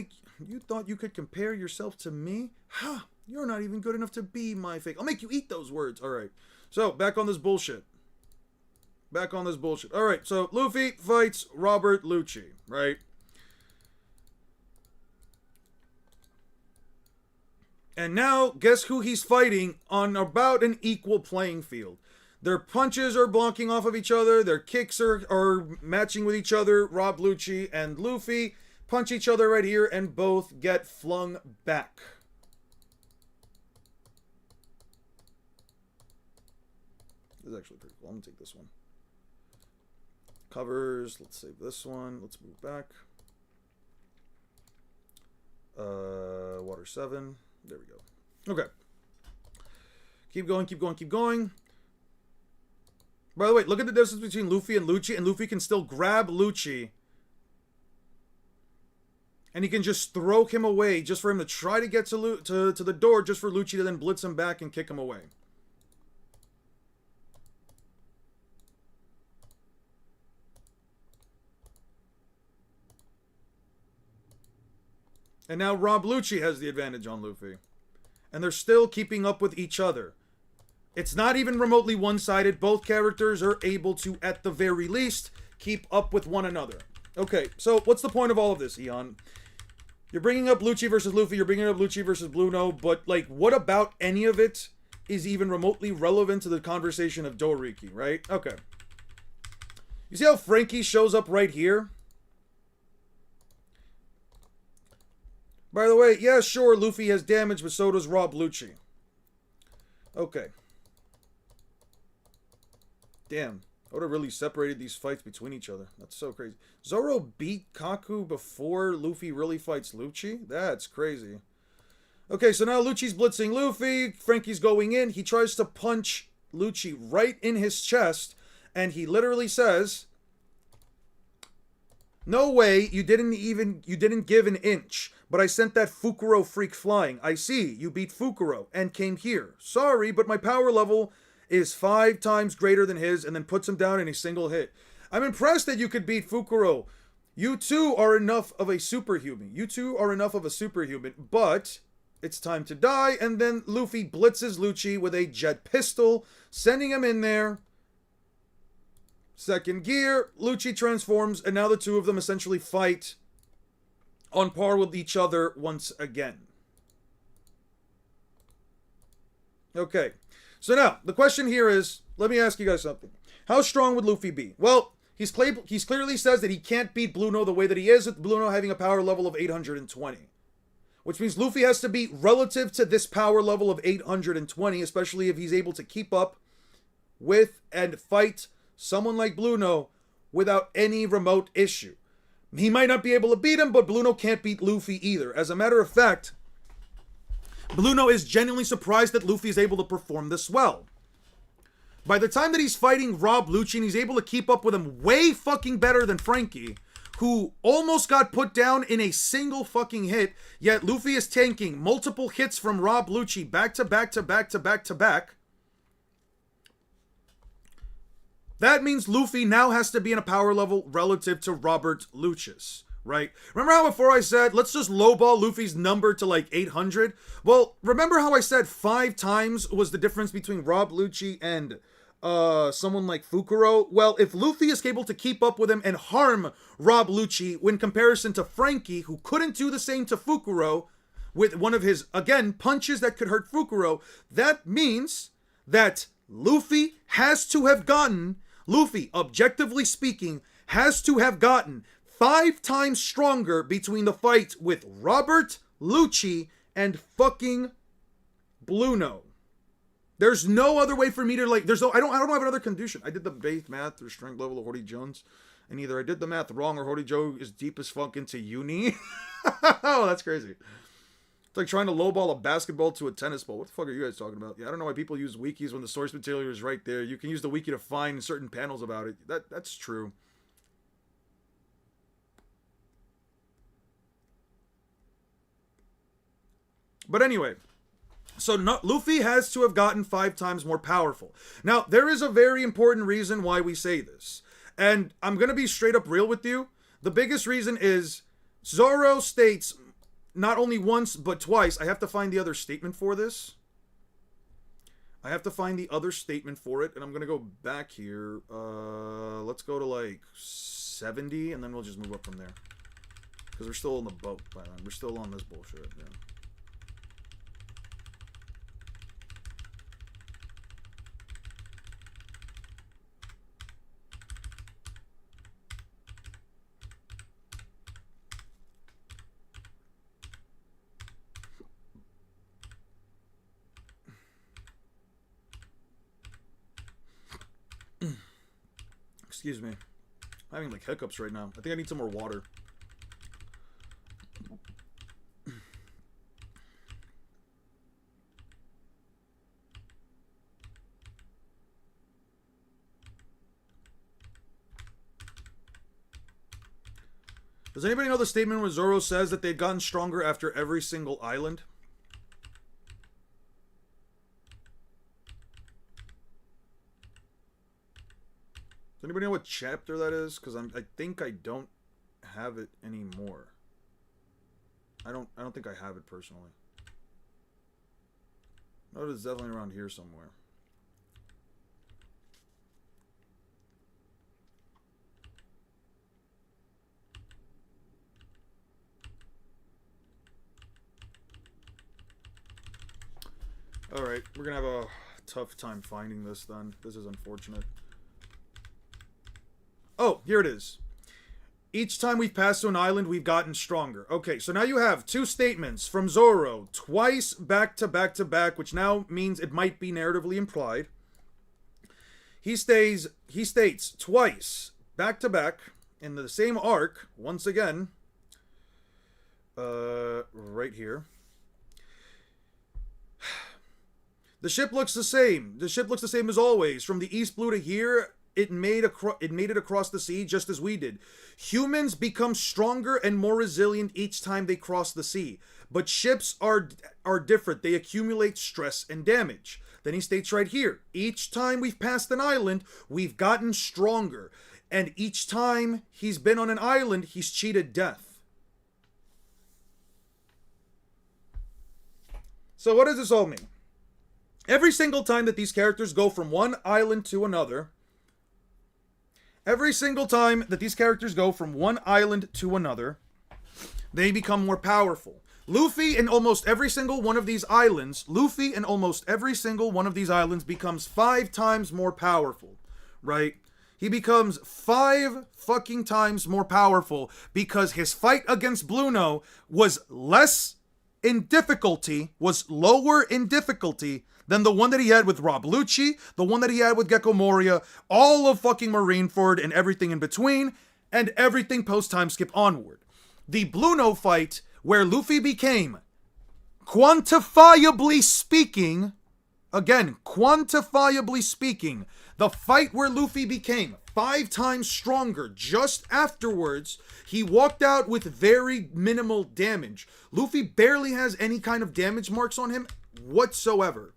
compare yourself to me? Ha! You're not even good enough to be my fake. I'll make you eat those words. All right. So, back on this bullshit. All right. So, Luffy fights Robert Lucci, right? And now, guess who he's fighting on about an equal playing field. Their punches are blocking off of each other. Their kicks are matching with each other. Rob Lucci and Luffy punch each other right here and both get flung back. This is actually pretty cool. I'm going to take this one. Covers. Let's save this one. Let's move back. Water 7. There we go. Okay. Keep going. By the way, look at the distance between Luffy and Lucci, and Luffy can still grab Lucci. And he can just throw him away just for him to try to get to the door just for Lucci to then blitz him back and kick him away. And now Rob Lucci has the advantage on Luffy. And they're still keeping up with each other. It's not even remotely one-sided. Both characters are able to, at the very least, keep up with one another. Okay, so what's the point of all of this, Eon? You're bringing up Lucci versus Luffy, you're bringing up Lucci versus Bluno, but, like, what about any of it is even remotely relevant to the conversation of Doriki, right? Okay. You see how Franky shows up right here? By the way, yeah, sure, Luffy has damage, but so does Rob Lucci. Okay. Damn. I would have really separated these fights between each other. That's so crazy. Zoro beat Kaku before Luffy really fights Lucci? That's crazy. Okay, so now Lucci's blitzing Luffy. Franky's going in. He tries to punch Lucci right in his chest. And he literally says, "No way, you didn't give an inch. But I sent that Fukuro freak flying. I see, you beat Fukuro and came here. Sorry, but my power level is 5 times greater than his," and then puts him down in a single hit. I'm impressed that you could beat Fukuro. You too are enough of a superhuman. But it's time to die, and then Luffy blitzes Lucci with a jet pistol, sending him in there. Second gear, Lucci transforms, and now the two of them essentially fight on par with each other once again. Okay. So now, the question here is, let me ask you guys something. How strong would Luffy be? Well, he's clearly says that he can't beat Bluno the way that he is, with Bluno having a power level of 820. Which means Luffy has to be relative to this power level of 820, especially if he's able to keep up with and fight someone like Bluno without any remote issue. He might not be able to beat him, but Bluno can't beat Luffy either. As a matter of fact, Bluno is genuinely surprised that Luffy is able to perform this well. By the time that he's fighting Rob Lucci and he's able to keep up with him way fucking better than Frankie, who almost got put down in a single fucking hit, yet Luffy is tanking multiple hits from Rob Lucci back to back to back to back to back. That means Luffy now has to be in a power level relative to Robert Lucius, right? Remember how before I said, let's just lowball Luffy's number to like 800? Well, remember how I said 5 times was the difference between Rob Lucci and someone like Fukuro? Well, if Luffy is able to keep up with him and harm Rob Lucci in comparison to Frankie, who couldn't do the same to Fukuro with one of his, again, punches that could hurt Fukuro, that means that Luffy has to have gotten, objectively speaking, has to have gotten 5 times stronger between the fight with Robert Lucci and fucking Bluno. There's no other way for me to like. I don't have another condition. I did the base math or strength level of Hordy Jones, and either I did the math wrong or Hordy Joe is deep as fuck into uni. Oh, that's crazy. It's like trying to lowball a basketball to a tennis ball. What the fuck are you guys talking about? Yeah, I don't know why people use wikis when the source material is right there. You can use the wiki to find certain panels about it. That's true. But anyway. So Luffy has to have gotten 5 times more powerful. Now, there is a very important reason why we say this. And I'm going to be straight up real with you. The biggest reason is Zoro states not only once, but twice. I have to find the other statement for this. I have to find the other statement for it. And I'm going to go back here. Let's go to like 70 and then we'll just move up from there. Because we're still on the boat by then. We're still on this bullshit. Yeah. Excuse me. I'm having like hiccups right now. I think I need some more water. Does anybody know the statement where Zoro says that they'd gotten stronger after every single island? Does anybody know what chapter that is? Because I think I don't have it anymore. I don't think I have it personally. No, it's definitely around here somewhere. Alright, we're gonna have a tough time finding this then. This is unfortunate. Oh, here it is. Each time we've passed to an island, we've gotten stronger. Okay, so now you have 2 statements from Zoro, twice back to back to back, which now means it might be narratively implied. He states twice back to back in the same arc, once again, right here. The ship looks the same. The ship looks the same as always. From the East Blue to here, it made it across the sea just as we did. Humans become stronger and more resilient each time they cross the sea. But ships are different. They accumulate stress and damage. Then he states right here, each time we've passed an island, we've gotten stronger. And each time he's been on an island, he's cheated death. So what does this all mean? Every single time that these characters go from one island to another, they become more powerful. Luffy in almost every single one of these islands becomes 5 times more powerful, right? He becomes 5 fucking times more powerful because his fight against Bluno was less in difficulty, was lower in difficulty than the one that he had with Rob Lucci, the one that he had with Gecko Moria, all of fucking Marineford and everything in between, and everything post-time skip onward. The Blue No fight, where Luffy became, quantifiably speaking, again, quantifiably speaking, the fight where Luffy became 5 times stronger just afterwards, he walked out with very minimal damage. Luffy barely has any kind of damage marks on him whatsoever.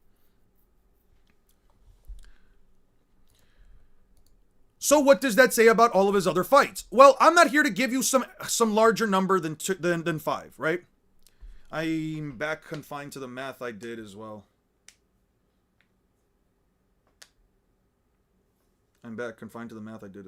So what does that say about all of his other fights? Well, I'm not here to give you some larger number than 5, right? I'm back confined to the math I did as well. Confirmed the math I did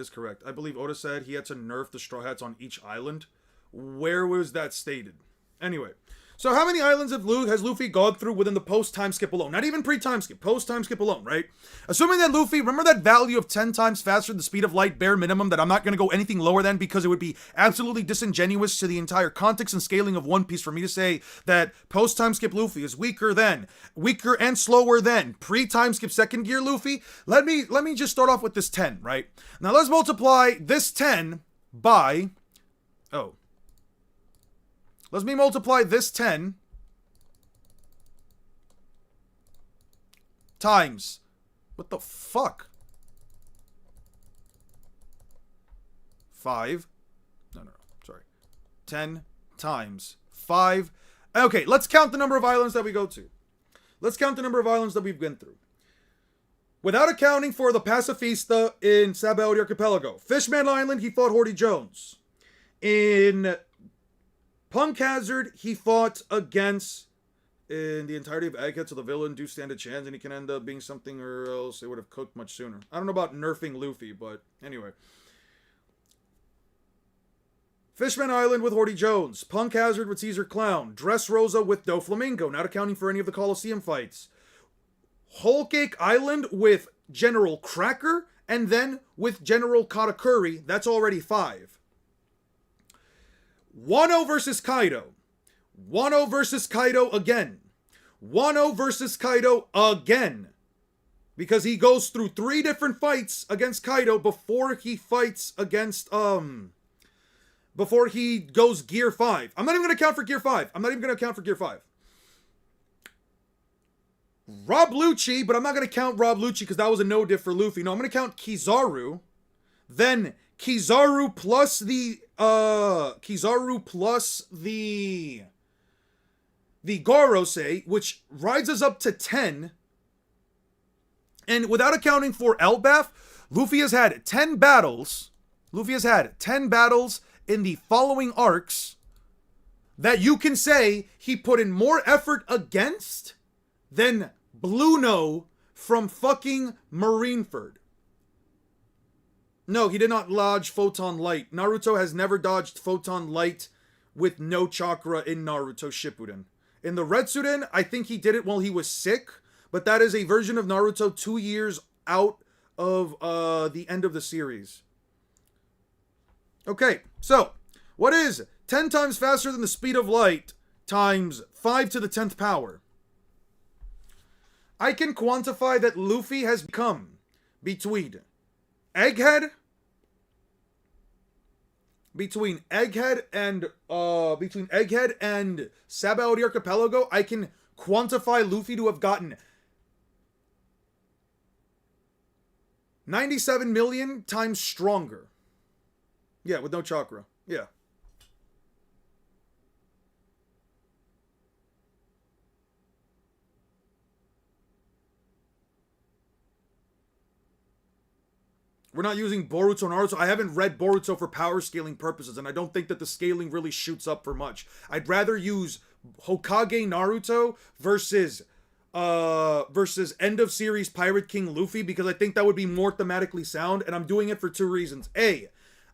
is correct. I believe Oda said he had to nerf the Straw Hats on each island. Where was that stated? Anyway, so how many islands has Luffy gone through within the post-time skip alone? Not even pre-time skip, post-time skip alone, right? Assuming that Luffy, remember that value of 10 times faster than the speed of light, bare minimum, that I'm not going to go anything lower than because it would be absolutely disingenuous to the entire context and scaling of One Piece for me to say that post-time skip Luffy is weaker and slower than pre-time skip second gear Luffy. Let me just start off with this 10, right? Now let's multiply this 10 by... Let me multiply this 10 times... What the fuck? 5. No, sorry. 10 times 5. Okay, let's count the number of islands that we go to. Let's count the number of islands that we've been through. Without accounting for the Pacifista in Sabaody Archipelago. Fishman Island, he fought Hordy Jones. In Punk Hazard, he fought against, in the entirety of Egghead, so the villain do stand a chance, and he can end up being something, or else they would have cooked much sooner. I don't know about nerfing Luffy, but anyway. Fishman Island with Hordy Jones. Punk Hazard with Caesar Clown. Dressrosa with Doflamingo, not accounting for any of the Coliseum fights. Whole Cake Island with General Cracker, and then with General Katakuri, that's already 5. Wano versus Kaido. Wano versus Kaido again. Wano versus Kaido again. Because he goes through 3 different fights against Kaido before he fights against, before he goes Gear 5. I'm not even going to count for Gear 5. Rob Lucci, but I'm not going to count Rob Lucci because that was a no-diff for Luffy. No, I'm going to count Kizaru. Then Kizaru plus the Gorosei, which rises up to 10. And without accounting for Elbaf, Luffy has had 10 battles. Luffy has had 10 battles in the following arcs that you can say he put in more effort against than Bluno from fucking Marineford. No, he did not dodge Photon Light. Naruto has never dodged Photon Light with no chakra in Naruto Shippuden. In the Retsuden, I think he did it while he was sick, but that is a version of Naruto 2 years out of the end of the series. Okay, so what is 10 times faster than the speed of light times 5 to the 10th power? I can quantify that Luffy has become between Egghead and Sabaody Archipelago, I can quantify Luffy to have gotten 97 million times stronger. Yeah, with no chakra. Yeah. We're not using Boruto and Naruto. I haven't read Boruto for power scaling purposes, and I don't think that the scaling really shoots up for much. I'd rather use Hokage Naruto versus end of series Pirate King Luffy, because I think that would be more thematically sound, and I'm doing it for 2 reasons. A,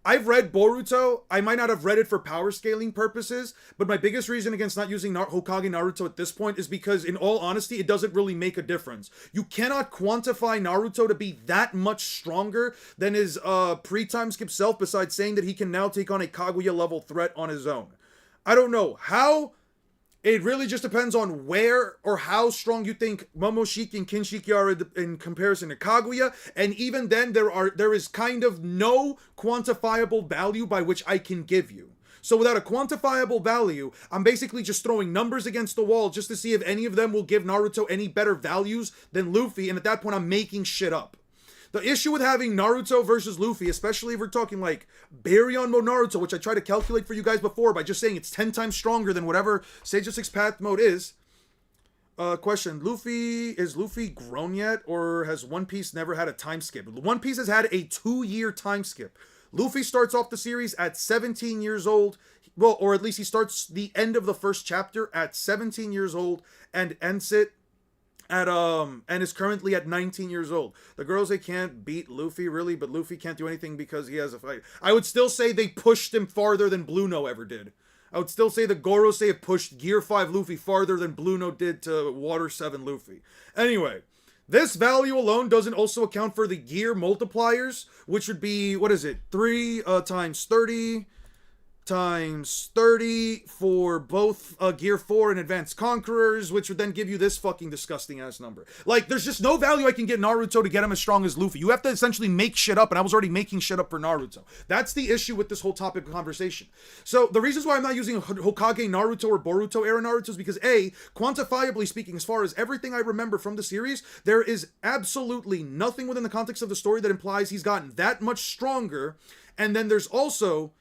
I've read Boruto. I might not have read it for power scaling purposes, but my biggest reason against not using Hokage Naruto at this point is because, in all honesty, it doesn't really make a difference. You cannot quantify Naruto to be that much stronger than his pre-time skip self, besides saying that he can now take on a Kaguya level threat on his own. I don't know how. It really just depends on where or how strong you think Momoshiki and Kinshiki are in comparison to Kaguya, and even then there is kind of no quantifiable value by which I can give you. So without a quantifiable value, I'm basically just throwing numbers against the wall just to see if any of them will give Naruto any better values than Luffy, and at that point I'm making shit up. The issue with having Naruto versus Luffy, especially if we're talking like Baryon mode Naruto, which I tried to calculate for you guys before by just saying it's 10 times stronger than whatever Sage of Six Path mode is. Question, is Luffy grown yet, or has One Piece never had a time skip? One Piece has had a 2-year time skip. Luffy starts off the series at 17 years old. Well, or at least he starts the end of the first chapter at 17 years old and ends it at and is currently at 19 years old. The girls, they can't beat Luffy really, but Luffy can't do anything because he has a fight. I would still say they pushed him farther than Blue No ever did. I would still say the Gorosei have pushed Gear 5 Luffy farther than Blue No did to Water 7 Luffy. Anyway, this value alone doesn't also account for the gear multipliers, which would be, what is it, 3 times 30 times 30 for both Gear 4 and Advanced Conquerors, which would then give you this fucking disgusting ass number. Like, there's just no value I can get Naruto to get him as strong as Luffy. You have to essentially make shit up, and I was already making shit up for Naruto. That's the issue with this whole topic of conversation. So, the reasons why I'm not using Hokage Naruto or Boruto era Naruto is because, A, quantifiably speaking, as far as everything I remember from the series, there is absolutely nothing within the context of the story that implies he's gotten that much stronger, and then there's also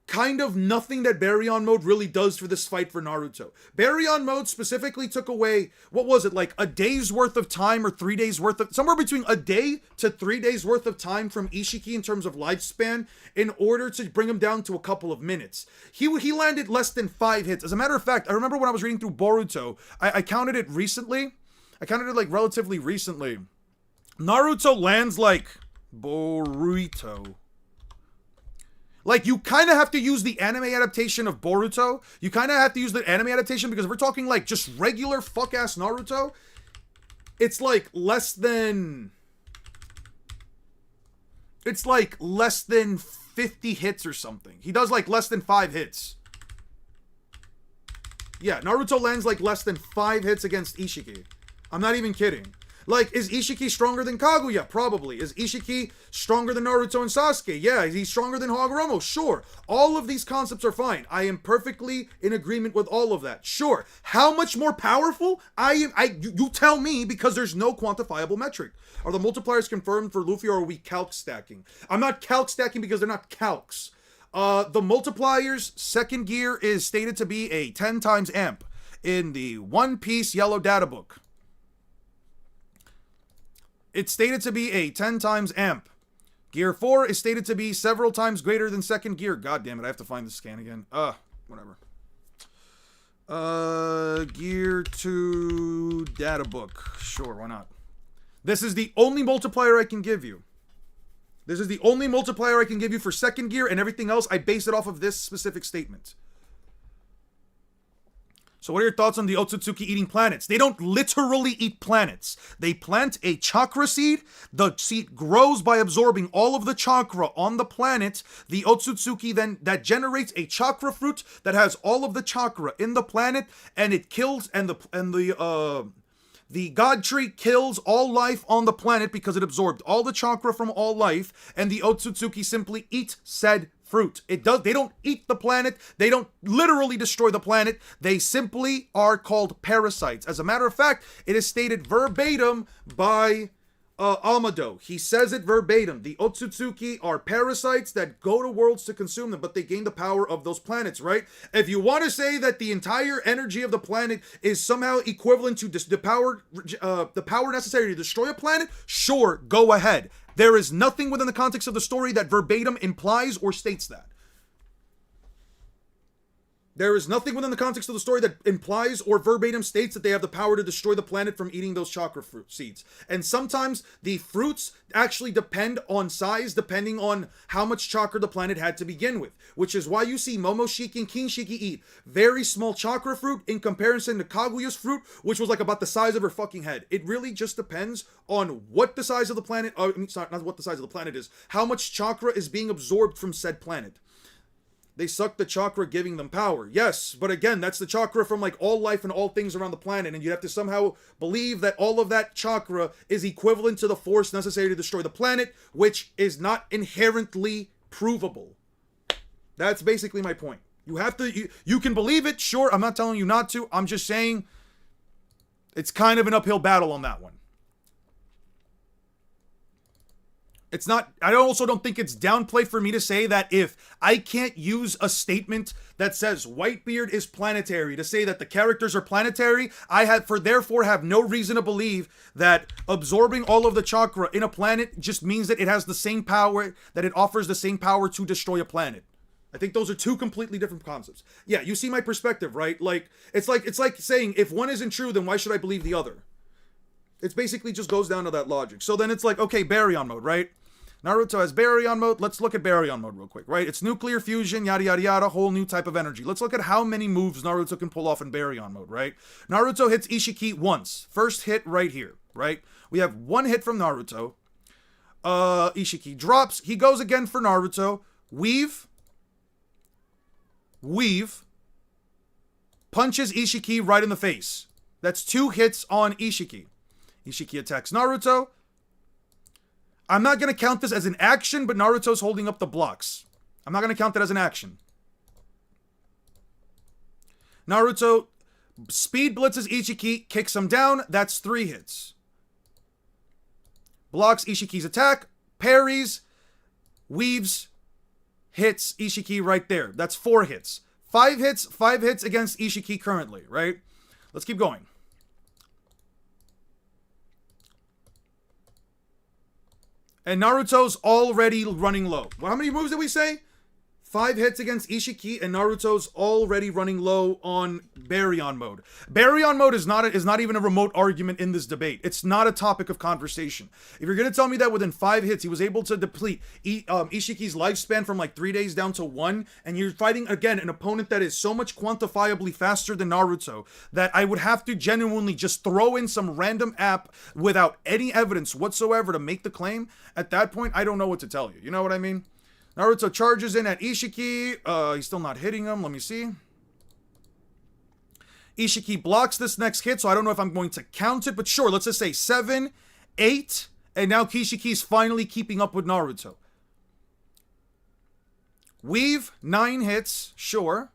kind of nothing that Baryon mode really does for this fight for Naruto. Baryon mode specifically took away, what was it, like a day's worth of time or 3 days worth of, somewhere between a day to 3 days worth of time from Ishiki in terms of lifespan in order to bring him down to a couple of minutes. He landed less than 5 hits. As a matter of fact, I remember when I was reading through Boruto, I counted it recently. I counted it like relatively recently. Naruto lands like Boruto. Like, you kind of have to use the anime adaptation of Boruto. You kind of have to use the anime adaptation because if we're talking, like, just regular fuck-ass Naruto, it's, like, less than 50 hits or something. He does, like, less than 5 hits. Yeah, Naruto lands, like, less than 5 hits against Ishiki. I'm not even kidding. Like, is Ishiki stronger than Kaguya? Probably. Is Ishiki stronger than Naruto and Sasuke? Yeah. Is he stronger than Hagoromo? Sure. All of these concepts are fine. I am perfectly in agreement with all of that. Sure. How much more powerful? You tell me, because there's no quantifiable metric. Are the multipliers confirmed for Luffy, or are we calc stacking? I'm not calc stacking because they're not calcs. The multipliers, second gear is stated to be a 10 times amp in the One Piece Yellow Data Book. It's stated to be a 10 times amp. Gear 4 is stated to be several times greater than second gear. God damn it, I have to find the scan again. Whatever. Gear 2 data book. Sure, why not? This is the only multiplier I can give you. This is the only multiplier I can give you for second gear, and everything else, I base it off of this specific statement. So what are your thoughts on the Otsutsuki eating planets? They don't literally eat planets. They plant a chakra seed. The seed grows by absorbing all of the chakra on the planet. The Otsutsuki then, that generates a chakra fruit that has all of the chakra in the planet, and it kills, and the God Tree kills all life on the planet because it absorbed all the chakra from all life, and the Otsutsuki simply eat said fruit. They don't eat the planet. They don't literally destroy the planet. They simply are called parasites. As a matter of fact, it is stated verbatim by Amado. He says it verbatim. The Otsutsuki are parasites that go to worlds to consume them, but they gain the power of those planets, right? If you want to say that the entire energy of the planet is somehow equivalent to the power necessary to destroy a planet, sure, go ahead. There is nothing within the context of the story that verbatim implies or states that. There is nothing within the context of the story that implies or verbatim states that they have the power to destroy the planet from eating those chakra fruit seeds. And sometimes the fruits actually depend on size, depending on how much chakra the planet had to begin with. Which is why you see Momoshiki and Kinshiki eat very small chakra fruit in comparison to Kaguya's fruit, which was like about the size of her fucking head. It really just depends on what the size of the planet, sorry, not what the size of the planet is, how much chakra is being absorbed from said planet. They suck the chakra, giving them power. Yes, but again, that's the chakra from like all life and all things around the planet, and you have to somehow believe that all of that chakra is equivalent to the force necessary to destroy the planet, which is not inherently provable. That's basically my point. You have to, you can believe it, sure, I'm not telling you not to, I'm just saying it's kind of an uphill battle on that one. It's not, I also don't think it's downplay for me to say that if I can't use a statement that says Whitebeard is planetary to say that the characters are planetary, I therefore have no reason to believe that absorbing all of the chakra in a planet just means that it has the same power, that it offers the same power to destroy a planet. I think those are two completely different concepts. Yeah, you see my perspective, right? Like, it's like saying if one isn't true, then why should I believe the other? It basically just goes down to that logic. So then it's like, okay, baryon mode, right? Naruto has baryon mode. Let's look at baryon mode real quick, right? It's nuclear fusion, yada, yada, yada, whole new type of energy. Let's look at how many moves Naruto can pull off in baryon mode, right? Naruto hits Ishiki once. First hit right here, right? We have one hit from Naruto. Ishiki drops. He goes again for Naruto. Weave. Punches Ishiki right in the face. That's 2 hits on Ishiki. Ishiki attacks Naruto. I'm not going to count this as an action, but Naruto's holding up the blocks. I'm not going to count that as an action. Naruto speed blitzes Ishiki, kicks him down. That's 3 hits. Blocks Ishiki's attack, parries, weaves, hits Ishiki right there. That's 4 hits. 5 hits against Ishiki currently, right? Let's keep going. And Naruto's already running low. Well, how many moves did we say? 5 hits against Ishiki, and Naruto's already running low on baryon mode. Baryon mode is not even a remote argument in this debate. It's not a topic of conversation. If you're going to tell me that within 5 hits, he was able to deplete Ishiki's lifespan from like 3 days down to 1, and you're fighting, again, an opponent that is so much quantifiably faster than Naruto, that I would have to genuinely just throw in some random app without any evidence whatsoever to make the claim, at that point, I don't know what to tell you. You know what I mean? Naruto charges in at Ishiki. He's still not hitting him. Let me see. Ishiki blocks this next hit, so I don't know if I'm going to count it, but sure, let's just say 7, 8, and now Kishiki's finally keeping up with Naruto. Weave, 9 hits, sure.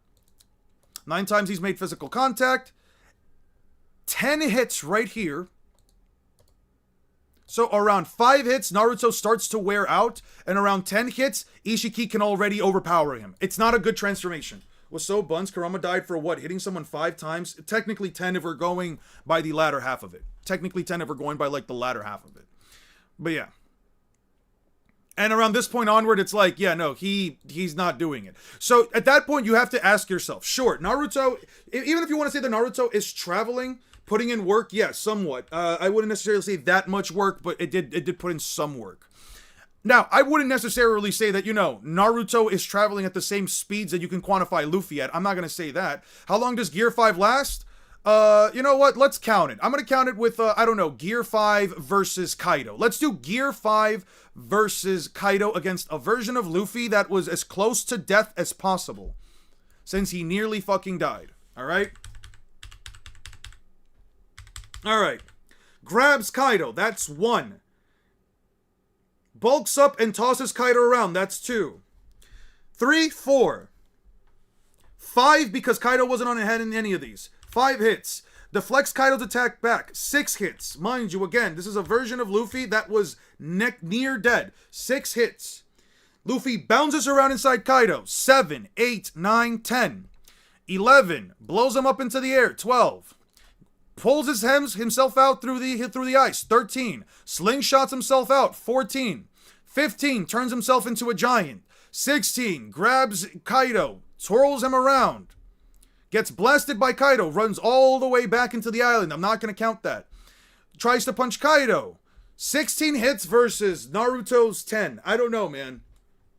9 times he's made physical contact. 10 hits right here. So around 5 hits, Naruto starts to wear out, and around 10 hits, Ishiki can already overpower him. It's not a good transformation. Was so buns, Kurama died for what? Hitting someone 5 times? Technically 10 if we're going by the latter half of it. Technically 10 if we're going by like the latter half of it. But yeah. And around this point onward, it's like, yeah, no, he's not doing it. So at that point, you have to ask yourself, sure, Naruto, even if you want to say that Naruto is traveling, putting in work, yes, somewhat. I wouldn't necessarily say that much work, but it did put in some work. Now, I wouldn't necessarily say that, Naruto is traveling at the same speeds that you can quantify Luffy at. I'm not going to say that. How long does Gear 5 last? You know what? Let's count it. I'm going to count it with, Gear 5 versus Kaido. Let's do Gear 5 versus Kaido against a version of Luffy that was as close to death as possible, since he nearly fucking died. All right? Alright. Grabs Kaido. That's 1. Bulks up and tosses Kaido around. That's 2. 3, 4. 5 because Kaido wasn't on ahead in any of these. 5 hits. Deflects Kaido's attack back. 6 hits. Mind you, again, this is a version of Luffy that was near dead. 6 hits. Luffy bounces around inside Kaido. 7, 8, 9, 10. 11. Blows him up into the air. 12. Pulls himself out through the ice. 13. Slingshots himself out. 14. 15. Turns himself into a giant. 16. Grabs Kaido. Twirls him around. Gets blasted by Kaido. Runs all the way back into the island. I'm not going to count that. Tries to punch Kaido. 16 hits versus Naruto's 10. I don't know, man.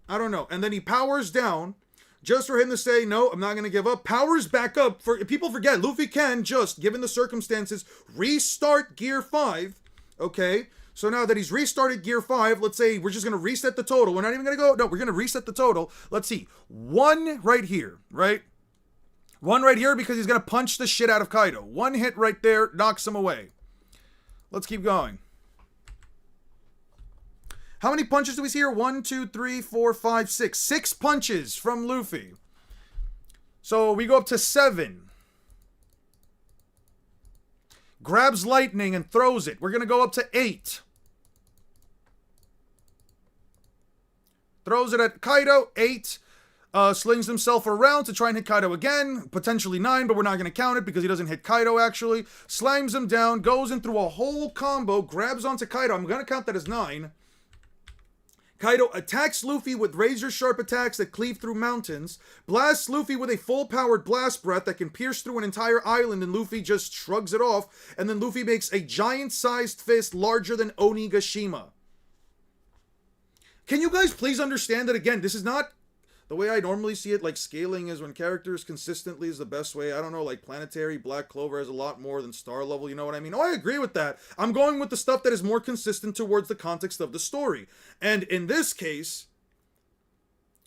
I don't know. And then he powers down just for him to say, no, I'm not going to give up. Powers back up. People forget, Luffy can just, given the circumstances, restart Gear 5. Okay? So now that he's restarted Gear 5, let's say we're just going to reset the total. We're not even going to go. No, we're going to reset the total. Let's see. 1 right here, right? 1 right here because he's going to punch the shit out of Kaido. 1 hit right there knocks him away. Let's keep going. How many punches do we see here? 1, 2, 3, 4, 5, 6. 6 punches from Luffy. So we go up to 7. Grabs lightning and throws it. We're going to go up to 8. Throws it at Kaido. 8. Slings himself around to try and hit Kaido again. Potentially 9, but we're not going to count it because he doesn't hit Kaido actually. Slams him down. Goes in through a whole combo. Grabs onto Kaido. I'm going to count that as 9. Kaido attacks Luffy with razor-sharp attacks that cleave through mountains, blasts Luffy with a full-powered blast breath that can pierce through an entire island, and Luffy just shrugs it off, and then Luffy makes a giant-sized fist larger than Onigashima. Can you guys please understand that, again, this is not the way I normally see it, like scaling is when characters consistently is the best way. I don't know, like Planetary, Black Clover has a lot more than Star Level, you know what I mean? Oh, I agree with that. I'm going with the stuff that is more consistent towards the context of the story. And in this case,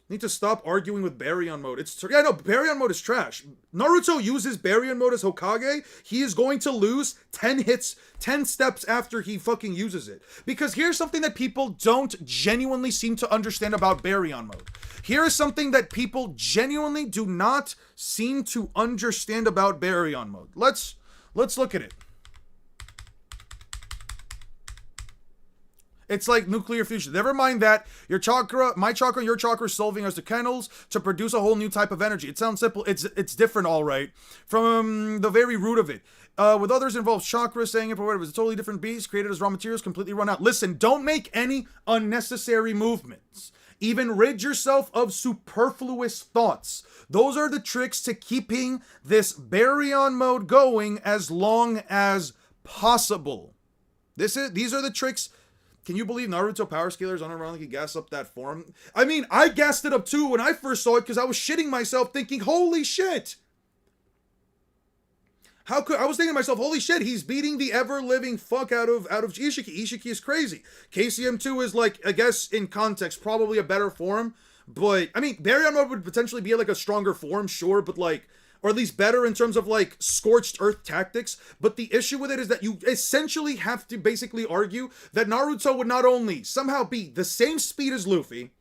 I need to stop arguing with Baryon mode. Baryon mode is trash. Naruto uses Baryon mode as Hokage. He is going to lose 10 hits, 10 steps after he fucking uses it. Because here's something that people don't genuinely seem to understand about Baryon mode. Here is something that people genuinely do not seem to understand about Baryon mode. Let's look at it. It's like nuclear fusion. Never mind that. Your chakra, my chakra, your chakra solving as the kennels to produce a whole new type of energy. It sounds simple. It's different, all right. From the very root of it. With others involves chakra, saying it for whatever. It's a totally different beast, created as raw materials, completely run out. Listen, don't make any unnecessary movements. Even rid yourself of superfluous thoughts. Those are the tricks to keeping this Baryon mode going as long as possible. These are the tricks. Can you believe Naruto power scalers unironically gas up that form? I mean, I gassed it up too when I first saw it because I was shitting myself thinking, holy shit. I was thinking to myself, holy shit, he's beating the ever-living fuck out of Ishiki. Ishiki is crazy. KCM2 is like, I guess in context, probably a better form. But, I mean, Baryon mode would potentially be like a stronger form, sure, but like, or at least better in terms of like scorched earth tactics. But the issue with it is that you essentially have to basically argue that Naruto would not only somehow be the same speed as Luffy,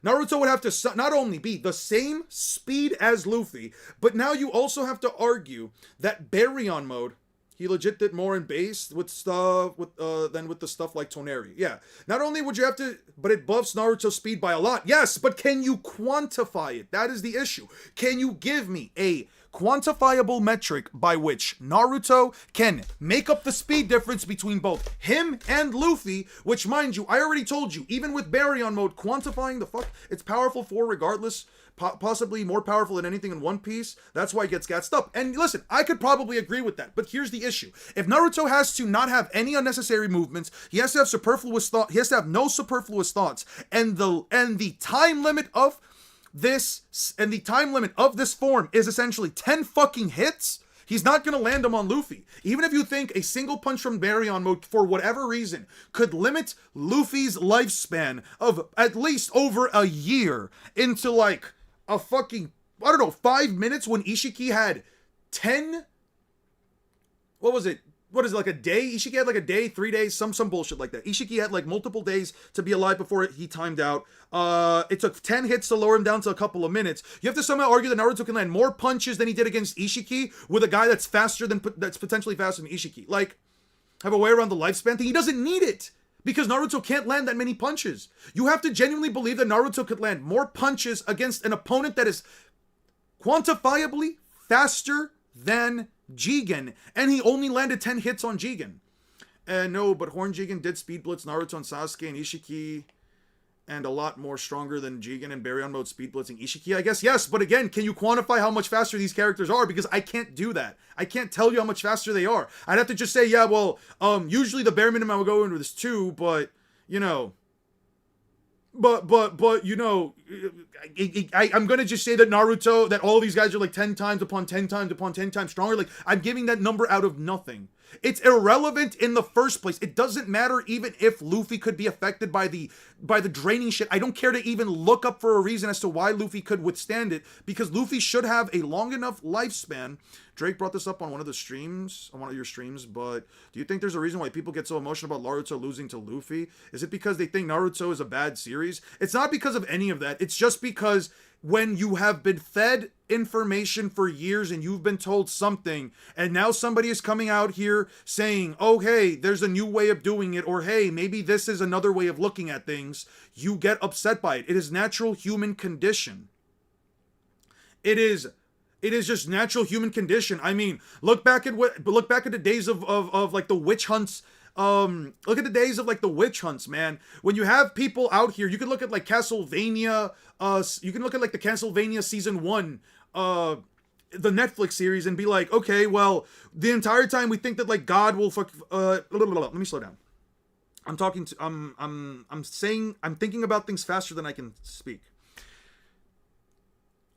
Naruto would have to not only be the same speed as Luffy, but now you also have to argue that Baryon mode, he legit did more in base with stuff than with the stuff like Toneri. Yeah. Not only would you have to, but it buffs Naruto's speed by a lot. Yes, but can you quantify it? That is the issue. Can you give me a quantifiable metric by which Naruto can make up the speed difference between both him and Luffy, which, mind you, I already told you, even with Baryon mode, quantifying the fuck, it's powerful for regardless, possibly more powerful than anything in One Piece. That's why it gets gassed up. And listen, I could probably agree with that, but here's the issue. If Naruto has to not have any unnecessary movements, he has to have superfluous thought, he has to have no superfluous thoughts, and the time limit of this form is essentially 10 fucking hits, he's not gonna land them on Luffy. Even if you think a single punch from Baryon mode, for whatever reason, could limit Luffy's lifespan of at least over a year into like a fucking, I don't know, 5 minutes when Ishiki had 10, what was it? What is it, like a day? Ishiki had like a day, 3 days, some bullshit like that. Ishiki had like multiple days to be alive before he timed out. It took 10 hits to lower him down to a couple of minutes. You have to somehow argue that Naruto can land more punches than he did against Ishiki with a guy that's potentially faster than Ishiki. Like, have a way around the lifespan thing. He doesn't need it because Naruto can't land that many punches. You have to genuinely believe that Naruto could land more punches against an opponent that is quantifiably faster than Jigen, and he only landed 10 hits on Jigen. No, but Horn Jigen did speed blitz Naruto and Sasuke and Ishiki. and a lot more stronger than Jigen and Baryon mode speed blitzing Ishiki, I guess. Yes, but again, can you quantify how much faster these characters are? Because I can't do that. I can't tell you how much faster they are. I'd have to just say, yeah, well, usually the bare minimum I would go into is 2, but, you know... But you know, I'm gonna just say that Naruto, that all of these guys are like 10 times upon 10 times upon 10 times stronger. Like, I'm giving that number out of nothing. It's irrelevant in the first place. It doesn't matter even if Luffy could be affected by the draining shit. I don't care to even look up for a reason as to why Luffy could withstand it, because Luffy should have a long enough lifespan. Drake brought this up on one of the streams, on one of your streams, but do you think there's a reason why people get so emotional about Naruto losing to Luffy? Is it because they think Naruto is a bad series? It's not because of any of that. It's just because when you have been fed information for years and you've been told something, and now somebody is coming out here saying, oh, hey, there's a new way of doing it, or hey, maybe this is another way of looking at things, you get upset by it. It is natural human condition. It is just natural human condition. I mean, look back at the days of like the witch hunts. Look at the days of like the witch hunts, man. When you have people out here, you can look at like Castlevania. You can look at like the Castlevania season 1, the Netflix series, and be like, okay, well, the entire time we think that like God will let me slow down. I'm thinking about things faster than I can speak.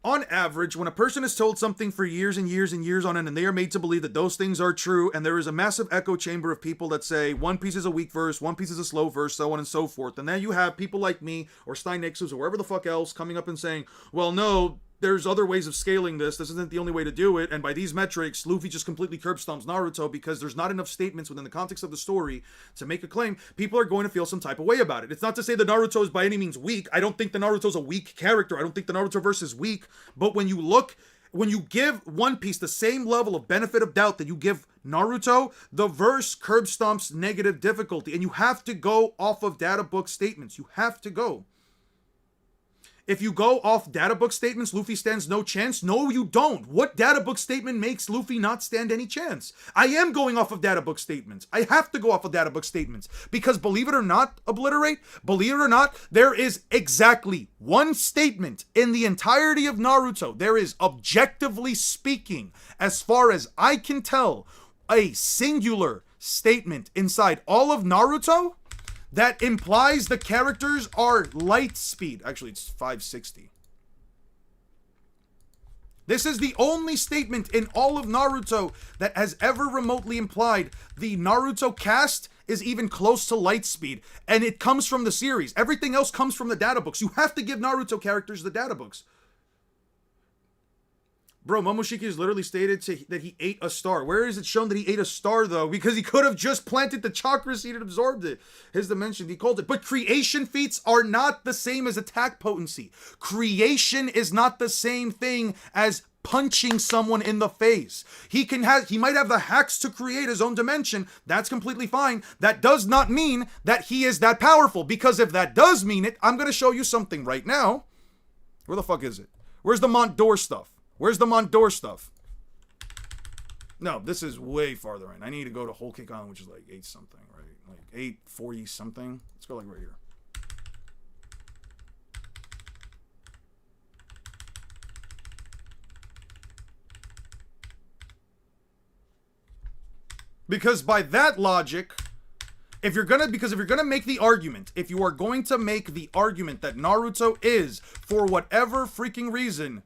On average, when a person is told something for years and years and years on end, and they are made to believe that those things are true, and there is a massive echo chamber of people that say One Piece is a weak verse, One Piece is a slow verse, so on and so forth, and then you have people like me, or Steinixus, or wherever the fuck else, coming up and saying, well, no, there's other ways of scaling this isn't the only way to do it, and by these metrics, Luffy just completely curb stomps Naruto because there's not enough statements within the context of the story to make a claim. People are going to feel some type of way about it. It's not to say that Naruto is by any means weak. I don't think the Naruto's a weak character. I don't think the Naruto verse is weak, but when you give One Piece the same level of benefit of doubt that you give Naruto, the verse curb stomps negative difficulty, and you have to go off of data book statements. You have to go. If you go off data book statements, Luffy stands no chance. No, you don't. What data book statement makes Luffy not stand any chance? I am going off of data book statements. I have to go off of data book statements because believe it or not, believe it or not, there is exactly one statement in the entirety of Naruto. There is, objectively speaking, as far as I can tell, a singular statement inside all of Naruto that implies the characters are light speed. Actually, it's 560. This is the only statement in all of Naruto that has ever remotely implied the Naruto cast is even close to light speed. And it comes from the series. Everything else comes from the data books. You have to give Naruto characters the data books. Bro, Momoshiki has literally stated that he ate a star. Where is it shown that he ate a star, though? Because he could have just planted the chakra seed and absorbed it. His dimension, he called it. But creation feats are not the same as attack potency. Creation is not the same thing as punching someone in the face. He might have the hacks to create his own dimension. That's completely fine. That does not mean that he is that powerful. Because if that does mean it, I'm going to show you something right now. Where the fuck is it? Where's the Mont d'Or stuff? Where's the Mont d'Or stuff? No, this is way farther in. I need to go to Whole Cake Island, which is like 8 something, right? Like 840 something. Let's go like right here. Because by that logic, if you're gonna make the argument, if you are going to make the argument that Naruto is, for whatever freaking reason,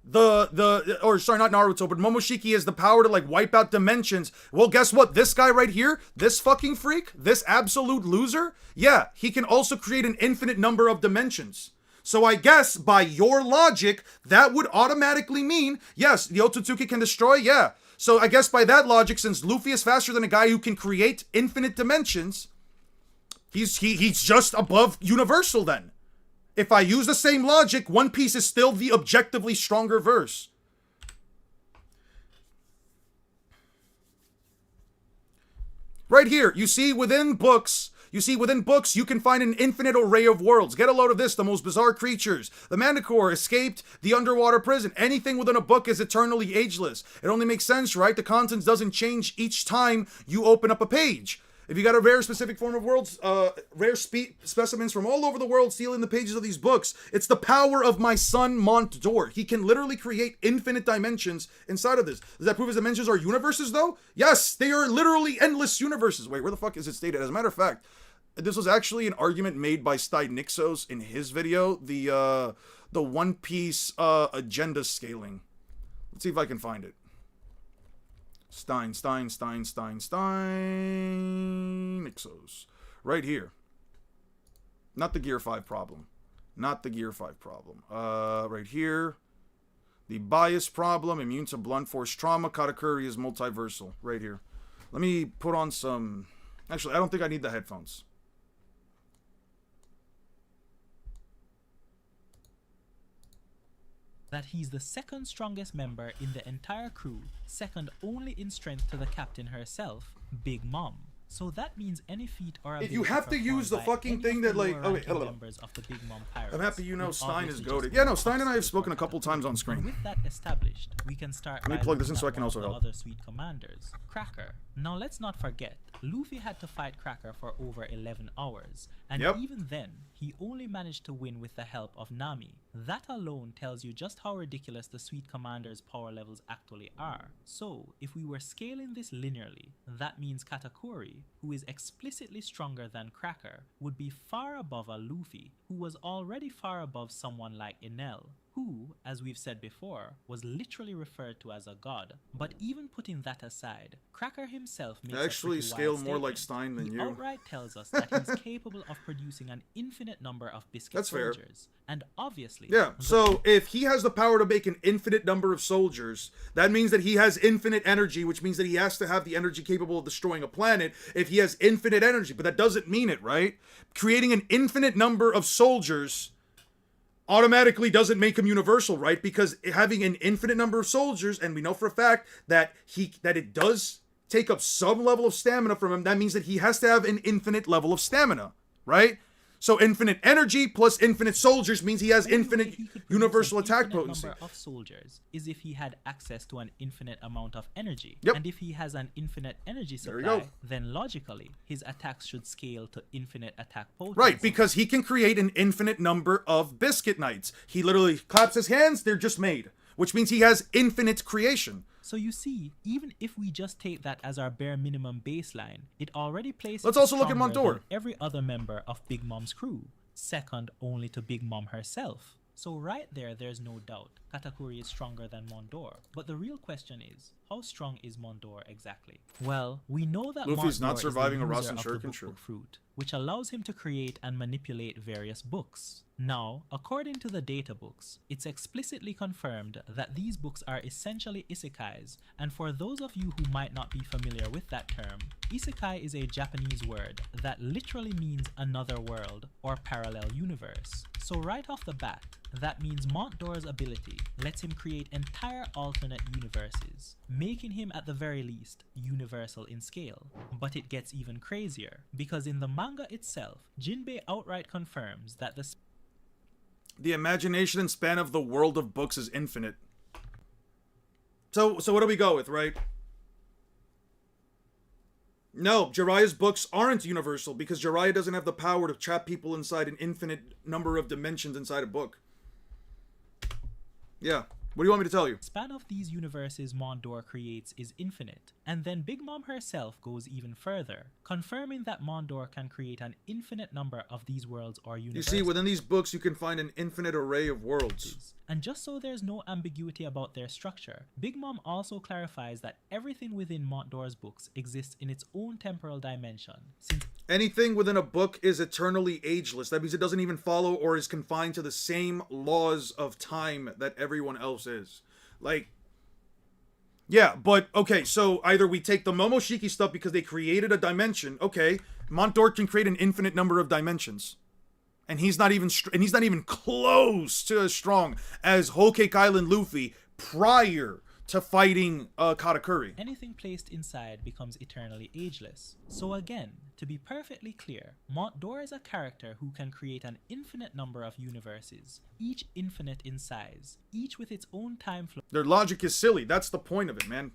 not Naruto, but Momoshiki has the power to like wipe out dimensions. Well, guess what? This guy right here, this fucking freak, this absolute loser, yeah, he can also create an infinite number of dimensions. So I guess by your logic, that would automatically mean, yes, the Otsutsuki can destroy, yeah. So I guess by that logic, since Luffy is faster than a guy who can create infinite dimensions, he's just above universal then. If I use the same logic, One Piece is still the objectively stronger verse. Right here, you see within books, you can find an infinite array of worlds. Get a load of this, the most bizarre creatures. The Manticore escaped the underwater prison. Anything within a book is eternally ageless. It only makes sense, right? The contents doesn't change each time you open up a page. If you got a rare specific form of worlds, rare specimens from all over the world sealing the pages of these books, it's the power of my son Mont d'Or. He can literally create infinite dimensions inside of this. Does that prove his dimensions are universes, though? Yes, they are literally endless universes. Wait, where the fuck is it stated? As a matter of fact, this was actually an argument made by Nixos in his video, the One Piece agenda scaling. Let's see if I can find it. Nixos. Right here. Not the Gear 5 problem. Not the Gear 5 problem. Right here. The bias problem, immune to blunt force trauma. Katakuri is multiversal. Right here. Let me put on some... Actually, I don't think I need the headphones. That he's the second strongest member in the entire crew, second only in strength to the captain herself, Big Mom. So that means any feat or ability if you have to use the fucking thing that like members of the Big Mom Pirates, I'm happy you know Stein is goated. Yeah, no, Stein and I have spoken a couple times on screen. With that established, we can start. Let me plug this in so I can also help. Other sweet commanders, Cracker. Now let's not forget, Luffy had to fight Cracker for over 11 hours, and even then, he only managed to win with the help of Nami. That alone tells you just how ridiculous the Sweet Commander's power levels actually are. So, if we were scaling this linearly, that means Katakuri, who is explicitly stronger than Cracker, would be far above a Luffy, who was already far above someone like Enel, who, as we've said before, was literally referred to as a god. But even putting that aside, Cracker himself makes actually scale more like Stein than you. He outright tells us that he's capable of producing an infinite number of biscuit soldiers. And obviously... Yeah, so if he has the power to make an infinite number of soldiers, that means that he has infinite energy, which means that he has to have the energy capable of destroying a planet if he has infinite energy. But that doesn't mean it, right? Creating an infinite number of soldiers automatically doesn't make him universal, right? Because having an infinite number of soldiers, and we know for a fact that it does take up some level of stamina from him, that means that he has to have an infinite level of stamina, right? So infinite energy plus infinite soldiers means he has infinite universal attack potency. Number of soldiers is if he had access to an infinite amount of energy. Yep. And if he has an infinite energy supply, then logically his attacks should scale to infinite attack potency. Right, because he can create an infinite number of biscuit knights. He literally claps his hands, they're just made, which means he has infinite creation. So you see, even if we just take that as our bare minimum baseline, it already places Let's also look at Mont d'Or. Every other member of Big Mom's crew, second only to Big Mom herself. So right there's no doubt, Katakuri is stronger than Mont d'Or. But the real question is, how strong is Mont d'Or exactly? Well, we know that Luffy's Mont not surviving a is the Ross and user of the Shuriken book fruit, which allows him to create and manipulate various books. Now, according to the data books, it's explicitly confirmed that these books are essentially isekais, and for those of you who might not be familiar with that term, isekai is a Japanese word that literally means another world or parallel universe. So right off the bat, that means Mont d'Or's ability lets him create entire alternate universes, making him at the very least universal in scale. But it gets even crazier, because in the manga itself, Jinbei outright confirms that the imagination and span of the world of books is infinite. So what do we go with, right? No, Jiraiya's books aren't universal because Jiraiya doesn't have the power to trap people inside an infinite number of dimensions inside a book. Yeah. What do you want me to tell you? The span of these universes Mont d'Or creates is infinite, and then Big Mom herself goes even further, confirming that Mont d'Or can create an infinite number of these worlds or universes. You see, within these books you can find an infinite array of worlds. And just so there's no ambiguity about their structure, Big Mom also clarifies that everything within Mont d'Or's books exists in its own temporal dimension. Since anything within a book is eternally ageless. That means it doesn't even follow or is confined to the same laws of time that everyone else is. Like, yeah, but, okay, so either we take the Momoshiki stuff because they created a dimension. Okay, Mont d'Or can create an infinite number of dimensions. And he's not even close to as strong as Whole Cake Island Luffy prior to fighting Katakuri. Anything placed inside becomes eternally ageless. So again, to be perfectly clear, Mont d'Or is a character who can create an infinite number of universes, each infinite in size, each with its own time flow. Their logic is silly. That's the point of it, man.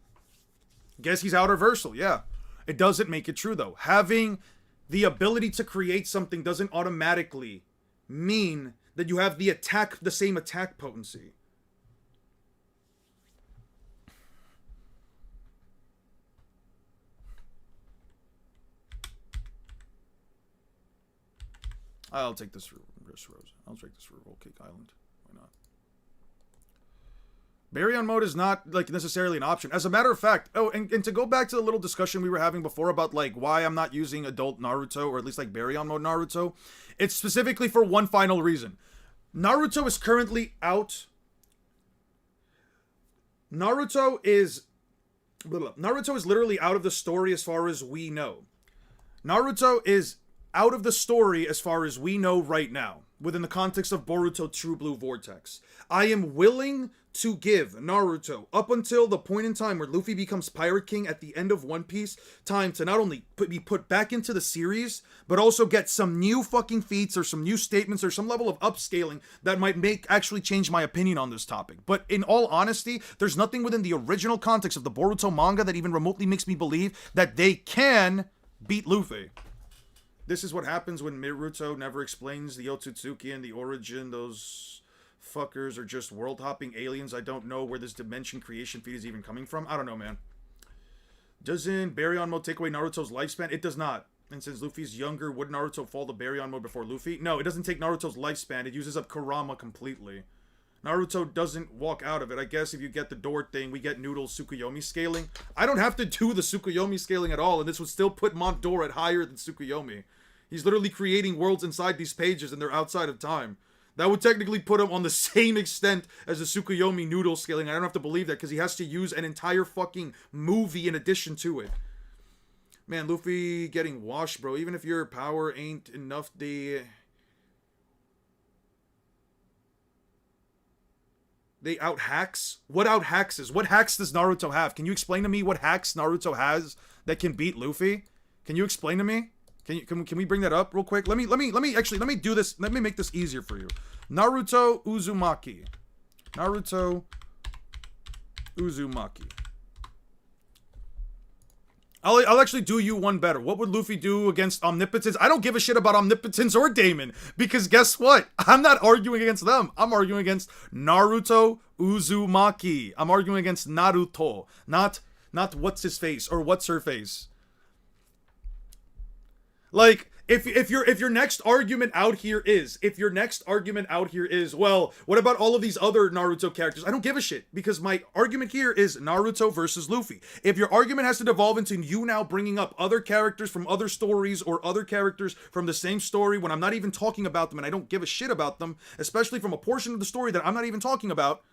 Guess he's outerversal, yeah. It doesn't make it true, though. Having the ability to create something doesn't automatically mean that you have the same attack potency. I'll take this for Rose. I'll take this for Roll Cake Island. Why not? Baryon mode is not like necessarily an option. As a matter of fact, and to go back to the little discussion we were having before about like why I'm not using adult Naruto, or at least like Baryon mode Naruto, it's specifically for one final reason. Naruto is currently out. Naruto is literally out of the story as far as we know. Naruto is out of the story as far as we know right now, within the context of Boruto True Blue Vortex. I am willing to give Naruto, up until the point in time where Luffy becomes Pirate King at the end of One Piece, time to not only be put back into the series, but also get some new fucking feats or some new statements or some level of upscaling that might actually change my opinion on this topic. But in all honesty, there's nothing within the original context of the Boruto manga that even remotely makes me believe that they can beat Luffy. This is what happens when Naruto never explains the Otsutsuki and the origin. Those fuckers are just world-hopping aliens. I don't know where this dimension creation feat is even coming from. I don't know, man. Doesn't Baryon mode take away Naruto's lifespan? It does not. And since Luffy's younger, would Naruto fall to Baryon mode before Luffy? No, it doesn't take Naruto's lifespan. It uses up Kurama completely. Naruto doesn't walk out of it. I guess if you get the door thing, we get Noodle's Tsukuyomi scaling. I don't have to do the Tsukuyomi scaling at all, and this would still put Mont Door at higher than Tsukuyomi. He's literally creating worlds inside these pages, and they're outside of time. That would technically put him on the same extent as the Tsukuyomi Noodle scaling. I don't have to believe that, because he has to use an entire fucking movie in addition to it. Man, Luffy getting washed, bro. Even if your power ain't enough, they out-hacks? What out-hacks? What hacks does Naruto have? Can you explain to me what hacks Naruto has that can beat Luffy? Can you explain to me? Can we bring that up real quick? Let me do this. Let me make this easier for you. Naruto Uzumaki. Naruto Uzumaki. I'll actually do you one better. What would Luffy do against Omnipotence? I don't give a shit about Omnipotence or Daemon, because guess what? I'm not arguing against them. I'm arguing against Naruto Uzumaki. I'm arguing against Naruto, not what's his face or what's her face. Like, if your next argument out here is, well, what about all of these other Naruto characters? I don't give a shit, because my argument here is Naruto versus Luffy. If your argument has to devolve into you now bringing up other characters from other stories or other characters from the same story when I'm not even talking about them and I don't give a shit about them, especially from a portion of the story that I'm not even talking about,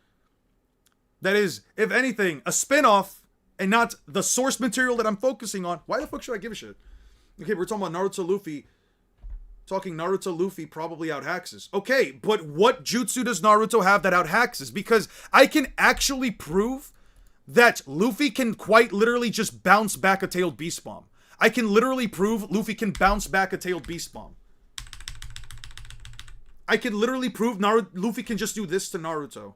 that is, if anything, a spin-off and not the source material that I'm focusing on, why the fuck should I give a shit? Okay, we're talking about Naruto Luffy. Talking Naruto Luffy probably out-haxes. Okay, but what jutsu does Naruto have that out-haxes? Because I can actually prove that Luffy can quite literally just bounce back a tailed beast bomb. I can literally prove Luffy can bounce back a tailed beast bomb. I can literally prove Luffy can just do this to Naruto.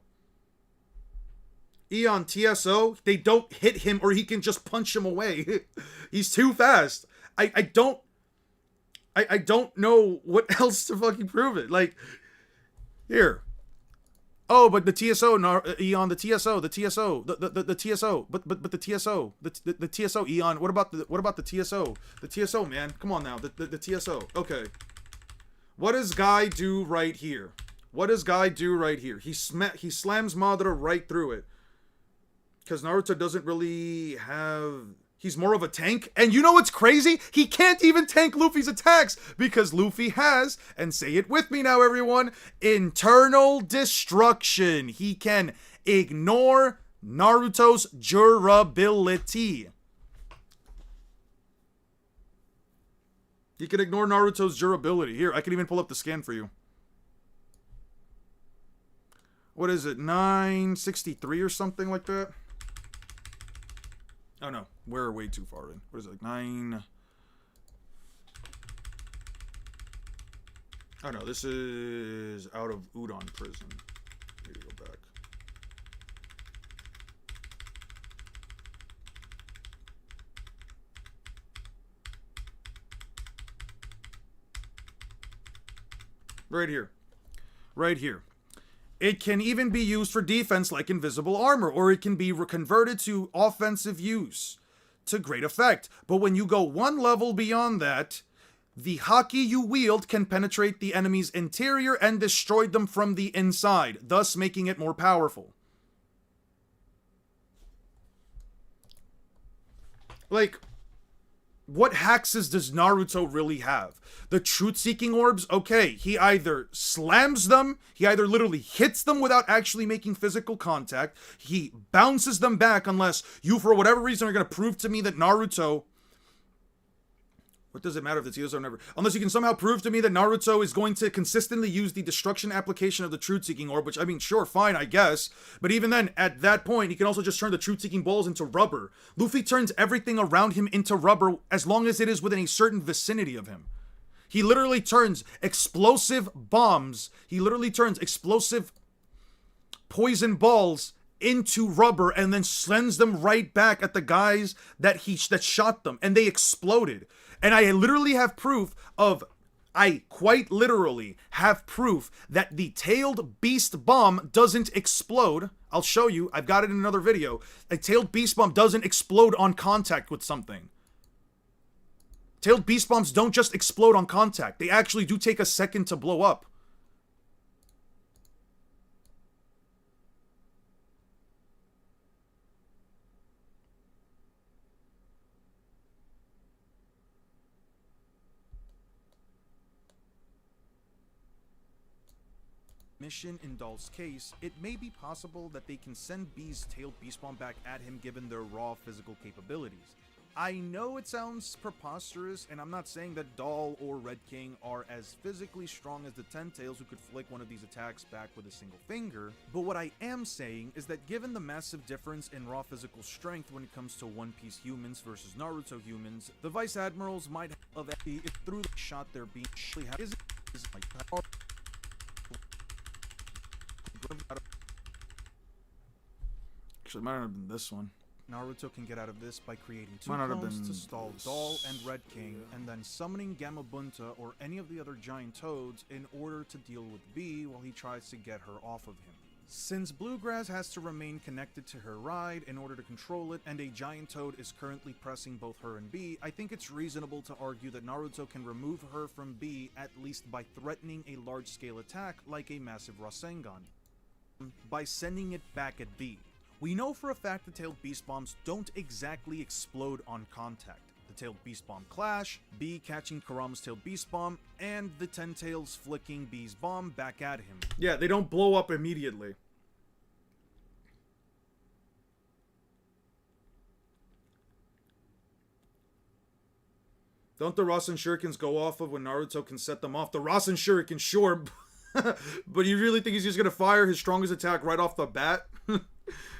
Eon TSO, they don't hit him or he can just punch him away. He's too fast. I don't know what else to fucking prove it. Like, here. Oh, but the TSO, Eon, the TSO, the TSO, the TSO, but the TSO, the TSO, Eon. What about the TSO? The TSO, man. Come on now, the TSO. Okay. What does Guy do right here? What does Guy do right here? He slams Madara right through it. Because Naruto doesn't really have... He's more of a tank. And you know what's crazy? He can't even tank Luffy's attacks because Luffy has, and say it with me now everyone, internal destruction. He can ignore Naruto's durability. He can ignore Naruto's durability. Here, I can even pull up the scan for you. What is it? 963 or something like that? Oh no, we're way too far in. What is it, like 9? Oh no, this is out of Udon prison. Maybe go back. Right here. Right here. It can even be used for defense like invisible armor, or it can be converted to offensive use to great effect. But when you go one level beyond that, the haki you wield can penetrate the enemy's interior and destroy them from the inside, thus making it more powerful. Like, what hexes does Naruto really have? The truth-seeking orbs, okay, he either slams them, he either literally hits them without actually making physical contact, he bounces them back unless you, for whatever reason, are going to prove to me that Naruto... What does it matter if the TSO never... Unless you can somehow prove to me that Naruto is going to consistently use the destruction application of the truth-seeking orb, which, I mean, sure, fine, I guess. But even then, at that point, he can also just turn the truth-seeking balls into rubber. Luffy turns everything around him into rubber as long as it is within a certain vicinity of him. He literally turns explosive bombs, he literally turns explosive poison balls into rubber and then sends them right back at the guys that shot them, and they exploded. And I literally have proof of, I quite literally have proof that the tailed beast bomb doesn't explode. I'll show you, I've got it in another video. A tailed beast bomb doesn't explode on contact with something. Tailed beast bombs don't just explode on contact. They actually do take a second to blow up. Mission in Doll's case, it may be possible that they can send B's tailed beast bomb back at him given their raw physical capabilities. I know it sounds preposterous, and I'm not saying that Doll or Red King are as physically strong as the Ten Tails who could flick one of these attacks back with a single finger, but what I am saying is that given the massive difference in raw physical strength when it comes to One Piece humans versus Naruto humans, the Vice Admirals might have, if through the shot their beam is like actually, it might not have been this one. Naruto can get out of this by creating two clones to stall Doll and Red King, and then summoning Gamabunta or any of the other giant toads in order to deal with B while he tries to get her off of him. Since Bluegrass has to remain connected to her ride in order to control it, and a giant toad is currently pressing both her and B, I think it's reasonable to argue that Naruto can remove her from B at least by threatening a large-scale attack like a massive Rasengan, by sending it back at B. We know for a fact the tailed beast bombs don't exactly explode on contact. The tailed beast bomb clash, B catching Kurama's tailed beast bomb, and the Ten Tails flicking B's bomb back at him. Yeah, they don't blow up immediately. Don't the Rasen Shurikens go off of when Naruto can set them off? The Rasen Shuriken, sure, but you really think he's just gonna fire his strongest attack right off the bat?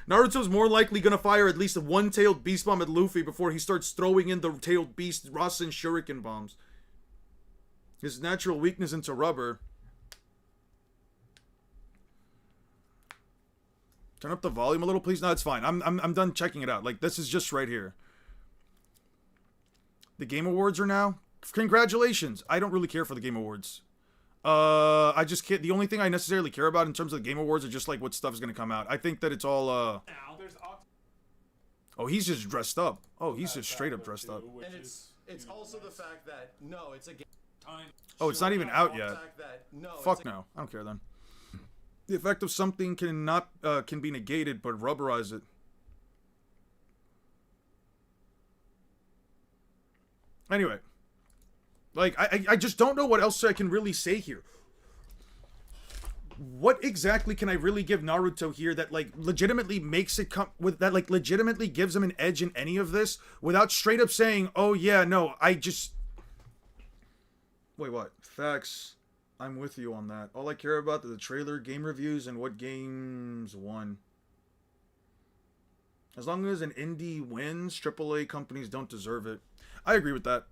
Naruto's more likely gonna fire at least one tailed beast bomb at Luffy before he starts throwing in the tailed beast Rasen Shuriken bombs. His natural weakness into rubber. Turn up the volume a little, please. No, it's fine. I'm done checking it out. Like, this is just right here. The Game Awards are now. Congratulations. I don't really care for the Game Awards. I just can't. The only thing I necessarily care about in terms of the Game Awards are just like what stuff is gonna come out. I think that it's all oh, he's just dressed up. Oh, he's just straight up dressed up. And it's also the fact that no, it's a game. Oh, it's not even out yet. Fuck no. I don't care then. The effect of something can be negated, but rubberize it. Anyway. Like, I just don't know what else I can really say here. What exactly can I really give Naruto here that, like, legitimately makes it come with that, like, legitimately gives him an edge in any of this without straight up saying, oh, yeah, no, I just... Wait, what? Facts. I'm with you on that. All I care about are the trailer, game reviews, and what games won. As long as an indie wins, AAA companies don't deserve it. I agree with that.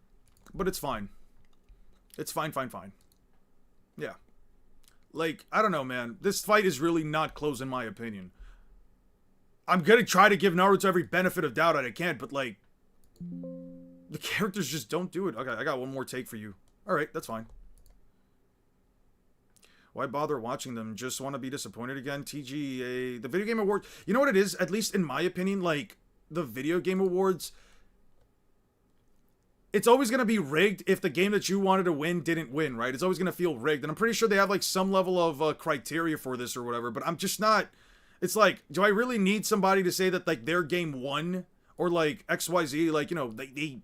But it's fine. It's fine. Yeah. Like, I don't know, man. This fight is really not close in my opinion. I'm gonna try to give Naruto every benefit of doubt I can, but, like, the characters just don't do it. Okay, I got one more take for you. Alright, that's fine. Why bother watching them? Just want to be disappointed again? TGA, the video game award. You know what it is? At least in my opinion, like, the video game awards, it's always going to be rigged if the game that you wanted to win didn't win, right? It's always going to feel rigged. And I'm pretty sure they have, like, some level of criteria for this or whatever. But I'm just not... It's like, do I really need somebody to say that, like, their game won? Or, like, XYZ, like, you know, they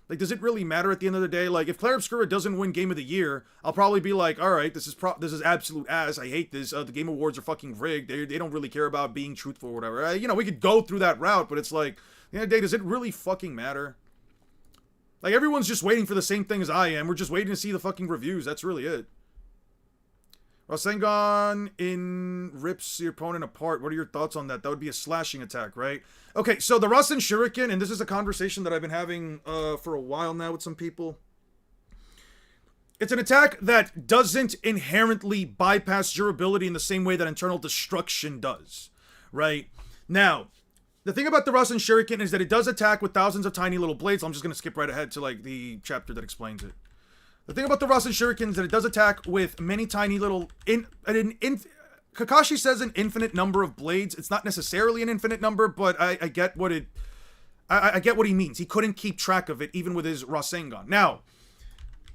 like, does it really matter at the end of the day? Like, if Claire Obscura doesn't win Game of the Year, I'll probably be like, alright, this is absolute ass. I hate this. The Game Awards are fucking rigged. They don't really care about being truthful or whatever. You know, we could go through that route, but it's like, at the end of the day, does it really fucking matter? Like, everyone's just waiting for the same thing as I am. We're just waiting to see the fucking reviews. That's really it. Rasengan rips your opponent apart. What are your thoughts on that? That would be a slashing attack, right? Okay, so the Rasen Shuriken, and this is a conversation that I've been having for a while now with some people. It's an attack that doesn't inherently bypass durability in the same way that Internal Destruction does, right? Now, the thing about the Rasen Shuriken is that it does attack with thousands of tiny little blades. I'm just going to skip right ahead to, like, the chapter that explains it. The thing about the Rasen Shuriken is that it does attack with many tiny little... Kakashi says an infinite number of blades. It's not necessarily an infinite number, but I get what it... I get what he means. He couldn't keep track of it, even with his Rasengan. Now,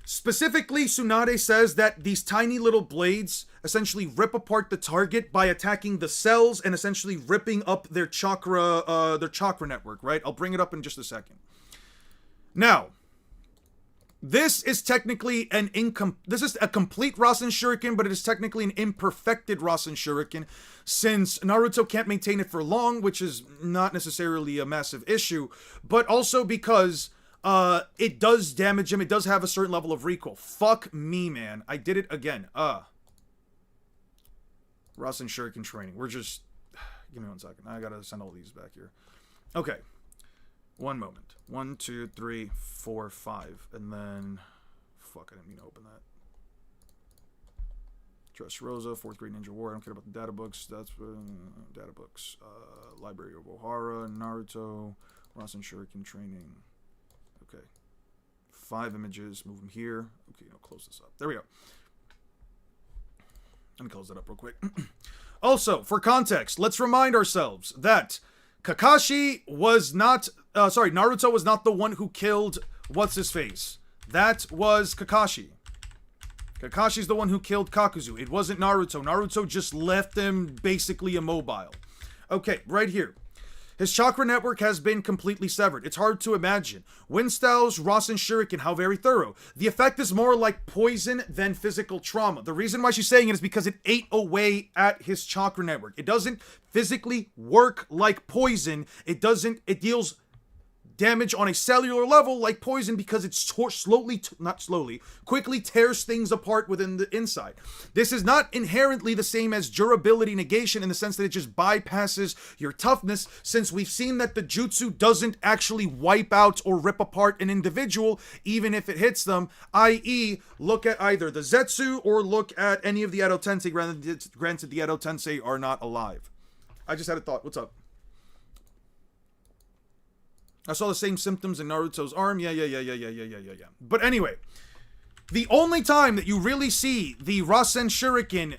specifically, Tsunade says that these tiny little blades essentially rip apart the target by attacking the cells and essentially ripping up their chakra network, right? I'll bring it up in just a second. Now... This is technically this is a complete Rasen Shuriken, but it is technically an imperfected Rasen Shuriken, since Naruto can't maintain it for long, which is not necessarily a massive issue, but also because it does damage him. It does have a certain level of recoil. Fuck me, man. I did it again. Rasen Shuriken training. We're just... Give me 1 second. I gotta send all these back here. Okay. One moment. 1, 2, 3, 4, 5. And then... Fuck, I didn't mean to open that. Dressrosa, 4th grade Ninja War. I don't care about the data books. That's... data books. Library of Ohara, Naruto, Rasen Shuriken training. Okay. 5 images. Move them here. Okay, I'll close this up. There we go. Let me close that up real quick. Also, for context, let's remind ourselves that Kakashi was not... Naruto was not the one who killed what's-his-face. That was Kakashi. Kakashi's the one who killed Kakuzu. It wasn't Naruto. Naruto just left him basically immobile. Okay, right here. His chakra network has been completely severed. It's hard to imagine. Winstyle's Rasen Shuriken, how very thorough. The effect is more like poison than physical trauma. The reason why she's saying it is because it ate away at his chakra network. It doesn't physically work like poison. It deals damage on a cellular level like poison because it quickly tears things apart within the inside. This is not inherently the same as durability negation in the sense that it just bypasses your toughness, since we've seen that the jutsu doesn't actually wipe out or rip apart an individual even if it hits them, i.e. look at either the Zetsu or look at any of the Edo Tensei, granted the Edo Tensei are not alive. I just had a thought. What's up? I saw the same symptoms in Naruto's arm. Yeah. But anyway, the only time that you really see the Rasen Shuriken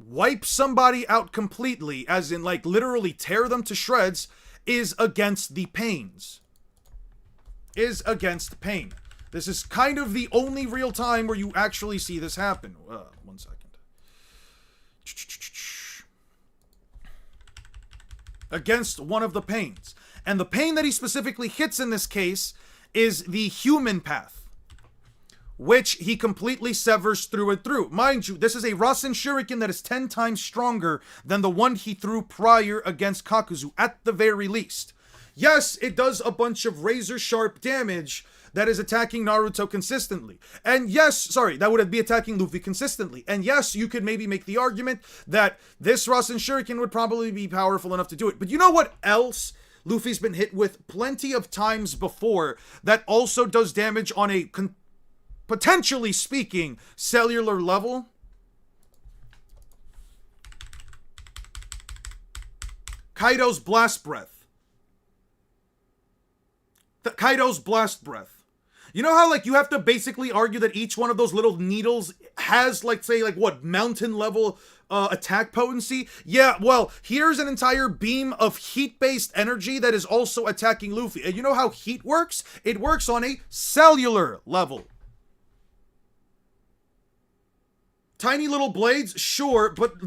wipe somebody out completely, as in like literally tear them to shreds, is against the pains. This is kind of the only real time where you actually see this happen. 1 second. Against one of the pains. And the pain that he specifically hits in this case is the human path, which he completely severs through and through. Mind you, this is a Rasen Shuriken that is 10 times stronger than the one he threw prior against Kakuzu, at the very least. Yes, it does a bunch of razor-sharp damage that is attacking Naruto consistently. And yes, that would be attacking Luffy consistently. And yes, you could maybe make the argument that this Rasen Shuriken would probably be powerful enough to do it. But you know what else Luffy's been hit with plenty of times before that also does damage on a, potentially speaking, cellular level? Kaido's Blast Breath. Kaido's Blast Breath. You know how, like, you have to basically argue that each one of those little needles has, like, say, like, what, mountain level attack potency? Yeah, well, here's an entire beam of heat-based energy that is also attacking Luffy. And you know how heat works? It works on a cellular level. Tiny little blades, sure, but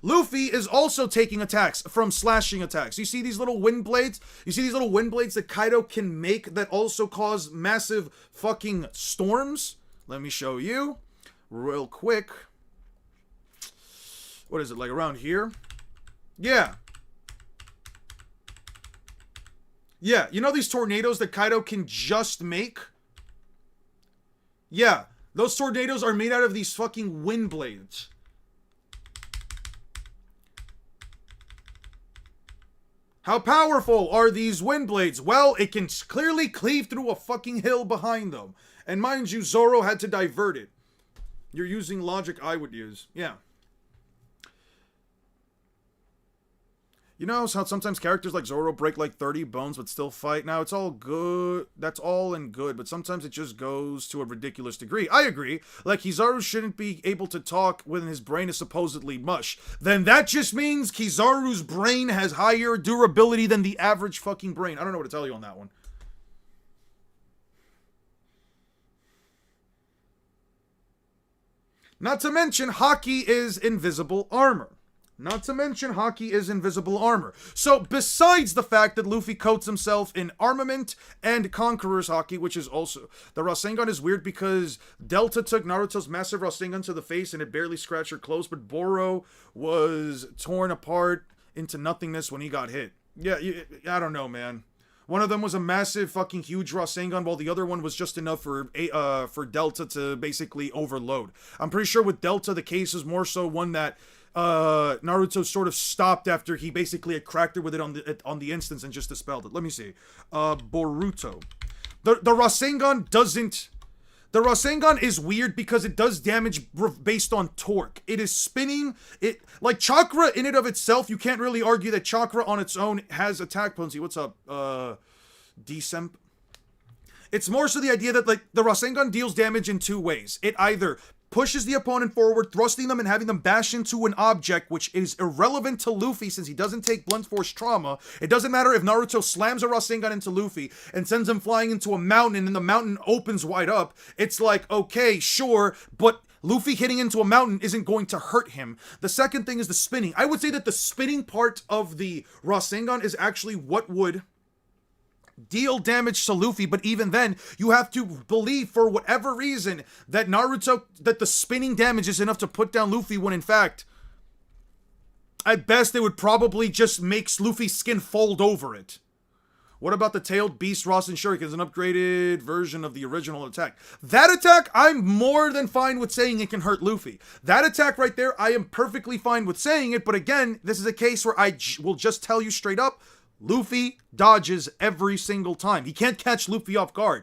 Luffy is also taking attacks from slashing attacks. You see these little wind blades? You see these little wind blades that Kaido can make that also cause massive fucking storms? Let me show you real quick. What is it, like around here? Yeah. Yeah, you know these tornadoes that Kaido can just make? Yeah. Those tornadoes are made out of these fucking wind blades. How powerful are these wind blades? Well, it can clearly cleave through a fucking hill behind them. And mind you, Zoro had to divert it. You're using logic I would use. Yeah. You know how sometimes characters like Zoro break like 30 bones but still fight? Now, it's all good. That's all and good, but sometimes it just goes to a ridiculous degree. I agree. Like, Kizaru shouldn't be able to talk when his brain is supposedly mush. Then that just means Kizaru's brain has higher durability than the average fucking brain. I don't know what to tell you on that one. Not to mention, Haki is invisible armor. So, besides the fact that Luffy coats himself in armament and Conqueror's Haki, which is also... The Rasengan is weird because Delta took Naruto's massive Rasengan to the face and it barely scratched her clothes, but Boro was torn apart into nothingness when he got hit. Yeah, I don't know, man. One of them was a massive fucking huge Rasengan, while the other one was just enough for Delta to basically overload. I'm pretty sure with Delta, the case is more so one that Naruto sort of stopped after he basically had cracked it with it on the instance and just dispelled it. Let me see. Boruto. The Rasengan doesn't... The Rasengan is weird because it does damage based on torque. It is spinning. It, like, chakra in and of itself, you can't really argue that chakra on its own has attack potency. What's up, Decemp? It's more so the idea that, like, the Rasengan deals damage in two ways. It either pushes the opponent forward, thrusting them and having them bash into an object, which is irrelevant to Luffy since he doesn't take blunt force trauma. It doesn't matter if Naruto slams a Rasengan into Luffy and sends him flying into a mountain and the mountain opens wide up. It's like, okay, sure, but Luffy hitting into a mountain isn't going to hurt him. The second thing is the spinning. I would say that the spinning part of the Rasengan is actually what would deal damage to Luffy, but even then, you have to believe for whatever reason that the spinning damage is enough to put down Luffy when in fact, at best, it would probably just make Luffy's skin fold over it. What about the Tailed Beast Rasen Shuriken? It's an upgraded version of the original attack. That attack, I'm more than fine with saying it can hurt Luffy. That attack right there, I am perfectly fine with saying it, but again, this is a case where I will just tell you straight up, Luffy dodges every single time. He can't catch Luffy off guard.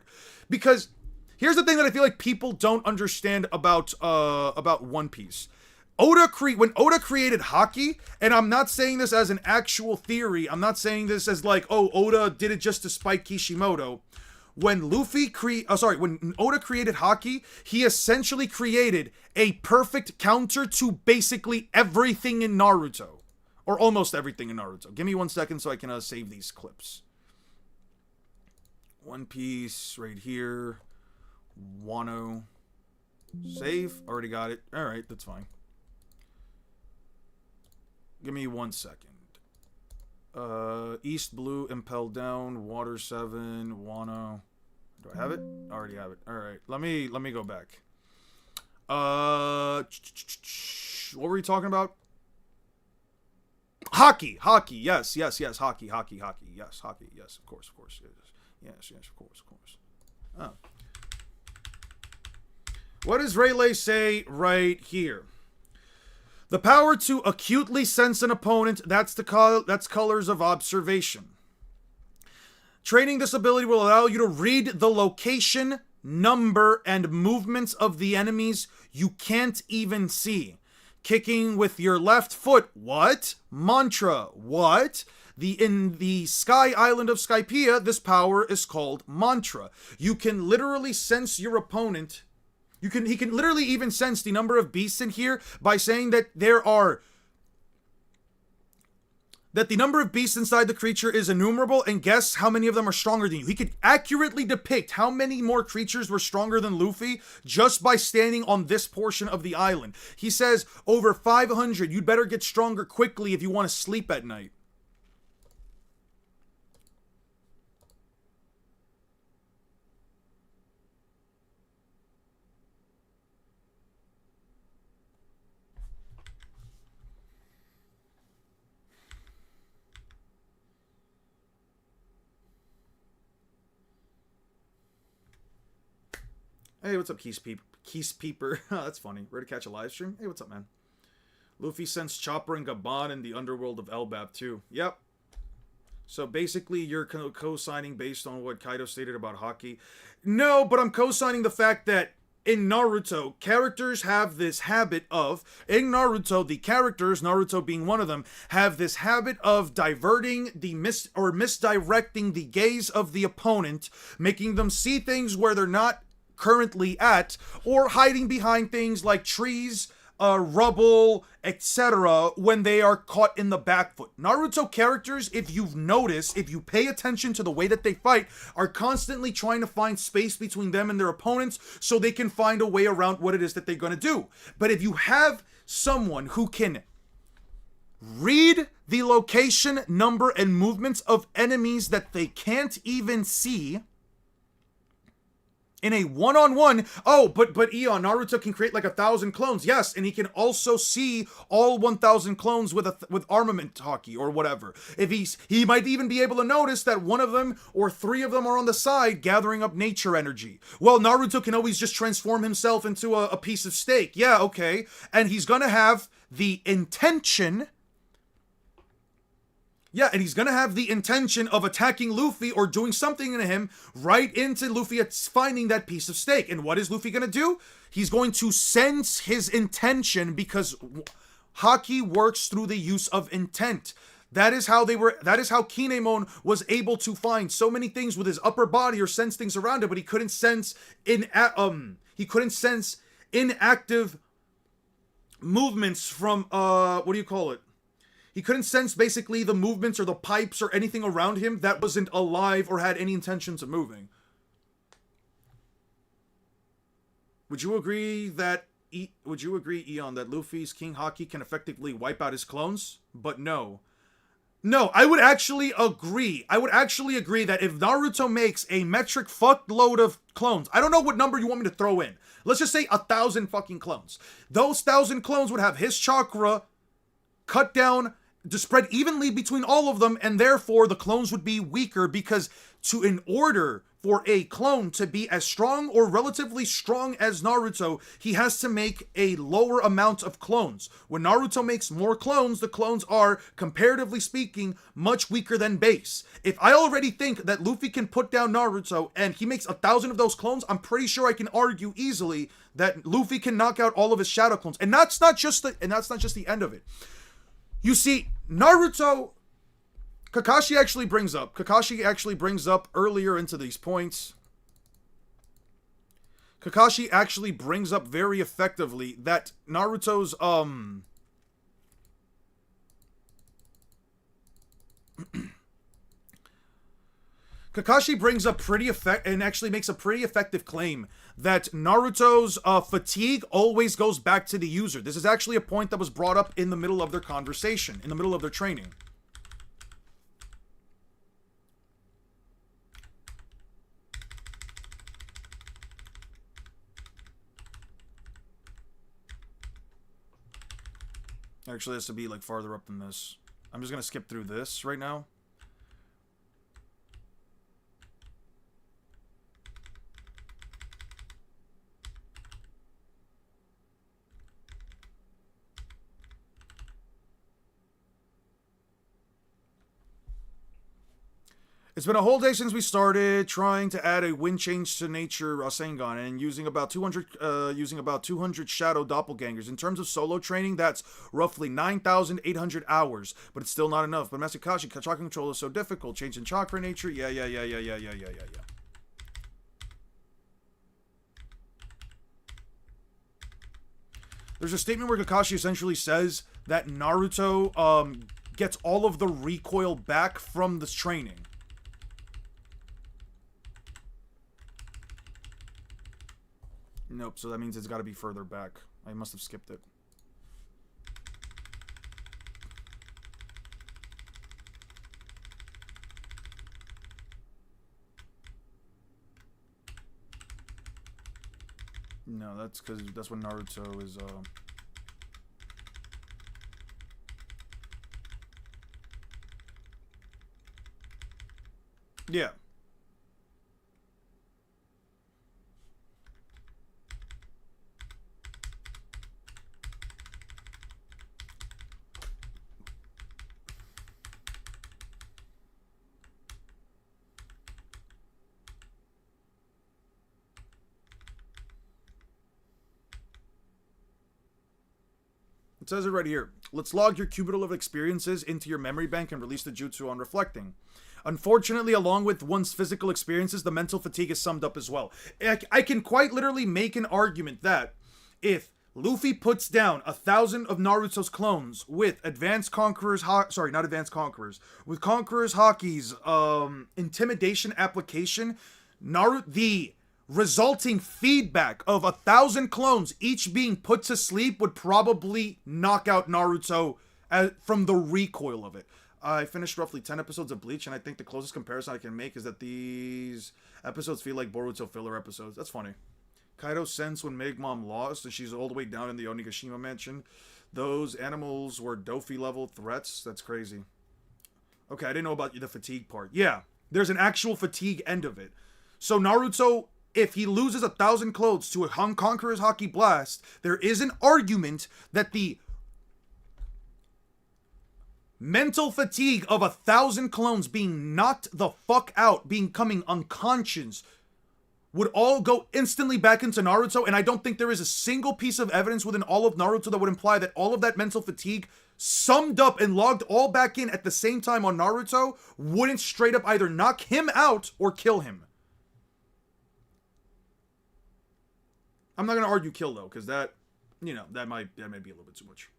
Because here's the thing that I feel like people don't understand about One Piece. When Oda created Haki, and I'm not saying this as an actual theory, I'm not saying this as like, oh, Oda did it just to spite Kishimoto. When Oda created Haki, he essentially created a perfect counter to basically everything in Naruto. Or almost everything in Naruto. Give me 1 second so I can save these clips. One Piece right here. Wano. Save. Already got it. Alright, that's fine. Give me 1 second. East Blue, Impel Down, Water 7, Wano. Do I have it? I already have it. Alright, let me go back. What were we talking about? Hockey, yes, hockey, yes, hockey, yes, of course, yes, of course. Oh. What does Rayleigh say right here? The power to acutely sense an opponent, that's colors of observation. Training this ability will allow you to read the location, number, and movements of the enemies you can't even see. Kicking with your left foot, what? Mantra, what? In the Sky Island of Skypiea, this power is called Mantra. You can literally sense your opponent. He can literally even sense the number of beasts in here by saying that the number of beasts inside the creature is innumerable, and guess how many of them are stronger than you. He could accurately depict how many more creatures were stronger than Luffy just by standing on this portion of the island. He says, over 500, you'd better get stronger quickly if you want to sleep at night. Hey, what's up, Keys-Peeper? That's funny. Ready to catch a live stream? Hey, what's up, man? Luffy sends Chopper and Gabon in the underworld of Elbap, too. Yep. So basically, you're co-signing based on what Kaido stated about Haki. No, but I'm co-signing the fact that in Naruto, characters have this habit of... In Naruto, the characters, Naruto being one of them, have this habit of diverting misdirecting the gaze of the opponent, making them see things where they're not currently at, or hiding behind things like trees, rubble, etc. when they are caught in the back foot. Naruto characters, if you've noticed, if you pay attention to the way that they fight, are constantly trying to find space between them and their opponents so they can find a way around what it is that they're going to do. But if you have someone who can read the location, number, and movements of enemies that they can't even see in a one-on-one, but Eon, Naruto can create like 1,000 clones, yes, and he can also see all 1,000 clones with armament Haki or whatever. If he might even be able to notice that one of them or 3 of them are on the side gathering up nature energy. Well, Naruto can always just transform himself into a piece of steak. Yeah, okay, and he's gonna have the intention. Yeah, and he's going to have the intention of attacking Luffy or doing something to him right into Luffy finding that piece of steak. And what is Luffy going to do? He's going to sense his intention because Haki works through the use of intent. That is how Kinemon was able to find so many things with his upper body or sense things around it, but he couldn't sense inactive movements from what do you call it? He couldn't sense basically the movements or the pipes or anything around him that wasn't alive or had any intentions of moving. Would you agree, Eon, that Luffy's King Haki can effectively wipe out his clones? But no. No, I would actually agree. I would actually agree that if Naruto makes a metric fuckload of clones, I don't know what number you want me to throw in. Let's just say 1,000 fucking clones. Those 1,000 clones would have his chakra cut down to spread evenly between all of them, and therefore the clones would be weaker because in order for a clone to be as strong or relatively strong as Naruto, he has to make a lower amount of clones. When Naruto makes more clones, the clones are, comparatively speaking, much weaker than base. If I already think that Luffy can put down Naruto and he makes 1,000 of those clones, I'm pretty sure I can argue easily that Luffy can knock out all of his shadow clones. And that's not just the end of it. You see, Naruto, Kakashi actually brings up earlier into these points. Kakashi actually brings up very effectively that Naruto's, Kakashi brings up actually makes a pretty effective claim that Naruto's fatigue always goes back to the user. This is actually a point that was brought up in the middle of their conversation, in the middle of their training. Actually, it has to be like farther up than this. I'm just gonna skip through this right now. It's been a whole day since we started trying to add a wind change to nature Rasengan and using about 200 shadow doppelgangers. In terms of solo training, that's roughly 9,800 hours, but it's still not enough. But Master Kashi, chakra control is so difficult. Changing chakra nature, yeah. There's a statement where Kakashi essentially says that Naruto gets all of the recoil back from this training. Nope, so that means it's got to be further back. I must have skipped it. No, that's because that's when Naruto is, Yeah. It says it right here. Let's log your cumulative experiences into your memory bank and release the jutsu on reflecting. Unfortunately, along with one's physical experiences, the mental fatigue is summed up as well. I can quite literally make an argument that if Luffy puts down 1,000 of Naruto's clones with Advanced Conqueror's with Conqueror's Haki's intimidation application, the resulting feedback of 1,000 clones each being put to sleep would probably knock out Naruto from the recoil of it. I finished roughly 10 episodes of Bleach, and I think the closest comparison I can make is that these episodes feel like Boruto filler episodes. That's funny. Kaido sensed when Meg Mom lost, and she's all the way down in the Onigashima mansion. Those animals were Dofi level threats. That's crazy. Okay, I didn't know about the fatigue part. Yeah, there's an actual fatigue end of it. So Naruto, if he loses 1,000 clothes to a Conqueror's Haki Blast, there is an argument that the mental fatigue of 1,000 clones being knocked the fuck out, becoming unconscious, would all go instantly back into Naruto, and I don't think there is a single piece of evidence within all of Naruto that would imply that all of that mental fatigue summed up and logged all back in at the same time on Naruto wouldn't straight up either knock him out or kill him. I'm not going to argue kill, though, because that, that might be a little bit too much.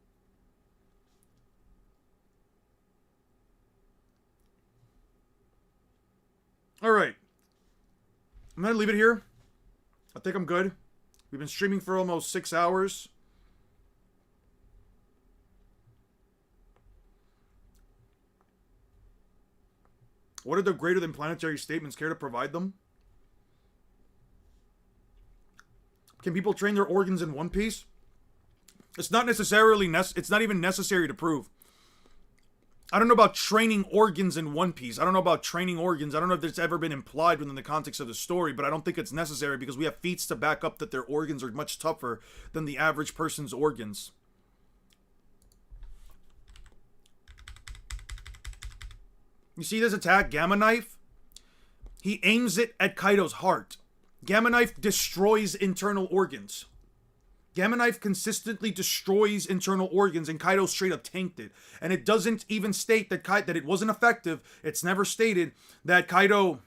All right. I'm going to leave it here. I think I'm good. We've been streaming for almost 6 hours. What are the greater than planetary statements? Care to provide them? Can people train their organs in One Piece? It's not necessarily it's not even necessary to prove. I don't know about training organs in One Piece. I don't know about training organs. I don't know if it's ever been implied within the context of the story, but I don't think it's necessary because we have feats to back up that their organs are much tougher than the average person's organs. You see this attack, Gamma Knife? He aims it at Kaido's heart. Gamma Knife destroys internal organs. Gamma Knife consistently destroys internal organs, and Kaido straight up tanked it. And it doesn't even state that that it wasn't effective. It's never stated that Kaido's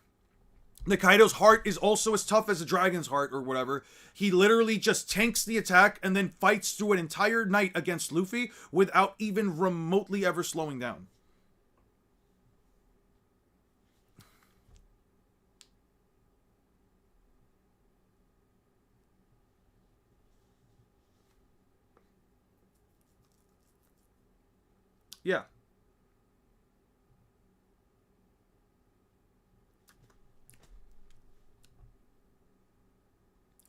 heart is also as tough as a dragon's heart or whatever. He literally just tanks the attack and then fights through an entire night against Luffy without even remotely ever slowing down. Yeah.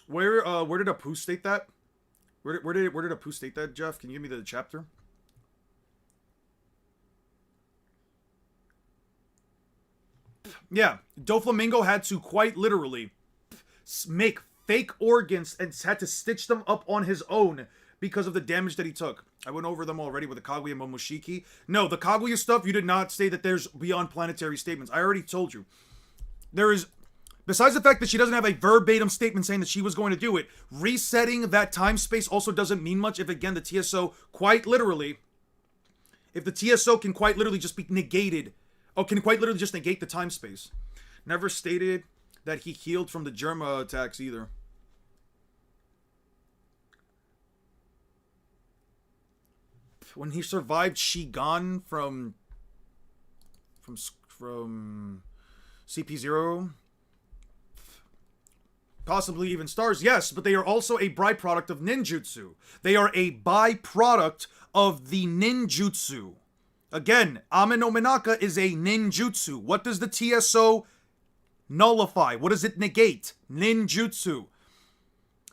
Where did Apu state that? Where did Apu state that, Jeff? Can you give me the chapter? Yeah, Doflamingo had to quite literally make fake organs and had to stitch them up on his own because of the damage that he took. I went over them already with the Kaguya Momoshiki. No, the Kaguya stuff, you did not say that there's beyond planetary statements. I already told you. There is, besides the fact that she doesn't have a verbatim statement saying that she was going to do it, resetting that time space also doesn't mean much if, again, the TSO quite literally, if the TSO can quite literally just be negated, or can quite literally just negate the time space. Never stated that he healed from the Germa attacks either. When he survived Shigan from CP0, possibly even stars, yes, but they are also a byproduct of ninjutsu. They are a byproduct of the ninjutsu. Again, Ame no Minaka is a ninjutsu. What does the TSO nullify? What does it negate? Ninjutsu.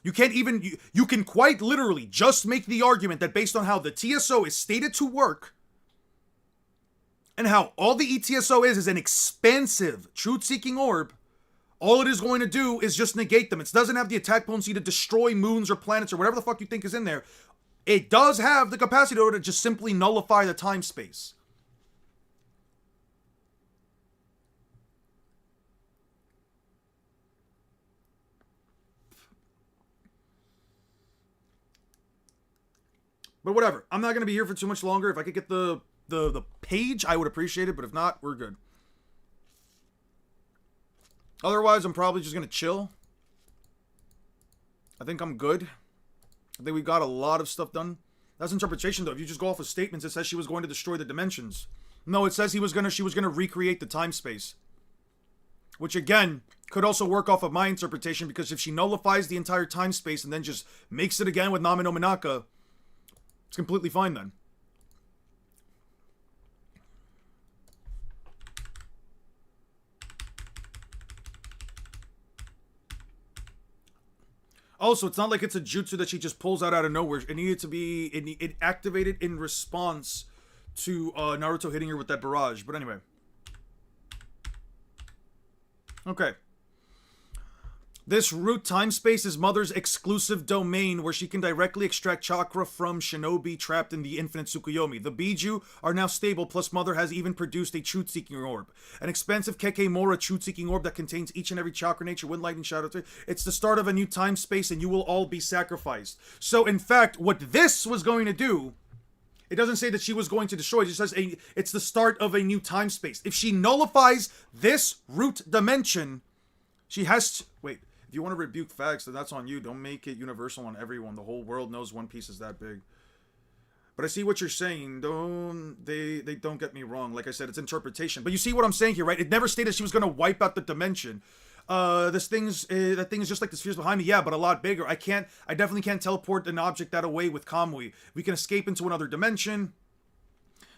You can't even, you can quite literally just make the argument that based on how the TSO is stated to work, and how all the ETSO is an expansive, truth-seeking orb, all it is going to do is just negate them. It doesn't have the attack potency to destroy moons or planets or whatever the fuck you think is in there. It does have the capacity to just simply nullify the time space. But whatever. I'm not going to be here for too much longer. If I could get the page, I would appreciate it. But if not, we're good. Otherwise, I'm probably just going to chill. I think I'm good. I think we got a lot of stuff done. That's interpretation, though. If you just go off of statements, it says she was going to destroy the dimensions. No, it says she was gonna recreate the time space. Which, again, could also work off of my interpretation, because if she nullifies the entire time space and then just makes it again with Nami no Minaka, it's completely fine then. Also, it's not like it's a jutsu that she just pulls out of nowhere. It needed to be, it activated in response to Naruto hitting her with that barrage. But anyway. Okay. This root time space is Mother's exclusive domain where she can directly extract chakra from shinobi trapped in the infinite Tsukuyomi. The Biju are now stable, plus Mother has even produced a truth-seeking orb. An expansive Kekemora truth-seeking orb that contains each and every chakra nature, wind, lightning, shadow. It's the start of a new time space and you will all be sacrificed. So, in fact, what this was going to do, it doesn't say that she was going to destroy, it just says it's the start of a new time space. If she nullifies this root dimension, she has to... Wait. If you want to rebuke facts, then that's on you. Don't make it universal on everyone. The whole world knows One Piece is that big. But I see what you're saying. They don't get me wrong. Like I said, it's interpretation. But you see what I'm saying here, right? It never stated she was going to wipe out the dimension. That thing is just like the spheres behind me. Yeah, but a lot bigger. I definitely can't teleport an object that away with Kamui. We can escape into another dimension.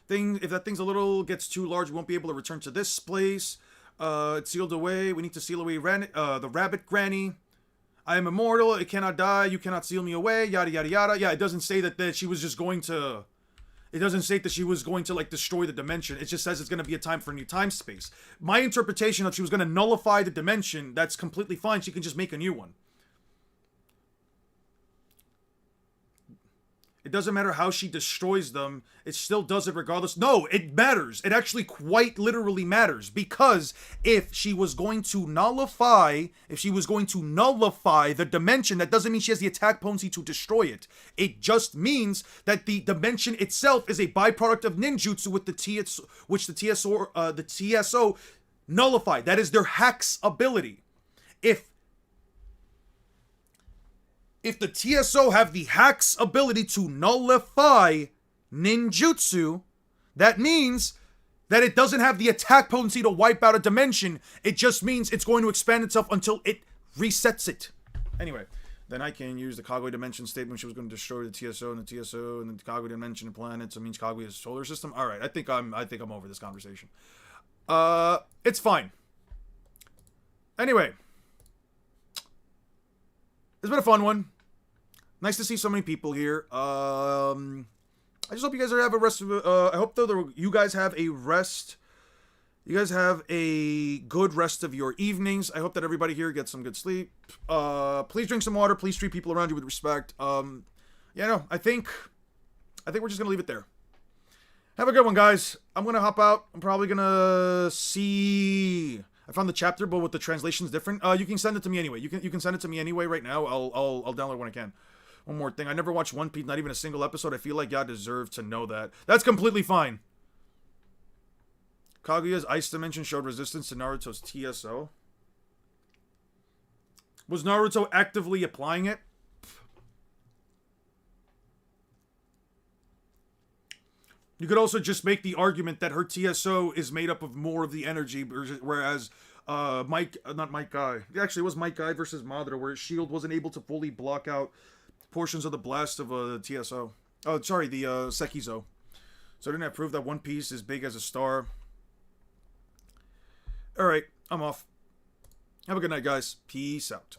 If that thing's gets too large, we won't be able to return to this place. It's sealed away. We need to seal away the rabbit granny. I am immortal. It cannot die. You cannot seal me away. Yada, yada, yada. Yeah, it doesn't say that she was just going to... It doesn't say that she was going to, like, destroy the dimension. It just says it's going to be a time for a new time space. My interpretation of she was going to nullify the dimension, that's completely fine. She can just make a new one. It doesn't matter how she destroys them. It still does it regardless. No, it matters. It actually quite literally matters. Because if she was going to nullify the dimension, that doesn't mean she has the attack potency to destroy it. It just means that the dimension itself is a byproduct of ninjutsu with which the TSO nullified. That is their hack's ability. If the TSO have the hack's ability to nullify ninjutsu, that means that it doesn't have the attack potency to wipe out a dimension. It just means it's going to expand itself until it resets it. Anyway, then I can use the Kaguya dimension statement. She was going to destroy the TSO and the Kaguya dimension of planets. It means Kaguya's solar system. All right, I think I'm over this conversation. It's fine. Anyway. It's been a fun one. Nice to see so many people here. I just hope you guys have a rest of... I hope, though, you guys have a rest... You guys have a good rest of your evenings. I hope that everybody here gets some good sleep. Please drink some water. Please treat people around you with respect. I think I think we're just going to leave it there. Have a good one, guys. I'm going to hop out. I'm probably going to see... I found the chapter, but with the translations different. You can send it to me anyway. You can send it to me anyway right now. I'll download when I can. One more thing. I never watched One Piece, not even a single episode. I feel like y'all deserve to know that. That's completely fine. Kaguya's ice dimension showed resistance to Naruto's TSO. Was Naruto actively applying it? You could also just make the argument that her TSO is made up of more of the energy, whereas actually it was Mike Guy versus Madara, where his shield wasn't able to fully block out portions of the blast of a TSO. Oh, sorry, the Sekizo. So didn't that prove that One Piece is big as a star? Alright, I'm off. Have a good night, guys. Peace out.